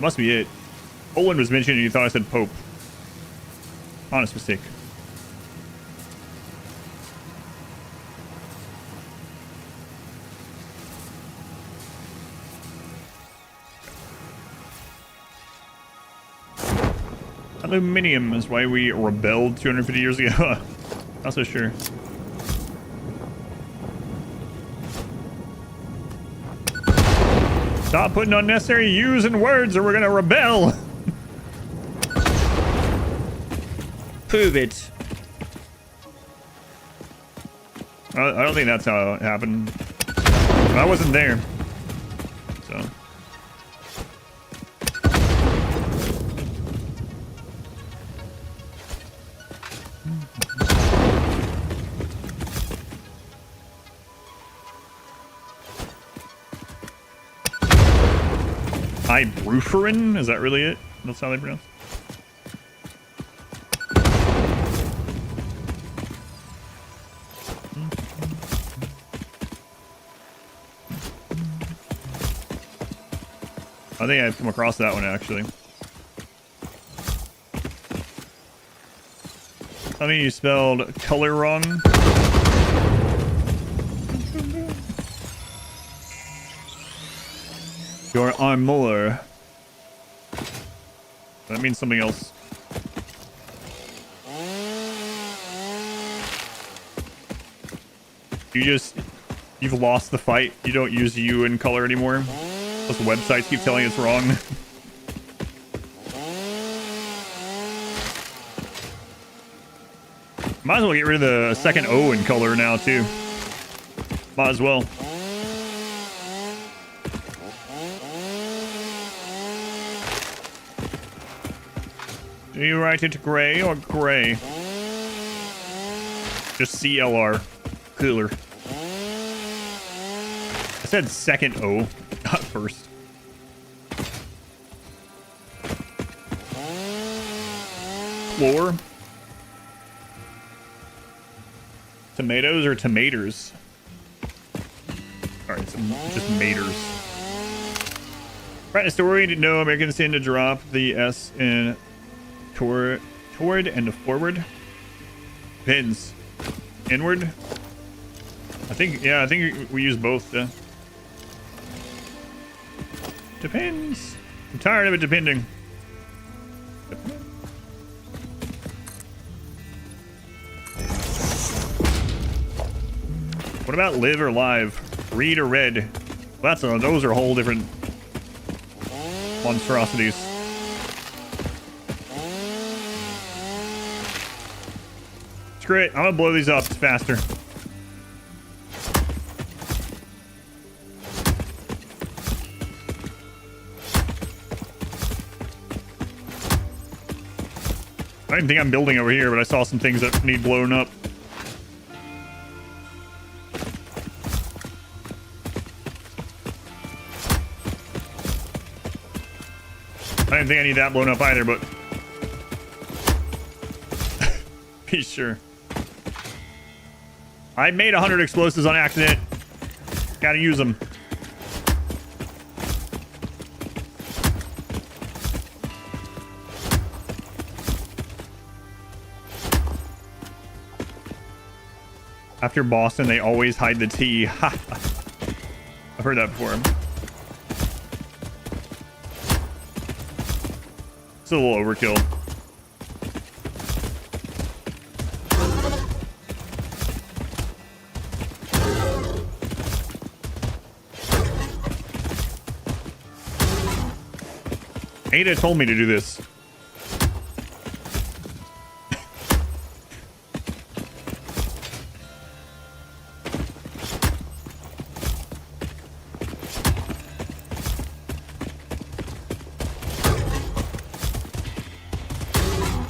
Must be it. Poland was mentioned and you thought I said Pope. Honest mistake. Aluminium is why we rebelled 250 years ago. Not so sure. Stop putting unnecessary U's in words or we're gonna rebel. Prove it. I don't think that's how it happened. I wasn't there. So. Ibuprofen? Is that really it? That's how they pronounce it? I think I've come across that one actually. I mean, you spelled color wrong. Your armor. That means something else. You've lost the fight. You don't use U in color anymore. Those websites keep telling you it's wrong. Might as well get rid of the second O in color now too. Might as well. Do you write it gray or gray? Just CLR. Cooler. I said second O, not first. Floor. Tomatoes or tomatoes? Alright, so just maters. Writing a story to know Americans tend to drop the S in toward and forward. Depends. Inward? I think we use both. Depends. I'm tired of it depending. What about live or live? Read or red? Well, those are whole different monstrosities. Screw it. I'm gonna blow these up faster. I didn't think I'm building over here, but I saw some things that need blown up. I didn't think I need that blown up either, but be sure. I made 100 explosives on accident. Gotta use them. After Boston, they always hide the T. I've heard that before. It's a little overkill. Ada told me to do this.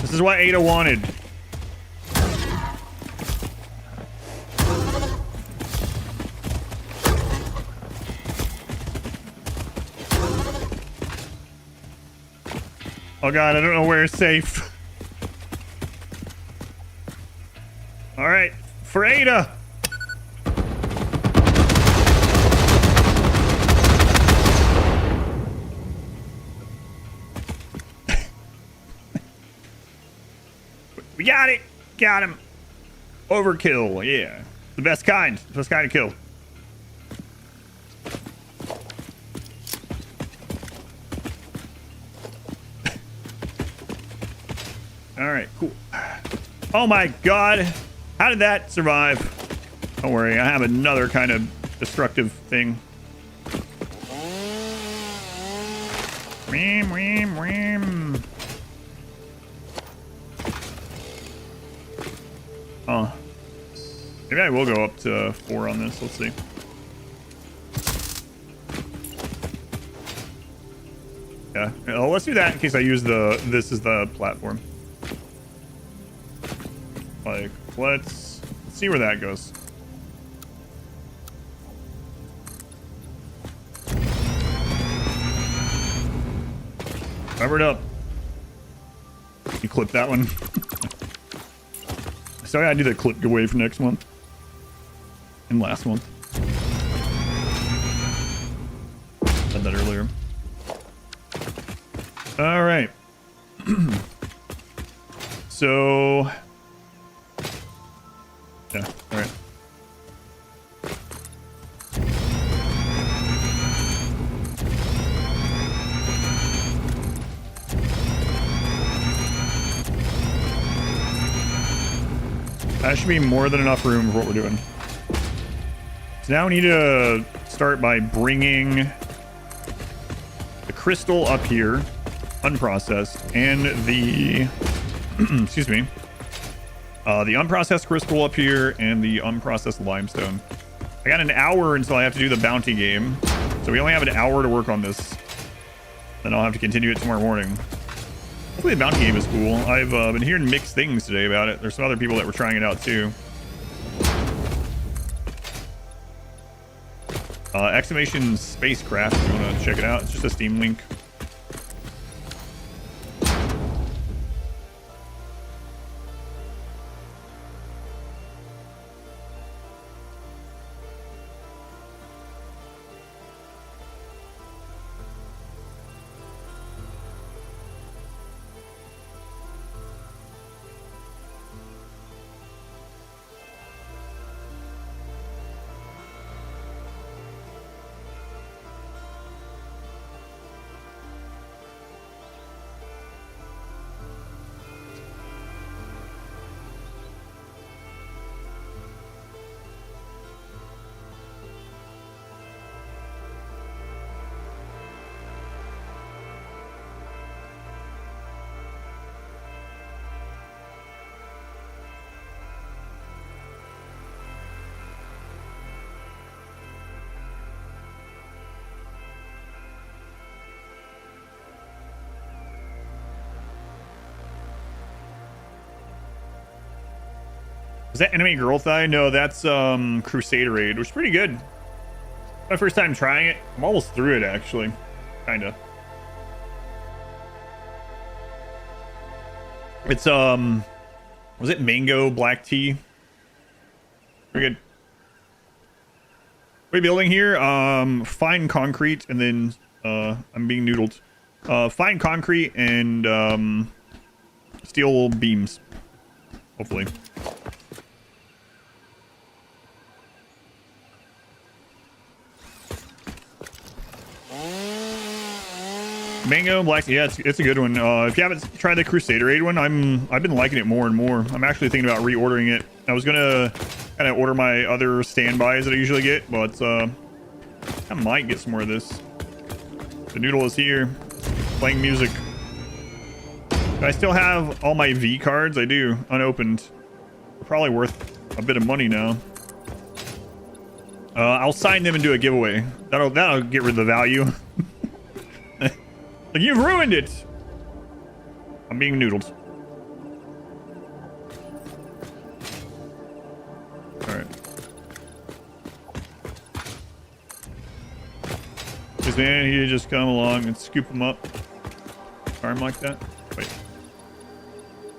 This is what Ada wanted. Oh god, I don't know where it's safe. Alright, for Ada! We got it! Got him! Overkill, yeah. The best kind. The best kind of kill. Alright, cool. Oh my god! How did that survive? Don't worry, I have another kind of destructive thing. Wham, wham, wham. Oh. Maybe I will go up to 4 on this. Let's see. Yeah. Well, let's do that in case I use this as the platform. Like, let's see where that goes. Cover it up. You clip that one. So I do the clip giveaway for next month. And last month. Said that earlier. Alright. So... yeah, alright. That should be more than enough room for what we're doing. So now we need to start by bringing the crystal up here, unprocessed, and the excuse me, the unprocessed crystal up here and the unprocessed limestone. I got an hour until I have to do the bounty game, so we only have an hour to work on this. Then I'll have to continue it tomorrow morning. Hopefully the bounty game is cool. I've been hearing mixed things today about it. There's some other people that were trying it out too. Exclamation spacecraft, if you want to check it out. It's just a Steam link. Is that Enemy Girl Thigh? No, that's Crusader Aid, which is pretty good. My first time trying it. I'm almost through it actually. Kinda. It's was it mango black tea? Very good. What are we building here? Fine concrete and then I'm being noodled. Fine concrete and steel beams. Hopefully. Mango black, yeah, it's a good one. If you haven't tried the Crusader Aid one, I've been liking it more and more. I'm actually thinking about reordering it. I was gonna kind of order my other standbys that I usually get, but I might get some more of this. The noodle is here, playing music. Do I still have all my V cards? I do, unopened. They're probably worth a bit of money now. I'll sign them and do a giveaway. That'll get rid of the value. Like, you've ruined it. I'm being noodled. All right. This man, he just come along and scoop him up. Arm like that. Wait.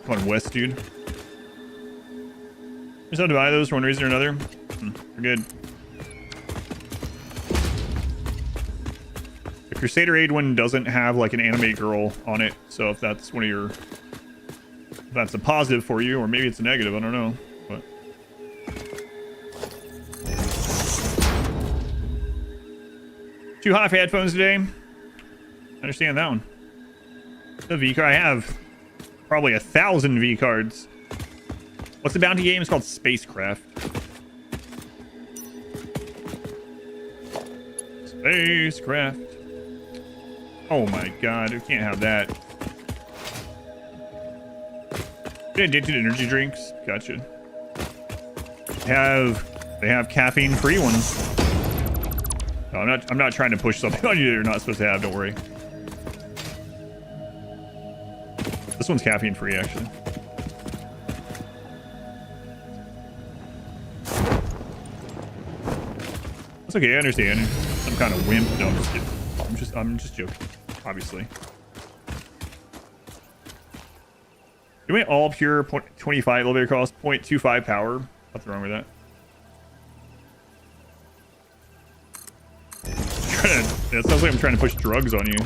Come on, West, dude. Just have to buy those for one reason or another. We're good. Crusader Aid one doesn't have like an anime girl on it, so if that's one of your, if that's a positive for you, or maybe it's a negative, I don't know. But too hot for headphones today. I understand that one. The V card, I have probably 1,000 V cards. What's the bounty game? It's called Spacecraft. Spacecraft. Oh my god, we can't have that. Get addicted to energy drinks. Gotcha. They have caffeine-free ones. No, I'm not trying to push something on you that you're not supposed to have, don't worry. This one's caffeine-free, actually. That's okay, I understand. Some kind of wimp. No, I'm just kidding. I'm just joking, obviously. Doing all pure 25 elevator cost, 0.25 power. What's wrong with that? That sounds like I'm trying to push drugs on you.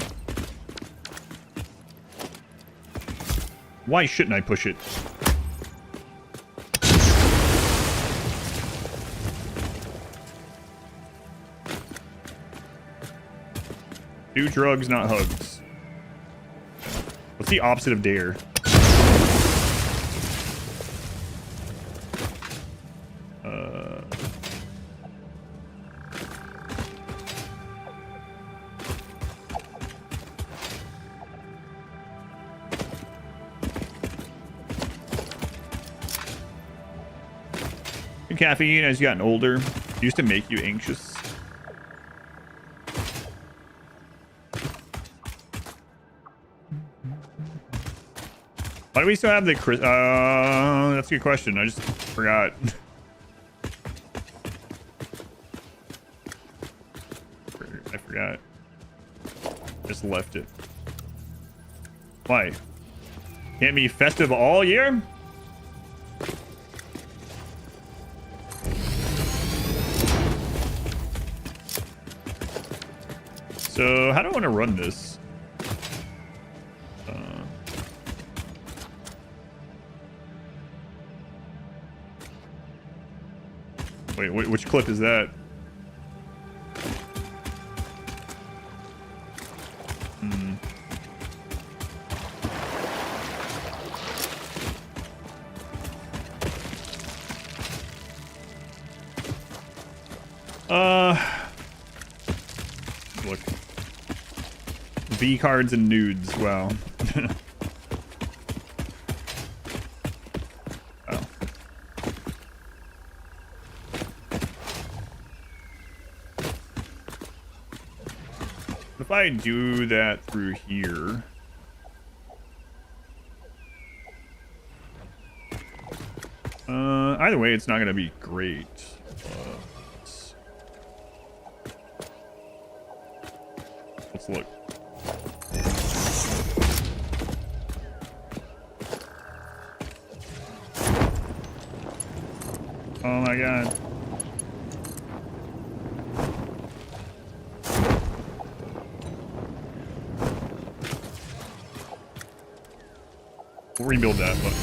Why shouldn't I push it? Do drugs, not hugs. What's the opposite of dare? Caffeine, as you've gotten older, used to make you anxious. Why do we still have the that's a good question. I just forgot. I forgot. Just left it. Why? Can't be festive all year? So how do I want to run this? Wait, which clip is that? Look. V cards and nudes. Wow. Oh. If I do that through here. Either way, it's not going to be great. Let's look. Oh my god. We'll rebuild that, but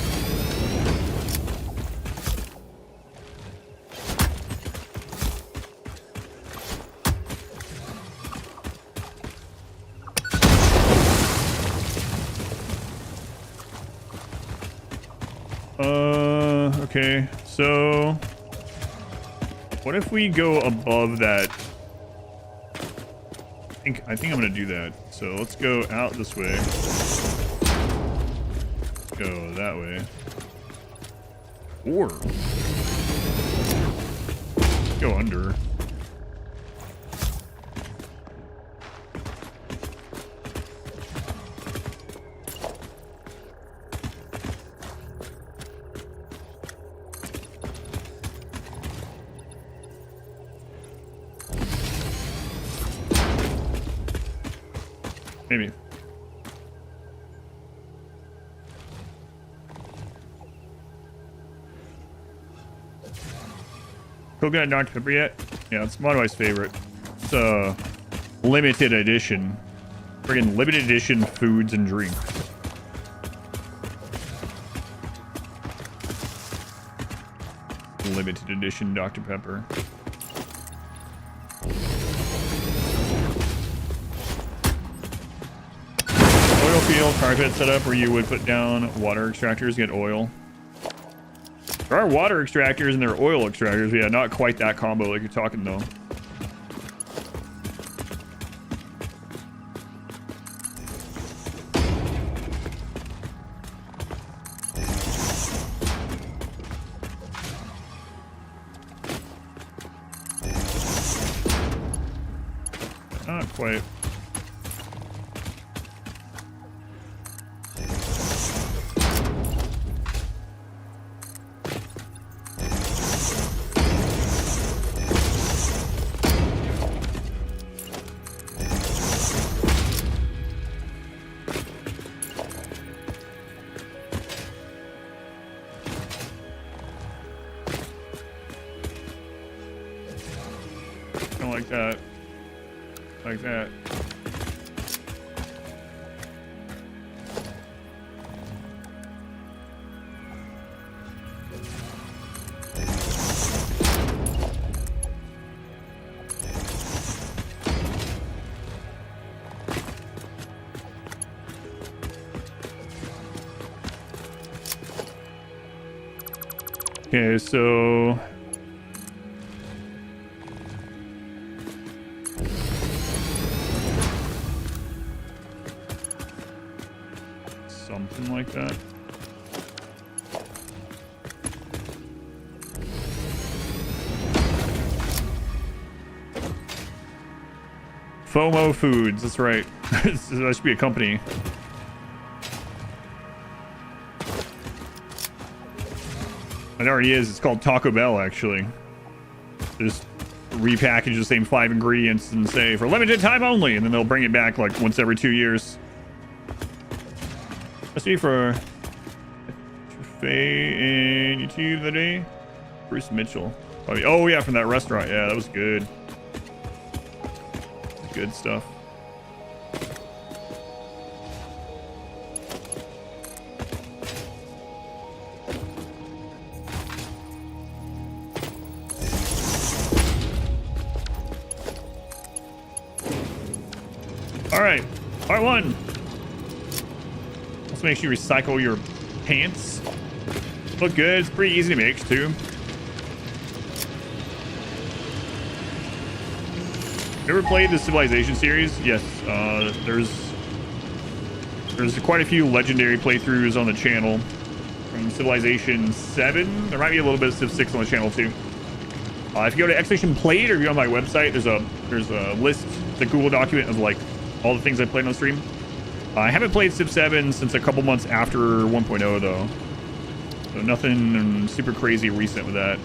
okay, so what if we go above that? I think I'm gonna do that. So let's go out this way. Go that way. Or go under. Maybe. Coconut Dr. Pepper yet? Yeah, it's my favorite. It's a limited edition. Friggin' limited edition foods and drinks. Limited edition Dr. Pepper. Oil field carpet setup where you would put down water extractors, get oil. There are water extractors and there are oil extractors. Yeah, not quite that combo like you're talking though. Not quite. Like that. Like that. Okay, so something like that. FOMO Foods, that's right. That should be a company. It already is. It's called Taco Bell, actually. Just repackage the same 5 ingredients and say for limited time only, and then they'll bring it back like once every 2 years. Let's see for Faye and YouTube the day. Bruce Mitchell. Oh yeah, from that restaurant. Yeah, that was good. Good stuff. All right, part 1. Also makes you recycle your pants. Look good. It's pretty easy to make too. You ever played the Civilization series? Yes. There's quite a few legendary playthroughs on the channel. From Civilization 7. There might be a little bit of Civ 6 on the channel too. If you go to Expedition Played or if you go on my website, there's a list, the Google document of like all the things I played on the stream. I haven't played Civ 7 since a couple months after 1.0 though. So nothing super crazy recent with that.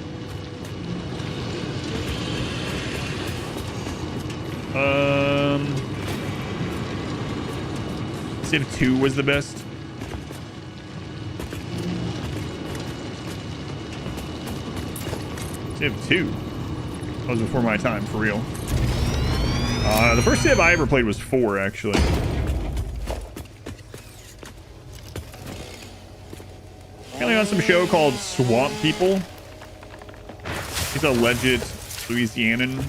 Civ 2 was the best. Civ 2. That was before my time, for real. The first Civ I ever played was 4, actually. Apparently on some show called Swamp People. He's a legit Louisianan.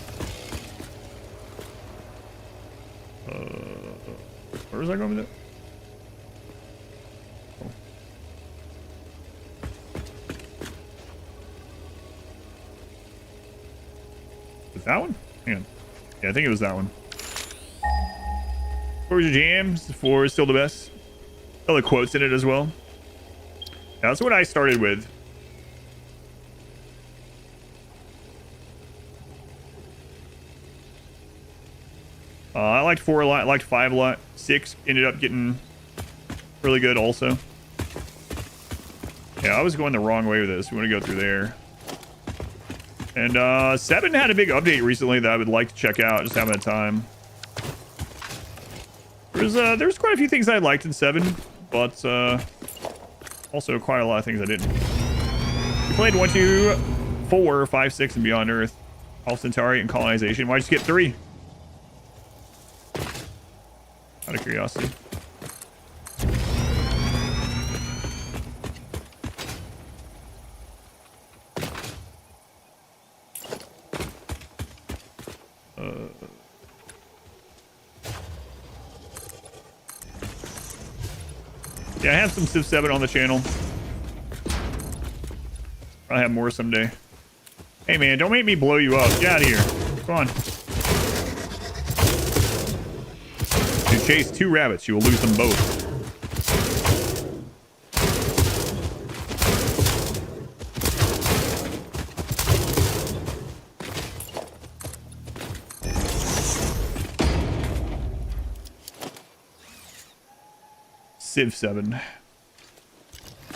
Where was I going with it? Oh. Was that one? Hang on. Yeah, I think it was that one. What was your jams? 4 is still the best. Other quotes in it as well. Yeah, that's what I started with. I liked 4 a lot. I liked 5 a lot. 6 ended up getting really good also. Yeah, I was going the wrong way with this. We want to go through there. And 7 had a big update recently that I would like to check out. Just haven't had time. There's quite a few things I liked in 7, but also quite a lot of things I didn't. We played 1, 2, 4, 5, 6, and Beyond Earth. Alpha Centauri and Colonization. Why'd you skip 3? Out of curiosity. Yeah, I have some Civ 7 on the channel. I'll have more someday. Hey man, don't make me blow you up. Get out of here. Come on. If you chase 2 rabbits, you will lose them both. Civ 7.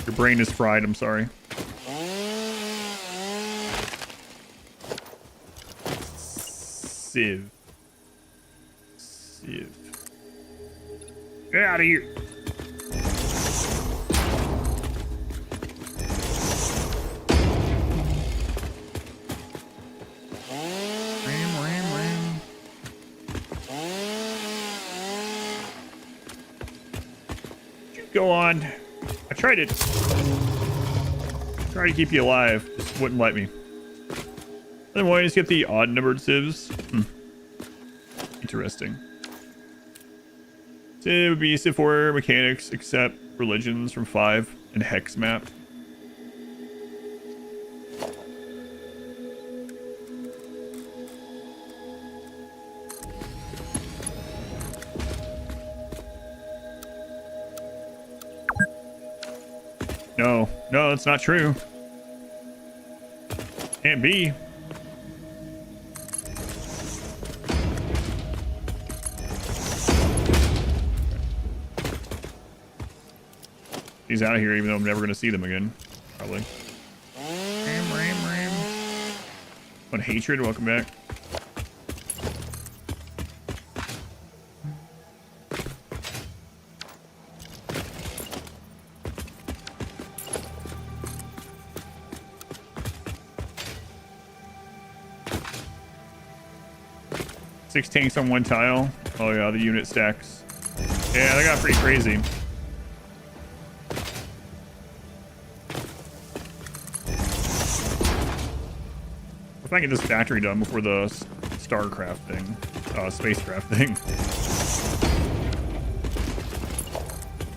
Your brain is fried, I'm sorry. Civ. Get out of here. Go on. I tried to keep you alive. Just wouldn't let me. Then why just get the odd numbered civs? Interesting. Civ would be Civ 4 mechanics, except religions from 5 and hex map. No, that's not true. Can't be. He's out of here, even though I'm never going to see them again. Probably. What hatred? Welcome back. Six tanks on 1 tile. Oh yeah, the unit stacks. Yeah, they got pretty crazy. If I get this factory done before the StarCraft thing, spacecraft thing.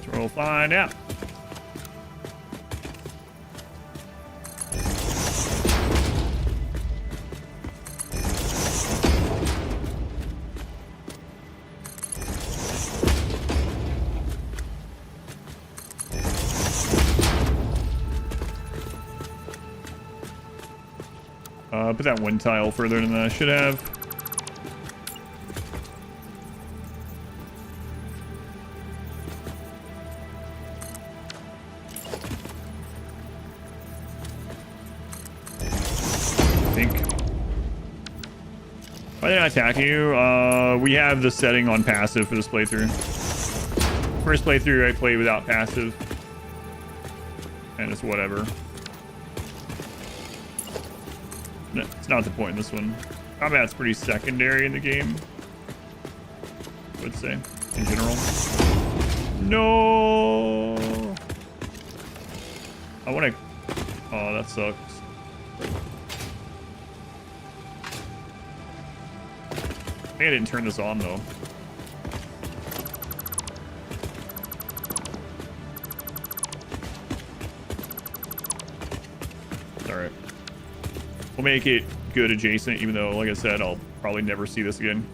So we'll find out. Put that 1 tile further than I should have. think. Why did I attack you? We have the setting on passive for this playthrough. First playthrough I played without passive. And it's whatever. No, it's not the point in this one. Combat's pretty secondary in the game, I would say, in general. No! I want to... Oh, that sucks. I think I didn't turn this on, though. Alright. We'll make it good adjacent, even though, like I said, I'll probably never see this again.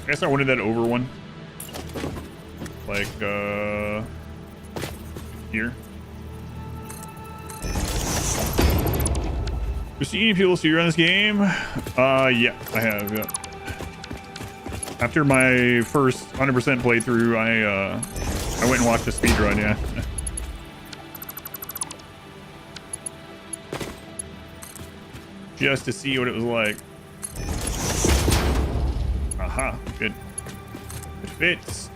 I guess I wanted that over one. Like, here. You see any people see you around this game? Yeah, I have, yeah. After my first 100% playthrough, I went and watched a speedrun, yeah. Just to see what it was like. Aha, good. It fits.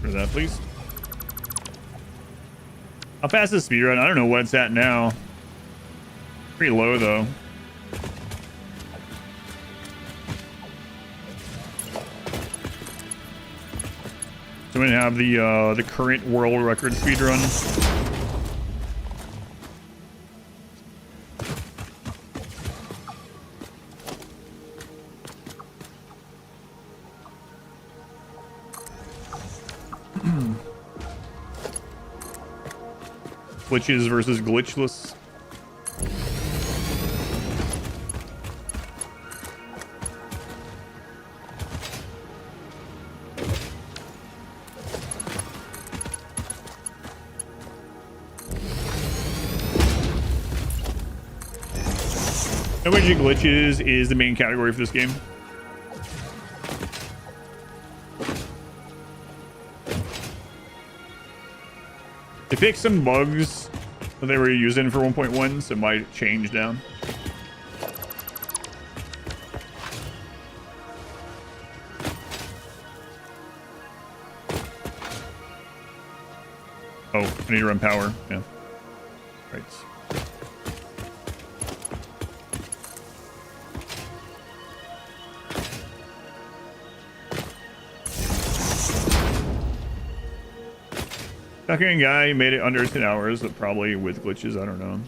That, please. How fast is speedrun? I don't know what it's at now. Pretty low though. So we have the current world record speedrun. Glitches versus glitchless. No way glitches is the main category for this game. They fixed some bugs that they were using for 1.1, so it might change down. Oh, I need to run power. Yeah. Right. Second guy made it under 10 hours, but probably with glitches. I don't know.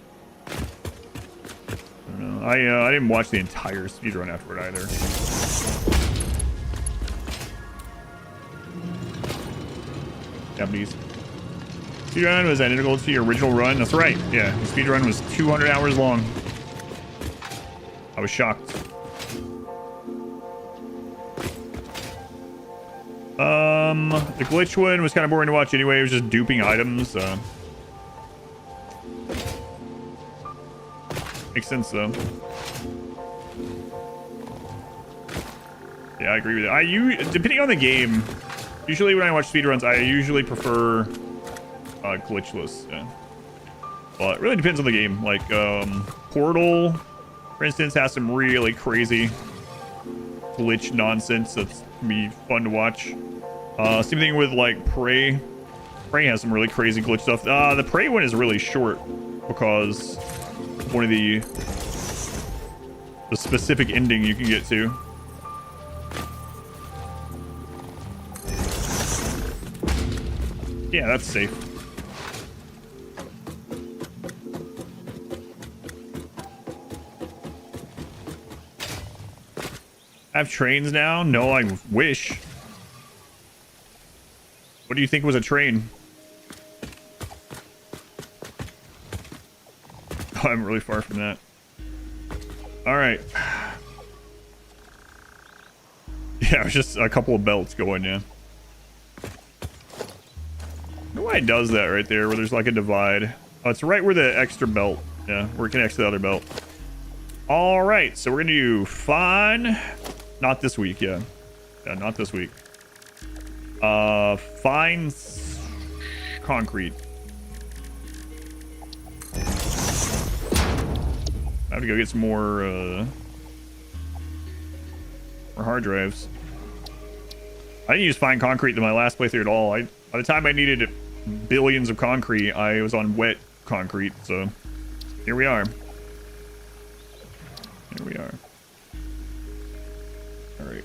I didn't watch the entire speedrun afterward either. Japanese. Speedrun was identical to your original run. That's right. Yeah, the speedrun was 200 hours long. I was shocked. The glitch one was kind of boring to watch anyway. It was just duping items. Makes sense though. Yeah, I agree with that. Depending on the game, Usually when I watch speedruns, I usually prefer glitchless. Yeah. But it really depends on the game. Like Portal, for instance, has some really crazy glitch nonsense that's can be fun to watch. Same thing with like Prey. Prey has some really crazy glitch stuff. The Prey one is really short because one of the specific ending you can get to. Yeah, that's safe. I have trains now? No, I wish. What do you think was a train? Oh, I'm really far from that. All right. Yeah, it was just a couple of belts going, yeah. I wonder why it does that right there, where there's like a divide. Oh, it's right where the extra belt, yeah, where it connects to the other belt. All right, so we're gonna do fine. Not this week, yeah. Yeah, not this week. Fine concrete. I have to go get some more hard drives. I didn't use fine concrete in my last playthrough at all. By the time I needed billions of concrete, I was on wet concrete. So here we are. Here we are. All right.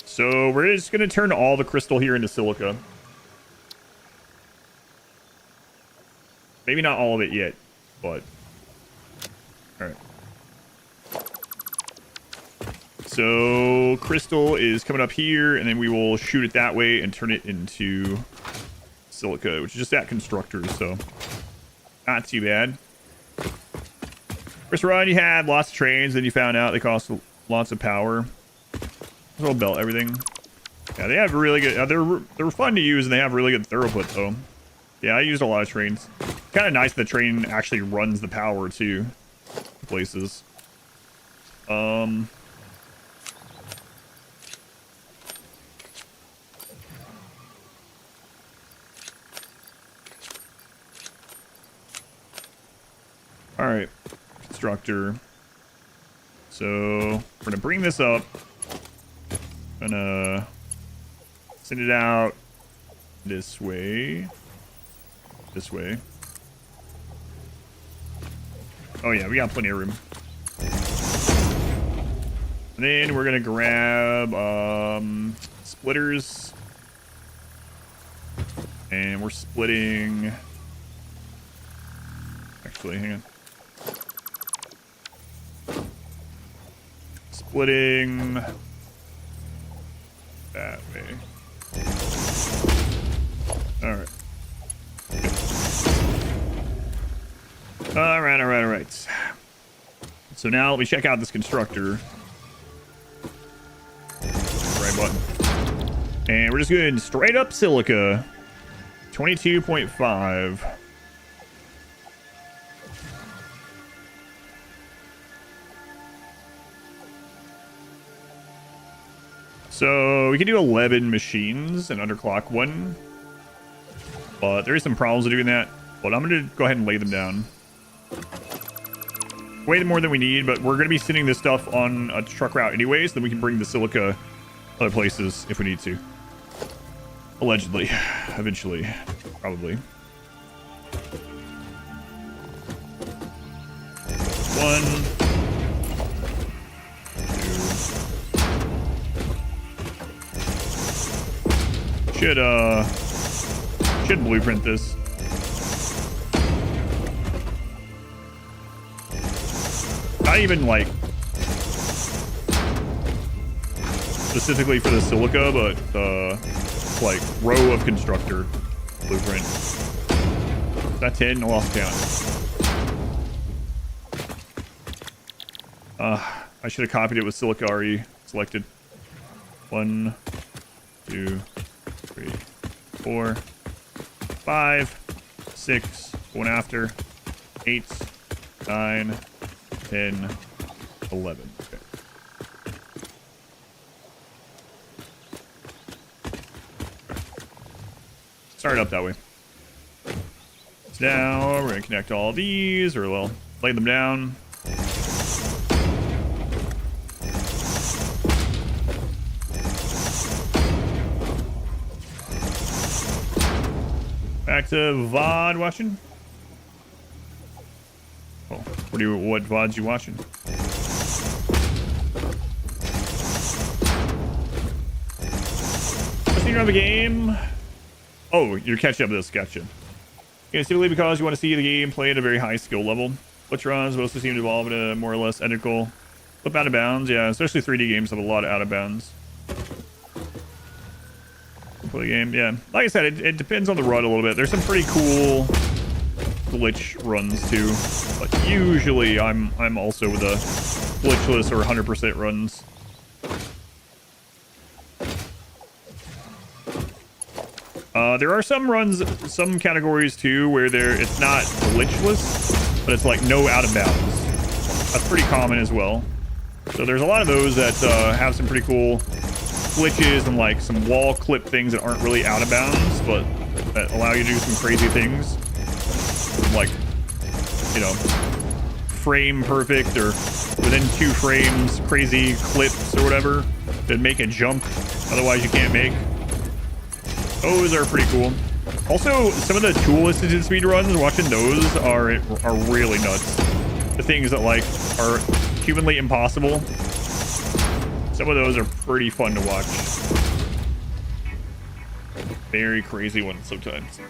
So we're just going to turn all the crystal here into silica. Maybe not all of it yet, but... Alright. So crystal is coming up here, and then we will shoot it that way and turn it into silica, which is just that constructor, so not too bad. First run, you had lots of trains, then you found out they cost lots of power. Little belt, everything. Yeah, they have really good. They're fun to use, and they have really good throughput, though. Yeah, I used a lot of trains. Kind of nice the train actually runs the power to places. All right, constructor. So we're gonna bring this up. Gonna send it out this way. This way. Oh yeah, we got plenty of room. And then we're gonna grab splitters. And we're splitting. Actually, hang on. Splitting that way. All right. All right. So now let me check out this constructor. Right button. And we're just going straight up silica. 22.5. So we can do 11 machines and underclock one. But there is some problems with doing that. But I'm going to go ahead and lay them down. Way more than we need, but we're going to be sending this stuff on a truck route anyways, then we can bring the silica other places if we need to. Allegedly. Eventually. Probably. 1, 2. Should blueprint this. Not even like specifically for the silica, but like row of constructor blueprint. Is that 10? I lost count. I should have copied it with silica already selected. 1, 2, 3, 4, 5, 6, one after, 8, 9, 10, 11. Okay. start up that way. So now we're gonna connect all these, or well, lay them down. Back to VOD watching. Oh, what VODs you watching? You have a game. Oh, you're catching up to this. Gotcha. Yeah, simply because you want to see the game play at a very high skill level. Glitch runs mostly seem to evolve in a more or less ethical. Flip out of bounds, yeah, especially 3D games have a lot of out of bounds. Play the game, yeah. Like I said, it depends on the run a little bit. There's some pretty cool glitch runs too, but usually I'm also with the glitchless or 100% runs. There are some runs, some categories too, where it's not glitchless, but it's like no out of bounds. That's pretty common as well. So there's a lot of those that have some pretty cool glitches and like some wall clip things that aren't really out of bounds, but that allow you to do some crazy things. Like, you know, frame perfect or within 2 frames, crazy clips or whatever that make a jump otherwise you can't make. Those are pretty cool. Also, some of the tool assisted speedruns, watching those are really nuts. The things that like are humanly impossible. Some of those are pretty fun to watch. Very crazy ones sometimes.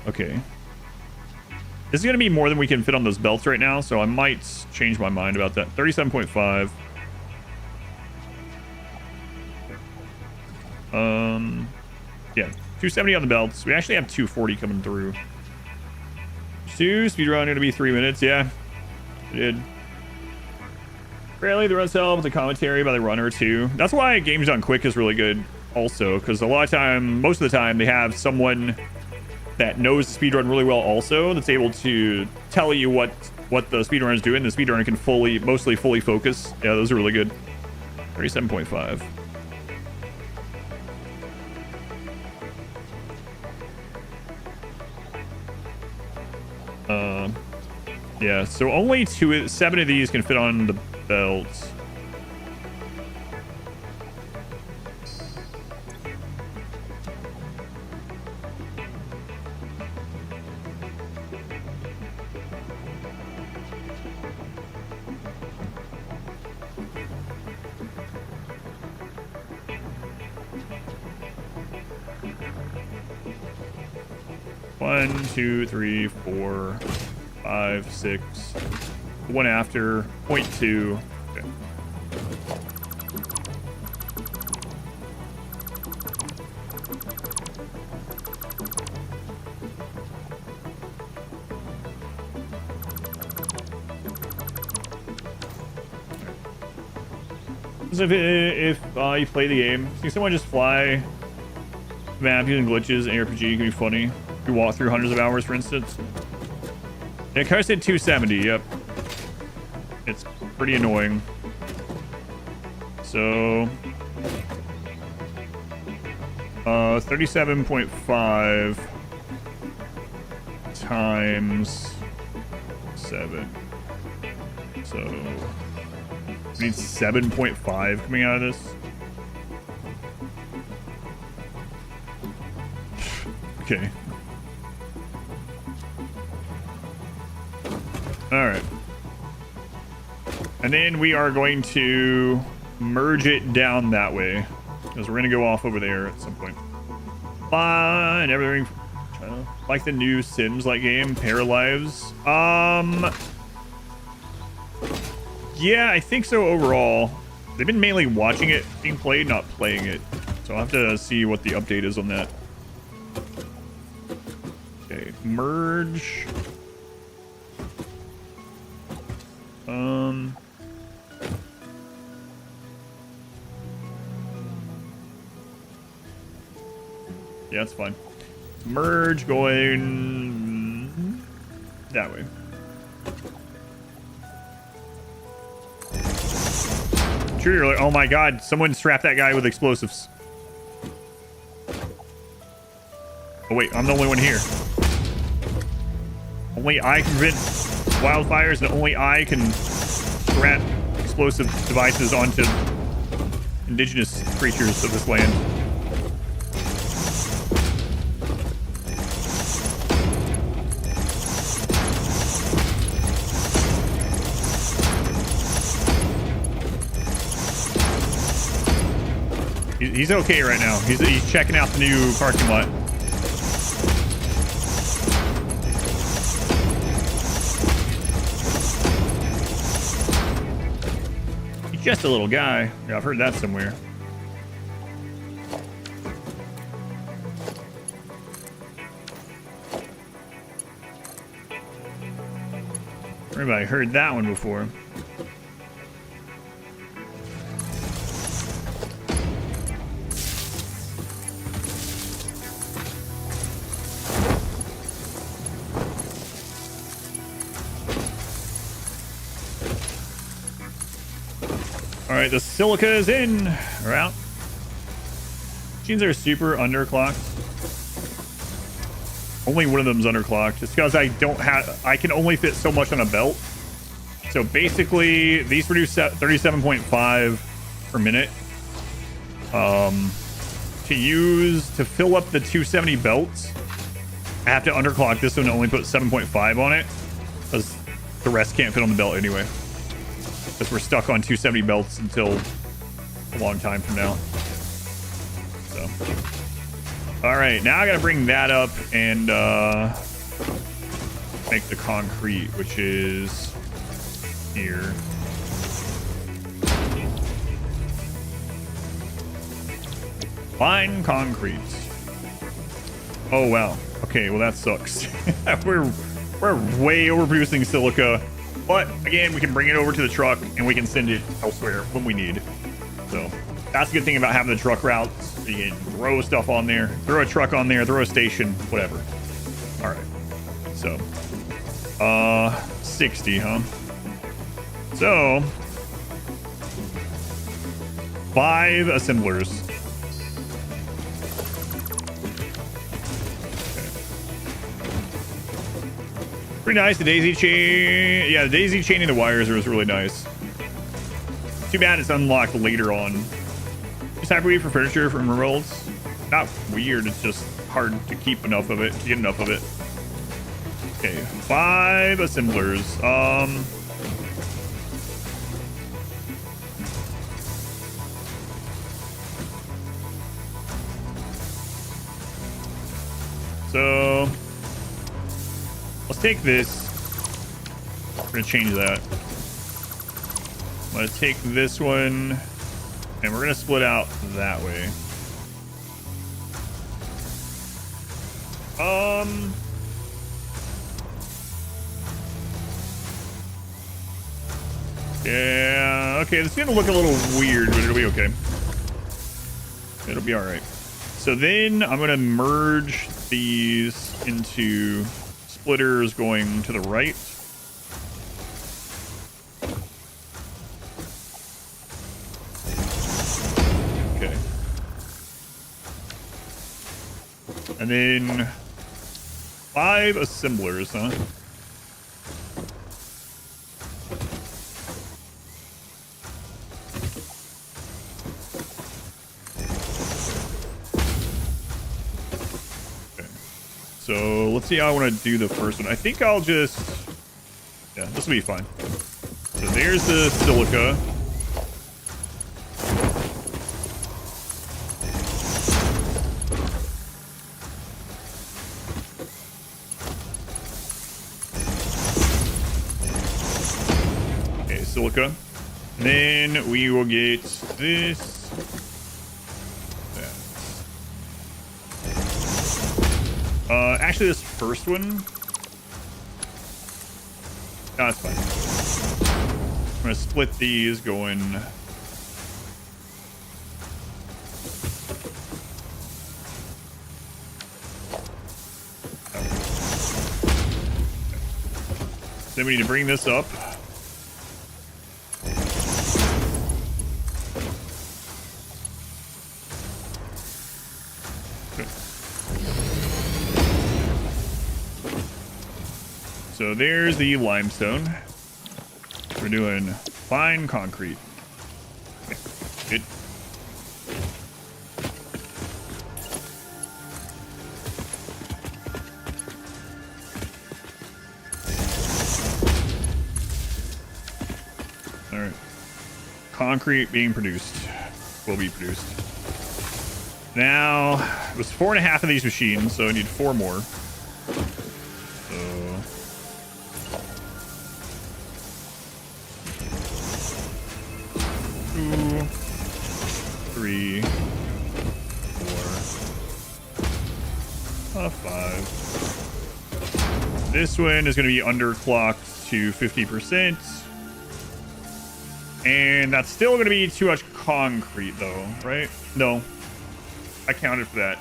Okay. This is gonna be more than we can fit on those belts right now, so I might change my mind about that. 37.5. Yeah, 270 on the belts. We actually have 240 coming through. 2 speedrun gonna be 3 minutes. Yeah, we did. Rarely the runs help with the commentary by the runner too. That's why Games Done Quick is really good also, because a lot of time, most of the time, they have someone that knows the speedrun really well also, that's able to tell you what the speedrunner is doing. The speedrunner can mostly fully focus. Yeah, those are really good. 37.5. Yeah, so only 7 of these can fit on the belts. One, 2, 3, 4, 5, 6. One after 0.2. Okay. So if you play the game, see someone just fly the map using glitches and RPG can be funny. If you walk through hundreds of hours, for instance. Yeah, Car said 270. Yep, it's pretty annoying. So 37.5 times 7. So we need 7.5 coming out of this. Okay. All right. And then we are going to merge it down that way, because we're going to go off over there at some point. Fine, everything. Like the new Sims-like game, Paralives. Yeah, I think so overall. They've been mainly watching it being played, not playing it. So I'll have to see what the update is on that. Okay, merge. Yeah, that's fine. Merge going that way. Sure, you're like, oh my god, someone strapped that guy with explosives. Oh wait, I'm the only one here. Only I can prevent wildfires, and only I can grant explosive devices onto indigenous creatures of this land. He's okay right now. He's checking out the new parking lot. He's just a little guy. Yeah, I've heard that somewhere. Everybody heard that one before. All right, the silica is in or out. Machines are super underclocked. Only one of them's underclocked. It's because I can only fit so much on a belt. So basically, these produce 37.5 per minute. To fill up the 270 belts, I have to underclock this one and only put 7.5 on it, because the rest can't fit on the belt anyway. Because we're stuck on 270 belts until a long time from now. So, all right, now I gotta bring that up and make the concrete, which is here. Fine concrete. Oh wow. Okay, well that sucks. we're way overproducing silica. But again, we can bring it over to the truck and we can send it elsewhere when we need. So that's a good thing about having the truck routes. You can throw stuff on there, throw a truck on there, throw a station, whatever. All right. So, 60, huh? So, 5 assemblers. Pretty nice. The daisy chain. Yeah, the daisy chaining the wires was really nice. Too bad it's unlocked later on. Just happy for furniture from emeralds. Not weird. It's just hard to keep enough of it, to get enough of it. Okay, 5 assemblers. So let's take this. We're gonna change that. I'm gonna take this one and we're gonna split out that way. Yeah, okay, it's gonna look a little weird, but it'll be okay. It'll be all right. So then I'm gonna merge these into splitters going to the right. Okay. And then 5 assemblers, huh? So let's see how I want to do the first one. I think I'll just... Yeah, this will be fine. So there's the silica. Okay, silica. And then we will get this. Actually, this first one... No, that's fine. I'm going to split these going... Then we need to bring this up. so there's the limestone. We're doing fine concrete. Okay, good. All right. Concrete being produced. Will be produced. Now, it was 4.5 of these machines, so I need 4 more. So... 2, 3, 4, 5. This one is going to be underclocked to 50%. And that's still going to be too much concrete, though, right? No. I counted for that.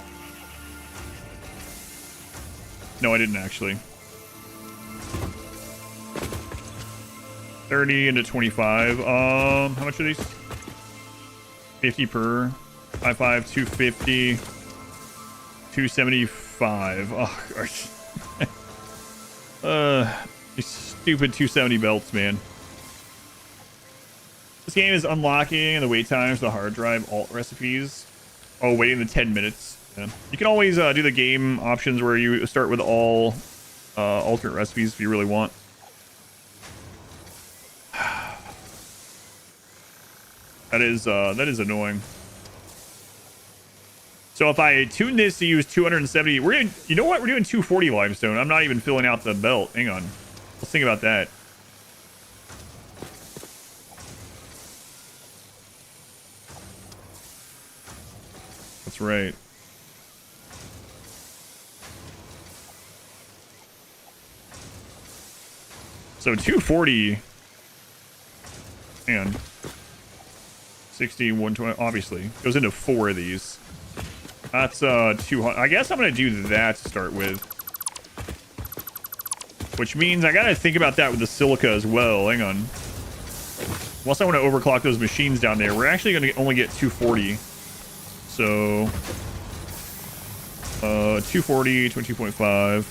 No, I didn't actually. 30 into 25. How much are these? 50 per. 5, 250. 275. Oh, these stupid 270 belts, man. This game is unlocking the wait times, the hard drive, alt recipes. Oh, waiting the 10 minutes. Yeah. You can always do the game options where you start with all alternate recipes if you really want. That is annoying. So if I tune this to use 270, you know what? We're doing 240 limestone. I'm not even filling out the belt. Hang on. Let's think about that. That's right. So 240 and 60, 120, obviously goes into 4 of these. That's 200. I guess I'm gonna do that to start with, which means I gotta think about that with the silica as well. Hang on. Once I want to overclock those machines down there, we're actually gonna only get 240. So 240, 22.5.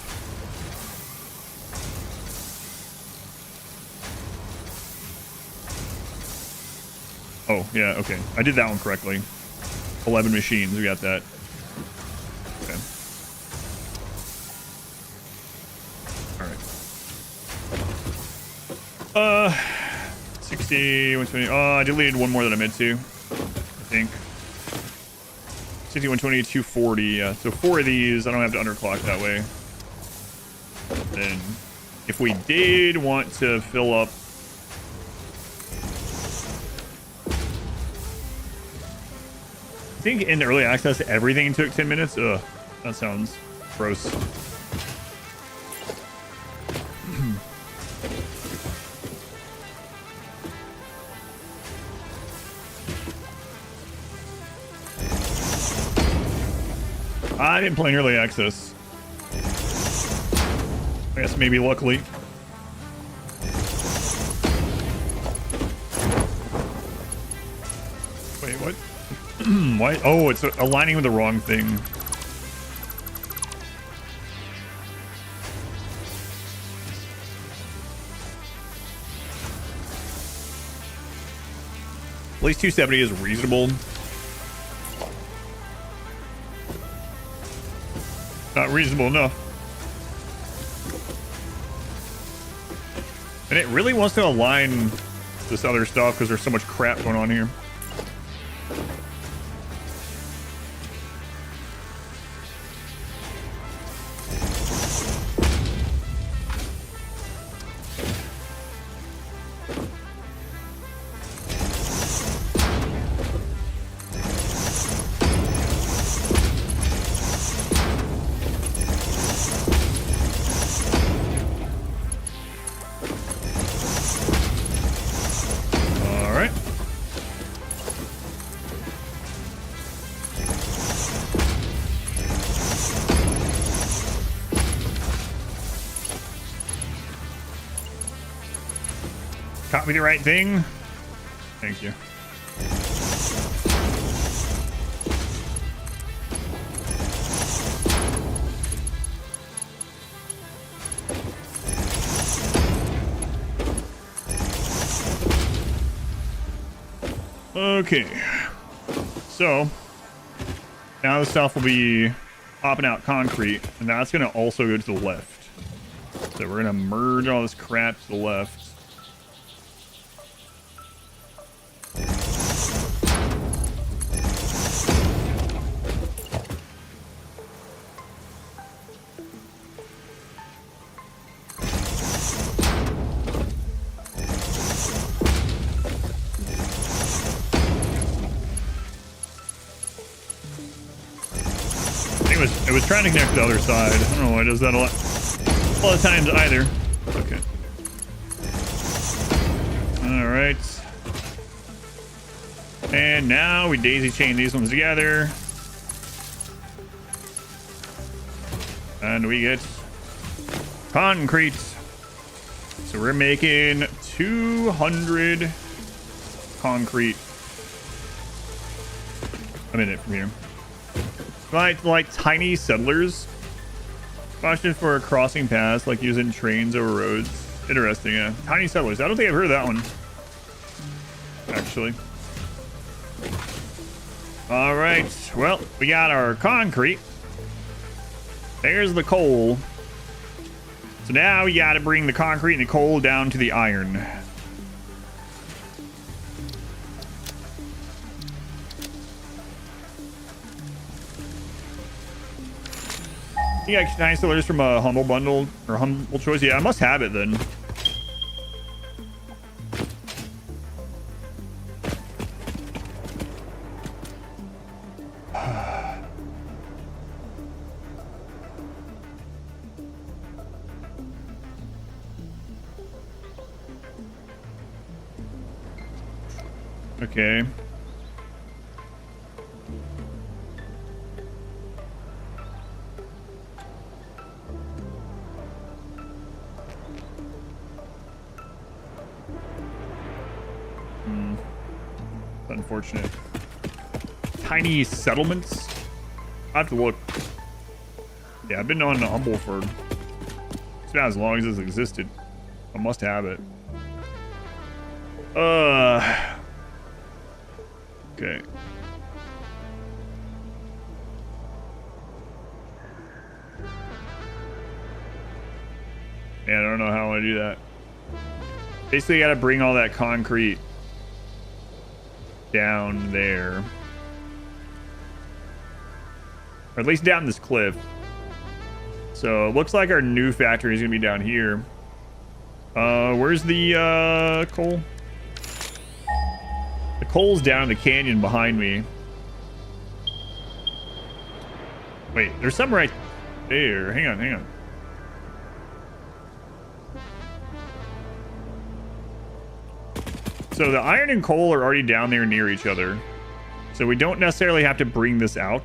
Oh, yeah, okay. I did that one correctly. 11 machines, we got that. Okay. Alright. 60, 120. Oh, I deleted one more than I meant to, I think. 60, 120, 240. Yeah, so 4 of these, I don't have to underclock that way. Then, if we did want to fill up... I think in early access, everything took 10 minutes. Ugh, that sounds gross. I didn't play in early access. I guess maybe luckily. Wait, what? What? Oh, it's aligning with the wrong thing. At least 270 is reasonable. Not reasonable enough. And it really wants to align this other stuff because there's so much crap going on here. Copy the right thing. Thank you. Okay. So now the stuff will be popping out concrete, and that's going to also go to the left. So we're going to merge all this crap to the left. It was trying to connect to the other side. I don't know why it does that a lot of times either. Okay. All right. And now we daisy chain these ones together. And we get concrete. So we're making 200 concrete a minute from here. Like tiny settlers. Question for a crossing paths, like using trains over roads. Interesting, yeah. Tiny settlers. I don't think I've heard of that one. Actually. All right. Well, we got our concrete. There's the coal. So now we got to bring the concrete and the coal down to the iron. You got tiny settlers from a humble bundle or humble choice. Yeah, I must have it then. Okay. Unfortunate. Tiny settlements. I have to look. Yeah, I've been on Humble for about as long as it's existed. I must have it. Okay. Yeah, I don't know how I want to do that. Basically, I got to bring all that concrete down there, or at least down this cliff. So it looks like our new factory is gonna be down here. Where's the coal? The coal's down in the canyon behind me. Wait, there's some right there. Hang on. So the iron and coal are already down there near each other. So we don't necessarily have to bring this out.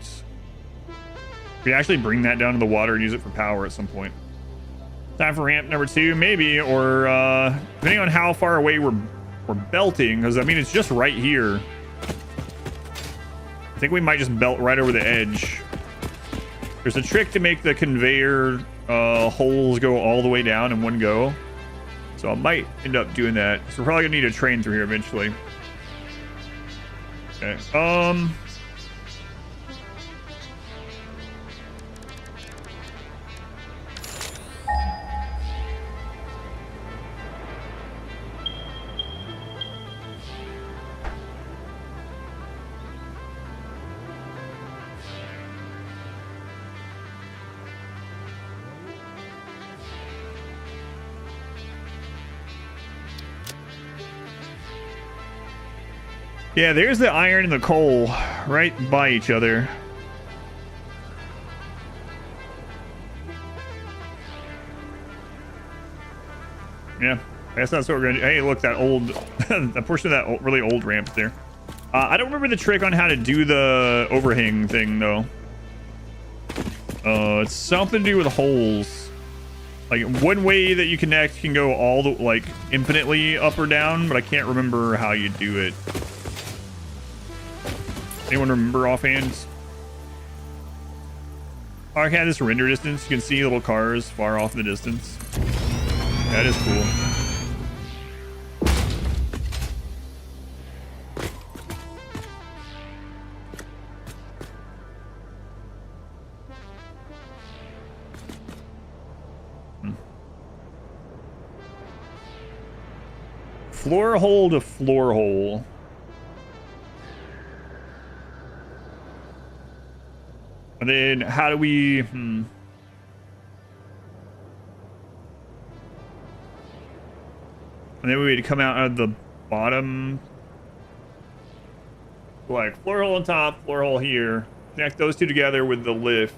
We actually bring that down to the water and use it for power at some point. Time for ramp number 2, maybe, or depending on how far away we're belting, because I mean it's just right here. I think we might just belt right over the edge. There's a trick to make the conveyor holes go all the way down in one go. So I might end up doing that. So we're probably gonna need a train through here eventually. Okay. Yeah, there's the iron and the coal right by each other. Yeah, I guess that's what we're gonna do. Hey, look, that old, that portion of that really old ramp there. I don't remember the trick on how to do the overhang thing though. It's something to do with holes. Like one way that you connect can go all the like infinitely up or down, but I can't remember how you do it. Anyone remember offhand? Oh, okay, this render distance. You can see little cars far off in the distance. That is cool. floor hole to floor hole. And then how do we... And then we would come out of the bottom. Like floor hole on top, floor hole here. Connect those two together with the lift.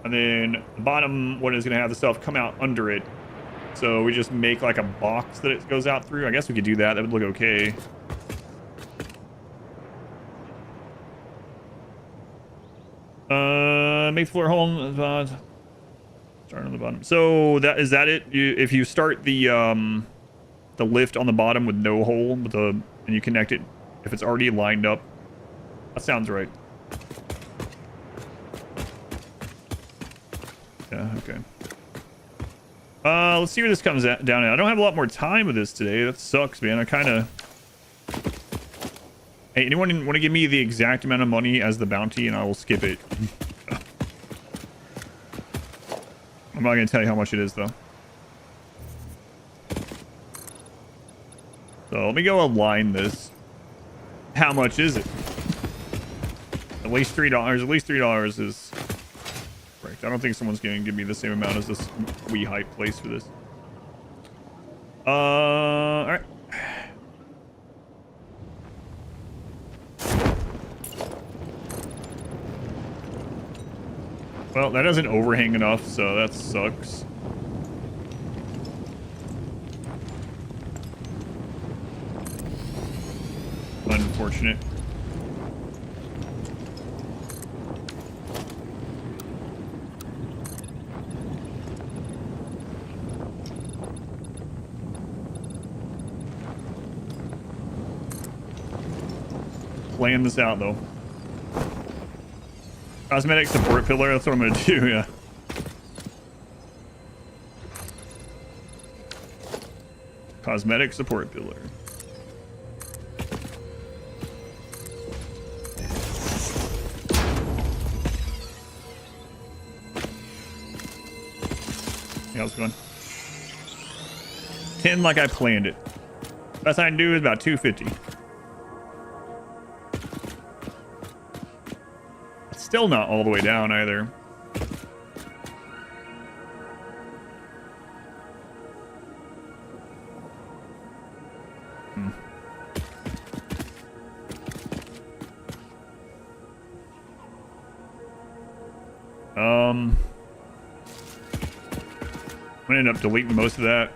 And then the bottom one is going to have the stuff come out under it. So we just make like a box that it goes out through. I guess we could do that. That would look okay. Make the floor hole on the start on the bottom. So that is that it? If you start the lift on the bottom with no hole, with and you connect it, if it's already lined up, that sounds right. Yeah. Okay. Let's see where this comes down at. I don't have a lot more time with this today. That sucks, man. I kind of... Hey, anyone want to give me the exact amount of money as the bounty, and I will skip it. I'm not going to tell you how much it is, though. So let me go align this. How much is it? At least $3. At least $3 is... Right. I don't think someone's going to give me the same amount as this wee hype place for this. All right. Well, that doesn't overhang enough, so that sucks. Unfortunate. Plan this out, though. Cosmetic support pillar, that's what I'm gonna do, yeah. Cosmetic support pillar. Yeah, how's it going? 10 like I planned it. Best I can do is about 250. Still not all the way down either. I'm gonna end up deleting most of that.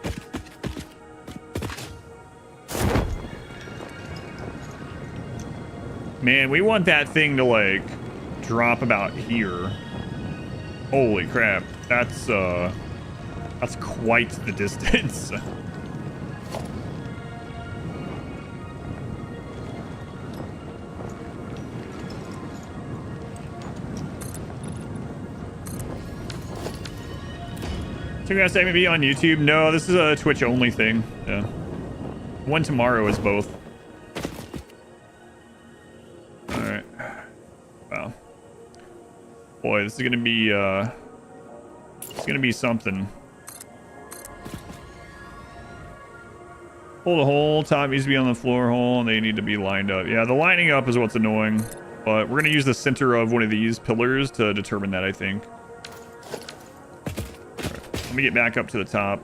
Man, we want that thing to like drop about here. Holy crap. That's quite the distance. So you're gonna say maybe on YouTube? No, this is a Twitch only thing. Yeah. One tomorrow is both. Alright. Wow. Boy, this is gonna be it's gonna be something. Pull the hole, top needs to be on the floor hole, and they need to be lined up. Yeah, the lining up is what's annoying. But we're gonna use the center of one of these pillars to determine that, I think. Let me get back up to the top.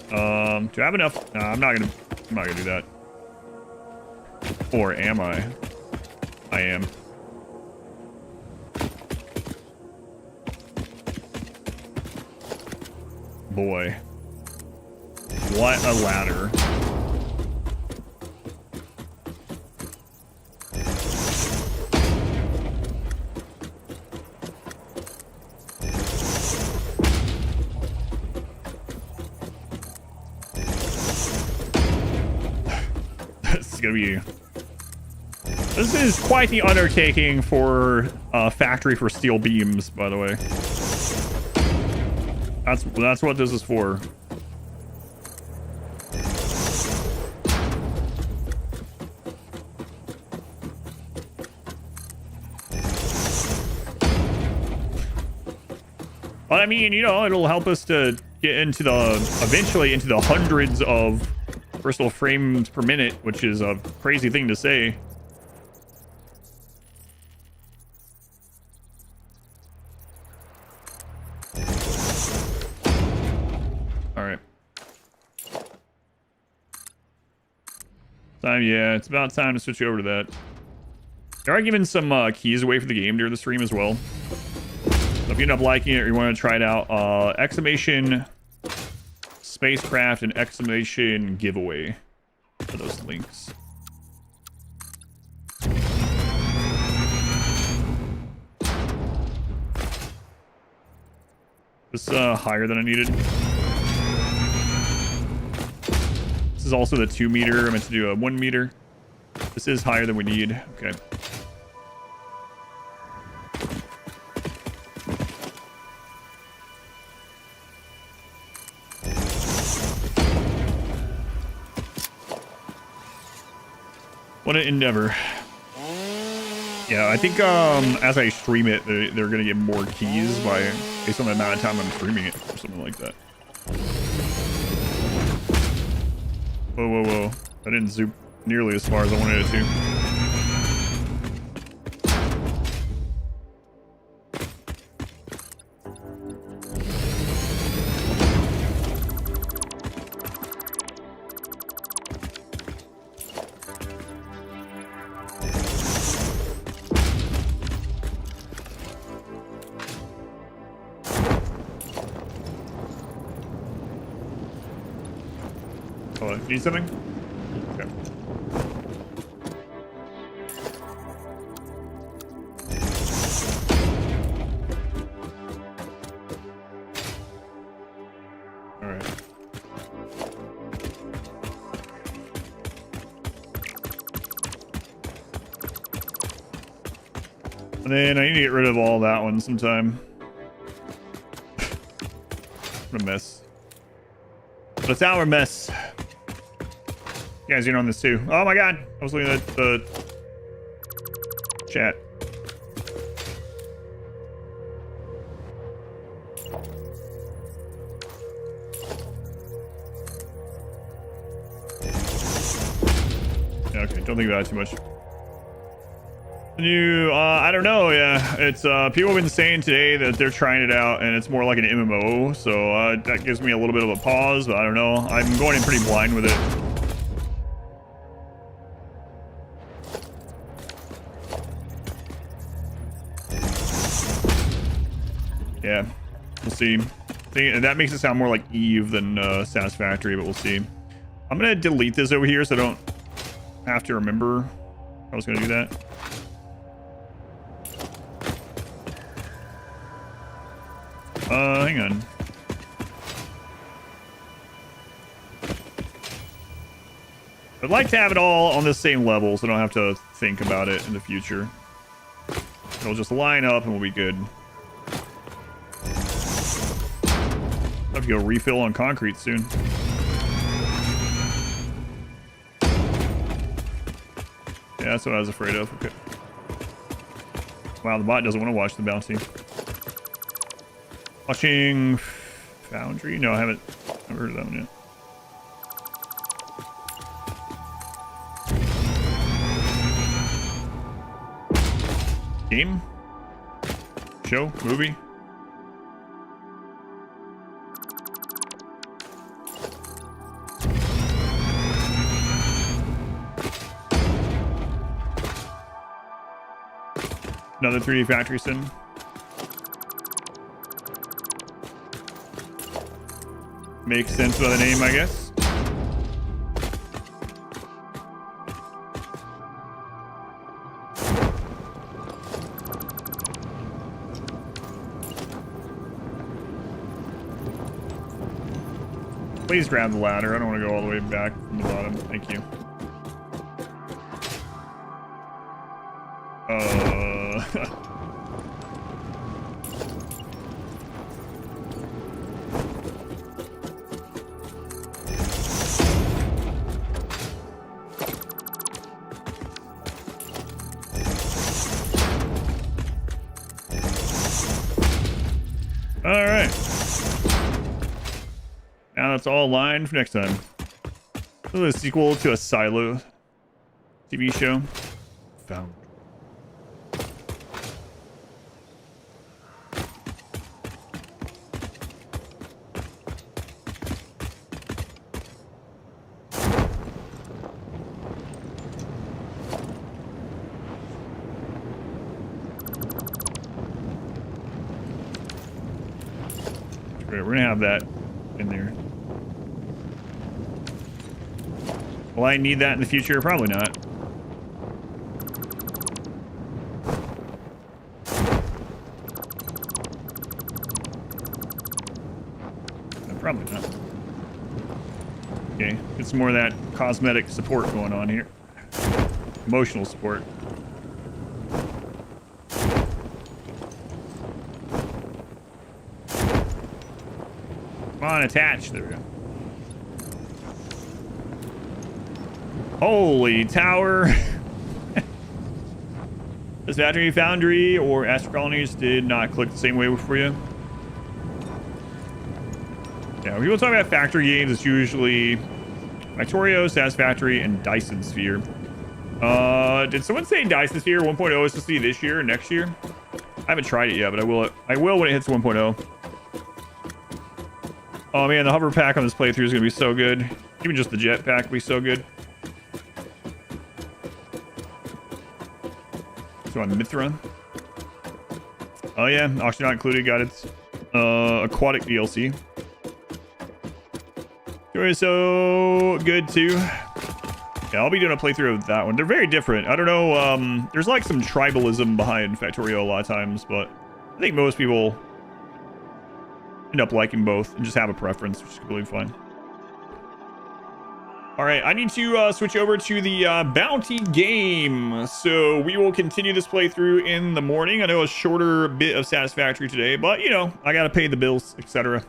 Do I have enough? No, I'm not gonna do that. Or am I? I am. Boy. What a ladder. This is quite the undertaking for a factory for steel beams, by the way. That's what this is for. But I mean, you know, it'll help us to get into eventually into the hundreds of First of all, frames per minute, which is a crazy thing to say. All right. Yeah, it's about time to switch over to that. They are giving some keys away for the game during the stream as well. So if you end up liking it or you want to try it out, exclamation spacecraft and exclamation giveaway for those links. This higher than I needed. This is also the 2 meter. I meant to do a 1 meter. This is higher than we need. Okay. What an endeavor. Yeah, I think as I stream it, they're gonna get more keys based on the amount of time I'm streaming it or something like that. Whoa, whoa, whoa. I didn't zoom nearly as far as I wanted it to. Oh, need something? Okay. All right. And then I need to get rid of all that one sometime. What a mess. But it's our mess. You guys in on this too. Oh my god. I was looking at the chat. Yeah, okay, don't think about it too much. I don't know, yeah. It's, people have been saying today that they're trying it out and it's more like an MMO, so, that gives me a little bit of a pause, but I don't know. I'm going in pretty blind with it. Yeah, we'll see. That makes it sound more like Eve than, Satisfactory, but we'll see. I'm gonna delete this over here so I don't have to remember I was gonna do that. Hang on. I'd like to have it all on the same level so I don't have to think about it in the future. It'll just line up and we'll be good. I'll have to go refill on concrete soon. Yeah, that's what I was afraid of. Okay. Wow, the bot doesn't want to watch the bounty. Watching Foundry? No, I haven't heard of that one yet. Game? Show? Movie? Another 3D factory sim. Makes sense by the name, I guess. Please grab the ladder. I don't want to go all the way back from the bottom. Thank you. All right. Now that's all aligned for next time. This is a sequel to a Silo TV show. Found. We're gonna have that in there. Will I need that in the future? Probably not. Probably not. Okay, get some more of that cosmetic support going on here. Emotional support. Come on, attach. There we go. Holy tower. Satisfactory Foundry or Astro Colonies did not click the same way for you. Yeah, when people talk about factory games, it's usually Factorio, Satisfactory, and Dyson Sphere. Did someone say Dyson Sphere 1.0 is supposed to be this year or next year? I haven't tried it yet, but I will when it hits 1.0. Oh man, the hover pack on this playthrough is gonna be so good. Even just the jet pack will be so good. So on Mithra. Oh yeah, auction not included. Got its aquatic DLC. So good too. Yeah, I'll be doing a playthrough of that one. They're very different. I don't know. There's like some tribalism behind Factorio a lot of times, but I think most people end up liking both and just have a preference, which is completely fine. All right, I need to switch over to the bounty game. So we will continue this playthrough in the morning. I know a shorter bit of Satisfactory today, but you know, I gotta pay the bills, etc.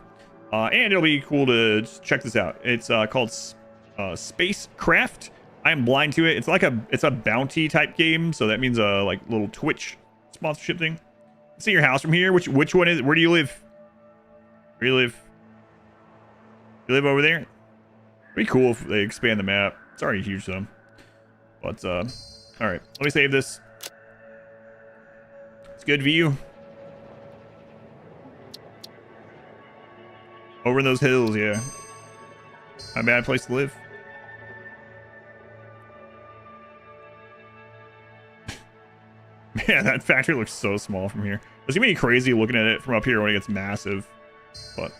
And it'll be cool to just check this out. It's called Spacecraft. I'm blind to it. It's a bounty type game, so that means a like little Twitch sponsorship thing. See your house from here. Which one is? Where do you live? Where do you live? You live over there? Pretty cool if they expand the map. It's already huge though. But all right, let me save this. It's good view. Over in those hills, yeah. Not a bad place to live. Man, that factory looks so small from here. It's gonna be crazy looking at it from up here when it gets massive. But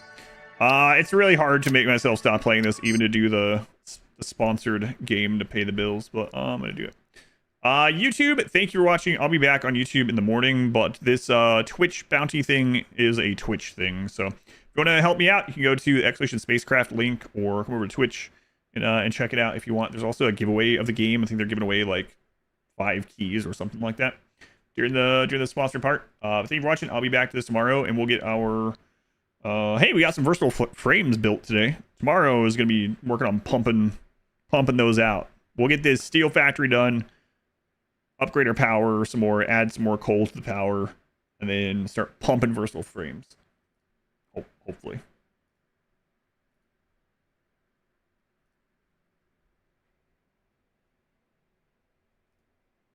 it's really hard to make myself stop playing this, even to do the sponsored game to pay the bills. But I'm gonna do it. YouTube, thank you for watching. I'll be back on YouTube in the morning, but this Twitch bounty thing is a Twitch thing. So if you want to help me out, you can go to the Exploration Spacecraft link or come over to Twitch and check it out if you want. There's also a giveaway of the game. I think they're giving away like 5 keys or something like that during the sponsor part. Thank you for watching. I'll be back to this tomorrow, and we'll get our hey, we got some versatile frames built today. Tomorrow is going to be working on pumping those out. We'll get this steel factory done, upgrade our power some more, add some more coal to the power, and then start pumping versatile frames. Hopefully.